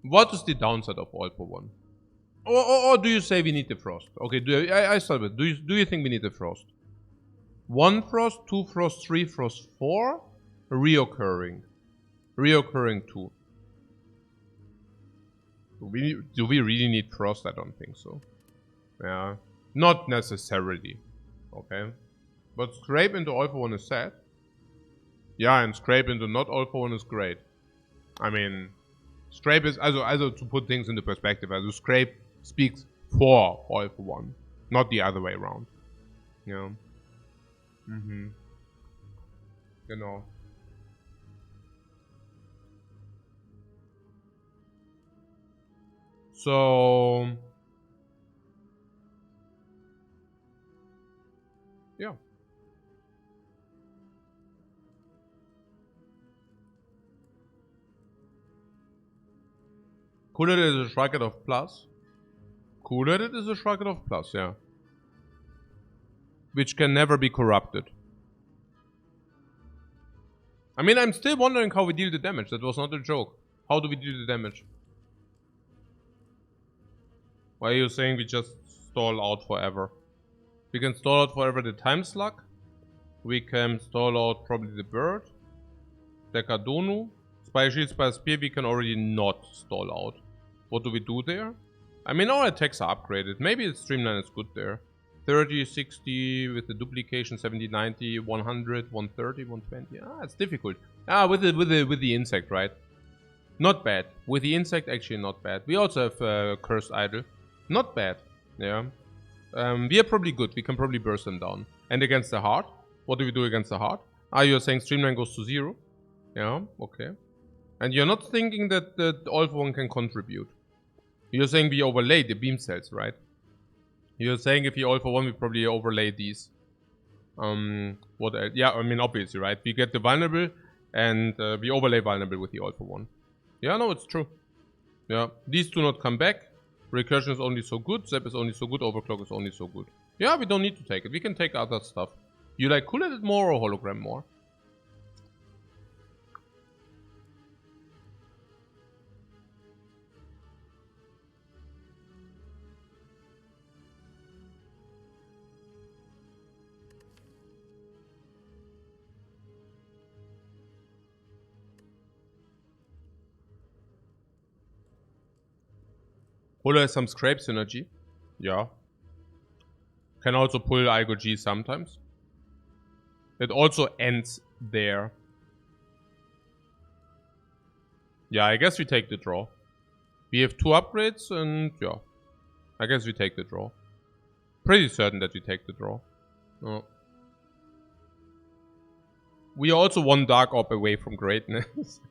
What is the downside of all for one? Or do you say we need the frost? Okay, I start with, do you think we need the frost? 1 frost, 2 frost, 3 frost, 4? Reoccurring. Reoccurring 2. Do we really need frost? I don't think so. Yeah. Not necessarily. Okay. But scrape into all for one is sad. Yeah, and scrape into not all for one is great. I mean, scrape is, also to put things into perspective, also scrape speaks for all for one, not the other way around. Yeah. Genau. So yeah. Cooler is a Shrike of plus. Cooler is a Shrike of plus, yeah. Which can never be corrupted. I mean, I'm still wondering how we deal the damage. That was not a joke. How do we deal the damage? Why are you saying we just stall out forever? We can stall out forever the time slug. We can stall out probably the bird. Dekadonu. Spire shield, Spire spear, we can already not stall out. What do we do there? I mean, our attacks are upgraded. Maybe the Streamline is good there. 30, 60 with the duplication, 70, 90, 100, 130, 120. Ah, it's difficult. Ah, with the insect, right? Not bad. With the insect, actually not bad. We also have Cursed Idol. Not bad. Yeah. We are probably good. We can probably burst them down. And against the heart? What do we do against the heart? Ah, you're saying Streamline goes to 0? Yeah, okay. And you're not thinking that the all for one can contribute. You're saying we overlay the beam cells, right? You're saying if you all for one, we probably overlay these. What else? Yeah, I mean, obviously, right? We get the vulnerable, and we overlay vulnerable with the all for one. Yeah, no, it's true. Yeah, these do not come back. Recursion is only so good. Zap is only so good. Overclock is only so good. Yeah, we don't need to take it. We can take other stuff. You like cool-headed more or hologram more? Holo has some scrape synergy. Yeah. Can also pull Algo G sometimes. It also ends there. Yeah, I guess we take the draw. We have 2 upgrades and yeah. I guess we take the draw. Pretty certain that we take the draw. Oh. We are also 1 Dark Orb away from greatness.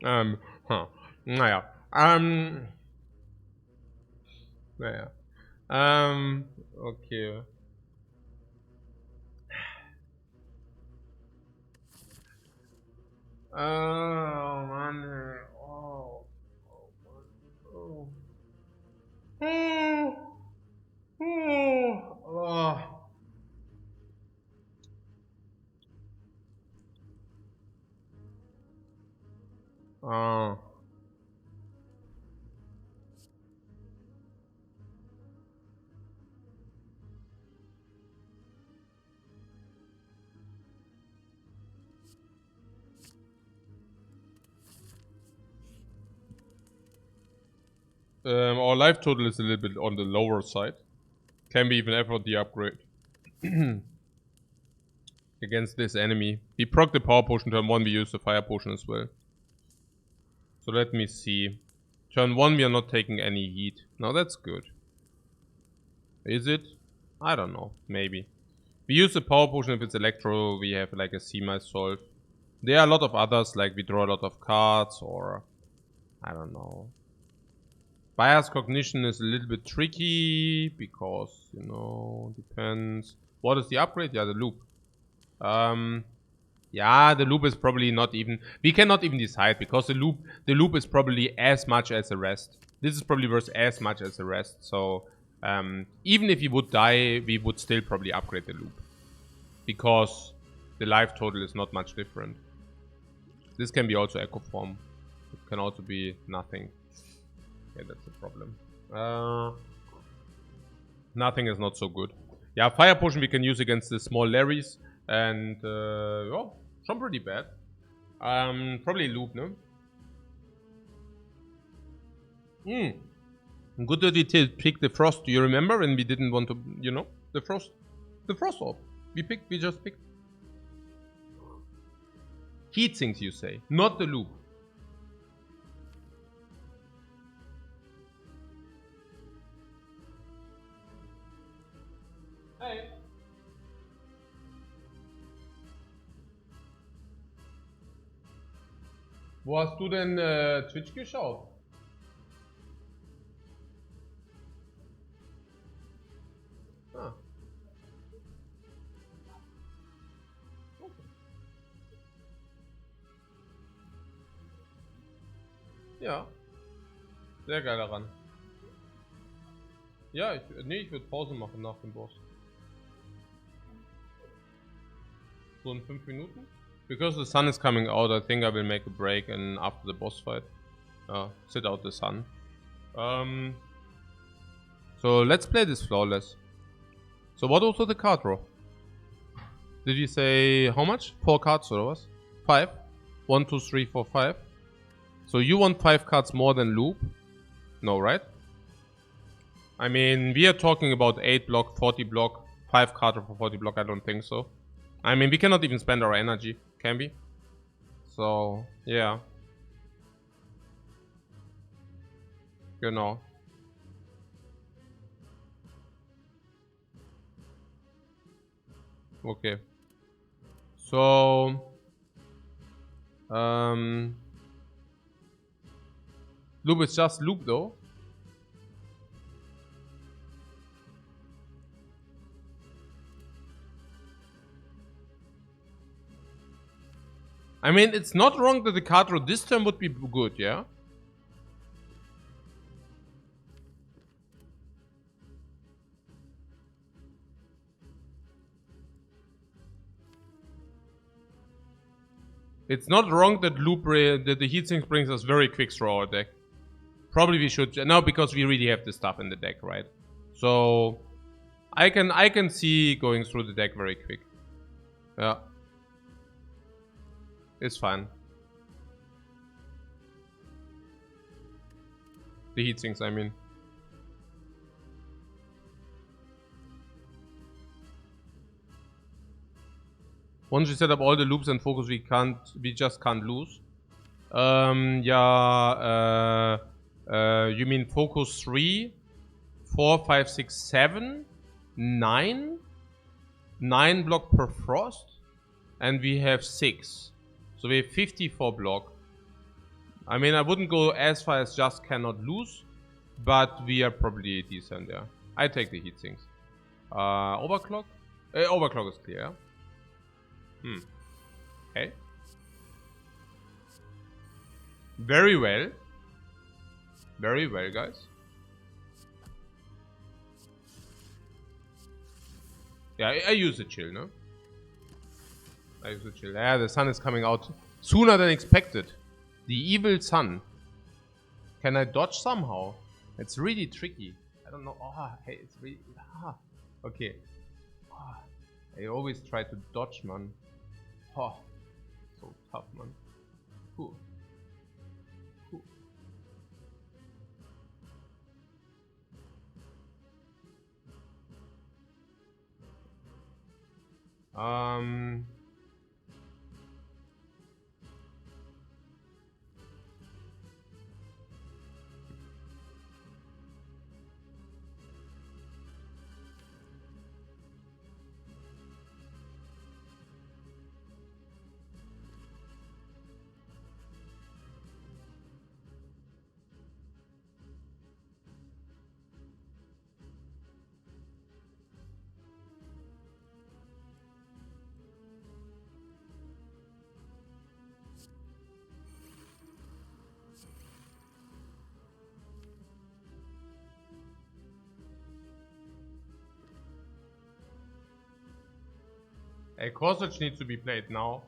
Naja. Naja. Okay. Oh, man. Oh. Oh, man. Oh. Oh. Our life total is a little bit on the lower side. Can we even afford the upgrade? Against this enemy. We proc the power potion turn 1, we use the fire potion as well. So let me see. Turn 1 we are not taking any heat. Now that's good. Is it? I don't know. Maybe. We use the power potion if it's electro, we have like a semi-solve. There are a lot of others, like we draw a lot of cards or... I don't know. Bias cognition is a little bit tricky because, you know, depends. What is the upgrade? Yeah, the loop. Yeah, the loop is probably not even... We cannot even decide because the loop is probably as much as the rest. This is probably worth as much as the rest. So, even if we would die, we would still probably upgrade the loop. Because the life total is not much different. This can be also echo form. It can also be nothing. Yeah, that's the problem. Nothing is not so good. Yeah, fire potion we can use against the small Larrys. And, oh, some pretty bad. Probably loop, no? Good that we picked the frost. Do you remember when we didn't want to, you know, the frost orb. We just picked. Heat sinks, you say, not the loop. Hey. Wo hast du denn Twitch geschaut? Ah. Okay. Ja. Sehr geil daran. Ja, ich würde Pause machen nach dem Boss. So in 5 Minuten? Because the sun is coming out, I think I will make a break and after the boss fight, sit out the sun. So let's play this flawless. So what was the card draw? Did you say how much? 4 cards or was? 5? 1, 2, 3, 4, 5. So you want 5 cards more than loop? No, right? I mean, we are talking about 8 block, 40 block, 5 cards for 40 block, I don't think so. I mean, we cannot even spend our energy, can we? So, yeah. Genau. Okay. So, loop is just loop though. I mean, it's not wrong that the card draw this turn would be good, yeah? It's not wrong that that the heatsink brings us very quick through our deck. Probably we should now because we really have the stuff in the deck, right? So I can see going through the deck very quick. Yeah. It's fine. The heatsinks, I mean. Once we set up all the loops and focus, we just can't lose. Yeah, you mean focus 3, 4, 5, 6, 7, 9? 9 block per frost, and we have 6. So we have 54 block. I mean, I wouldn't go as far as just cannot lose, but we are probably decent, yeah. I take the heatsinks. Overclock? Overclock is clear. Okay. Very well. Very well, guys. Yeah, I use the chill, no? I use the chill. Yeah, the sun is coming out sooner than expected. The evil sun. Can I dodge somehow? It's really tricky. I don't know. Oh, hey, it's really... Ah, okay. Oh, I always try to dodge, man. Oh, so tough, man. Cool. Cool. A Korsage needs to be played now.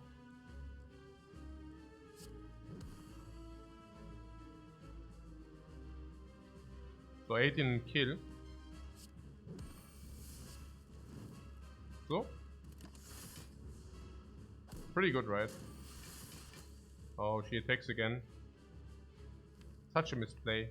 So 18 kill. So. Pretty good, right? Oh, she attacks again. Such a misplay.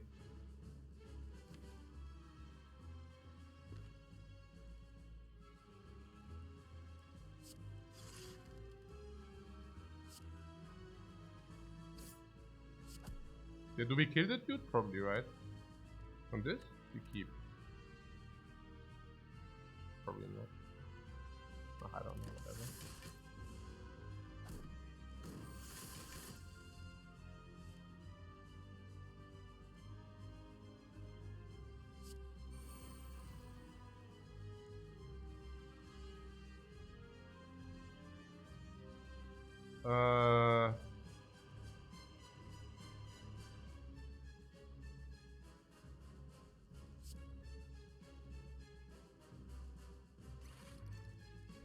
Yeah, do we kill that dude? Probably, right? On this? We keep. Probably not. Oh, I don't know, whatever.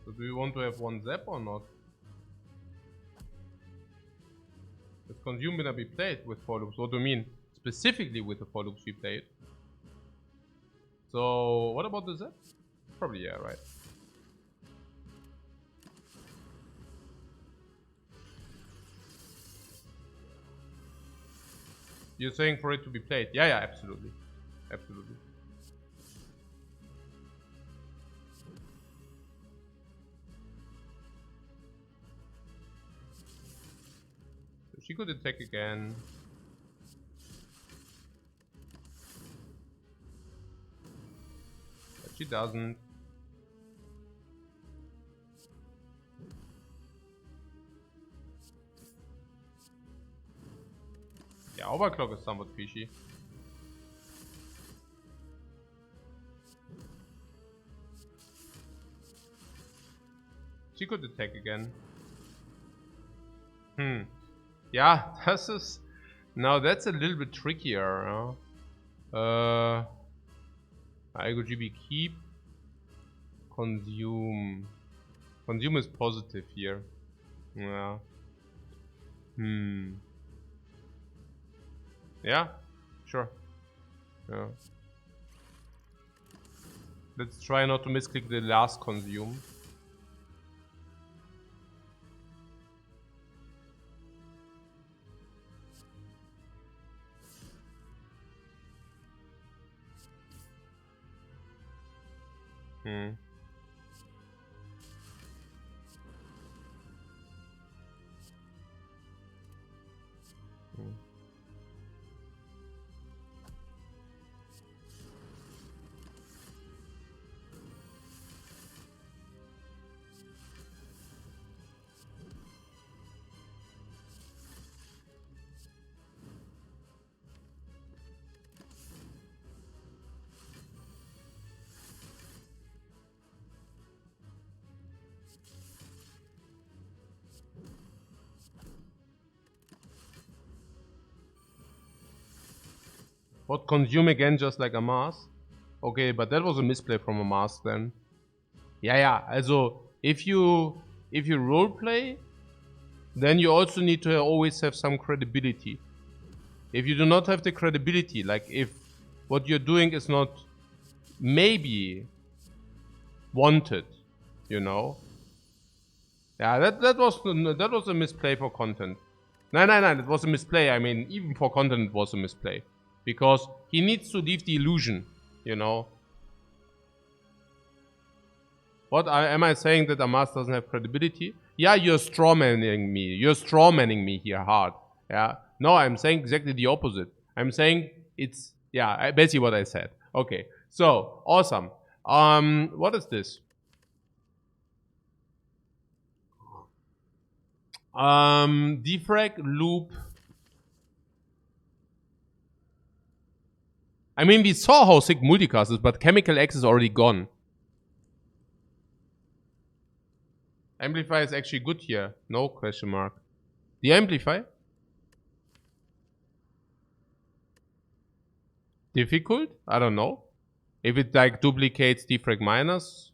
So do you want to have one zap or not? Is consume gonna be played with 4 loops? What do you mean? Specifically with the 4 loops we played. So what about the zap? Probably yeah, right. You're saying for it to be played? Yeah, yeah, absolutely. Absolutely. So she could attack again. But she doesn't. Yeah, Overclock is somewhat fishy. She could attack again. Yeah, this is... Now that's a little bit trickier. I go GB keep. Consume. Consume is positive here. Yeah. Yeah, sure. Yeah. Let's try not to misclick the last consume. What, consume again just like a mask? Okay, but that was a misplay from a mask then. Yeah, also if you roleplay, then you also need to always have some credibility. If you do not have the credibility, like if what you're doing is not maybe wanted, you know. Yeah, that was a misplay for content. No, it was a misplay. I mean, even for content it was a misplay. Because he needs to leave the illusion, you know. What am I saying that Amas doesn't have credibility? Yeah, you're strawmanning me. You're strawmanning me here hard. Yeah. No, I'm saying exactly the opposite. I'm saying it's, yeah, basically what I said. Okay. So, awesome. What is this? Defrag loop. I mean, we saw how sick multicast is, but Chemical X is already gone. Amplify is actually good here. No question mark. The Amplify? Difficult? I don't know. If it like duplicates defrag minus,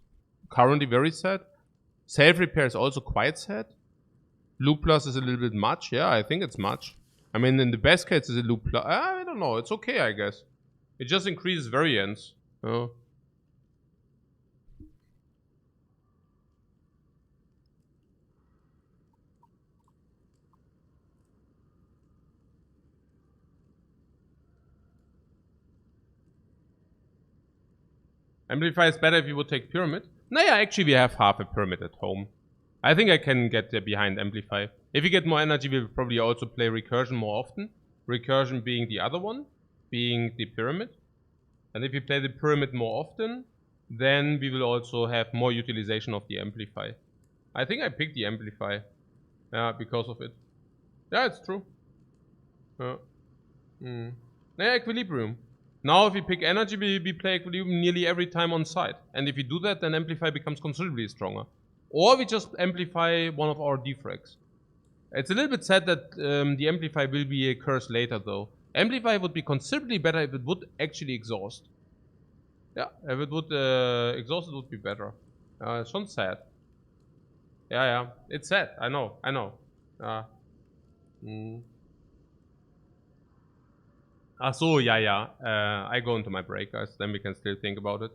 currently very sad. Self repair is also quite sad. Loop plus is a little bit much. Yeah, I think it's much. I mean, in the best case, is a loop plus. I don't know. It's okay, I guess. It just increases variance. Oh. Amplify is better if you would take Pyramid. No, yeah, actually we have half a Pyramid at home. I think I can get behind Amplify. If you get more energy, we'll probably also play Recursion more often. Recursion being the other one, being the Pyramid. And if you play the Pyramid more often, then we will also have more utilization of the Amplify. I think I picked the Amplify. Yeah, because of it. Yeah, it's true. Yeah. Yeah, Equilibrium. Now if we pick energy, we play Equilibrium nearly every time on site. And if we do that, then Amplify becomes considerably stronger. Or we just amplify one of our defrags. It's a little bit sad that the Amplify will be a curse later though. Amplify would be considerably better if it would actually exhaust. Yeah, if it would exhaust, it would be better. It's schon sad. Yeah, it's sad. I know. Ach so, yeah. I go into my break, guys. Then we can still think about it.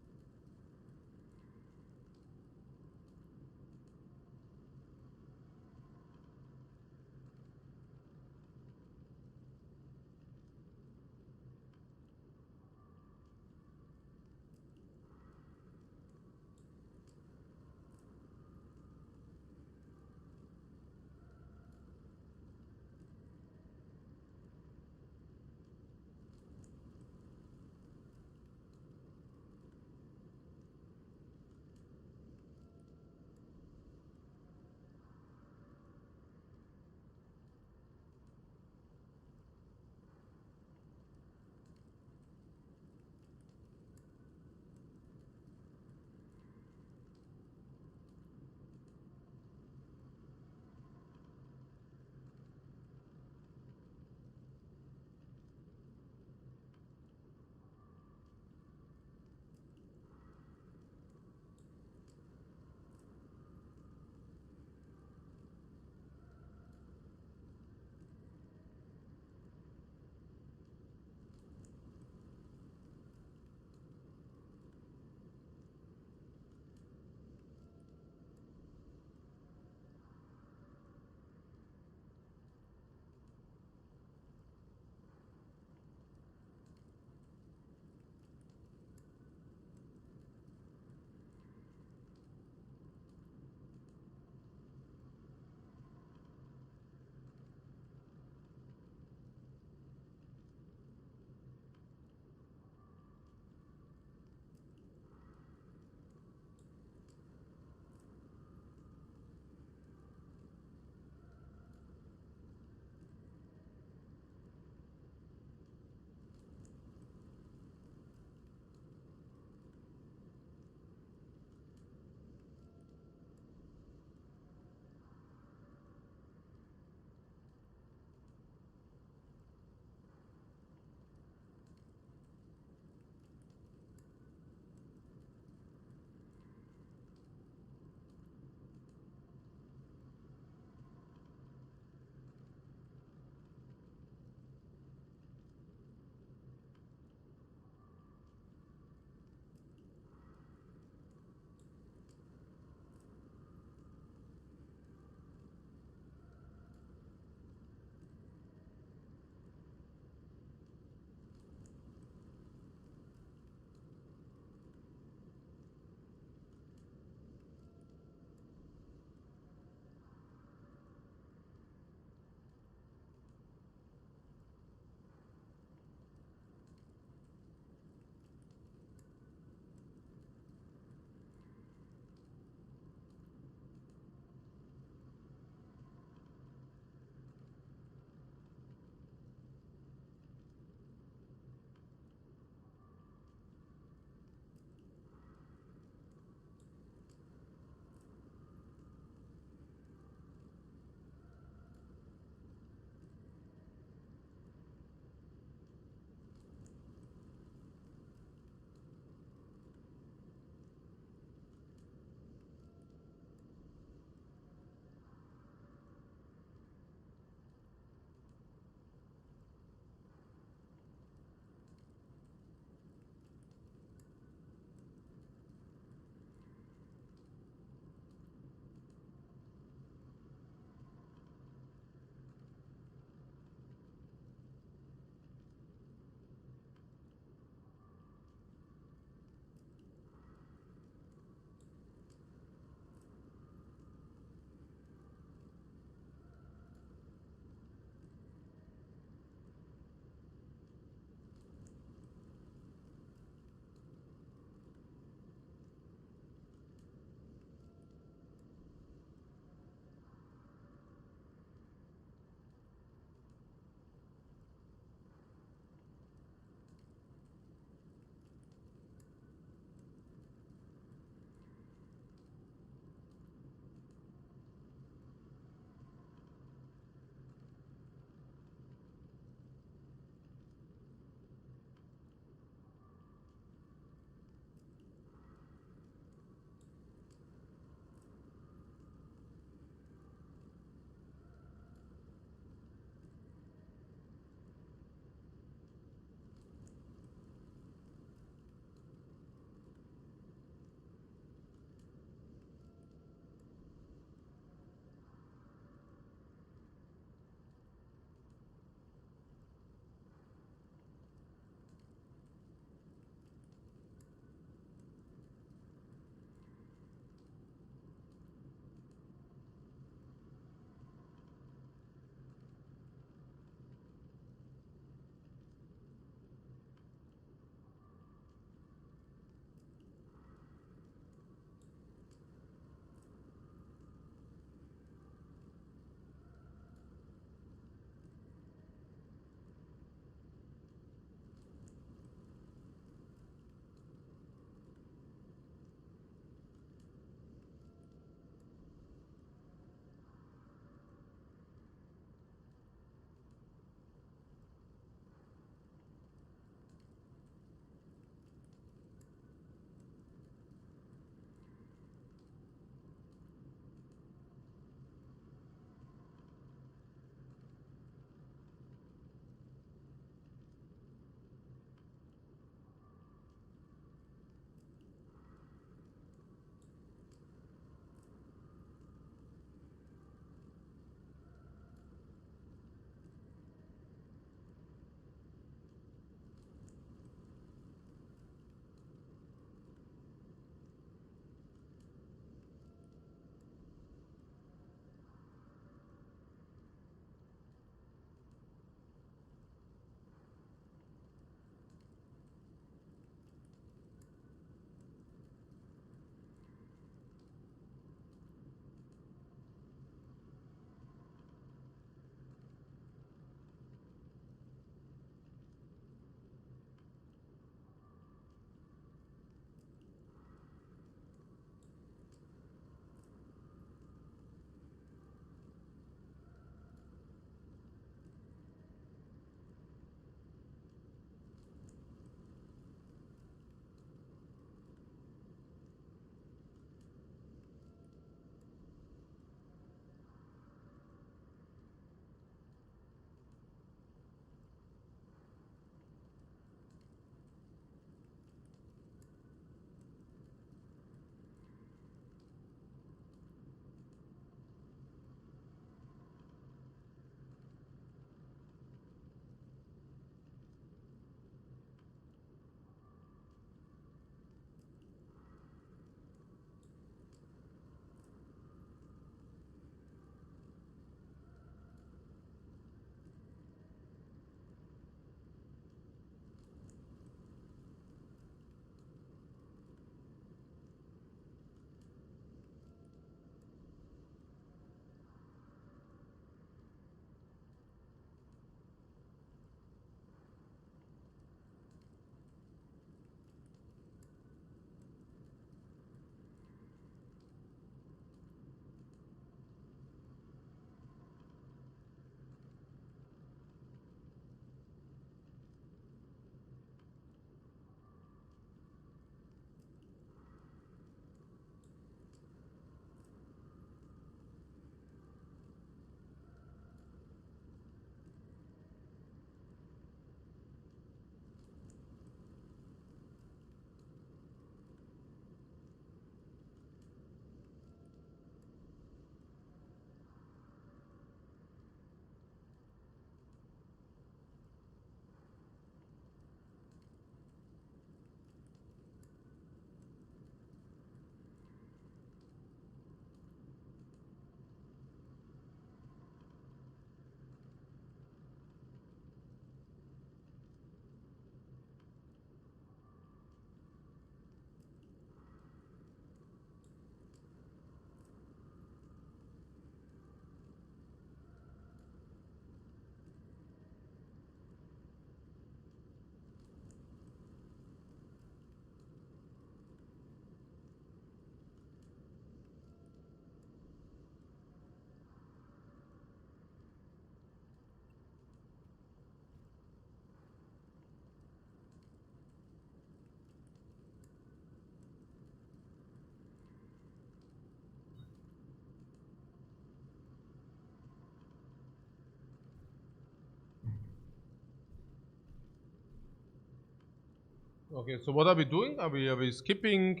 Okay, so what are we doing? Are we skipping?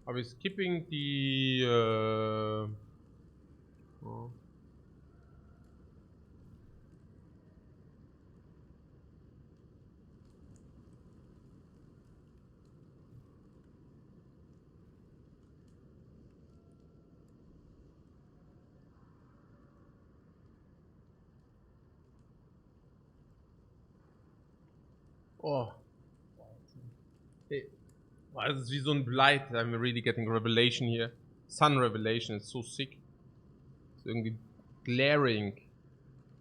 Are we skipping the? Oh. Oh. Hey, wow, das ist wie so ein Blight. I'm really getting revelation here. Sun revelation is so sick. It's irgendwie glaring.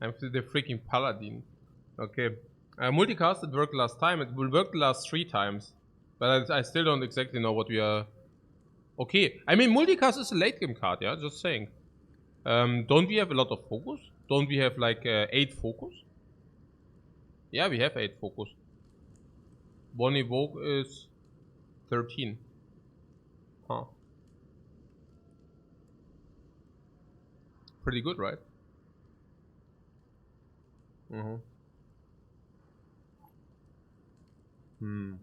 I'm the freaking paladin. Okay. Multicast, it worked last time. It will work the last 3 times. But I still don't exactly know what we are... Okay. I mean, multicast is a late game card, yeah? Just saying. Don't we have a lot of focus? Don't we have like 8 focus? Yeah, we have 8 focus. 1 evoke is 13. Huh. Pretty good, right? Mm-hmm. Hmm.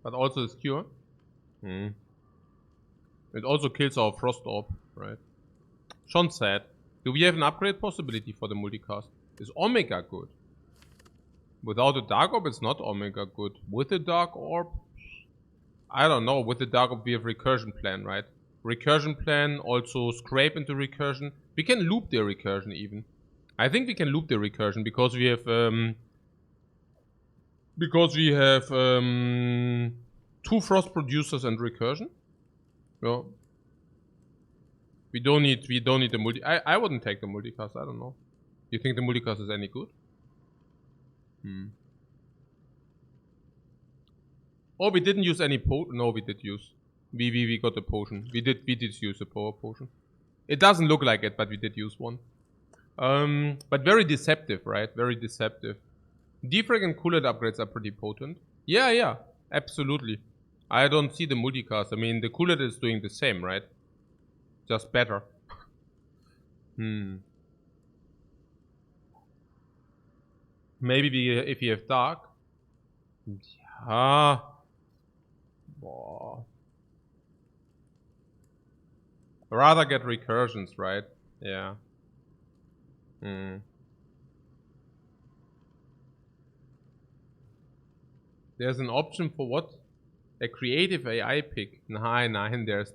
But also it's cure. Hmm. It also kills our frost orb, right? Schon sad. Do we have an upgrade possibility for the multicast? Is Omega good? Without a Dark Orb, it's not Omega good. With the Dark Orb, I don't know. With the Dark Orb, we have Recursion Plan, right? Recursion Plan, also scrape into Recursion. We can loop the Recursion even. I think we can loop the Recursion because we have 2 Frost Producers and Recursion. Yeah. We don't need the multi. I wouldn't take the multicast. I don't know. Do you think the multicast is any good? Hmm. Oh, we didn't use any potion. No, we did use. We got a potion. We did use a power potion. It doesn't look like it, but we did use one. But very deceptive, right? Very deceptive. Defrag and cooler upgrades are pretty potent. Yeah, absolutely. I don't see the multicast. I mean, the cooler is doing the same, right? Just better. Maybe if you have dark. Yeah. Boah. Rather get recursions, right? Yeah. There's an option for what? A creative AI pick. Nine. There's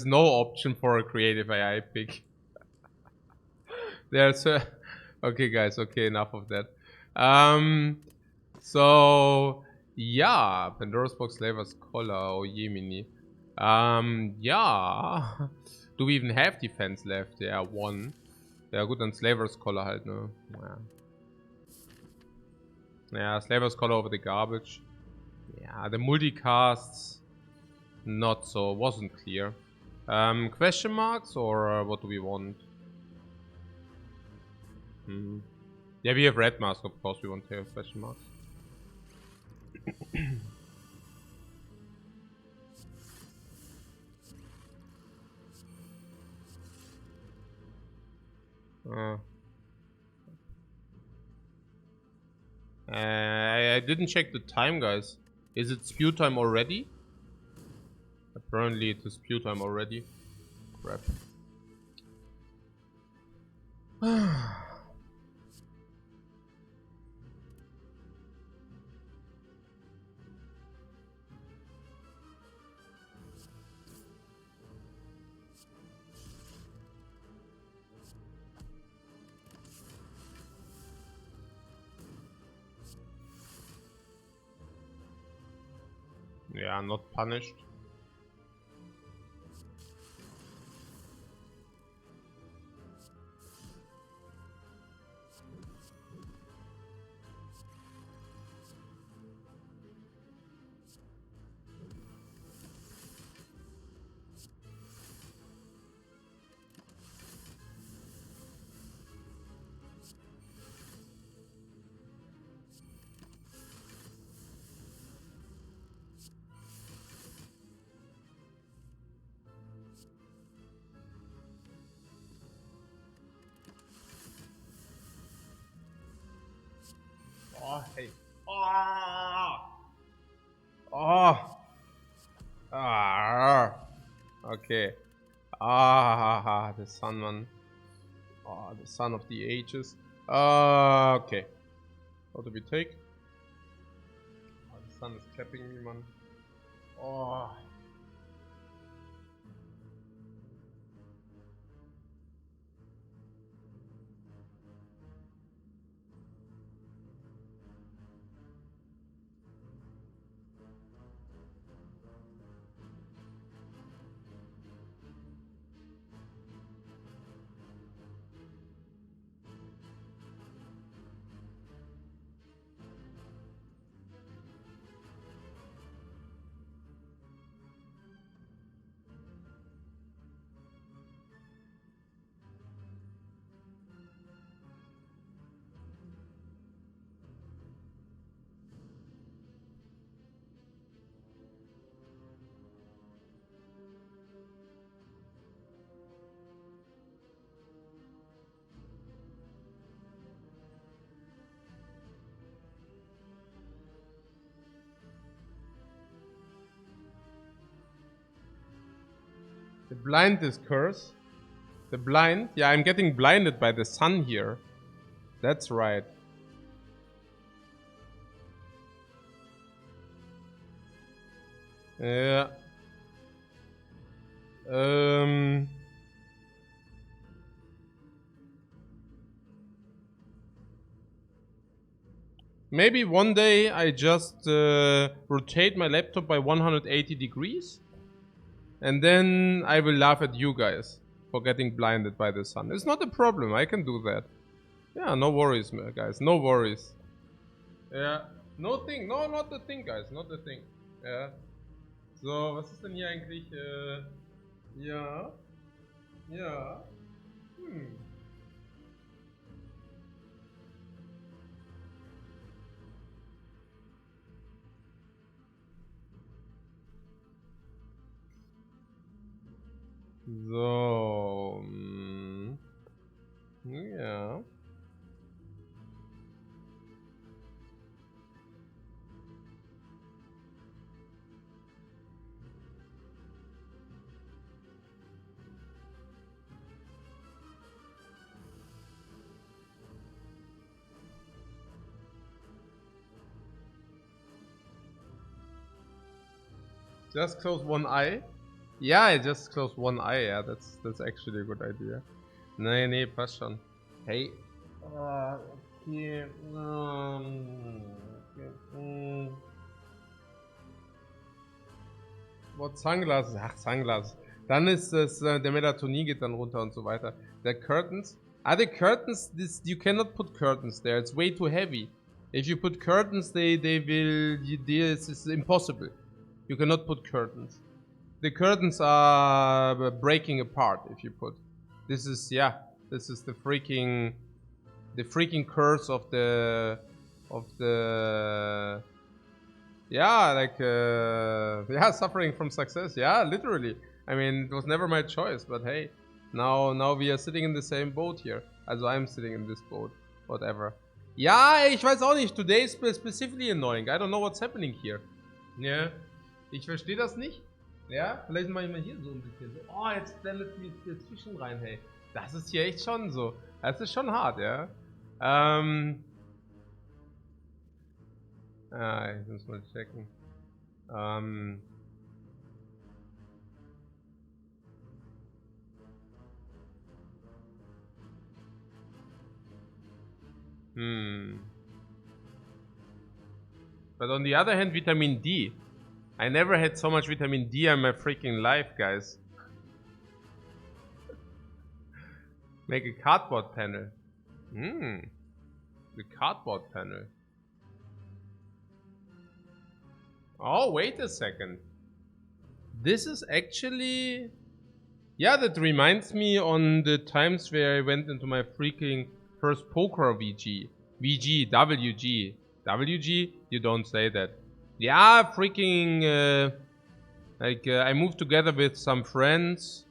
no option for a creative AI pick. There's a... Okay, guys. Okay, enough of that. So yeah, Pandora's Box, Slaver's Collar. Oh, Yemini. Yeah. Do we even have defense left? Yeah, 1. Ja gut, dann Slaver's Collar halt, ne? Ja, Slaver's Collar over the garbage. Yeah, the multicasts, not so, wasn't clear. Question marks or what do we want? Yeah, we have red mask, of course we want to have question marks. I didn't check the time, guys. Is it spew time already? Apparently it is spew time already. Crap. Yeah, not punished. hey. Oh. Oh. Ah. Okay. Ah, the sun one. Oh, the son of the ages. Okay. What do we take? Oh, the sun is clapping me, man. Oh. The blind is curse. The blind? Yeah, I'm getting blinded by the sun here. That's right. Yeah. Maybe one day I just rotate my laptop by 180 degrees. And then I will laugh at you guys for getting blinded by the sun. It's not a problem. I can do that. Yeah, no worries, guys. No worries. Yeah. No thing. No, not the thing, guys. Not the thing. Ja. So, was ist denn hier eigentlich? Ja. Ja. So. Ja. Just close one eye. Yeah, I just closed one eye. Yeah, that's actually a good idea. Nee, passt schon. Hey. Okay. What sunglasses? Ach, sunglasses. Dann ist es, der Melatonin geht dann runter und so weiter. The curtains. The curtains, you cannot put curtains there. It's way too heavy. If you put curtains, they will, this is impossible. You cannot put curtains. The curtains are breaking apart if you put. This is, yeah, this is the freaking curse of the, yeah, like, yeah, suffering from success. Yeah, literally. I mean, it was never my choice, but hey, now we are sitting in the same boat here. Also I'm sitting in this boat, whatever. Ja, ich weiß auch nicht. Today is specifically annoying. I don't know what's happening here. Ja, ich verstehe das nicht. Ja, vielleicht mache ich mal hier so ein bisschen so. Oh, jetzt blendet mir dazwischen rein, hey. Das ist hier echt schon so. Das ist schon hart, ja. Ich muss mal checken. But on the other hand, vitamin D. I never had so much vitamin D in my freaking life, guys. Make a cardboard panel. The cardboard panel. Oh, wait a second. This is actually... Yeah, that reminds me on the times where I went into my freaking first poker VG. VG, WG. WG? You don't say that. Yeah, freaking... I moved together with some friends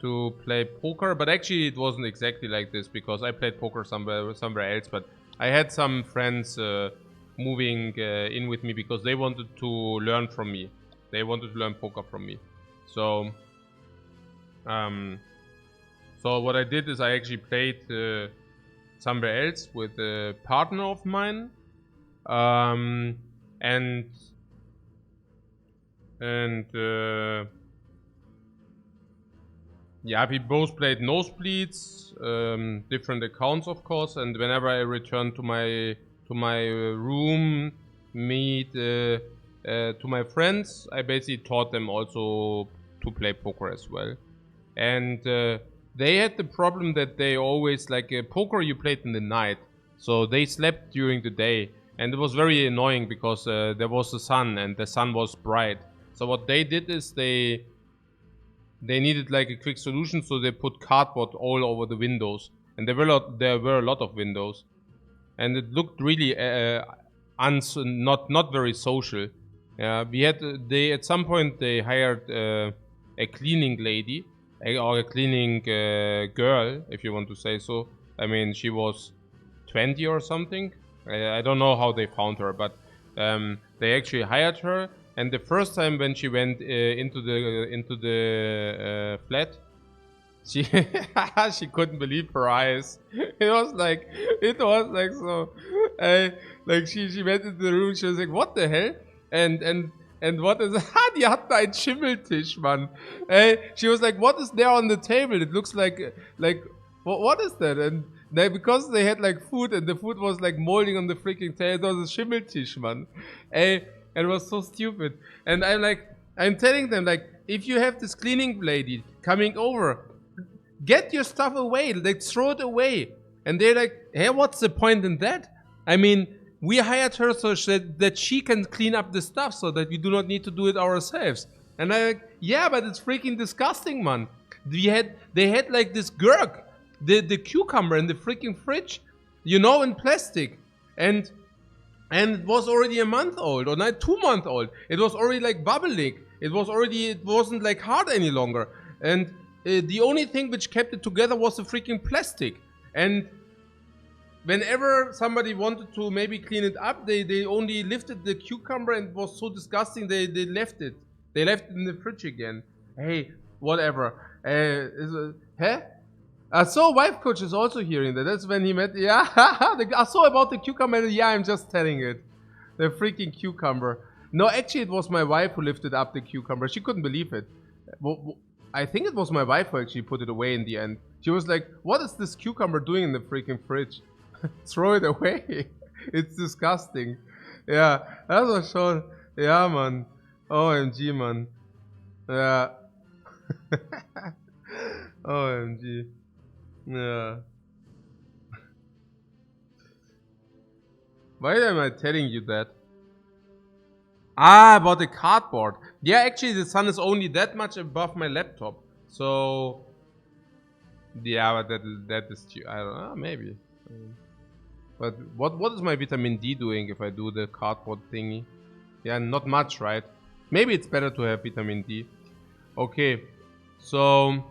to play poker, but actually it wasn't exactly like this because I played poker somewhere else, but I had some friends moving in with me because they wanted to learn from me. They wanted to learn poker from me. So, so what I did is I actually played somewhere else with a partner of mine, and yeah, we both played nosebleeds, different accounts of course, and whenever I returned to my room, meet to my friends, I basically taught them also to play poker as well. And they had the problem that they always, like poker you played in the night, so they slept during the day, and it was very annoying because there was the sun and the sun was bright. So what they did is they needed like a quick solution, so they put cardboard all over the windows, and there were a lot of windows, and it looked really not very social. We had at some point they hired a cleaning lady, or a cleaning girl, if you want to say so. I mean, she was 20 or something. I don't know how they found her, but they actually hired her. And the first time when she went into the flat, she she couldn't believe her eyes. It was like so. Like she went into the room. She was like, "What the hell?" And what is? Die hatten einen Schimmeltisch, Mann. She was like, "What is there on the table? It looks like what is that?" And because they had like food, and the food was like molding on the freaking table, it was a Schimmeltisch, man. It was so stupid. And I'm telling them, like, if you have this cleaning lady coming over, get your stuff away, like throw it away. And they're like, hey, what's the point in that? I mean, we hired her so that she can clean up the stuff, so that we do not need to do it ourselves. And I'm like, yeah, but it's freaking disgusting, man. They had like this gurk, the cucumber in the freaking fridge, you know, in plastic. And it was already a month old, or not 2 months old. It was already like bubbling. It wasn't like hard any longer. And the only thing which kept it together was the freaking plastic. And whenever somebody wanted to maybe clean it up, they only lifted the cucumber, and it was so disgusting they left it. They left it in the fridge again. Hey, whatever. Huh? So Lifecoach is also hearing that. That's when he met. Yeah, I saw about the cucumber. Yeah, I'm just telling it. The freaking cucumber. No, actually, it was my wife who lifted up the cucumber. She couldn't believe it. Well, I think it was my wife who actually put it away in the end. She was like, "What is this cucumber doing in the freaking fridge? Throw it away. It's disgusting." Yeah, that was schon. Yeah, man. OMG, man. Yeah. OMG. Yeah. Why am I telling you that? Ah, about the cardboard. Yeah, actually the sun is only that much above my laptop. So yeah, but that is I don't know, maybe. But what is my vitamin D doing if I do the cardboard thingy? Yeah, not much, right? Maybe it's better to have vitamin D. Okay. So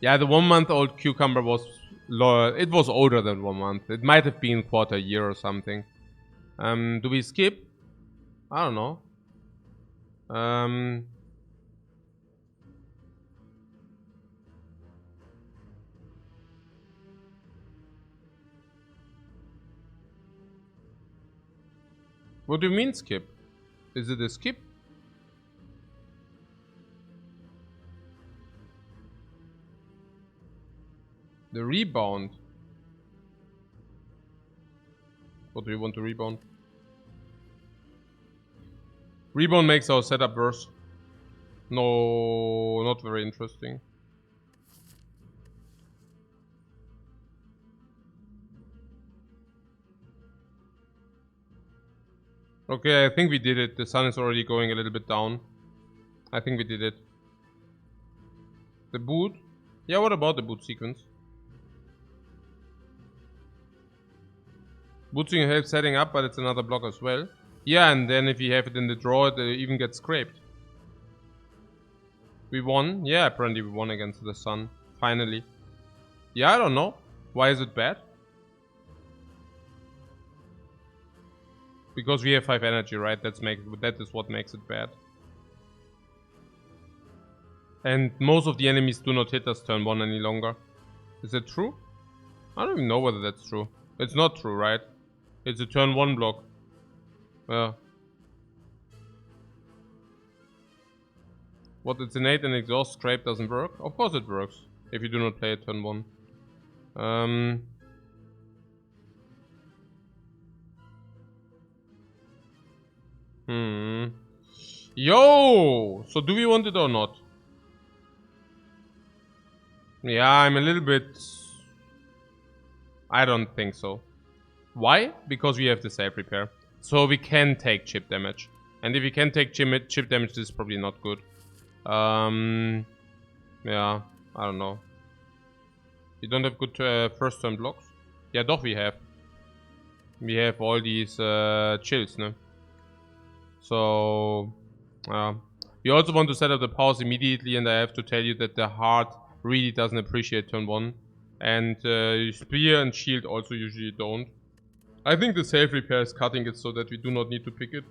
yeah, the 1 month old cucumber was it was older than 1 month. It might have been quarter year or something. Do we skip? I don't know. What do you mean skip? Is it a skip? The rebound. What do you want to rebound? Rebound makes our setup worse. No, not very interesting. Okay, I think we did it. The sun is already going a little bit down. I think we did it. The boot? Yeah, what about the boot sequence? Booting helps setting up, but it's another block as well. Yeah, and then if you have it in the drawer, it even gets scraped. We won? Yeah, apparently we won against the sun. Finally. Yeah, I don't know. Why is it bad? Because we have 5 energy, right? That is what makes it bad. And most of the enemies do not hit us turn 1 any longer. Is it true? I don't even know whether that's true. It's not true, right? It's a turn 1 block. Yeah. What, it's innate and exhaust scrape doesn't work? Of course it works. If you do not play it turn 1. Yo! So do we want it or not? Yeah, I'm a little bit... I don't think so. Why? Because we have the save repair. So we can take chip damage. And if we can take chip damage, this is probably not good. Yeah, I don't know. You don't have good first turn blocks? Yeah, doch we have. We have all these chills, no? So... you also want to set up the pause immediately, and I have to tell you that the heart really doesn't appreciate turn 1. And Spear and Shield also usually don't. I think the save repair is cutting it so that we do not need to pick it.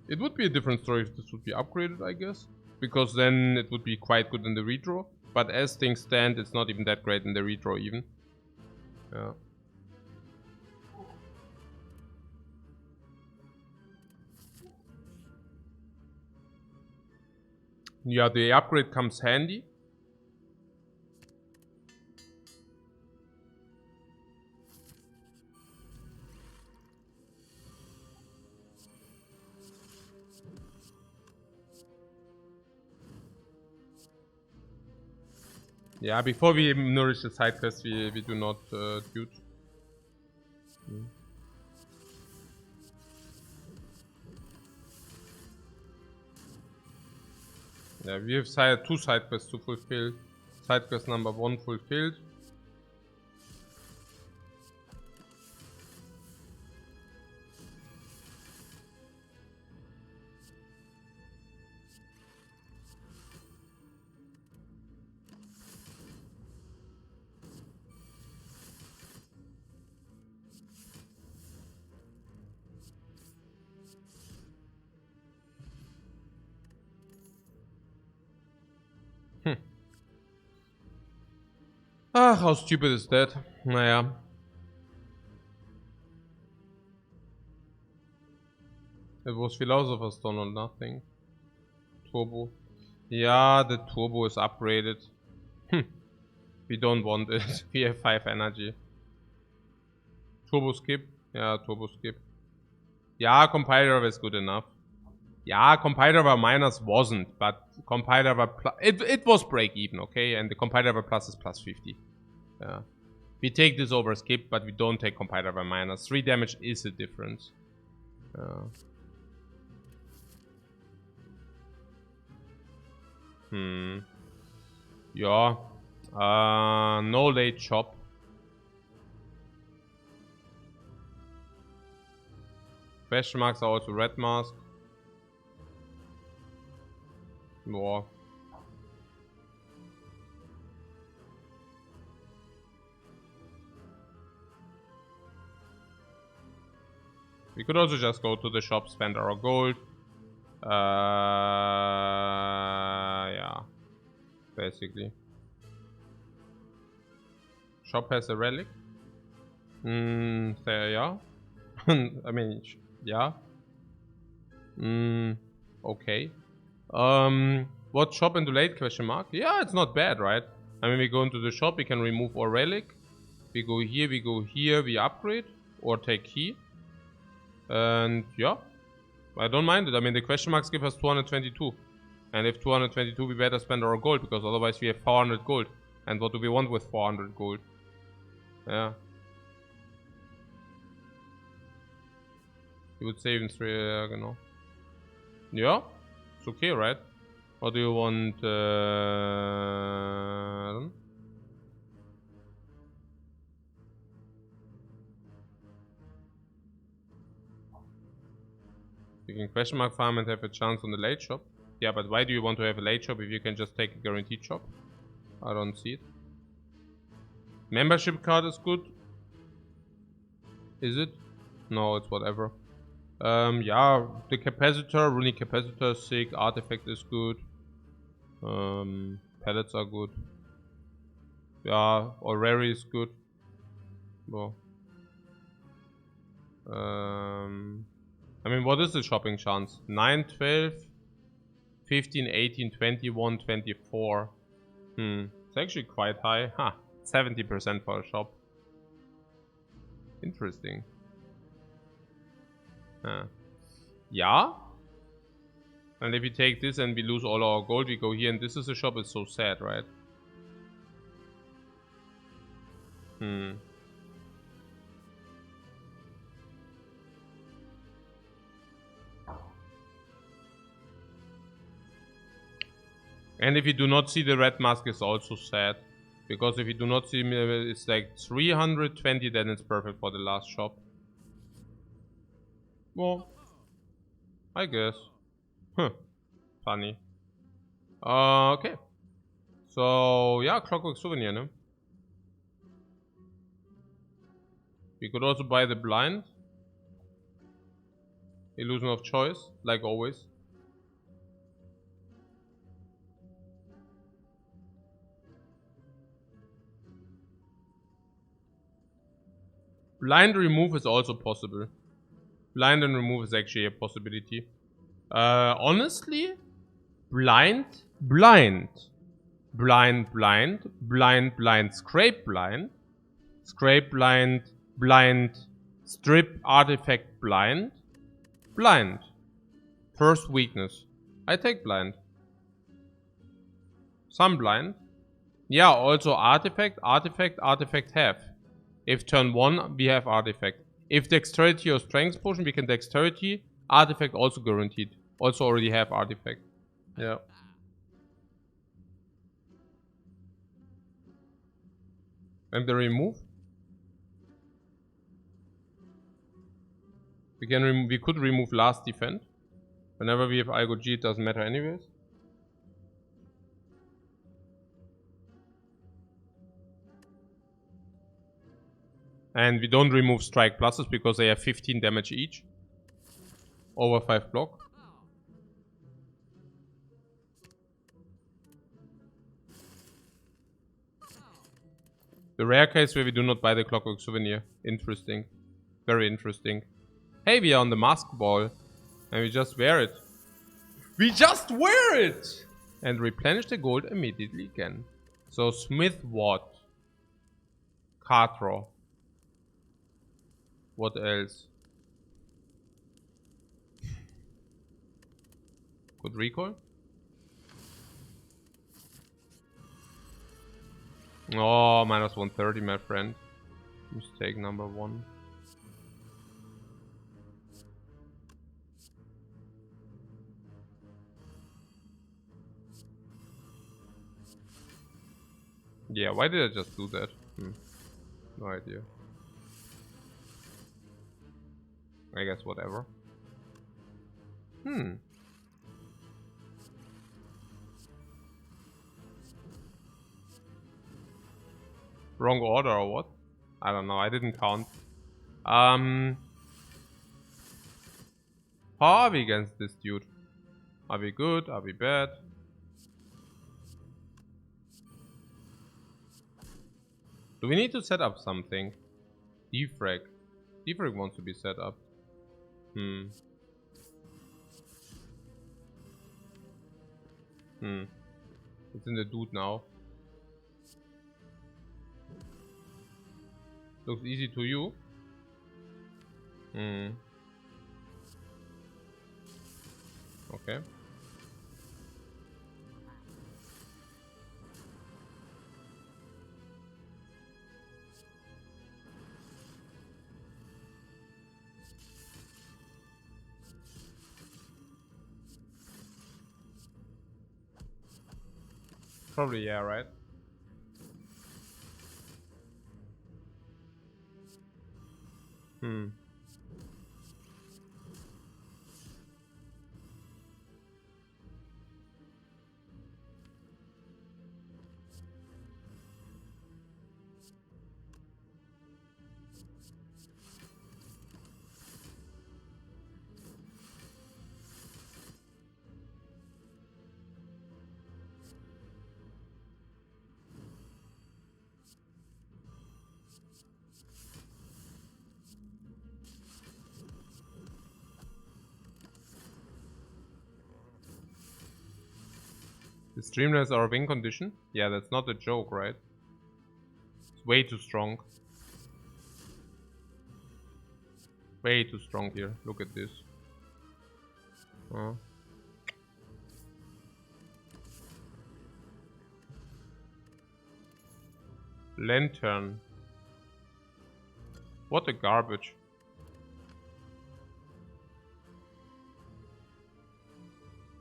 It would be a different story if this would be upgraded, I guess. Because then it would be quite good in the redraw. But as things stand, it's not even that great in the redraw even. Yeah. Yeah, the upgrade comes handy. Yeah, before we nourish the side quest, we do not dude. Yeah, we have 2 side quests to fulfill. Side quest number 1 fulfilled. Ah, how stupid is that? Naja. It was Philosopher's Stone or nothing. Turbo. Yeah, the turbo is upgraded. We don't want it. We have 5 energy. Turbo skip. Yeah, turbo skip. Yeah, compiler is good enough. Yeah, compiler minus wasn't, but compiler plus... It was break even, okay? And the compiler plus is plus 50. Yeah. We take this over skip, but we don't take compiler minus. 3 damage is a difference. Yeah. No late chop. Question marks are also red mask. More. We could also just go to the shop, spend our gold. Yeah. Basically. Shop has a relic. Yeah. I mean, yeah. Okay. What shop in the late question mark? Yeah, it's not bad, right? I mean, we go into the shop, we can remove our relic. We go here, we upgrade. Or take key. And yeah. I don't mind it. I mean, the question marks give us 222. And if 222, we better spend our gold, because otherwise we have 400 gold. And what do we want with 400 gold? Yeah. You would save in 3, you know. Yeah, it's okay, right? Or do you want, you can question mark farm and have a chance on the late shop. Yeah, but why do you want to have a late shop if you can just take a guaranteed shop? I don't see it. Membership card is good. Is it? No, it's whatever. Yeah, the capacitor, runic capacitor is sick. Artifact is good. Pellets are good. Yeah, Orrery is good. Well. I mean, what is the shopping chance? 9, 12, 15, 18, 21, 24. It's actually quite high. 70% for a shop. Interesting. Yeah. And if we take this and we lose all our gold, we go here and this is a shop. It's so sad, right? And if you do not see the red mask, it's also sad. Because if you do not see me, it's like 320, then it's perfect for the last shop. Well, I guess. Funny. Okay. So, yeah, Clockwork Souvenir, no? We could also buy the blind. Illusion of choice, like always. Blind remove is also possible. Blind and remove is actually a possibility. Honestly, blind, blind, blind, blind, blind, blind, scrape blind, blind, strip artifact blind, blind. First weakness. I take blind. Some blind. Yeah, also artifact, artifact, artifact have. If turn 1, we have artifact. If dexterity or strength potion, we can dexterity. Artifact also guaranteed. Also already have artifact. Yeah. And the remove? We can we could remove last defend. Whenever we have Algo G, it doesn't matter anyways. And we don't remove strike pluses because they have 15 damage each. Over 5 block. The rare case where we do not buy the Clockwork Souvenir. Interesting. Very interesting. Hey, we are on the mask ball. And we just wear it. We just wear it! And replenish the gold immediately again. So Smith what? Card draw. What else? Good recall? Oh, minus 130, my friend. Mistake number 1. Yeah, why did I just do that? No idea. I guess whatever. Wrong order or what? I don't know, I didn't count. How are we against this dude? Are we good? Are we bad? Do we need to set up something? Defect. Defect wants to be set up. It's in the dude now. Looks easy to you. Okay. Probably, yeah, right? Streamless our win condition? Yeah, that's not a joke, right? It's way too strong. Way too strong here. Look at this. Lantern. What a garbage.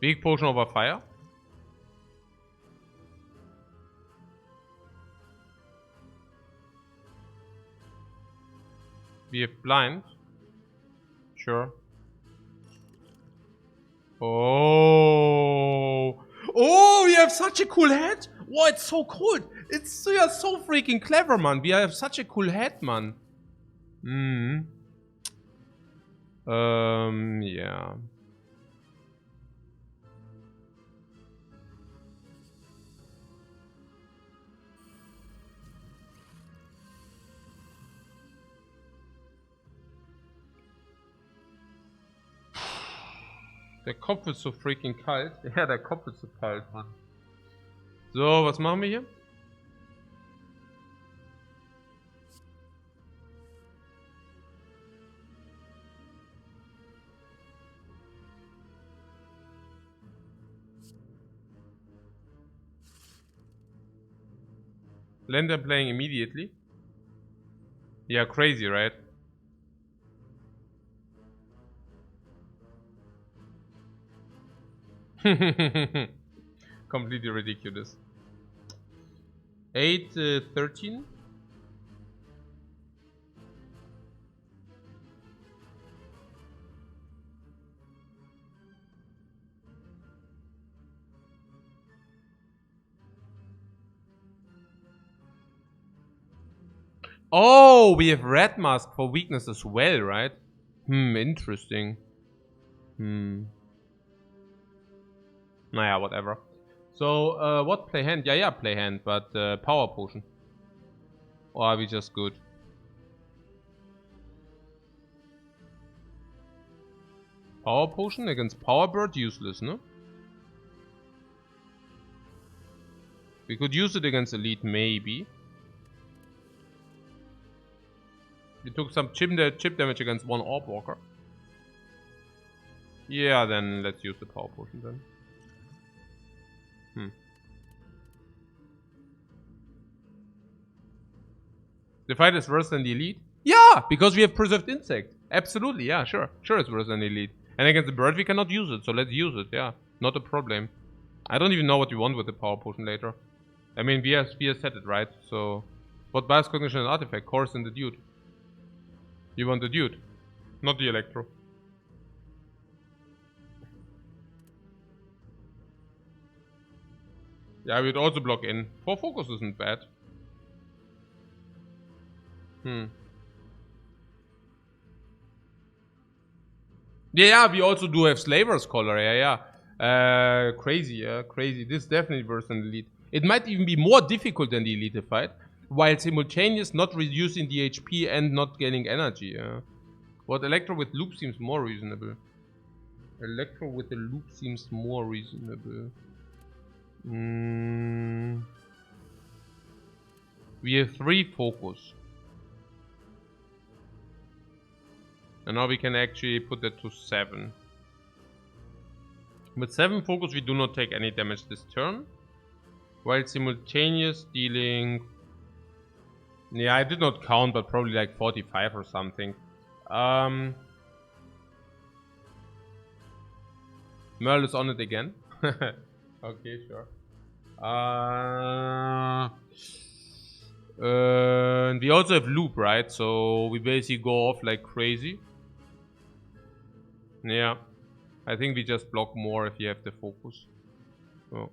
Big potion over fire. We have blind. Sure. Oh. Oh, we have such a cool head. Wow, it's so cool. It's we are so freaking clever, man. We have such a cool head, man. Yeah. Der Kopf ist so freaking kalt. Ja, der Kopf ist so kalt, Mann. So, was machen wir hier? Lander playing immediately. Yeah, crazy, right? Completely ridiculous. 8-13. Oh, we have red mask for weakness as well, right? Interesting. Naja, whatever. So, what play hand? Yeah, play hand, but power potion. Or are we just good? Power potion against power bird, useless, no? We could use it against elite, maybe. We took some chip damage against one orb walker. Yeah, then let's use the power potion then. The fight is worse than the elite? Yeah, because we have preserved insect. Absolutely, yeah, sure. Sure it's worse than the elite. And against the bird we cannot use it, so let's use it, yeah. Not a problem. I don't even know what we want with the power potion later. I mean, we have set it, right? So, what bias cognition and artifact? Chorus and the dude. You want the dude, not the electro. Yeah, we'd also block in. 4 focus isn't bad. Yeah, we also do have Slaver's Collar, yeah. Crazy, yeah, crazy. This is definitely worse than the elite. It might even be more difficult than the elite fight, while simultaneous not reducing the HP and not gaining energy, yeah. What Electro with loop seems more reasonable. Electro with a loop seems more reasonable. We have 3 focus. And now we can actually put that to 7. With 7 focus we do not take any damage this turn. While simultaneous dealing... Yeah, I did not count, but probably like 45 or something. Merle is on it again. Okay, sure. And we also have loop, right? So we basically go off like crazy. Yeah. I think we just block more if you have the focus. Oh.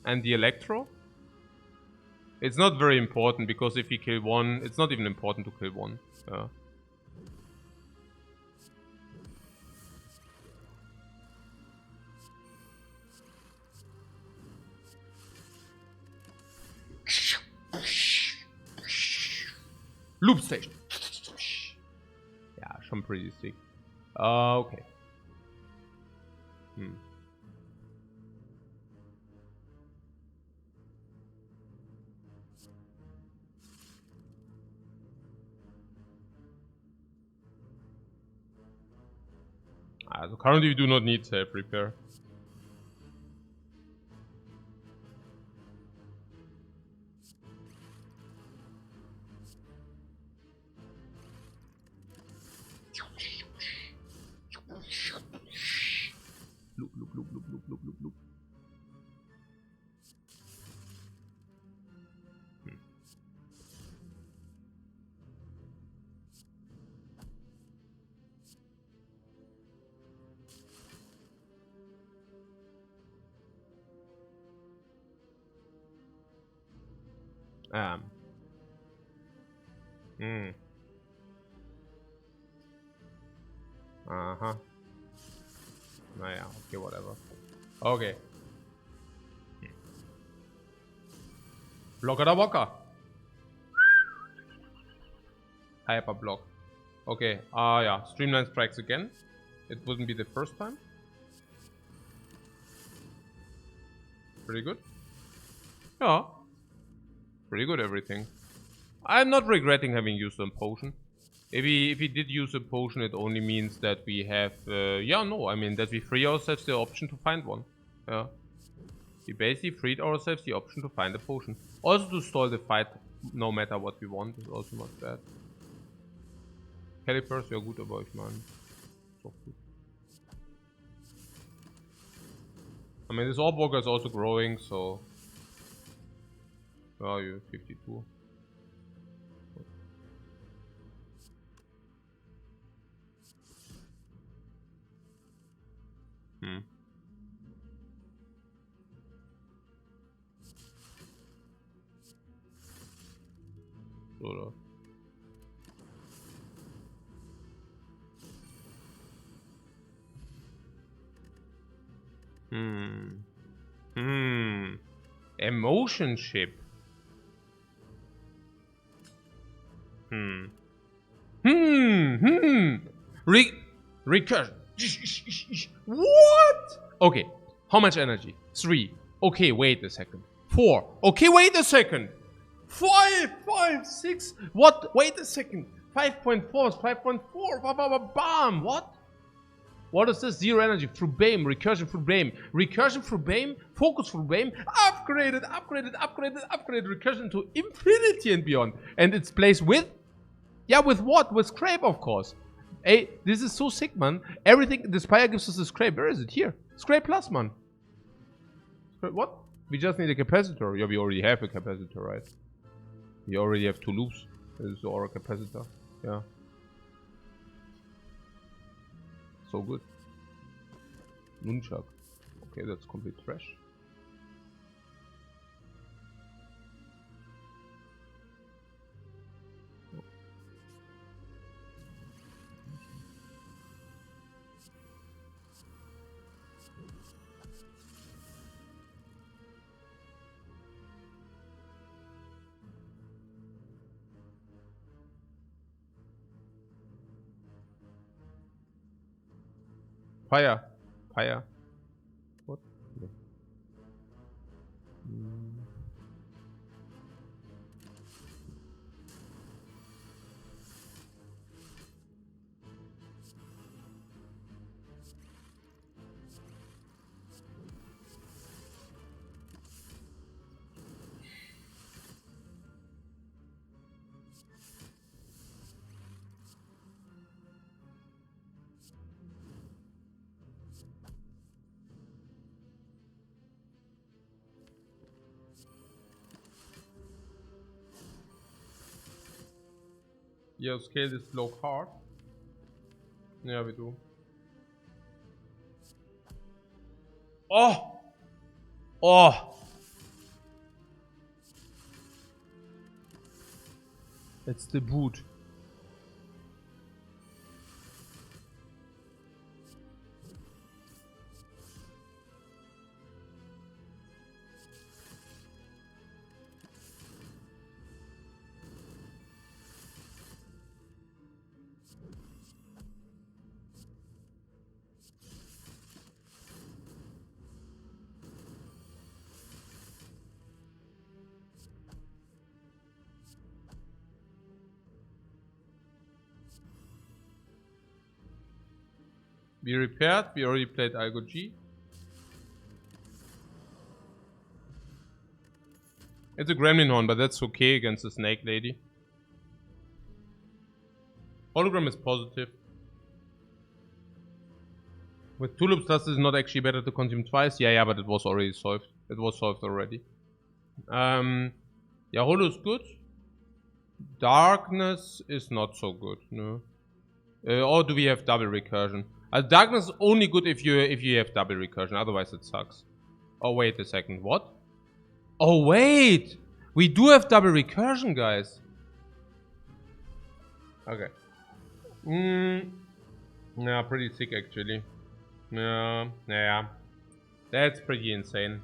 And the electro? It's not very important because if you kill one, it's not even important to kill one. Yeah. Loop station. Yeah, schon pretty sick. Okay. So currently we do not need self-repair. Loop, loop, loop, loop, loop, loop, loop, loop. Uh-huh. Naja, okay, whatever. Okay. Blocker da Bocker. Hyper block. Okay, yeah. Streamline strikes again. It wouldn't be the first time. Pretty good. Yeah. Pretty good, everything. I'm not regretting having used a potion. Maybe if we did use a potion, it only means that we have... yeah, no, I mean that we free ourselves the option to find one. Yeah. We basically freed ourselves the option to find a potion. Also to stall the fight, no matter what we want, is also not bad. Calipers, ja gut, aber ich meine... Ist doch gut. I mean, this Orb is also growing, so... Oh, you 52. Oder? Emotion chip. Recursion. What? Okay. How much energy? 3. Okay, wait a second. 4. Okay, wait a second. 5, 6. What? Wait a second. 5.4 is 5.4. Bam. What? What is this? 0 energy through BAME, recursion through BAME, recursion through BAME, focus through BAME, upgraded, recursion to infinity and beyond. And it's placed with? Yeah, with what? With scrape, of course. Hey, this is so sick, man. Everything, the Spire gives us a scrape. Where is it? Here. Scrape plus, man. Scrape, what? We just need a capacitor. Yeah, we already have a capacitor, right? We already have 2 loops. This is our capacitor. Yeah. So good. Nunchuck. Okay, that's complete trash. Fire. Fire. What? No. Yeah, scale this block hard. Yeah, we do. Oh! Oh! It's the boot. We repaired. We already played Algo G. It's a Gremlin Horn, but that's okay against the Snake Lady. Hologram is positive. With Tulips, Dust is not actually better to consume twice. Yeah, but it was already solved. It was solved already. Yeah, Holo is good. Darkness is not so good, no. Or do we have double recursion? Darkness is only good if you have double recursion, otherwise it sucks. Oh, wait a second, what? Oh, wait! We do have double recursion, guys. Okay. Yeah, pretty sick actually. Yeah. That's pretty insane.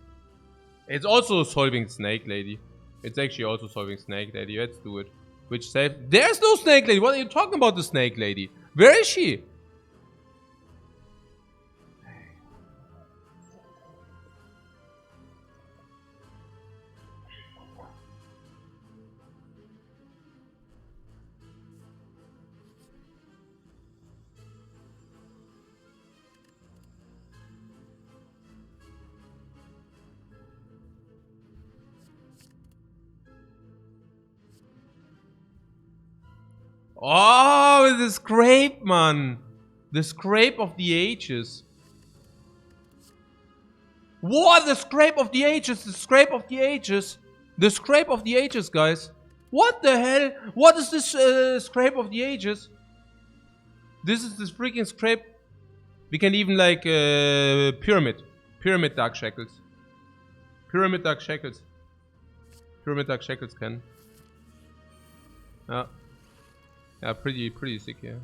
It's also solving Snake Lady. It's actually also solving Snake Lady. Let's do it. Which save? There's no Snake Lady. What are you talking about, the Snake Lady? Where is she? Oh, the scrape, man. The scrape of the ages. What? The scrape of the ages. The scrape of the ages. The scrape of the ages, guys. What the hell? What is this scrape of the ages? This is this freaking scrape. We can even like pyramid. Pyramid Dark Shackles. Pyramid Dark Shackles. Pyramid Dark Shackles can. Yeah, pretty sick, yeah.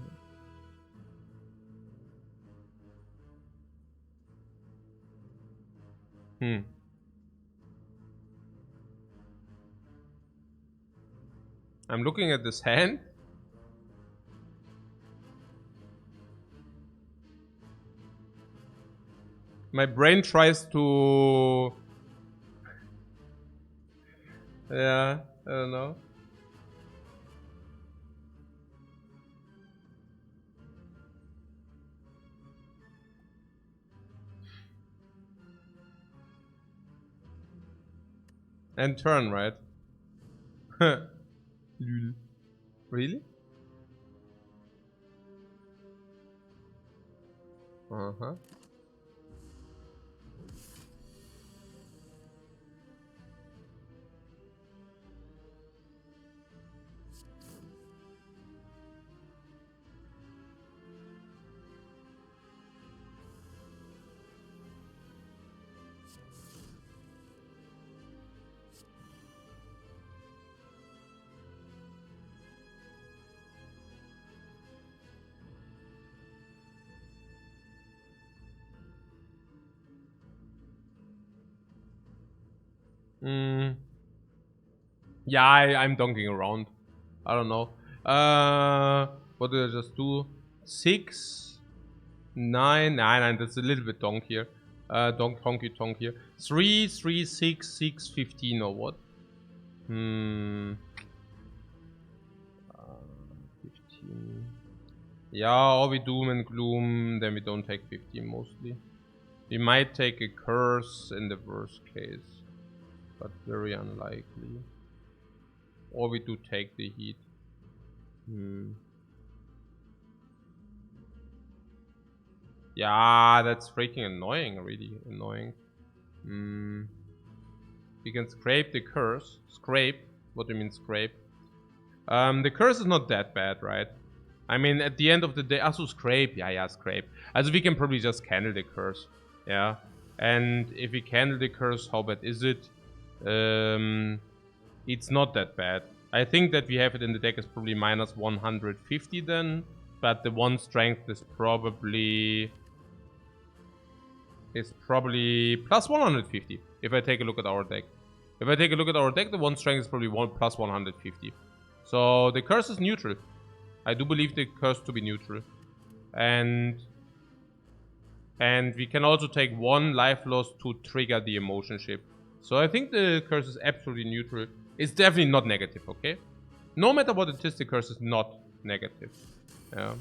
I'm looking at this hand. My brain tries to... Yeah, I don't know. And turn, right? Really? Uh-huh. Yeah, I'm donking around. I don't know. What did I just do? 6, 9, 9. That's a little bit donk here. Donk here. 3, 3, 6, 6, 15 or what? 15. Yeah, or we doom and gloom, then we don't take 15 mostly. We might take a curse in the worst case, but very unlikely. Or we do take the heat. Yeah, that's freaking annoying, really annoying. We can scrape the curse. Scrape? What do you mean scrape? The curse is not that bad, right? I mean, at the end of the day, also scrape. Yeah, scrape. Also we can probably just cancel the curse. Yeah. And if we cancel the curse, how bad is it? It's not that bad. I think that we have it in the deck is probably minus 150 then. But the one strength is probably plus 150 if I take a look at our deck. If I take a look at our deck, the one strength is probably plus 150. So the curse is neutral. I do believe the curse to be neutral. And we can also take 1 life loss to trigger the emotion ship. So I think the curse is absolutely neutral. It's definitely not negative, okay? No matter what it is, the curse is not negative. Yeah.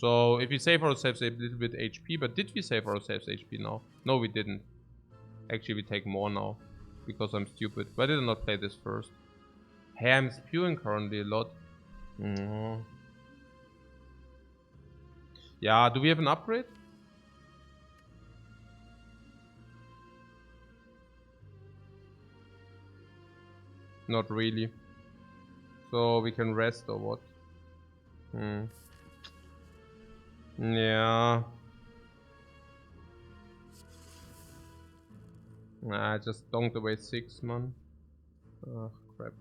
So if we save ourselves a little bit HP, but did we save ourselves HP now? No, we didn't. Actually, we take more now because I'm stupid. Why did I not play this first? Hey, I'm spewing currently a lot. Yeah, do we have an upgrade? Not really. So we can rest or what? Yeah. Nah, I just donked away 6, man. Oh, crap.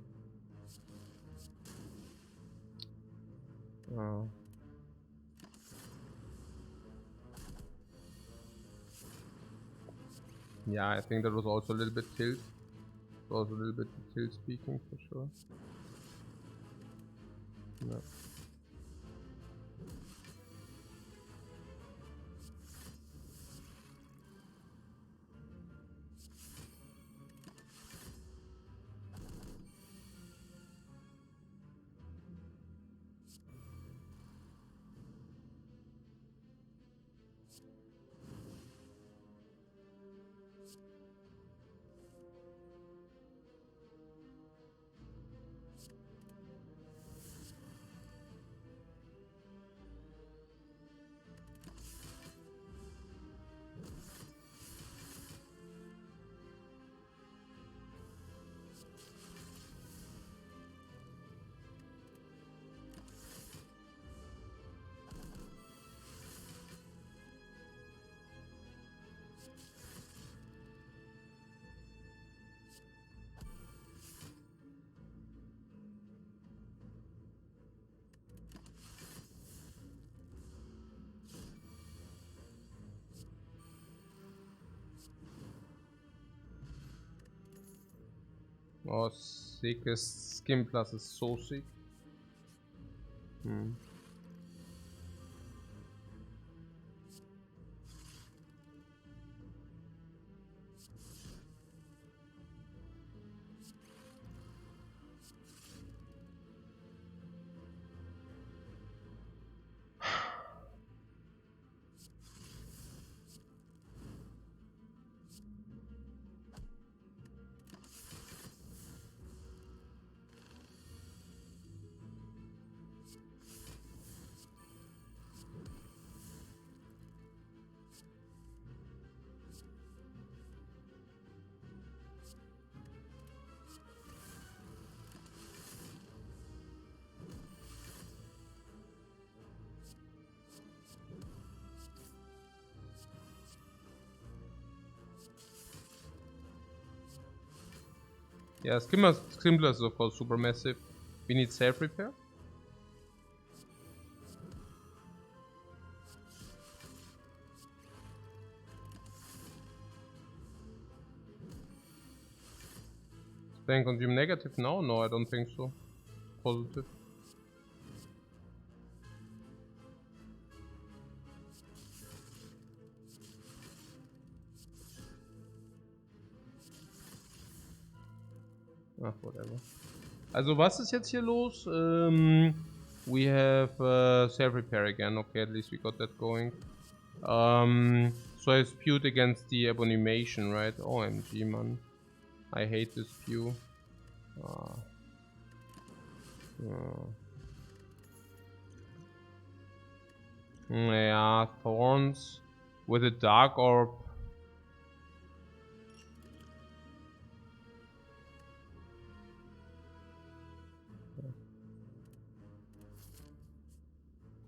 Oh. Yeah, I think that was also a little bit tilt. It was a little bit tilt speaking for sure. No. Oh, sickest skin plus is so sick. Yeah, skin plus is of course super massive. We need self repair. Then consume negative now? No, I don't think so. Positive. Ach, whatever. Also, was ist jetzt hier los? We have self-repair again. Okay, at least we got that going. So I spewed against the abomination, right? OMG, man. I hate this spew. Yeah, thorns with a dark orb.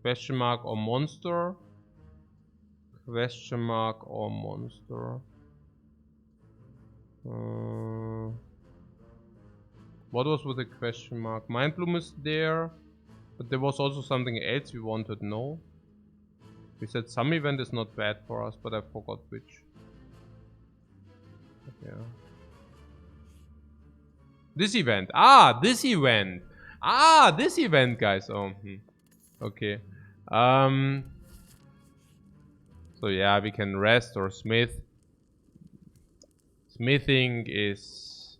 Question mark or monster? Question mark or monster? What was with the question mark? Mind Bloom is there, but there was also something else we wanted, no? We said some event is not bad for us, but I forgot which. Yeah. This event. Ah, this event. Ah, this event, guys. Oh, okay. So yeah, we can rest or smith. Smithing is...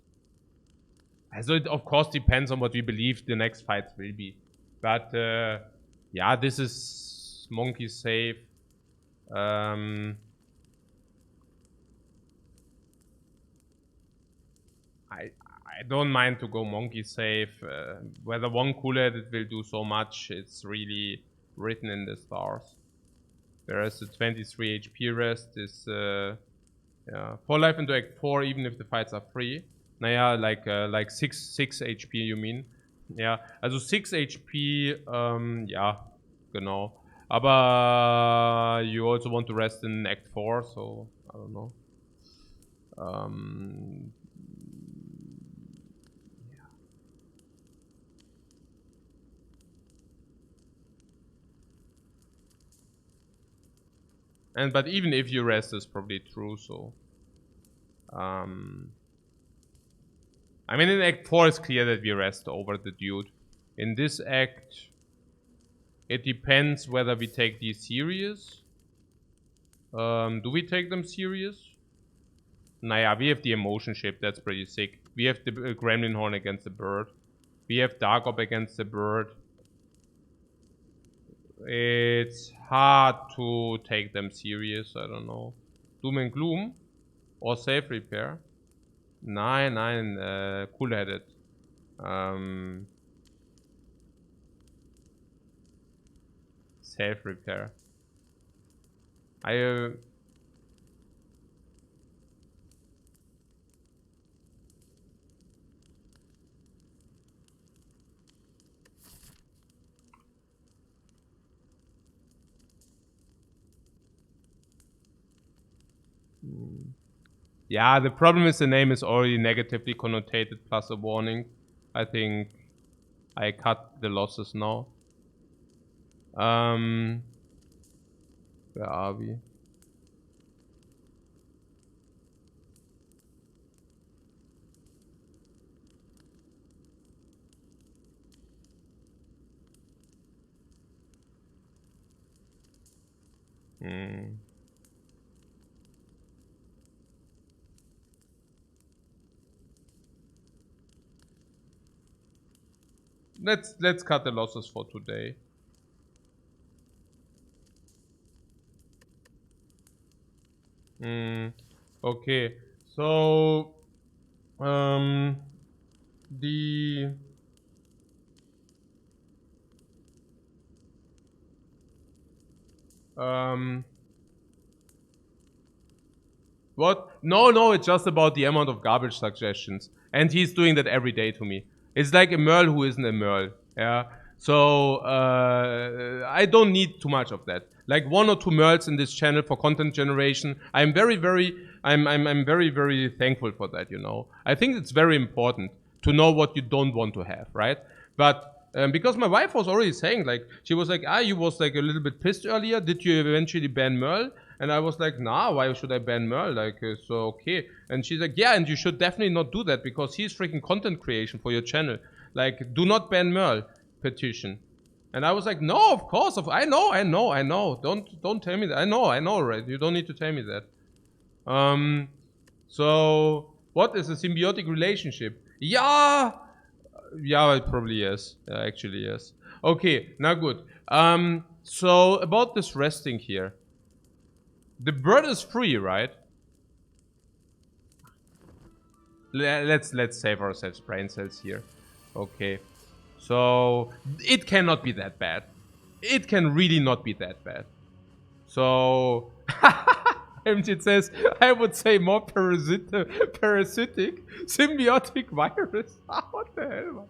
So it of course depends on what we believe the next fight will be. But yeah, this is monkey safe. I don't mind to go monkey safe. Whether one cool-headed will do so much, it's really written in the stars. Whereas the 23 HP rest is yeah, 4 life into Act 4, even if the fights are free. Naja, like 6 HP, you mean? Ja, also 6 HP, ja, genau. Aber you also want to rest in Act 4, so I don't know. But even if you rest, is probably true. So, I mean, in Act 4 it's clear that we rest over the dude. In this act, it depends whether we take these serious. Do we take them serious? Naja, we have the emotion ship. That's pretty sick. We have the Gremlin Horn against the bird. We have Dark Orb against the bird. It's hard to take them serious. I don't know. Doom and Gloom or Safe Repair. Nein, cool-headed. Safe Repair. Yeah, the problem is the name is already negatively connotated plus a warning. I think I cut the losses now. Where are we? Let's cut the losses for today. Okay, so what? No, it's just about the amount of garbage suggestions. And he's doing that every day to me. It's like a Merle who isn't a Merle. Yeah. So I don't need too much of that. Like 1 or 2 Merles in this channel for content generation. I'm very thankful for that, you know. I think it's very important to know what you don't want to have, right? But because my wife was already saying, like, she was like, you was like a little bit pissed earlier. Did you eventually ban Merle? And I was like, nah, why should I ban Merle? Like, so okay. And she's like, yeah, and you should definitely not do that because he's freaking content creation for your channel. Like, do not ban Merle. Petition. And I was like, no, of course. I know. Don't tell me that. I know, right? You don't need to tell me that. So, what is a symbiotic relationship? Yeah, it probably is. Actually, yes. Okay, now good. So about this resting here. The bird is free, right? Let's save ourselves brain cells here. Okay. So it cannot be that bad. It can really not be that bad. So it says, I would say more parasitic, symbiotic virus. What the hell, man?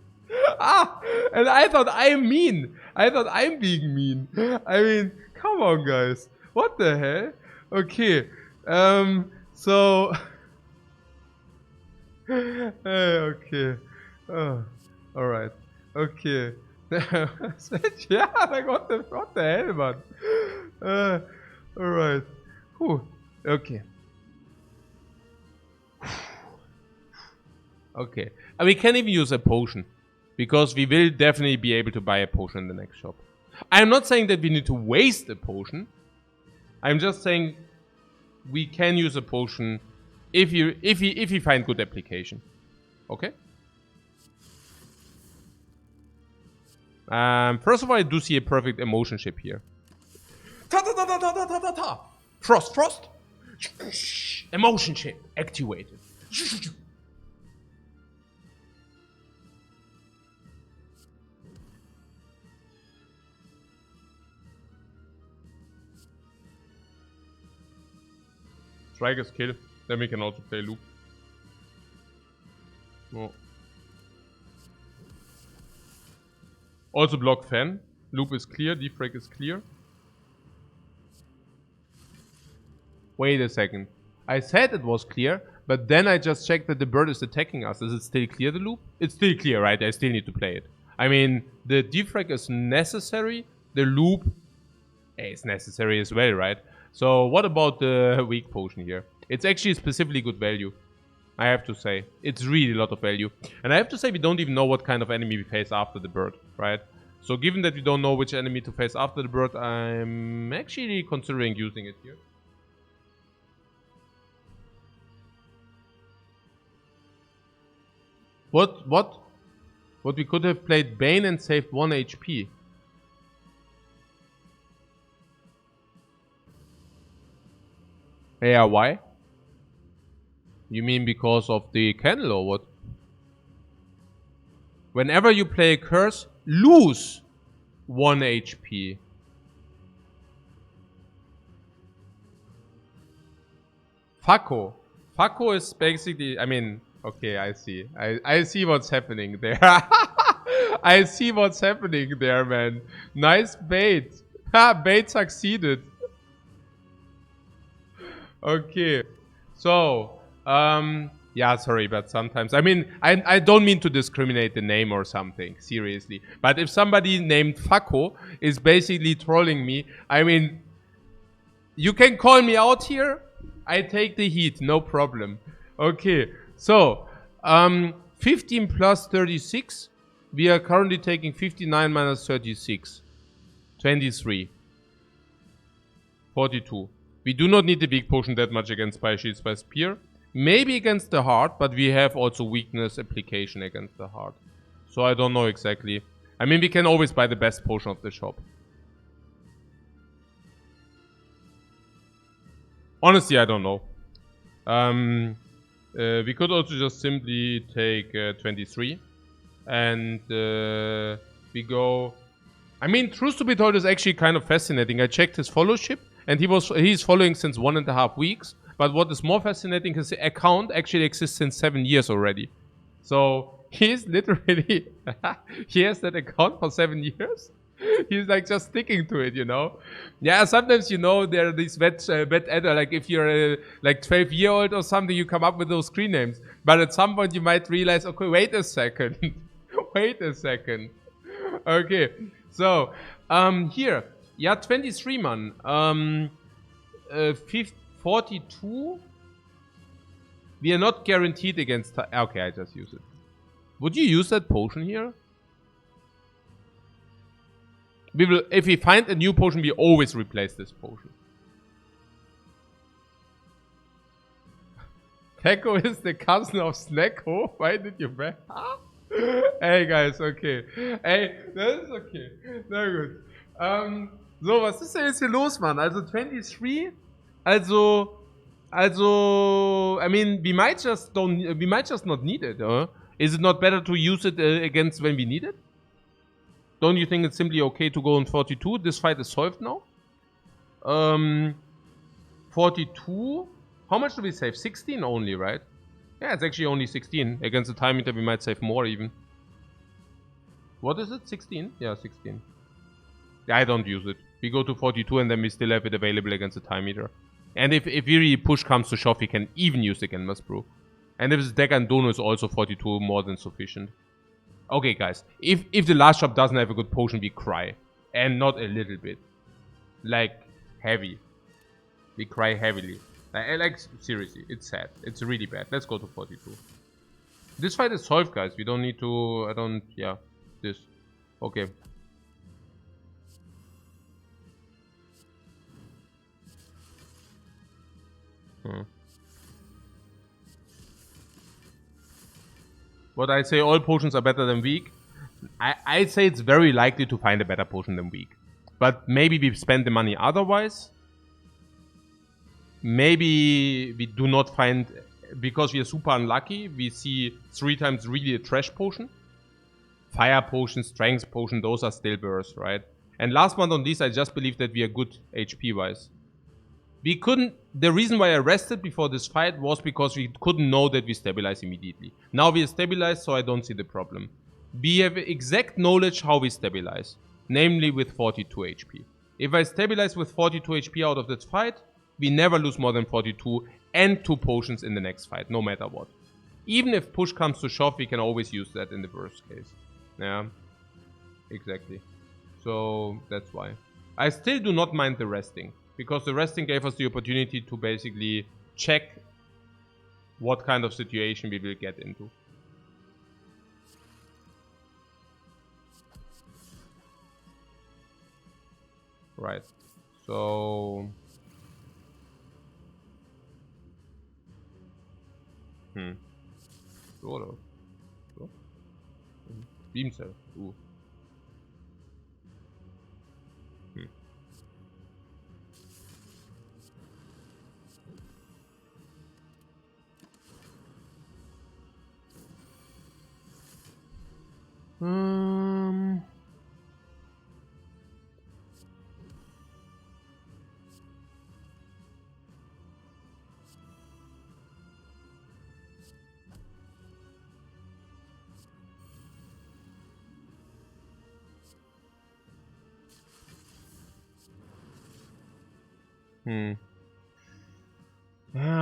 And I thought I'm mean. I thought I'm being mean. I mean, come on, guys. What the hell? Okay. So. Okay. All right. Okay. Yeah, like what the hell, man? Alright. Okay. Okay. And we can even use a potion. Because we will definitely be able to buy a potion in the next shop. I'm not saying that we need to waste a potion. I'm just saying we can use a potion if you find good application. Okay? First of all, I do see a perfect emotion ship here. Frost, frost! Emotion chip activated. Strikers kill. Then we can also play loop. Oh. Also block fan. Loop is clear. Defect is clear. Wait a second. I said it was clear, but then I just checked that the bird is attacking us. Is it still clear, the loop? It's still clear, right? I still need to play it. I mean, the defrag is necessary. The loop is necessary as well, right? So what about the weak potion here? It's actually specifically good value, I have to say. It's really a lot of value. And I have to say we don't even know what kind of enemy we face after the bird, right? So given that we don't know which enemy to face after the bird, I'm actually considering using it here. What we could have played Bane and saved 1 HP. Yeah, why? You mean because of the candle or what? Whenever you play a curse, lose 1 HP. Fakko. Fakko is basically, I mean, okay, I see. I see what's happening there. I see what's happening there, man. Nice bait. Ha, bait succeeded. Okay. So, yeah, sorry, but sometimes, I mean, I don't mean to discriminate the name or something, seriously. But if somebody named Fakko is basically trolling me, I mean, you can call me out here. I take the heat, no problem. Okay. So, 15 plus 36. We are currently taking 59 minus 36. 23. 42. We do not need the weak potion that much against Spire Shields by Spear. Maybe against the heart, but we have also weakness application against the heart. So I don't know exactly. I mean, we can always buy the best potion of the shop. Honestly, I don't know. We could also just simply take 23 and we go. I mean, truth to be told, is actually kind of fascinating. I checked his followership and he's following since 1.5 weeks. But what is more fascinating, his account actually exists since 7 years already. So he's literally he has that account for 7 years. He's like just sticking to it, you know. Yeah, sometimes, you know, there are these bad adder, like if you're like 12-year-old or something, you come up with those screen names. But at some point you might realize, okay, wait a second. Wait a second. Okay, so here, yeah, 23 man. 42. We are not guaranteed against. Okay, I just use it. Would you use that potion here? We will, if we find a new potion, we always replace this potion. Tekko is the cousin of Snacko. Why did you back? Hey guys, okay. Hey, das ist okay. Na gut. So, was ist denn jetzt hier los, Mann? Also 23. Also, I mean, we might just not need it, huh? Is it not better to use it against when we need it? Don't you think it's simply okay to go on 42? This fight is solved now. 42. How much do we save? 16 only, right? Yeah, it's actually only 16. Against the time meter, we might save more even. What is it? 16? Yeah, 16. Yeah, I don't use it. We go to 42 and then we still have it available against the time meter. And if really push comes to shove, we can even use the Canvas Brew. And if it's Deck and Dono is also 42 more than sufficient. Okay, guys. If the last shop doesn't have a good potion, we cry. And not a little bit. Like, heavy. We cry heavily. Like, seriously, it's sad. It's really bad. Let's go to 42. This fight is solved, guys. We don't need to... Yeah, this. Okay. What I say, all potions are better than weak. I'd say it's very likely to find a better potion than weak. But maybe we spend the money otherwise. Maybe we do not find, because we are super unlucky, we see 3 times really a trash potion. Fire potion, strength potion, those are still burst, right? And last but not least, I just believe that we are good HP wise. We couldn't, the reason why I rested before this fight was because we couldn't know that we stabilize immediately. Now we are stabilized, so I don't see the problem. We have exact knowledge how we stabilize, namely with 42 HP. If I stabilize with 42 HP out of this fight, we never lose more than 42 and 2 potions in the next fight, no matter what. Even if push comes to shove, we can always use that in the worst case. Yeah, exactly. So that's why. I still do not mind the resting, because the resting gave us the opportunity to basically check what kind of situation we will get into. Right. So... Sort of. So? Beam cell. Ooh.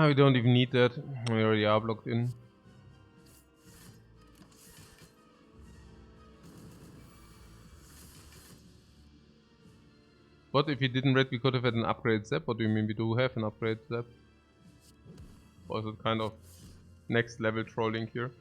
We don't even need that. We already are blocked in. But if we didn't red, we could have had an upgrade zap. What do you mean we do have an upgrade zap? Or is it kind of next level trolling here?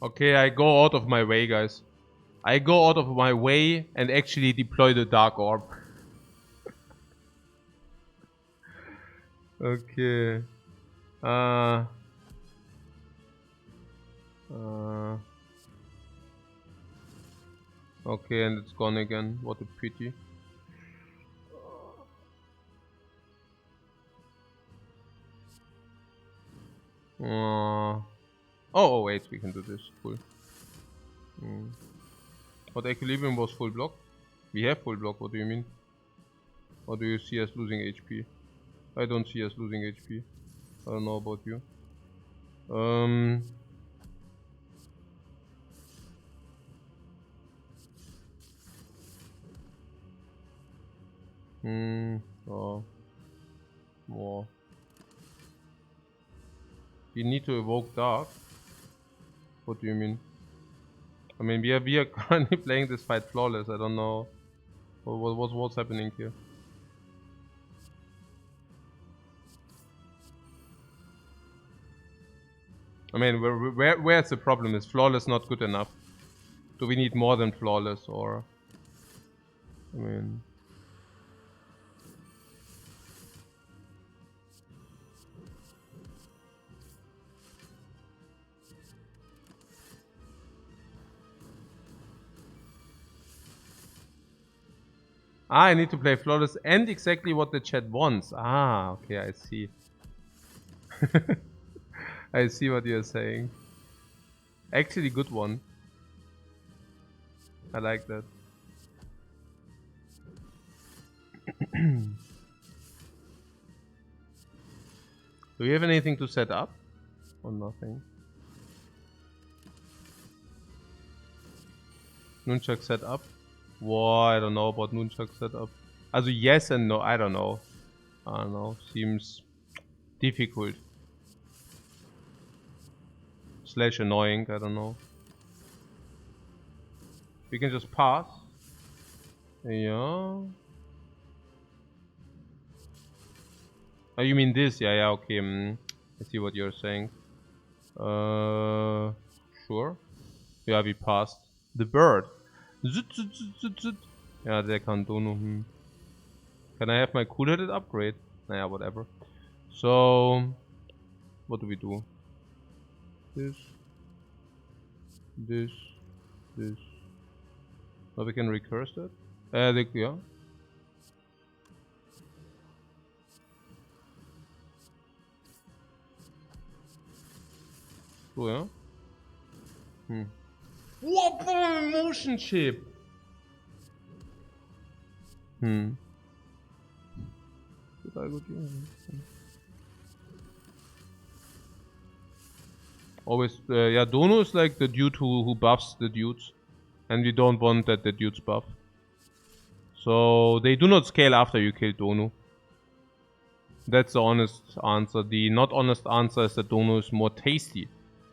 Okay, I go out of my way, guys. I go out of my way and actually deploy the Dark Orb. Okay. Okay, and it's gone again. What a pity. Oh, wait, we can do this. Cool. But Equilibrium was full block. We have full block, what do you mean? Or do you see us losing HP? I don't see us losing HP. I don't know about you. Oh. More. We need to evoke Dark. What do you mean? I mean, we are currently playing this fight flawless. I don't know what's happening here. I mean, where's the problem? Is flawless not good enough? Do we need more than flawless, or? I mean. I need to play flawless and exactly what the chat wants. Okay, I see. I see what you're saying. Actually, good one. I like that. Do you have anything to set up? Or nothing? Nunchuck set up? Whoa, I don't know about Nunchuck setup. Also yes and no, I don't know. I don't know, seems difficult. / annoying, I don't know. We can just pass. Yeah. Oh, you mean this? Yeah, yeah, okay. I see what you're saying. Sure. Yeah, we passed. The bird. Zut, zut, zut, zut, zut. Yeah, der kann Dono. Can I have my cool-headed upgrade? Naja, whatever. So, what do we do? This. This. This. Oh, we can recurse that? Yeah. So, ja. What motion chip? Always, yeah, Dono is like the dude who buffs the dudes. And we don't want that the dudes buff. So, they do not scale after you kill Dono. That's the honest answer. The not honest answer is that Dono is more tasty.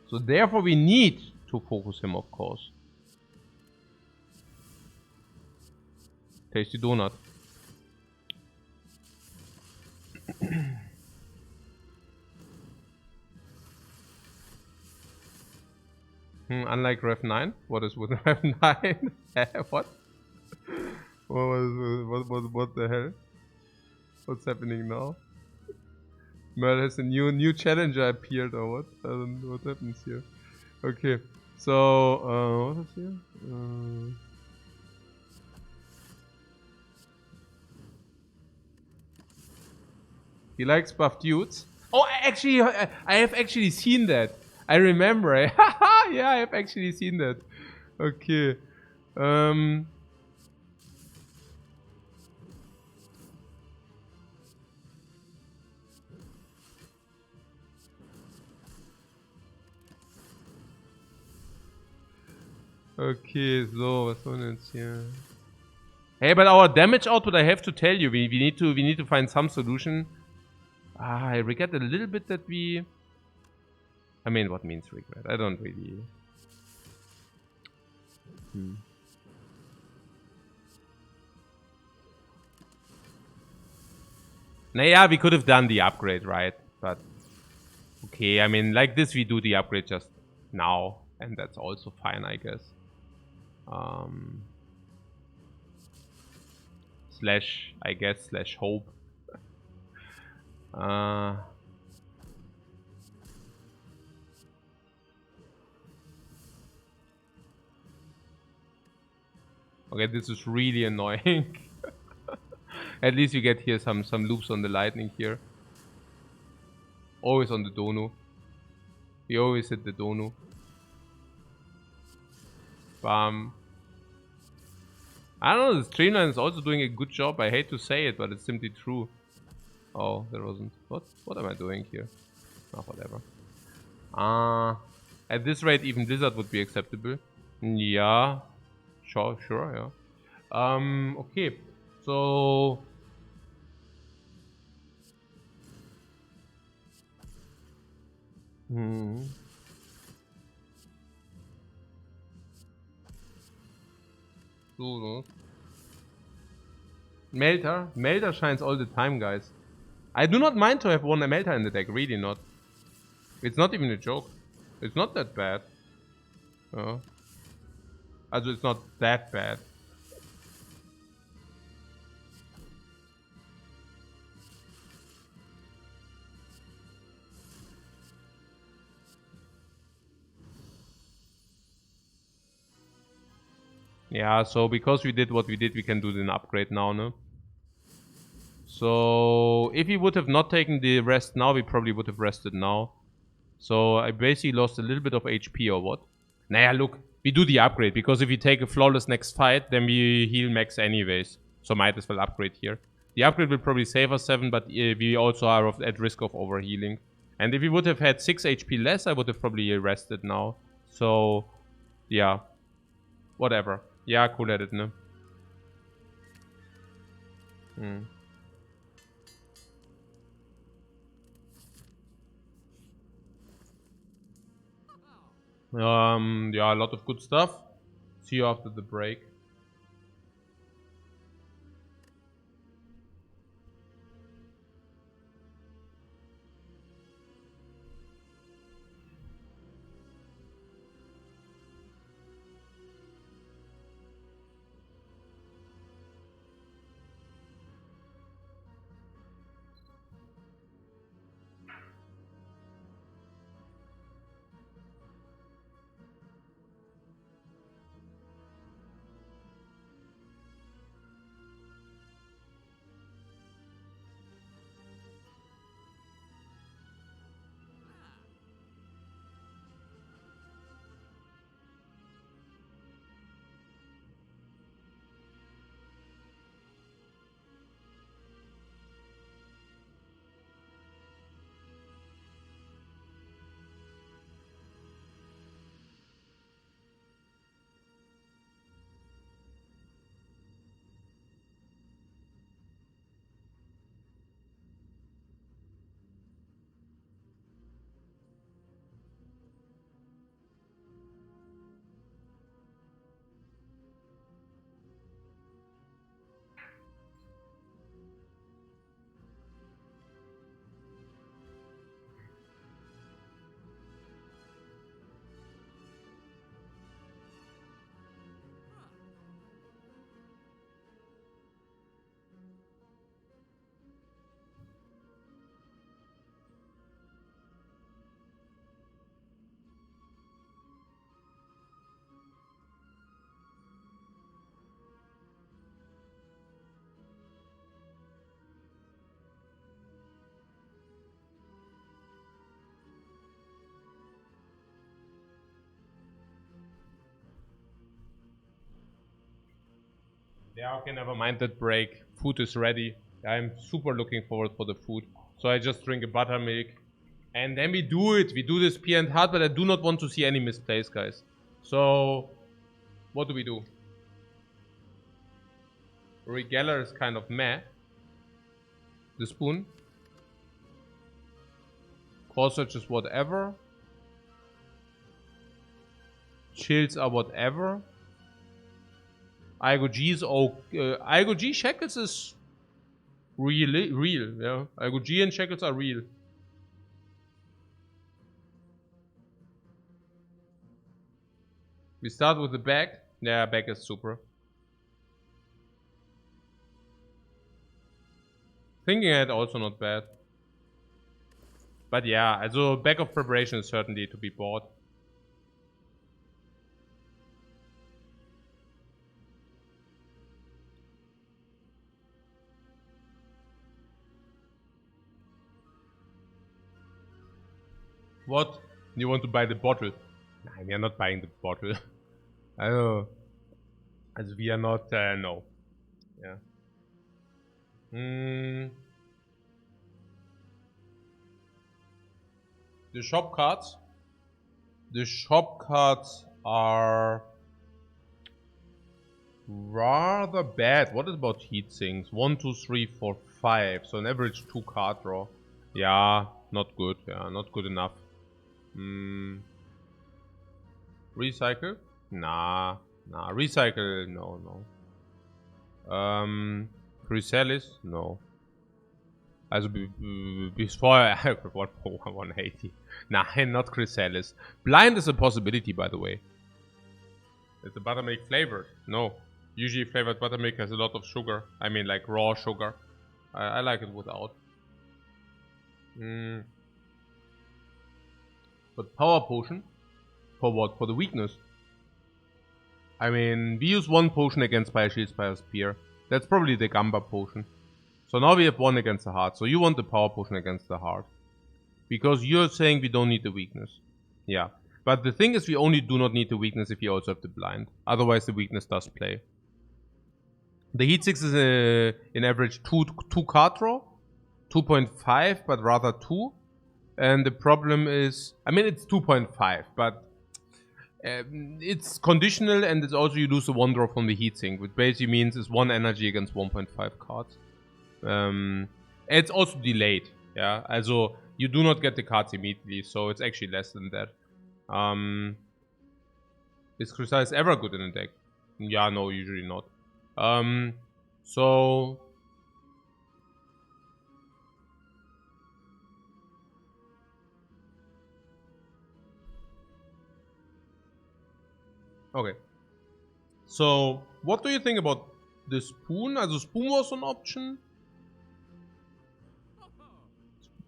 So therefore we need to focus him, of course. Tasty donut. Unlike Rev 9? What is with Rev 9? What? What the hell? What's happening now? Well, has a new challenger appeared or what? I don't know what happens here. Okay, so what is here? He likes buff dudes. Oh, actually, I have actually seen that. I remember. Yeah, I have actually seen that. Okay. Okay, so, was soll denn jetzt hier? Hey, but our damage output, I have to tell you, we need to find some solution. I regret a little bit that we... I mean, what means regret? I don't really... Naja, we could have done the upgrade, right? But... Okay, I mean, like this we do the upgrade just now. And that's also fine, I guess. Slash, I guess, slash hope. Okay, this is really annoying. At least we get here some loops on the lightning here. Always on the Dono. We always hit the Dono. Bam. I don't know, the streamline is also doing a good job. I hate to say it, but it's simply true. Oh, there wasn't. What am I doing here? Oh, whatever. At this rate, even Blizzard would be acceptable. Yeah. Sure, yeah. Okay. So... Melter shines all the time, guys. I do not mind to have one Melter in the deck, really not. It's not even a joke. It's not that bad. Also, it's not that bad. Yeah, so because we did what we did, we can do an upgrade now, no? So, if we would have not taken the rest now, we probably would have rested now. So, I basically lost a little bit of HP or what? Naja, look, we do the upgrade, because if we take a flawless next fight, then we heal max anyways. So, might as well upgrade here. The upgrade will probably save us 7, but we also are at risk of overhealing. And if we would have had 6 HP less, I would have probably rested now. So, yeah. Whatever. Ja, cool-headed, ne? Yeah, a lot of good stuff. See you after the break. Yeah, okay, never mind that break. Food is ready. I'm super looking forward for the food. So I just drink a buttermilk. And then we do it. We do this P and hard, but I do not want to see any misplays, guys. So, what do we do? Regaler is kind of meh. The spoon. Core search is whatever. Chills are whatever. Igo G is Igo G shackles is real, yeah. Igo G and shackles are real. We start with the back. Yeah, back is super. Thinking ahead also not bad. But yeah, also back of preparation is certainly to be bought. What? You want to buy the bottle? Nah, we are not buying the bottle. I don't know. As we are not, no. Yeah. The shop cards. The shop cards are rather bad. What about heat sinks? 1, 2, 3, 4, 5. So an average 2 card draw. Yeah, not good. Yeah, not good enough. Recycle? Nah. Recycle? No. Chrysalis? No. Also before I have 180. Nah, not Chrysalis. Blind is a possibility, by the way. Is the buttermilk flavored? No. Usually flavored buttermilk has a lot of sugar. I mean, like raw sugar. I like it without. But power potion? For what? For the weakness? I mean, we use 1 potion against Spire Shield, Spire Spear. That's probably the Gamba potion. So now we have 1 against the heart. So you want the power potion against the heart. Because you're saying we don't need the weakness. Yeah. But the thing is, we only do not need the weakness if you also have the blind. Otherwise, the weakness does play. The heat 6 is in average 2 card draw. 2.5, but rather 2. And the problem is, I mean, it's 2.5, but it's conditional, and it's also you lose the 1 draw from the heatsink, which basically means it's 1 energy against 1.5 cards. It's also delayed, yeah. Also, you do not get the cards immediately, so it's actually less than that. Is Chrysalis ever good in a deck? Yeah, no, usually not. So... Okay. So, what do you think about the spoon? Also, spoon was an option.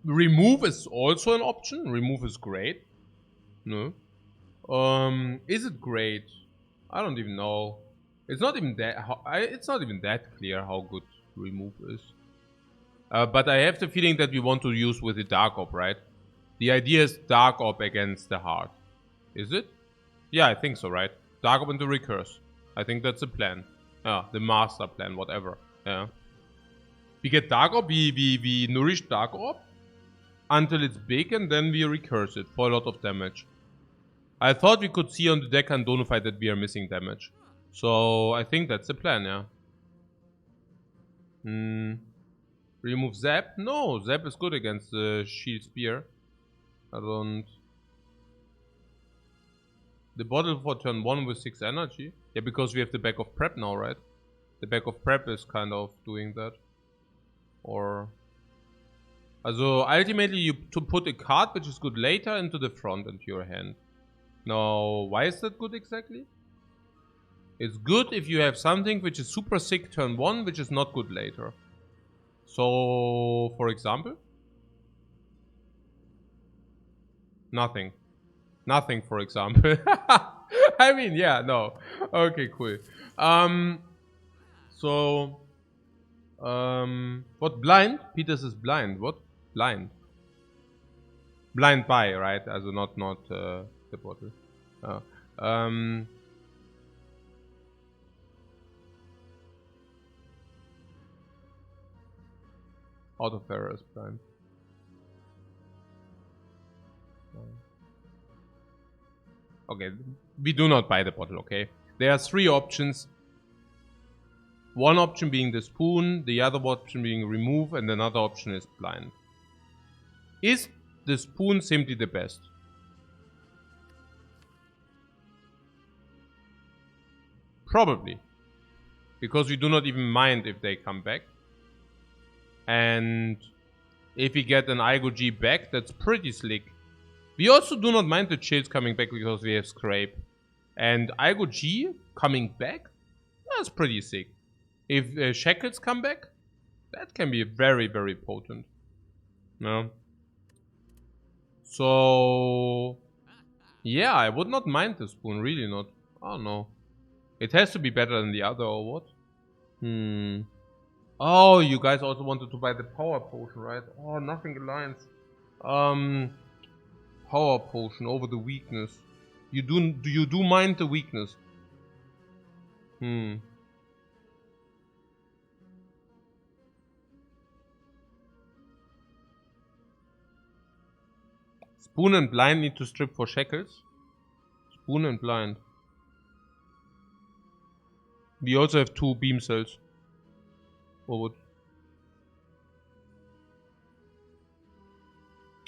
Remove is also an option. Remove is great. No. Is it great? I don't even know. It's not even that. It's not even that clear how good remove is. But I have the feeling that we want to use with the dark orb, right? The idea is dark orb against the heart. Is it? Yeah, I think so, right? Dark orb into recurse. I think that's the plan. Yeah, the master plan, whatever. Yeah. We get dark orb. We nourish dark orb until it's big, and then we recurse it for a lot of damage. I thought we could see on the deck and Donify that we are missing damage. So I think that's the plan, yeah. Remove Zap? No, Zap is good against the Shield Spear. I don't... The bottle for turn 1 with 6 energy? Yeah, because we have the back of prep now, right? The back of prep is kind of doing that. Or... Also, ultimately you to put a card which is good later into the front into your hand. Now, why is that good exactly? It's good if you have something which is super sick turn 1, which is not good later. So, for example? Nothing. Nothing, for example. I mean, yeah, no. Okay, cool. What, blind? Peters is blind. What? Blind. Blind buy, right? Also not the bottle. Out of error is blind. Okay, we do not buy the bottle, okay? There are 3 options. One option being the spoon, the other option being remove, and another option is blind. Is the spoon simply the best? Probably. Because we do not even mind if they come back. And if we get an Igo G back, that's pretty slick. We also do not mind the chills coming back because we have Scrape. And Igo G coming back? That's pretty sick. If Shackles come back, that can be very, very potent. No. So... yeah, I would not mind the spoon, really not. Oh no. It has to be better than the other, or what? Oh, you guys also wanted to buy the power potion, right? Oh, nothing aligns. Power potion over the weakness. Do you do mind the weakness? Spoon and blind need to strip for shackles. Spoon and blind. We also have 2 beam cells. Or what?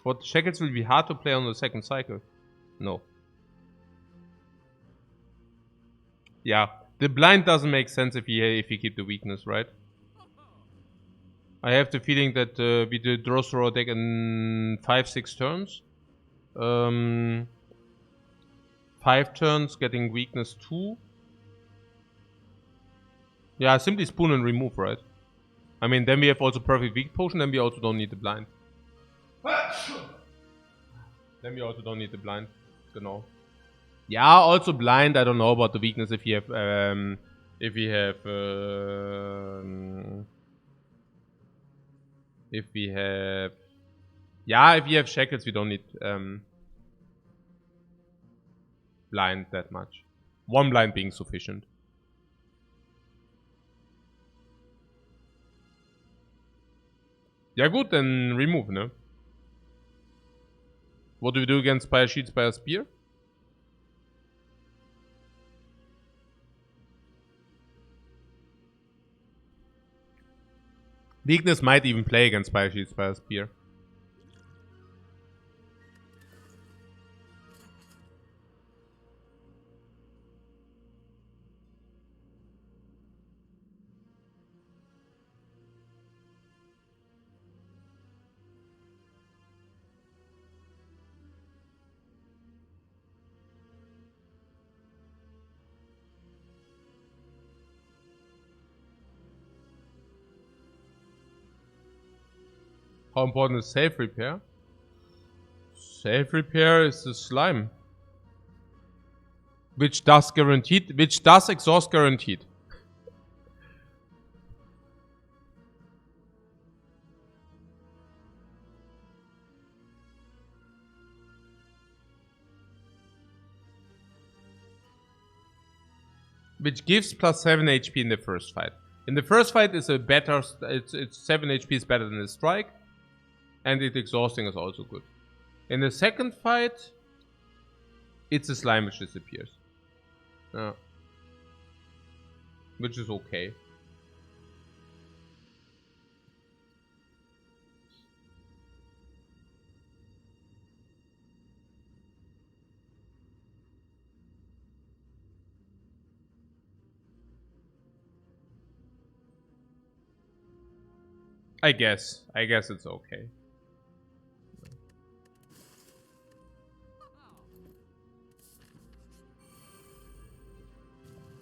What, shackles will be hard to play on the second cycle? No. Yeah, the blind doesn't make sense if you keep the weakness, right? I have the feeling that we did draw through our deck in 5-6 turns. 5 turns, getting weakness 2. Yeah, simply spoon and remove, right? I mean, then we have also perfect weak potion, then we also don't need the blind. Then we also don't need the blind. Genau. Yeah, also blind, I don't know about the weakness if you have, yeah, if you have shackles, we don't need, blind that much. 1 blind being sufficient. Ja gut, then remove, ne? What do we do against Spire Shield, Spire Spear? Weakness might even play against Spire Shield, Spire Spear. How important is self-repair? Self-repair is the slime. Which does exhaust guaranteed. Which gives plus 7 HP in the first fight. In the first fight is a better, it's 7 HP is better than the strike. And it exhausting is also good. In the second fight, it's a slime which disappears. Which is okay. I guess it's okay.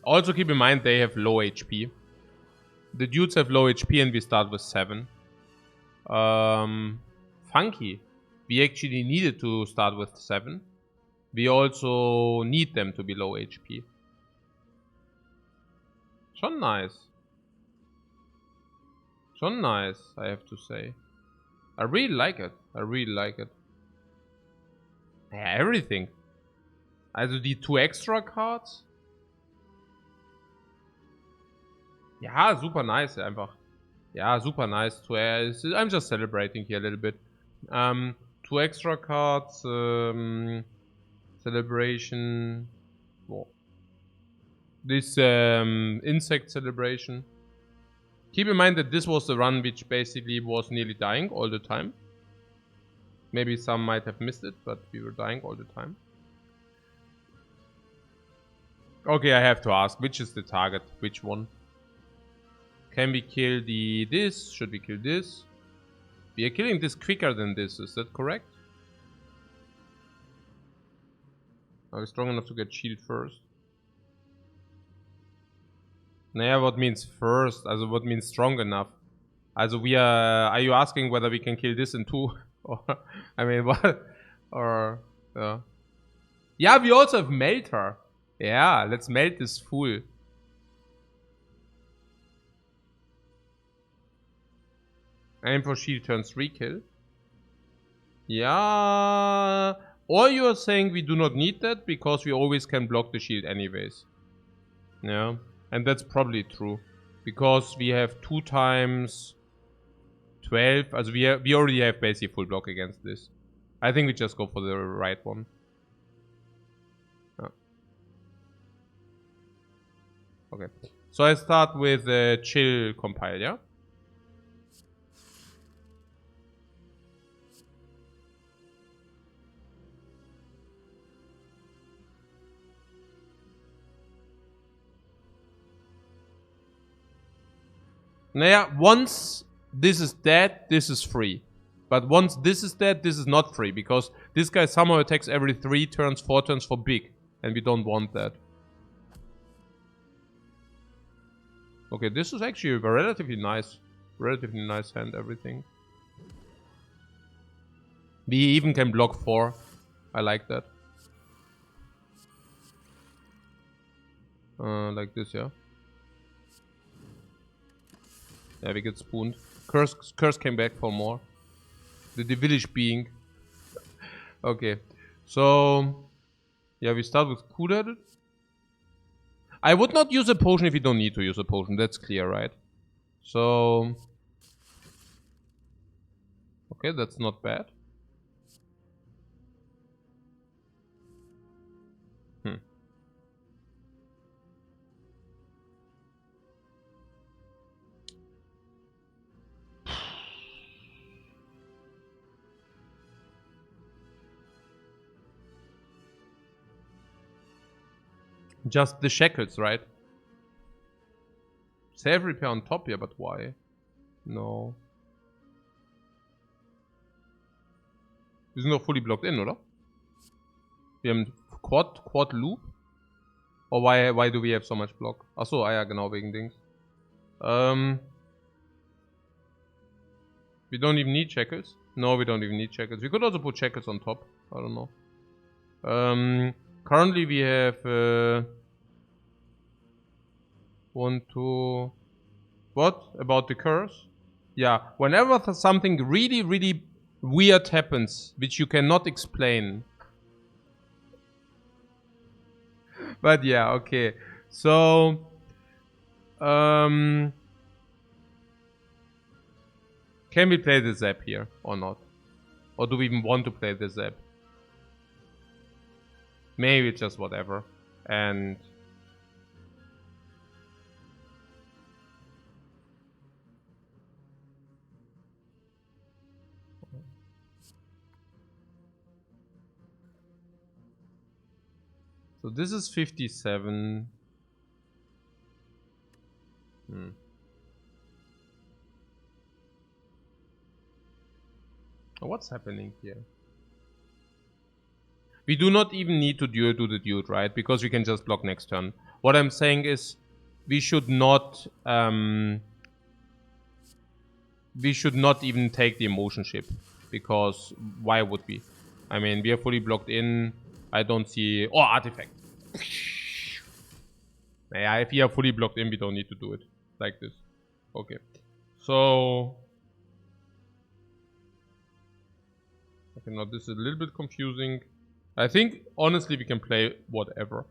Also keep in mind they have low HP. The dudes have low HP and we start with 7. Funky. We actually needed to start with 7. We also need them to be low HP. Schon nice. Schon nice, I have to say. I really like it. Yeah, everything. Also die 2 extra cards. Ja, super nice einfach. Ja, super nice. I'm just celebrating here a little bit. 2 extra cards. Celebration. Whoa. This insect celebration. Keep in mind that this was the run which basically was nearly dying all the time. Maybe some might have missed it, but we were dying all the time. Okay, I have to ask, which is the target? Which one? Can we kill this? Should we kill this? We are killing this quicker than this, is that correct? Are we strong enough to get shield first? Naja, what means first? Also, what means strong enough? Also, are you asking whether we can kill this in 2? Or, I mean, what? Or, yeah. Yeah, we also have Melter. Yeah, let's melt this fool. Aim for shield turn 3 kill. Yeah. Or you are saying we do not need that because we always can block the shield anyways. Yeah. And that's probably true. Because we have 2 times 12. Also we already have basically full block against this. I think we just go for the right one. Okay. So I start with chill compile, yeah? Naja, once this is dead, this is free. But once this is dead, this is not free. Because this guy somehow attacks every 3 turns, 4 turns for big. And we don't want that. Okay, this is actually a relatively nice hand, everything. We even can block 4. I like that. Like this, yeah. Yeah, we get spooned. Curse came back for more. The devilish being. Okay. So, yeah, we start with Kudel. I would not use a potion if you don't need to use a potion. That's clear, right? So... Okay, that's not bad. Just the shackles, right? Save repair on top here, but why? No. Wir sind doch fully blocked in, oder? Wir haben Quad Loop. Or why do we have so much block? Achso, ja, genau, wegen Dings. We don't even need checkers. No, we don't even need checkers. We could also put checkers on top. I don't know. Currently we have 1, 2. What about the curse? Yeah, whenever something really, really weird happens, which you cannot explain. But yeah, okay. So, can we play the Zap here or not? Or do we even want to play the Zap? Maybe just whatever. And so this is 57. What's happening here? We do not even need to do the dude, right? Because we can just block next turn. What I'm saying is we should not even take the emotion ship. Because why would we? I mean, we are fully blocked in. I don't see... Oh, artifact. Yeah, if we are fully blocked in, we don't need to do it like this. Okay. So... Okay, now this is a little bit confusing. I think, honestly, we can play whatever.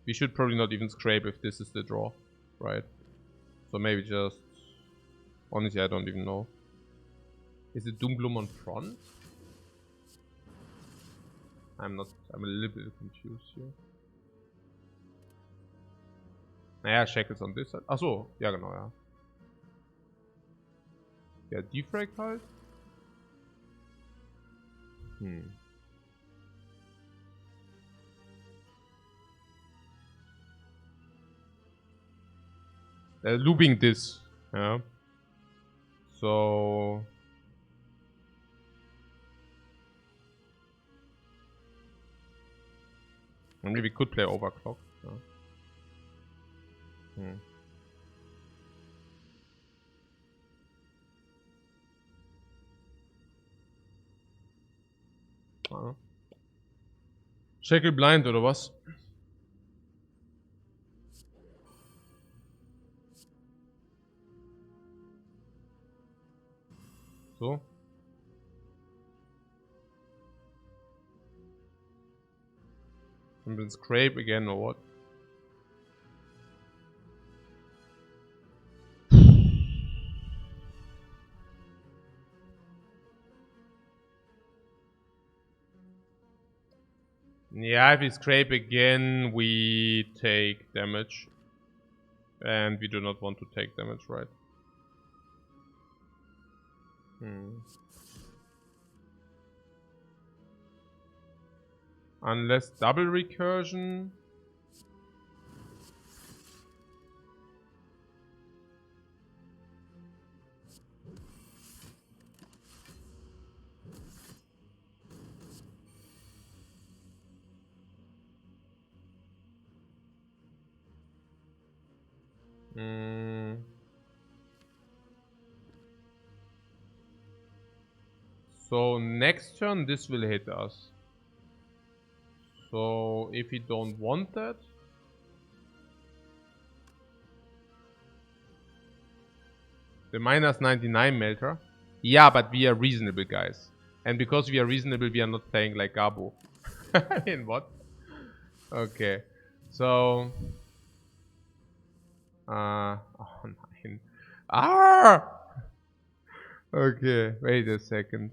We should probably not even scrape if this is the draw, right? So maybe just... Honestly, I don't even know. Is it Doomgloom on front? I'm a little bit confused here. Naja, Shackles on this side. Achso, ja genau, ja. Der Defect halt. Looping this, yeah. So... Maybe we could play overclock. Yeah. Shackle blind oder was? So. And then scrape again or what? Yeah, if we scrape again, we take damage. And we do not want to take damage, right? Unless double recursion. So next turn this will hit us. So if we don't want that, the minus 99 melter. Yeah, but we are reasonable, guys. And because we are reasonable, we are not playing like Gabo. I mean, what? Okay. So... oh, nein. Ah! Okay, wait a second.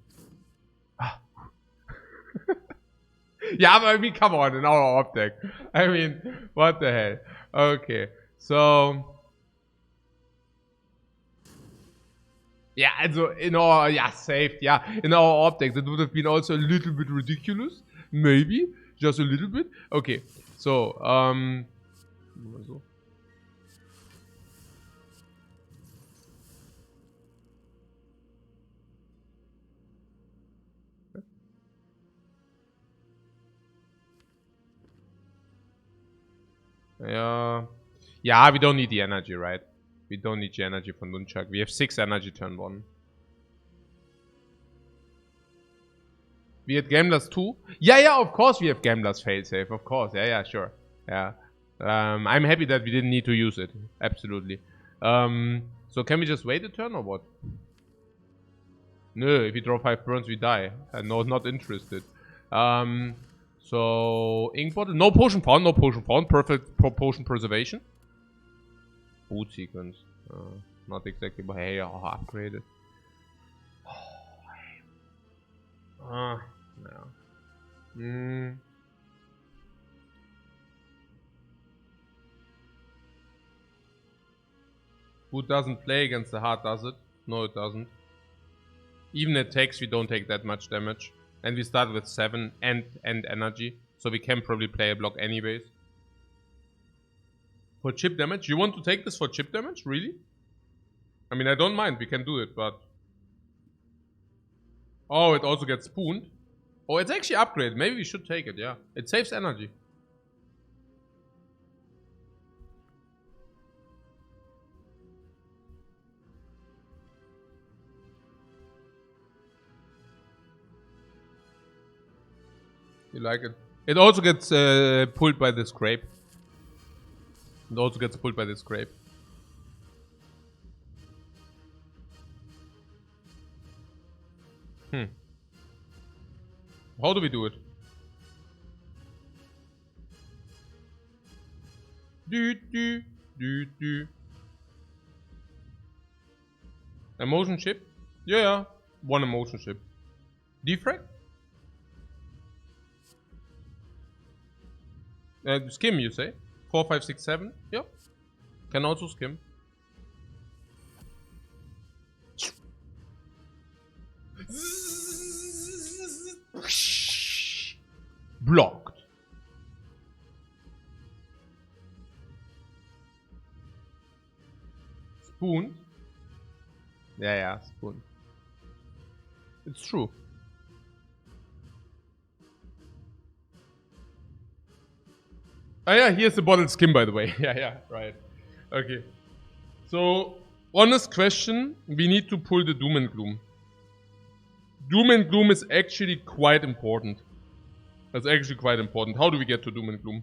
Yeah, but I mean, come on, in our optic. I mean, what the hell? Okay, so... Yeah, also in our... Yeah, saved, yeah. In our optic, that would have been also a little bit ridiculous. Maybe. Just a little bit. Okay, so, so. Yeah, we don't need the energy, right? We don't need the energy from Nunchuck. We have 6 energy turn 1. We had Gambler's too. Yeah, of course we have Gambler's failsafe. Of course. Yeah, sure. Yeah. I'm happy that we didn't need to use it. Absolutely. So can we just wait a turn or what? No, if we draw 5 burns, we die. No, not interested. So, ink bottle. No potion found, no potion found. Perfect potion preservation. Boot sequence. Not exactly, but hey, I'll upgrade it. No. Boot doesn't play against the heart, does it? No, it doesn't. Even attacks, we don't take that much damage. And we start with 7 and energy. So we can probably play a block anyways. For chip damage? You want to take this for chip damage? Really? I mean, I don't mind. We can do it, but... Oh, it also gets spooned. Oh, it's actually upgraded. Maybe we should take it, yeah. It saves energy. You like it? It also gets pulled by the scrape. It also gets pulled by the scrape. How do we do it? Emotion chip? Yeah. One emotion chip. Defect? Skim, you say? 4, 5, 6, 7? Yeah. Can also skim. Blocked. Spoon. Yeah, spoon. It's true. Oh yeah, here's the bottled skim, by the way. Yeah, right. Okay. So, honest question, we need to pull the Doom and Gloom. Doom and Gloom is actually quite important. That's actually quite important. How do we get to Doom and Gloom?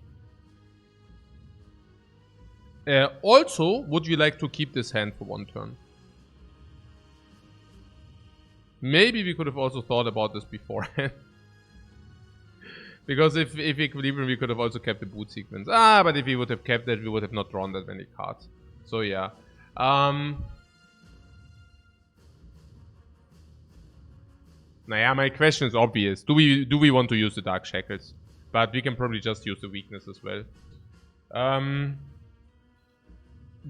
Also, would you like to keep this hand for 1 turn? Maybe we could have also thought about this beforehand. Because if Equilibrium, we could have also kept the boot sequence. But if we would have kept that, we would have not drawn that many cards. So yeah. Naja, my question is obvious. Do we want to use the Dark Shackles? But we can probably just use the weakness as well.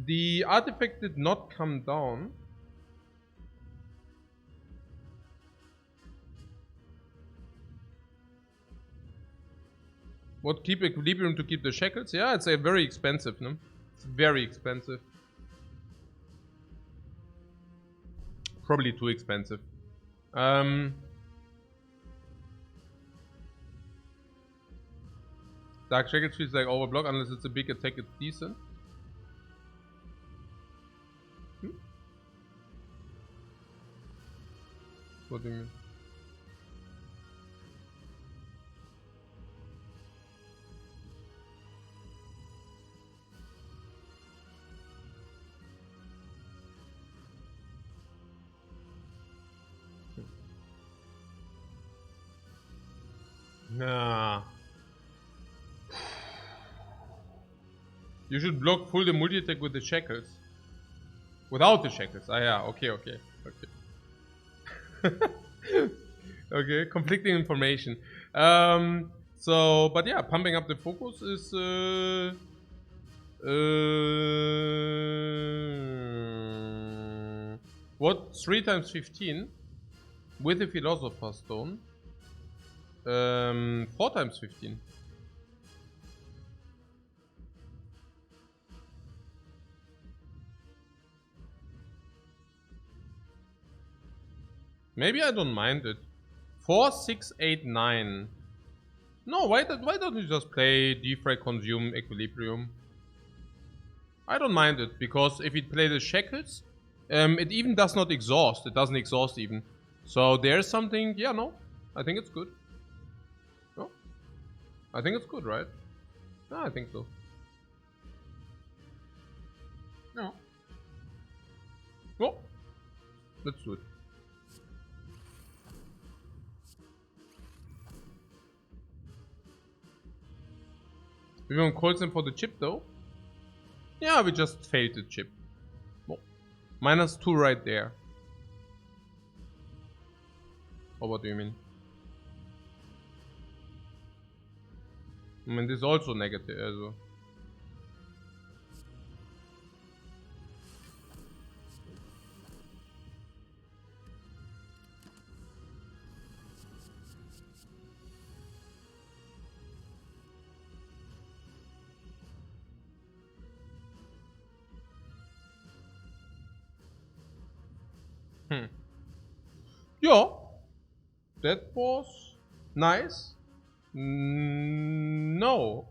The artifact did not come down. What, keep Equilibrium to keep the shackles? Yeah, it's very expensive, no? It's very expensive. Probably too expensive. Dark Shackles feels like overblock unless it's a big attack, it's decent. What do you mean? Nah. You should block full the multi-attack with the shackles. Without the shackles. Ah yeah, okay. Okay, conflicting information. But yeah, pumping up the focus is what? 3 times 15 with the Philosopher's Stone. 4 times 15. Maybe I don't mind it. 4, 6, 8, 9. No, why don't you just play Defect, Consume, Equilibrium? I don't mind it, because if it play the Shackles, it even does not exhaust. It doesn't exhaust even. So there's something, yeah, no. I think it's good. I think it's good, right? Yeah, I think so. No. Well, let's do it. We won't call them for the chip though. Yeah, we just failed the chip. Well, -2 right there. Or what do you mean? I mean, this is also negative, also. Yeah, that was nice. No.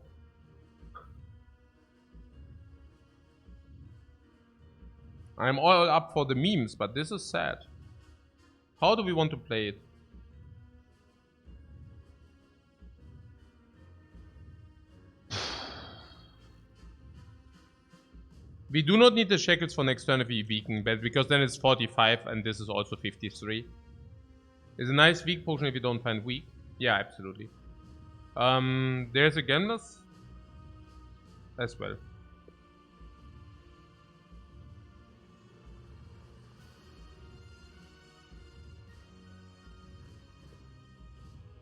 I'm all up for the memes, but this is sad. How do we want to play it? We do not need the shackles for next turn if we weaken, but because then it's 45 and this is also 53. It's a nice weak potion if you don't find weak. Yeah, absolutely. There's a Gamblers as well.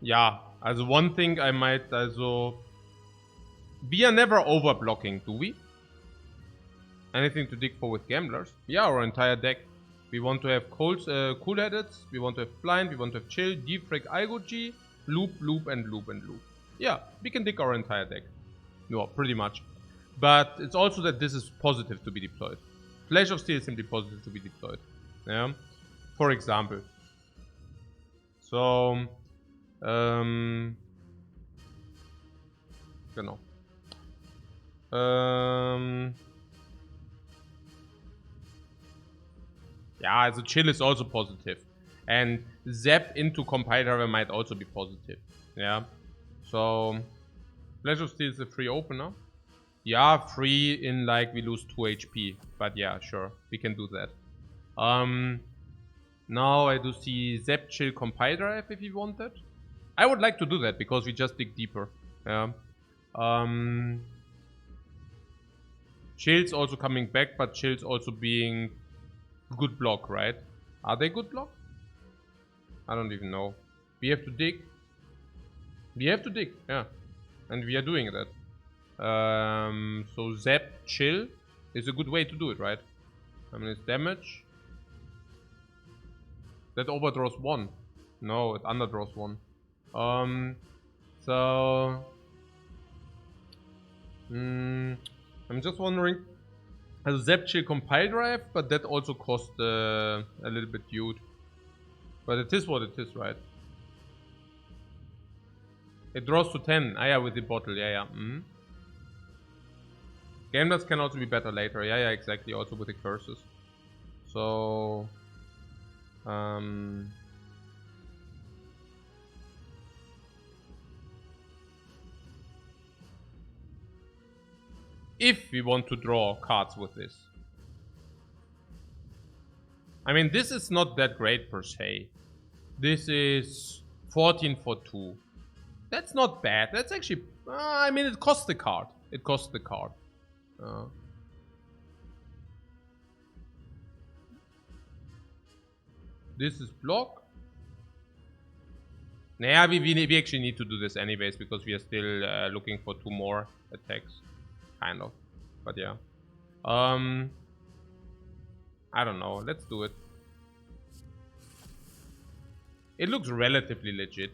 Yeah, also one thing I might also... We are never over blocking, do we? Anything to dig for with Gamblers? Yeah, our entire deck. We want to have cool-headed, we want to have blind, we want to have chill, defrag, G, loop, loop, and loop, and loop. Yeah, we can dig our entire deck. No, pretty much. But it's also that this is positive to be deployed. Flash of Steel is simply positive to be deployed. Yeah. For example. So, genau. Yeah, also chill is also positive. And zap into compile driver might also be positive. Yeah. So, Flash of Steel is a free opener. Yeah, free in like we lose 2 HP. But yeah, sure. We can do that. Now I do see zap chill compile drive if you want that. I would like to do that because we just dig deeper. Yeah. Chill's also coming back, but chill's also being good block, right? Are they good block? I don't even know. We have to dig. We have to dig, yeah. And we are doing that. So zap chill is a good way to do it, right? I mean, it's damage. That overdraws 1. No, it underdraws 1. I'm just wondering. Also zap chill compile drive, but that also cost a little bit dude. But it is what it is, right? It draws to 10. Ah, yeah, with the bottle. Yeah, yeah. Gamblers can also be better later. Yeah, yeah, exactly. Also with the curses. So, if we want to draw cards with this. I mean, this is not that great per se. This is 14 for 2. That's not bad. That's actually... I mean, it costs the card. It costs the card. This is block. Nah, we actually need to do this anyways because we are still looking for 2 more attacks. Kind of. But yeah. I don't know. Let's do it. It looks relatively legit.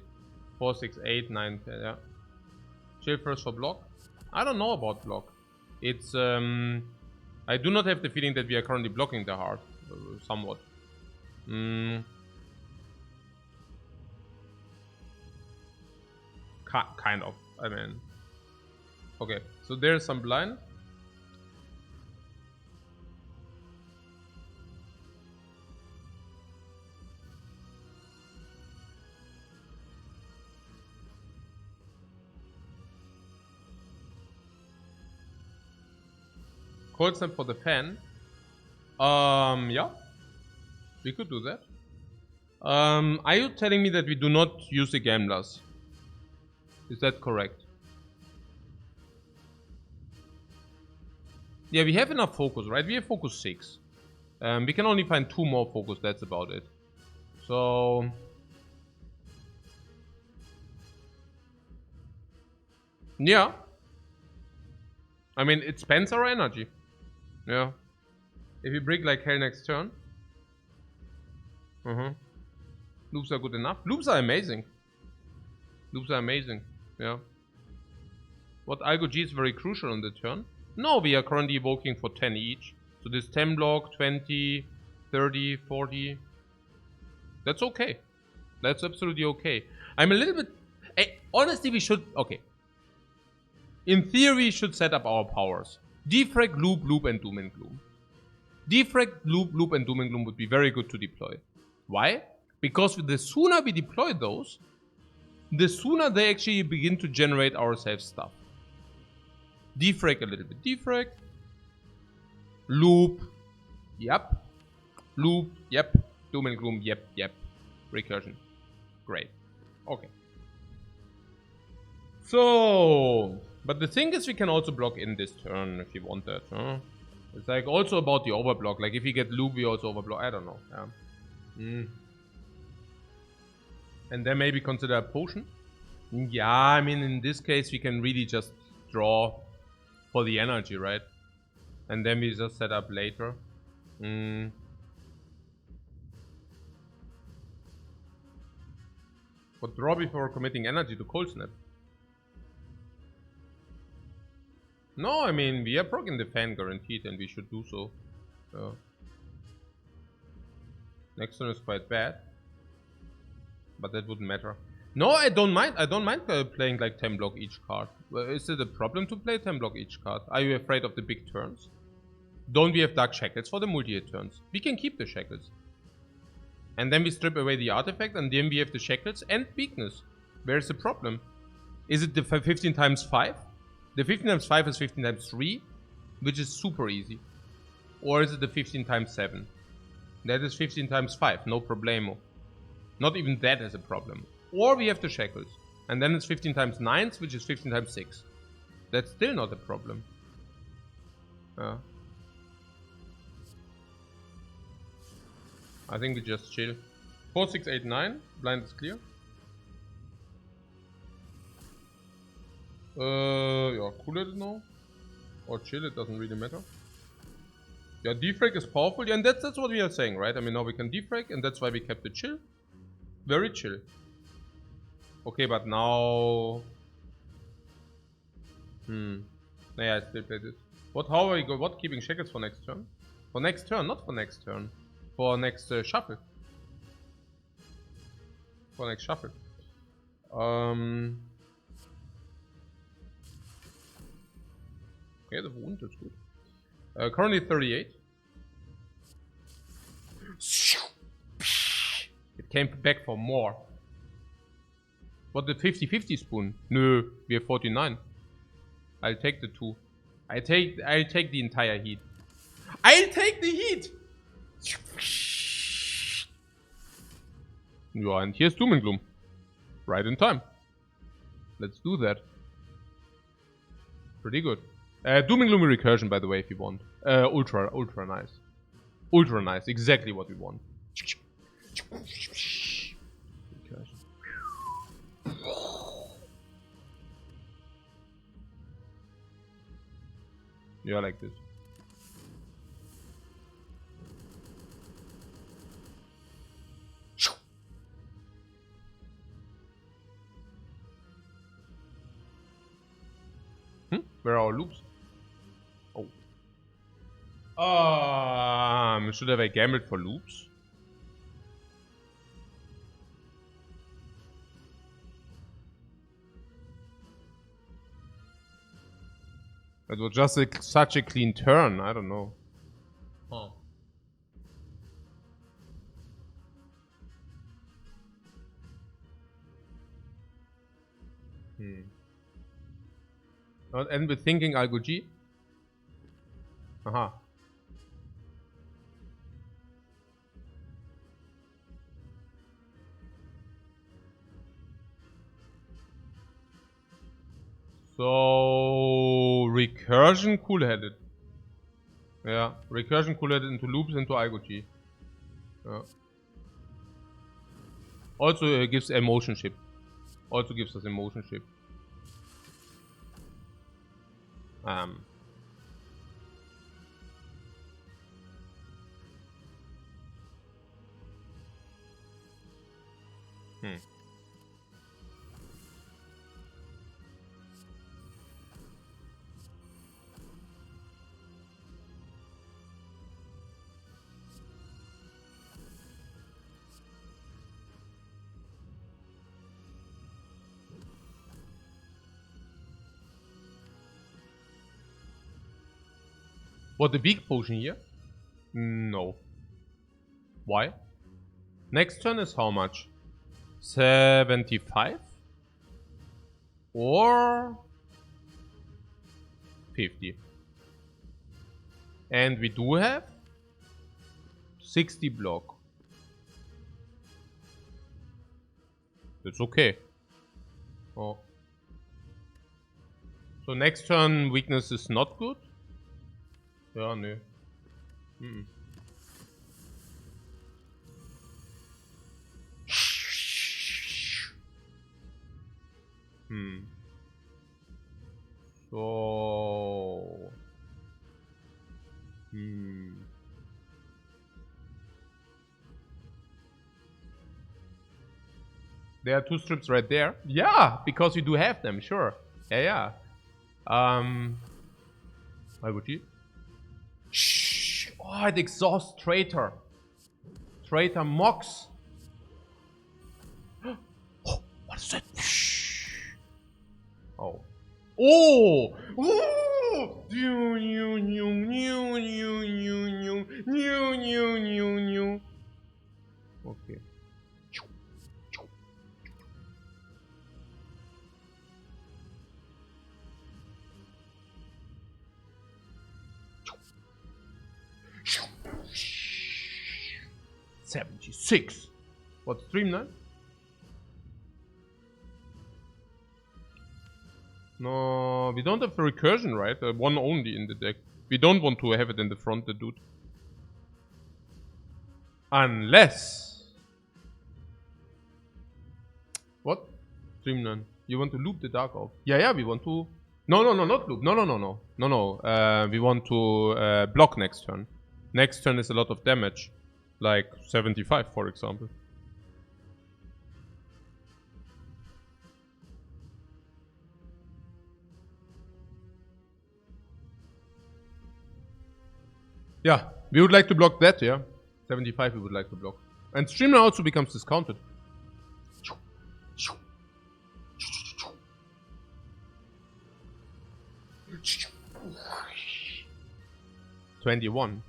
4, 6, 8, 9, 10, yeah. Chill first for block. I don't know about block. It's I do not have the feeling that we are currently blocking the heart. Somewhat. Kind of. I mean. Okay, so there's some blind. Cold snap for the fan. Yeah. We could do that. Are you telling me that we do not use the gamblers? Is that correct? Yeah, we have enough focus, right? We have focus 6. We can only find 2 more focus, that's about it. So... yeah. I mean, it spends our energy. Yeah. If we break like hell next turn. Loops are good enough. Loops are amazing. Loops are amazing. Yeah. What Algo G is very crucial on the turn. No, we are currently evoking for 10 each. So this 10 block, 20, 30, 40. That's okay. That's absolutely okay. I'm a little bit... honestly, we should... okay. In theory, we should set up our powers. Defect, Loop, Loop, and Doom and Gloom. Defect, Loop, Loop, and Doom and Gloom would be very good to deploy. Why? Because the sooner we deploy those, the sooner they actually begin to generate ourselves stuff. Defrag a little bit. Defrag. Loop. Yep. Loop. Yep. Doom and Gloom. Yep. Yep. Recursion. Great. Okay. So... but the thing is, we can also block in this turn if you want that. Huh? It's like also about the overblock. Like if we get loop, we also overblock. I don't know. Yeah. And then maybe consider a potion. Yeah, I mean in this case we can really just draw for the energy, right? And then we just set up later. But draw before committing energy to cold snap. No, I mean, we are proccing the fan guaranteed and we should do so. Next turn is quite bad. But that wouldn't matter. No, I don't mind. I don't mind playing like 10 block each card. Is it a problem to play 10 block each card? Are you afraid of the big turns? Don't we have Dark Shackles for the multi-hit turns? We can keep the Shackles. And then we strip away the artifact and then we have the Shackles and weakness. Where's the problem? Is it the 15 times 5? The 15 times 5 is 15 times 3, which is super easy. Or is it the 15 times 7? That is 15 times 5, no problemo. Not even that is a problem. Or we have the Shackles. And then it's 15 times 9, which is 15 times 6. That's still not a problem. I think we just chill. 4, 6, 8, 9. Blind is clear. Yeah, cool it now. Or chill, it doesn't really matter. Yeah, defrag is powerful. Yeah, and that's what we are saying, right? I mean, now we can defrag, and that's why we kept it chill. Very chill. Okay, but now... Yeah, I still play this. How are we going? What, keeping Shackles for next turn? For next turn, not for next turn. For next shuffle. For next shuffle. Okay, the wound is good. Currently 38. It came back for more. What, the 50-50 spoon? No, we have 49. I'll take the 2. I'll take the entire heat. I'll take the heat! Yeah, and here's Doom and Gloom. Right in time. Let's do that. Pretty good. Doom and Gloom recursion, by the way, if you want. Ultra nice. Ultra nice. Exactly what we want. Recursion. Yeah, like this. Where are our loops? Oh. Should have I gambled for loops? That was just such a clean turn. I don't know. Huh. And with thinking Algo G? Aha. So recursion cool-headed. Yeah, recursion cool-headed into loops into IGOT. Yeah. Also gives emotion ship. Also gives us emotion ship. What, the weak potion here? No. Why? Next turn is how much? 75? Or 50. And we do have 60 block. That's okay. Oh. So next turn weakness is not good? Ja, nee. So... There are 2 strips right there. Yeah, because we do have them, sure. Yeah. Why would you? Shh. Oh, it exhausts Traitor. Traitor mocks. Oh, what is that? Shh. Oh. Oh! Oh! Okay. 76. What, streamline? No, we don't have the recursion, right? One only in the deck. We don't want to have it in the front, the dude. Unless... What? Streamline. You want to loop the Dark Off? Yeah, we want to... No, not loop. No. We want to block next turn. Next turn is a lot of damage. Like 75, for example. Yeah, we would like to block that, yeah. 75 we would like to block. And Streamline also becomes discounted. 21.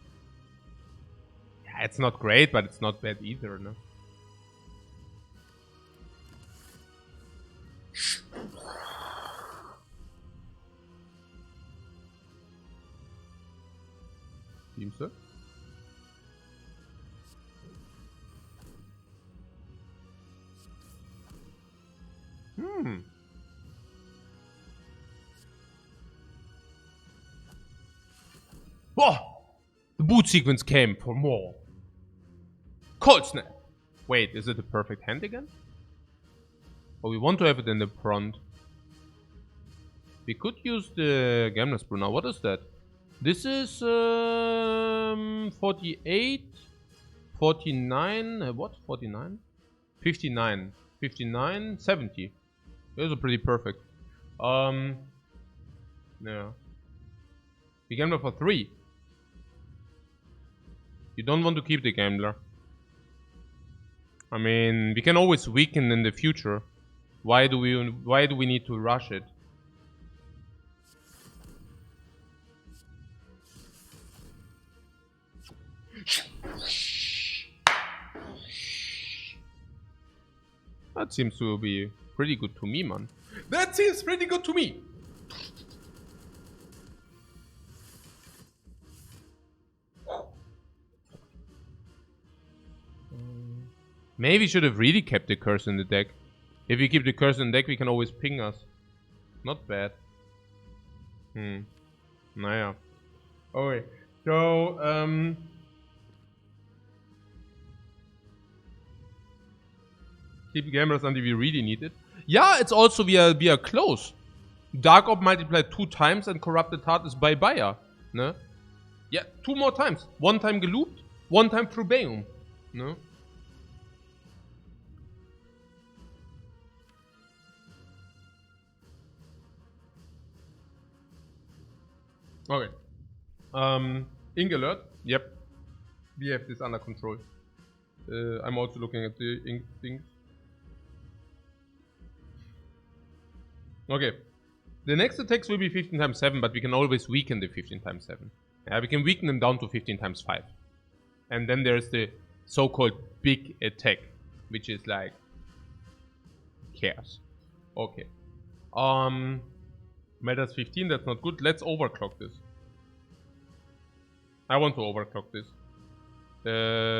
Yeah, it's not great, but it's not bad either, no? Seems so. Whoa! The boot sequence came for more. Cold Snap! Wait, is it a perfect hand again? Oh, we want to have it in the front. We could use the Gambler's Brew now. What is that? This is 48, 49, what? 49? 59, 59, 70. Those are pretty perfect. Yeah. We gambler for 3. You don't want to keep the gambler. I mean, we can always weaken in the future. Why do we need to rush it? That seems to be pretty good to me, man. That seems pretty good to me. Maybe should have really kept the curse in the deck. If we keep the curse in the deck, we can always ping us. Not bad. Naja. Okay. So, keep gamblers until we really need it. Yeah, it's also we are close. Dark Orb multiplied 2 times and Corrupted Heart is by Buyer. Ne? Yeah, 2 more times. 1 time gelooped, 1 time through Bayum. Ne? Okay. Ink alert. Yep. We have this under control. I'm also looking at the ink things. Okay. The next attacks will be 15 times 7, but we can always weaken the 15 times 7. Yeah, we can weaken them down to 15 times 5. And then there's the so-called big attack, which is like cares. Okay. Meta's 15, that's not good. Let's overclock this. I want to overclock this.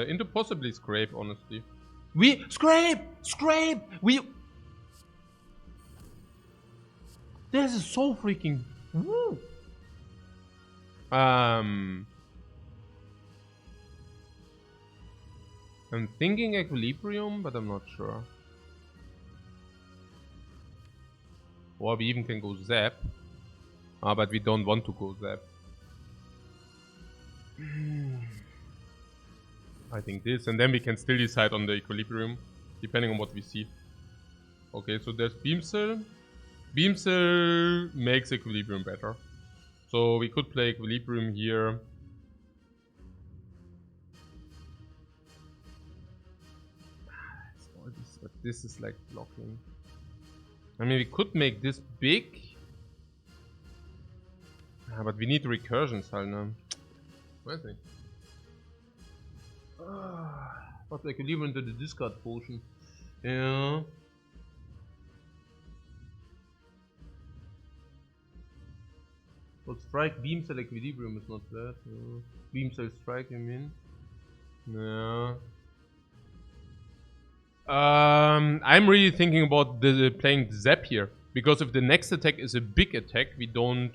Into possibly Scrape, honestly. Scrape! This is so freaking... Woo! I'm thinking Equilibrium, but I'm not sure. Or we even can go Zap. But we don't want to go Zap. I think this, and then we can still decide on the Equilibrium, depending on what we see. Okay, so there's Beam Cell. Beam Cell makes Equilibrium better. So we could play Equilibrium here. This is like blocking. I mean, we could make this big. But we need recursions, halt, ne? Weiß nicht. What's Equilibrium into the discard potion? Yeah. Well, strike, beam cell, Equilibrium is not bad. Yeah. Beam cell, strike, you mean? Yeah. I'm really thinking about playing Zap here, because if the next attack is a big attack, we don't.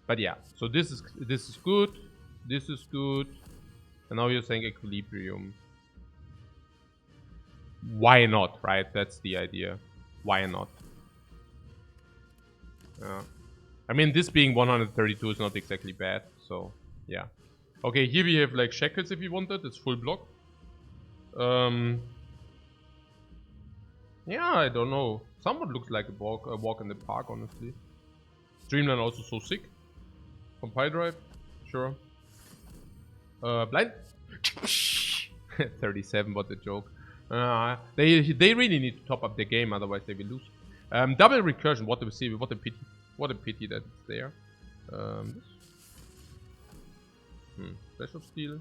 But yeah, so this is good. This is good. And now you're saying Equilibrium. Why not, right? That's the idea. Why not? I mean, this being 132 is not exactly bad, so yeah. Okay, here we have like Shackles if you wanted. It's full block. Yeah, I don't know. Somewhat looks like a walk in the park, honestly. Streamline also so sick. Compile drive, sure. Blind. 37, what a joke. They really need to top up their game, otherwise they will lose. Double recursion. What a pity. What a pity that it's there. Special steel.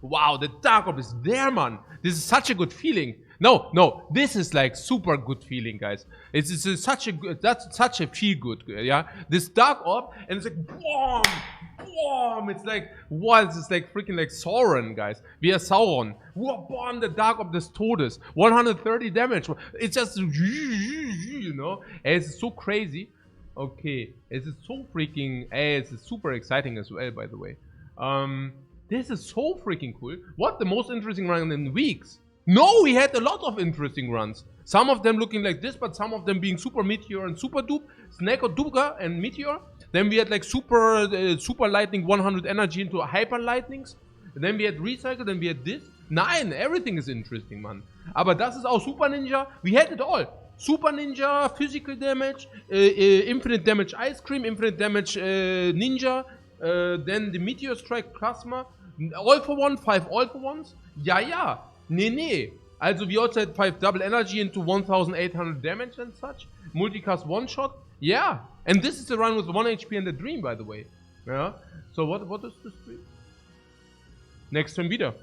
Wow, the Dark Orb is there, man. This is such a good feeling. No, this is like super good feeling, guys. It's such a good, that's such a feel good, yeah. This Dark Orb, and it's like boom, boom. It's like what? It's like freaking like Sauron, guys. We are Sauron. Boom, the Dark Orb des Todes, 130 damage. It's just, you know, and it's so crazy. Okay, it's so freaking. It's super exciting as well, by the way. This is so freaking cool. What, the most interesting run in weeks? No, we had a lot of interesting runs. Some of them looking like this, but some of them being Super Meteor and Super Dupe, Snake or Duga and Meteor. Then we had like Super Lightning 100 energy into Hyper Lightnings. And then we had Recycle, then we had this. Nein, everything is interesting, man. Aber das ist auch Super Ninja. We had it all. Super Ninja, Physical Damage, Infinite Damage Ice Cream, Infinite Damage Ninja. Then the Meteor Strike Plasma. All for one, 5 all for ones. Ja. Nee. Also we also had 5 double energy into 1800 damage and such. Multicast one shot. Yeah. And this is the run with 1 HP and the Dream, by the way. Yeah. So what is this Dream? Next turn wieder.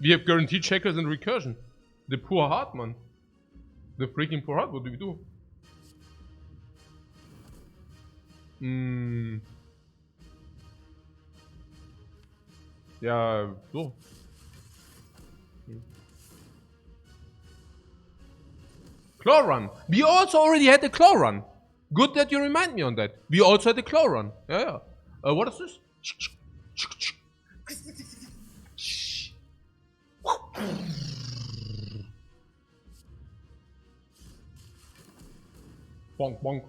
We have guaranteed checkers and recursion. The poor heart, man. The freaking poor heart, what do we do? Ja, so. Claw run. We also already had a claw run. Good that you remind me on that. We also had a claw run. Yeah, yeah. What is this? Bonk, bonk.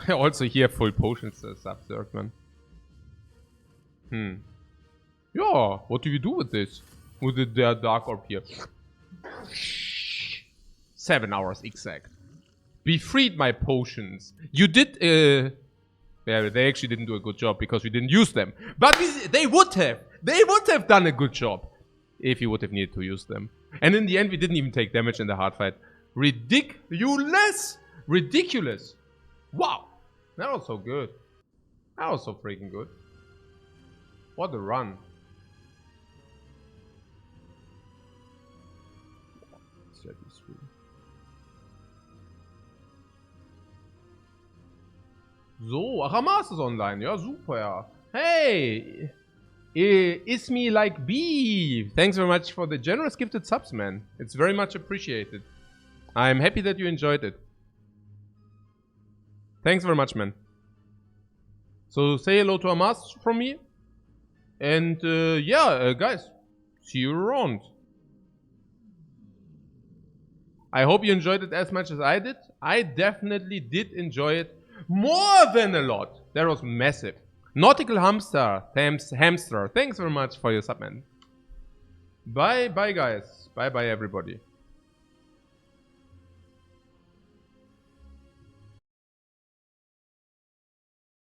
I also hear full potions Subzerg, man. Yeah, what do you do with this? With the dark orb here. 7 hours exact. We freed my potions. You did, yeah, they actually didn't do a good job because we didn't use them. But they would have. They would have done a good job if you would have needed to use them. And in the end, we didn't even take damage in the hard fight. Ridiculous! Ridiculous! Wow! That was so good. That was so freaking good. What a run. So, Hamas ist online. Ja, super, ja. Hey! It's me like beef. Thanks very much for the generous gifted subs, man. It's very much appreciated. I'm happy that you enjoyed it. Thanks very much, man. So say hello to Hamas from me. And yeah, guys, see you around. I hope you enjoyed it as much as I did. I definitely did enjoy it more than a lot. That was massive. Nautical Hamster, Hamster, thanks very much for your sub, man. Bye, bye, guys. Bye, bye, everybody.